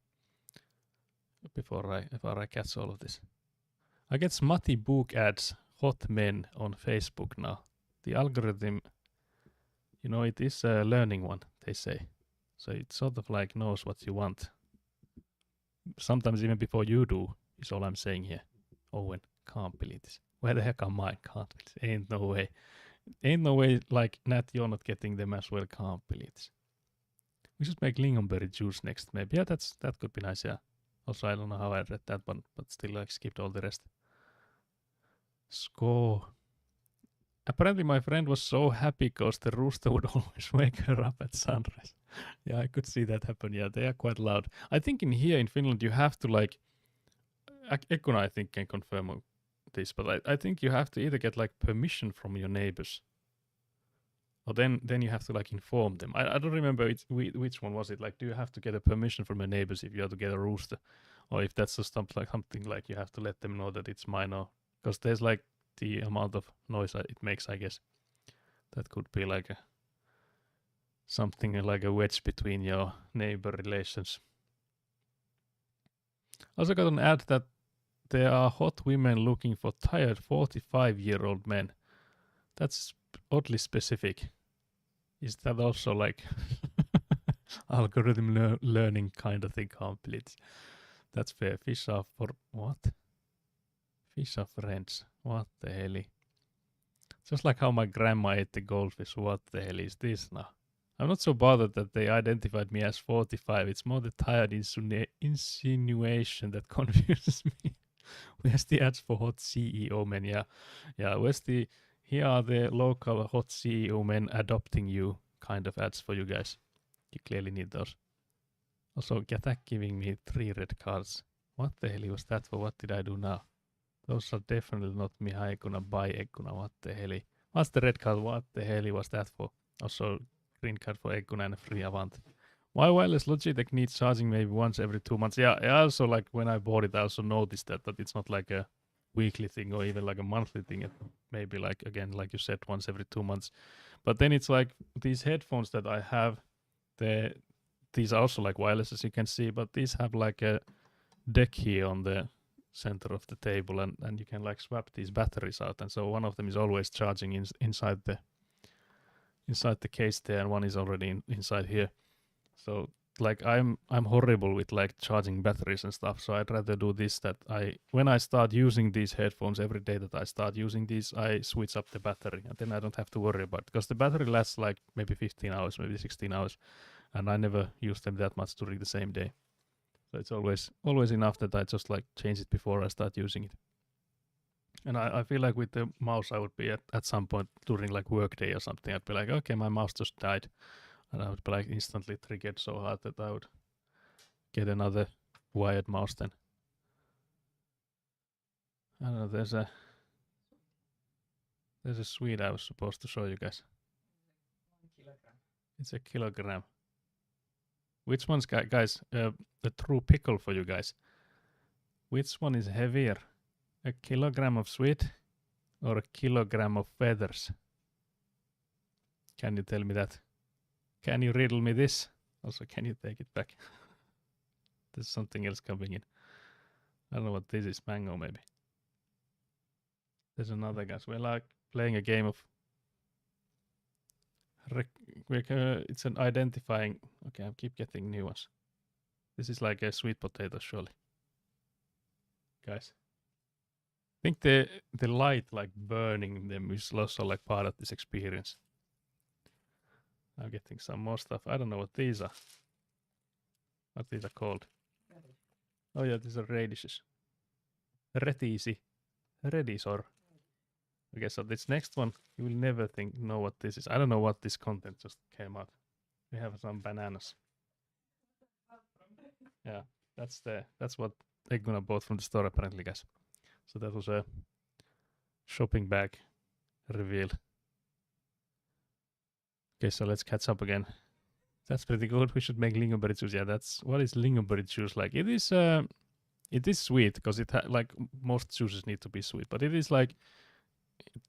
[SPEAKER 1] before I catch all of this. I get smutty book ads, hot men on Facebook now. The algorithm, it is a learning one, they say. So it sort of like knows what you want. Sometimes even before you do, is all I'm saying here. Owen, can't believe this. Where the heck am I? Can't believe this. Ain't no way. Ain't no way, like, Nat, you're not getting them as well. Can't believe this. We should make lingonberry juice next, maybe. Yeah, that could be nice, yeah. Also, I don't know how I read that one, but still, like, skipped all the rest. Score. Apparently, my friend was so happy because the rooster would always wake her up at sunrise. Yeah, I could see that happen. Yeah, they are quite loud. I think in Finland, you have to, like, Ekkuna, I think, can confirm this, but I think you have to either get, like, permission from your neighbors, or then you have to, like, inform them. I don't remember which one was it. Like, do you have to get a permission from your neighbors if you have to get a rooster, or if that's just something like you have to let them know that it's mine, or because there's like the amount of noise it makes, I guess that could be like something like a wedge between your neighbor relations. Also got an ad that there are hot women looking for tired 45-year-old men. That's oddly specific. Is that also like algorithm learning kind of thing? Complete. That's fair. Fish are for what? Fish are friends. What the hell? Just like how my grandma ate the goldfish. What the hell is this now? I'm not so bothered that they identified me as 45. It's more the tired insinuation that confuses me. Where's the ads for hot CEO men? Yeah. Here are the local hot CEO men adopting you kind of ads for you guys. You clearly need those. Also, Gatak giving me 3 red cards. What the hell was that for? What did I do now? Those are definitely not me. Haikuna, buy Ekkuna. What the hell? What's the red card? What the hell was that for? Also, green card for Ekkuna and free Avant. Why wireless Logitech needs charging maybe once every 2 months? Yeah, I also, like, when I bought it, I also noticed that it's not like a weekly thing or even like a monthly thing. It maybe, like, again, like you said, once every 2 months. But then it's like these headphones that I have, these are also like wireless, as you can see, but these have like a deck here on the center of the table, and you can like swap these batteries out, and so one of them is always charging inside the case there, and one is already inside here. So like I'm horrible with like charging batteries and stuff. So I'd rather do this. That when I start using these headphones every day that I start using these, I switch up the battery, and then I don't have to worry about it, because the battery lasts like maybe 15 hours, maybe 16 hours, and I never use them that much during the same day. So it's always enough that I just like change it before I start using it. And I feel like with the mouse, I would be at some point during like work day or something, I'd be like, okay, my mouse just died. And I would be like instantly triggered so hard that I would get another wired mouse then. I don't know, there's a Swede I was supposed to show you guys. It's a kilogram. Which one's, guys, the true pickle for you guys? Which one is heavier? A kilogram of sweet or a kilogram of feathers? Can you tell me that? Can you riddle me this? Also, can you take it back? There's something else coming in. I don't know what this is. Mango, maybe. There's another guy. We're like playing a game of... it's an identifying... Okay, I keep getting new ones. This is like a sweet potato, surely. Guys. I think the light, like burning them, is also like part of this experience. I'm getting some more stuff. I don't know what these are. What these are called. Oh yeah, these are radishes. Retisi. Redisor. Okay, so this next one, you will never know what this is. I don't know what this content just came out. We have some bananas. Yeah, that's what they're gonna bought from the store apparently, guys. So that was a shopping bag reveal. Okay, so let's catch up again. That's pretty good. We should make lingonberry juice. Yeah, what is lingonberry juice like? It is sweet, because like most juices need to be sweet, but it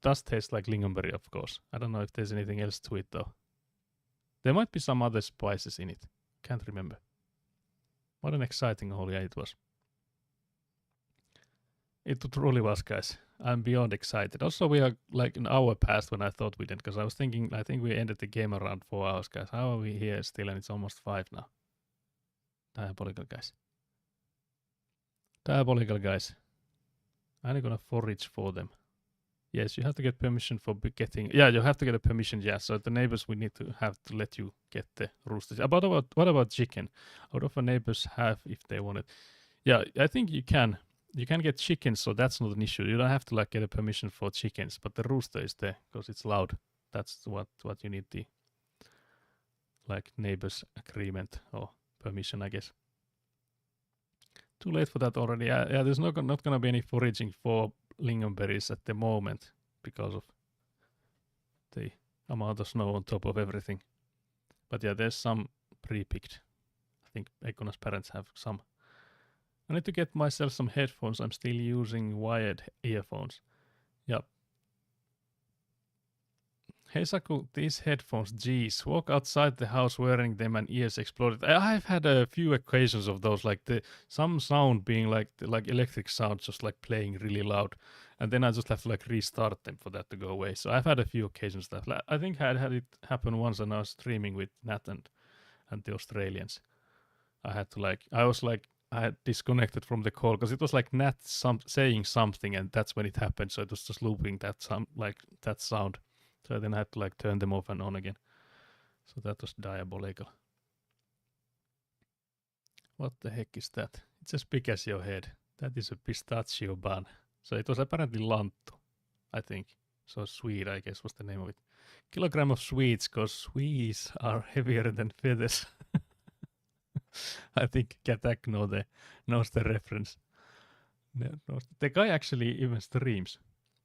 [SPEAKER 1] does taste like lingonberry, of course. I don't know if there's anything else to it though. There might be some other spices in it. Can't remember. What an exciting haul it was. It truly was, guys. I'm beyond excited. Also, we are like an hour past when I thought we did, because I was thinking, I think we ended the game around 4 hours, guys. How are we here still? And it's almost 5 now. Diabolical, guys. Diabolical, guys. I'm gonna forage for them. Yes, you have to get permission for getting... Yeah, you have to get a permission, yeah. So the neighbors, we need to have to let you get the roosters. What about chicken? What do neighbors have if they want it? Yeah, I think you can. You can get chickens, so that's not an issue. You don't have to like get a permission for chickens, but the rooster is there because it's loud. That's what you need, the like neighbors agreement or permission, I guess. Too late for that already. Yeah, there's not gonna be any foraging for lingonberries at the moment because of the amount of snow on top of everything. But yeah, there's some pre-picked. I think Ekona's parents have some. I need to get myself some headphones. I'm still using wired earphones. Yep. Hey Saku, these headphones, geez, walk outside the house wearing them and ears exploded. I've had a few occasions of those, like some sound being like electric sound just like playing really loud, and then I just have to like restart them for that to go away. So I've had a few occasions that I think I had it happen once when I was streaming with Nat and the Australians. I had disconnected from the call because it was like Nat saying something, and that's when it happened. So it was just looping that sound. So then I had to like turn them off and on again. So that was diabolical. What the heck is that? It's as big as your head. That is a pistachio bun. So it was apparently lanttu, I think. So sweet, I guess, was the name of it. Kilogram of sweets, because sweets are heavier than feathers. I think Katak knows the reference. The guy actually even streams.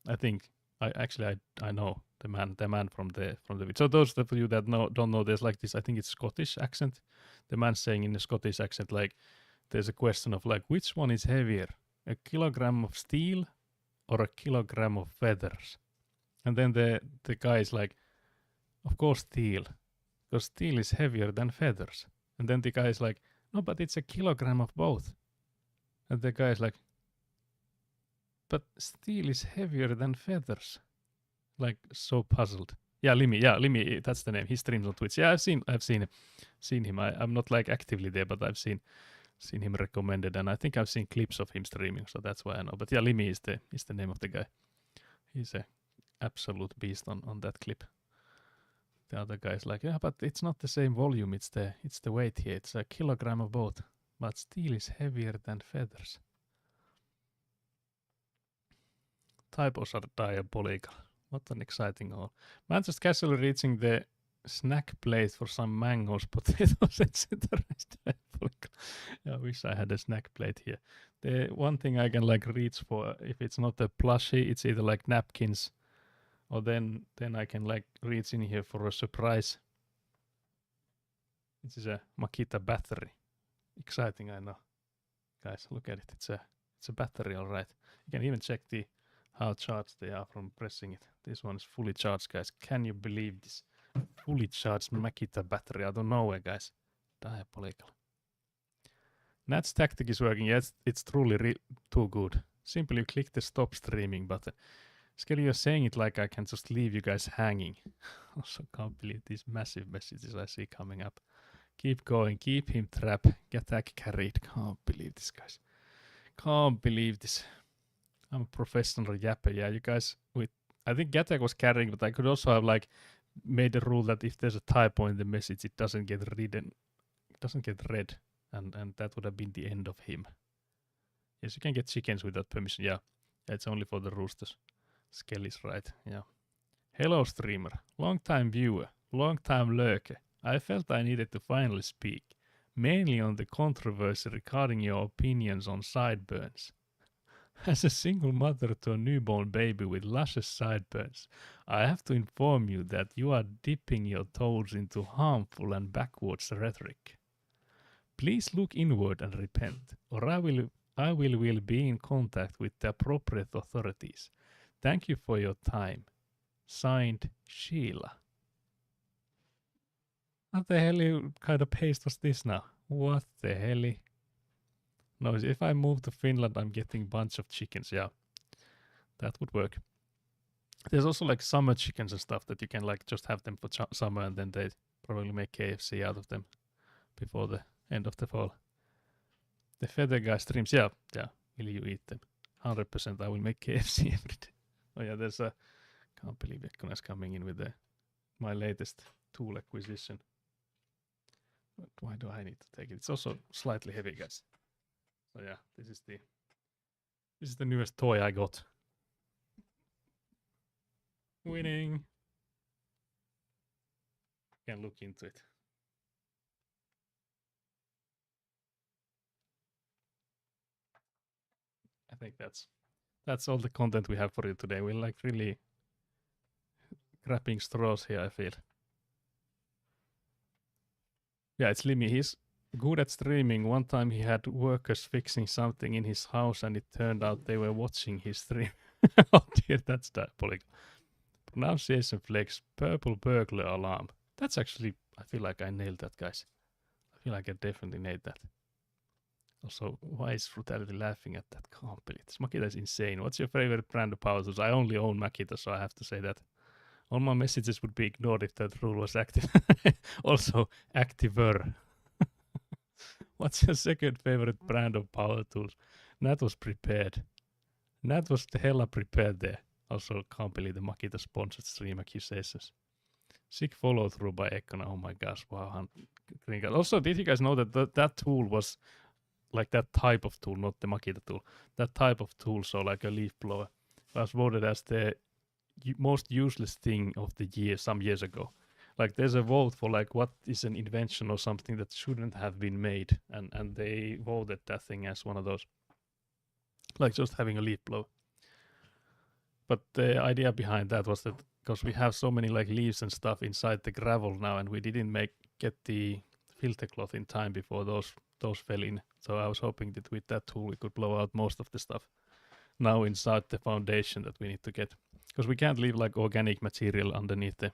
[SPEAKER 1] I think I know the man from the video. So those of you that don't know, there's like this. I think it's Scottish accent. The man saying in a Scottish accent, like there's a question of like which one is heavier, a kilogram of steel or a kilogram of feathers? And then the guy is like, of course steel, because steel is heavier than feathers. And then the guy is like, no, but it's a kilogram of both. And the guy is like, but steel is heavier than feathers. Like, so puzzled. Yeah, Limi, that's the name. He streams on Twitch. Yeah, I've seen him. I'm not like actively there, but I've seen him recommended, and I think I've seen clips of him streaming, so that's why I know. But yeah, Limi is the name of the guy. He's a absolute beast on that clip. The other guy's like, yeah, but it's not the same volume. It's the weight here. It's a kilogram of both, but steel is heavier than feathers. Typos are diabolical. What an exciting haul. Man just casually reaching the snack plate for some mangoes, potatoes, etc. I wish I had a snack plate here. The one thing I can like reach for, if it's not a plushie, it's either like napkins, or then I can like reach in here for a surprise. This is a Makita battery. Exciting, I know. Guys, look at it. It's a battery, all right. You can even check how charged they are from pressing it. This one is fully charged, guys. Can you believe this? Fully charged Makita battery out of nowhere, guys. Diabolical. Nat's tactic is working. Yes, it's truly too good. Simply you click the stop streaming button. Skelly, you're saying it like I can just leave you guys hanging. Also can't believe these massive messages I see coming up. Keep going, keep him trapped, get that carried. Can't believe this, guys. Can't believe this. I'm a professional yapper. Yeah, you guys, I think Gatak was carrying, but I could also have like made a rule that if there's a typo in the message, it doesn't get read, and that would have been the end of him. Yes, you can get chickens without permission. Yeah, it's only for the roosters. Skelly's right. Yeah. Hello, streamer, long time viewer, long time lurker. I felt I needed to finally speak, mainly on the controversy regarding your opinions on sideburns. As a single mother to a newborn baby with luscious sideburns, I have to inform you that you are dipping your toes into harmful and backwards rhetoric. Please look inward and repent, or I will be in contact with the appropriate authorities. Thank you for your time. Signed, Sheila. What the hell kind of paste was this now? What the hell? No, if I move to Finland, I'm getting a bunch of chickens. Yeah, that would work. There's also like summer chickens and stuff that you can like just have them for summer, and then they probably make KFC out of them before the end of the fall. The feather guy streams. Yeah. Will you eat them? 100%. I will make KFC every day. Oh yeah, there's a. Can't believe Ekkonen is coming in with my latest tool acquisition. But why do I need to take it? It's also slightly heavy, guys. So yeah, this is the newest toy I got. Winning. Can look into it. I think that's all the content we have for you today. We're like really grabbing straws here, I feel. Yeah, it's Limi. He's good at streaming. One time he had workers fixing something in his house, and it turned out they were watching his stream. Oh dear, that's diabolical. Pronunciation flex, purple burglar alarm. That's actually, I feel like I nailed that, guys. I feel like I definitely nailed that. Also, why is Frutality laughing at that? Can't believe this. Makita is insane. What's your favorite brand of power tools? I only own Makita, so I have to say that. All my messages would be ignored if that rule was active. Also, activer. What's your second favorite brand of power tools? Nat was prepared. Nat was the hella prepared there. Also, can't believe the Makita sponsored stream accusations. Sick follow through by Ekkonen. Oh my gosh, wow. Also, did you guys know that that tool was like that type of tool, not the Makita tool? That type of tool, so like a leaf blower, was voted as the most useless thing of the year some years ago. Like there's a vote for like what is an invention or something that shouldn't have been made, and they voted that thing as one of those, like just having a leaf blower. But the idea behind that was that because we have so many like leaves and stuff inside the gravel now, and we didn't get the filter cloth in time before those fell in. So I was hoping that with that tool we could blow out most of the stuff now inside the foundation that we need to get, because we can't leave like organic material underneath the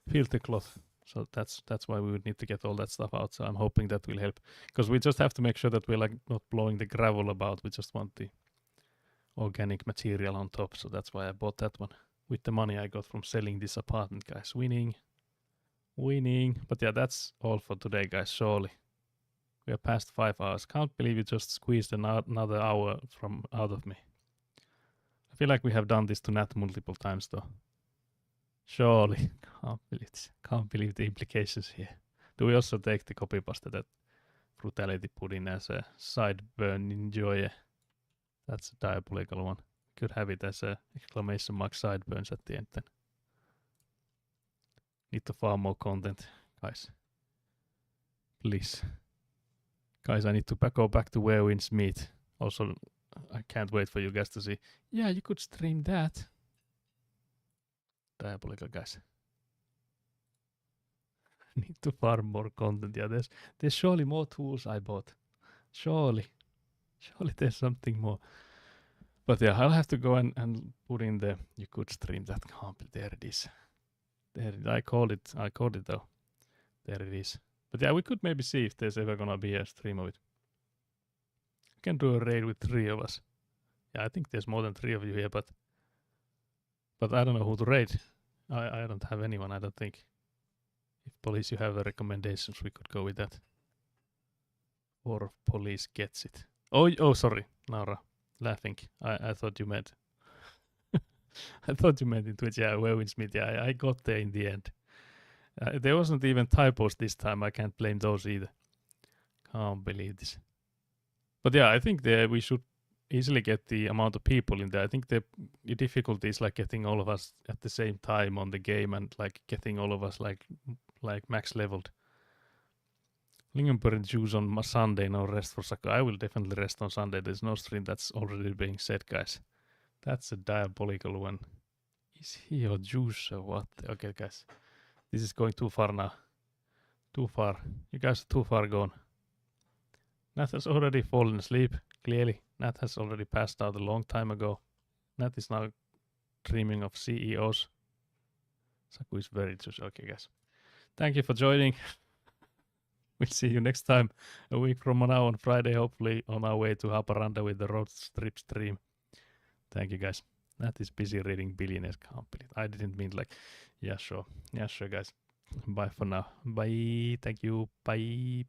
[SPEAKER 1] filter cloth. So that's why we would need to get all that stuff out. So I'm hoping that will help, because we just have to make sure that we're like not blowing the gravel about. We just want the organic material on top. So that's why I bought that one. with the money I got from selling this apartment, guys. Winning. But yeah, that's all for today, guys. Surely we are past 5 hours. Can't believe you just squeezed another hour from out of me. I feel like we have done this to Nat multiple times, though. Surely. Can't believe the implications here. Do we also take the copy pasta that brutality pudding as a sideburn? Enjoy. That's a diabolical one. Could have it as a exclamation mark sideburns at the end then. Need to farm more content, guys. Please. Guys, I need to go back to Where Winds Meet. Also, I can't wait for you guys to see. Yeah, you could stream that. Diabolical, guys. Need to farm more content. Yeah, there's surely more tools I bought. Surely there's something more. But yeah, I'll have to go and put in the you could stream that. There it is. I called it though. There it is. But yeah, we could maybe see if there's ever gonna be a stream of it. We can do a raid with 3 of us. Yeah, I think there's more than 3 of you here, but I don't know who to raid. I don't have anyone, I don't think. If police, you have recommendations, we could go with that. Or if police gets it. Oh, sorry, Naura, laughing. I thought you meant. I thought you meant in Twitch. Yeah, Where Winds Meet. Yeah, I got there in the end. There wasn't even typos this time. I can't blame those either. Can't believe this. But yeah, I think we should easily get the amount of people in there. I think the difficulty is like getting all of us at the same time on the game and like getting all of us like max leveled. Lingenburg juice on Sunday, no rest for Saka. I will definitely rest on Sunday. There's no stream, that's already being said, guys. That's a diabolical one. Is he your juice or what? Okay, guys. This is going too far now. Too far. You guys are too far gone. Nat has already fallen asleep, clearly. Nat has already passed out a long time ago. Nat is now dreaming of CEOs. Saku is very juicy. Okay, guys. Thank you for joining. We'll see you next time, a week from now on Friday, hopefully on our way to Haparanda with the road trip stream. Thank you, guys. Nat is busy reading Billionaires Company. I didn't mean like, yeah, sure. Yeah, sure, guys. Bye for now. Bye. Thank you. Bye.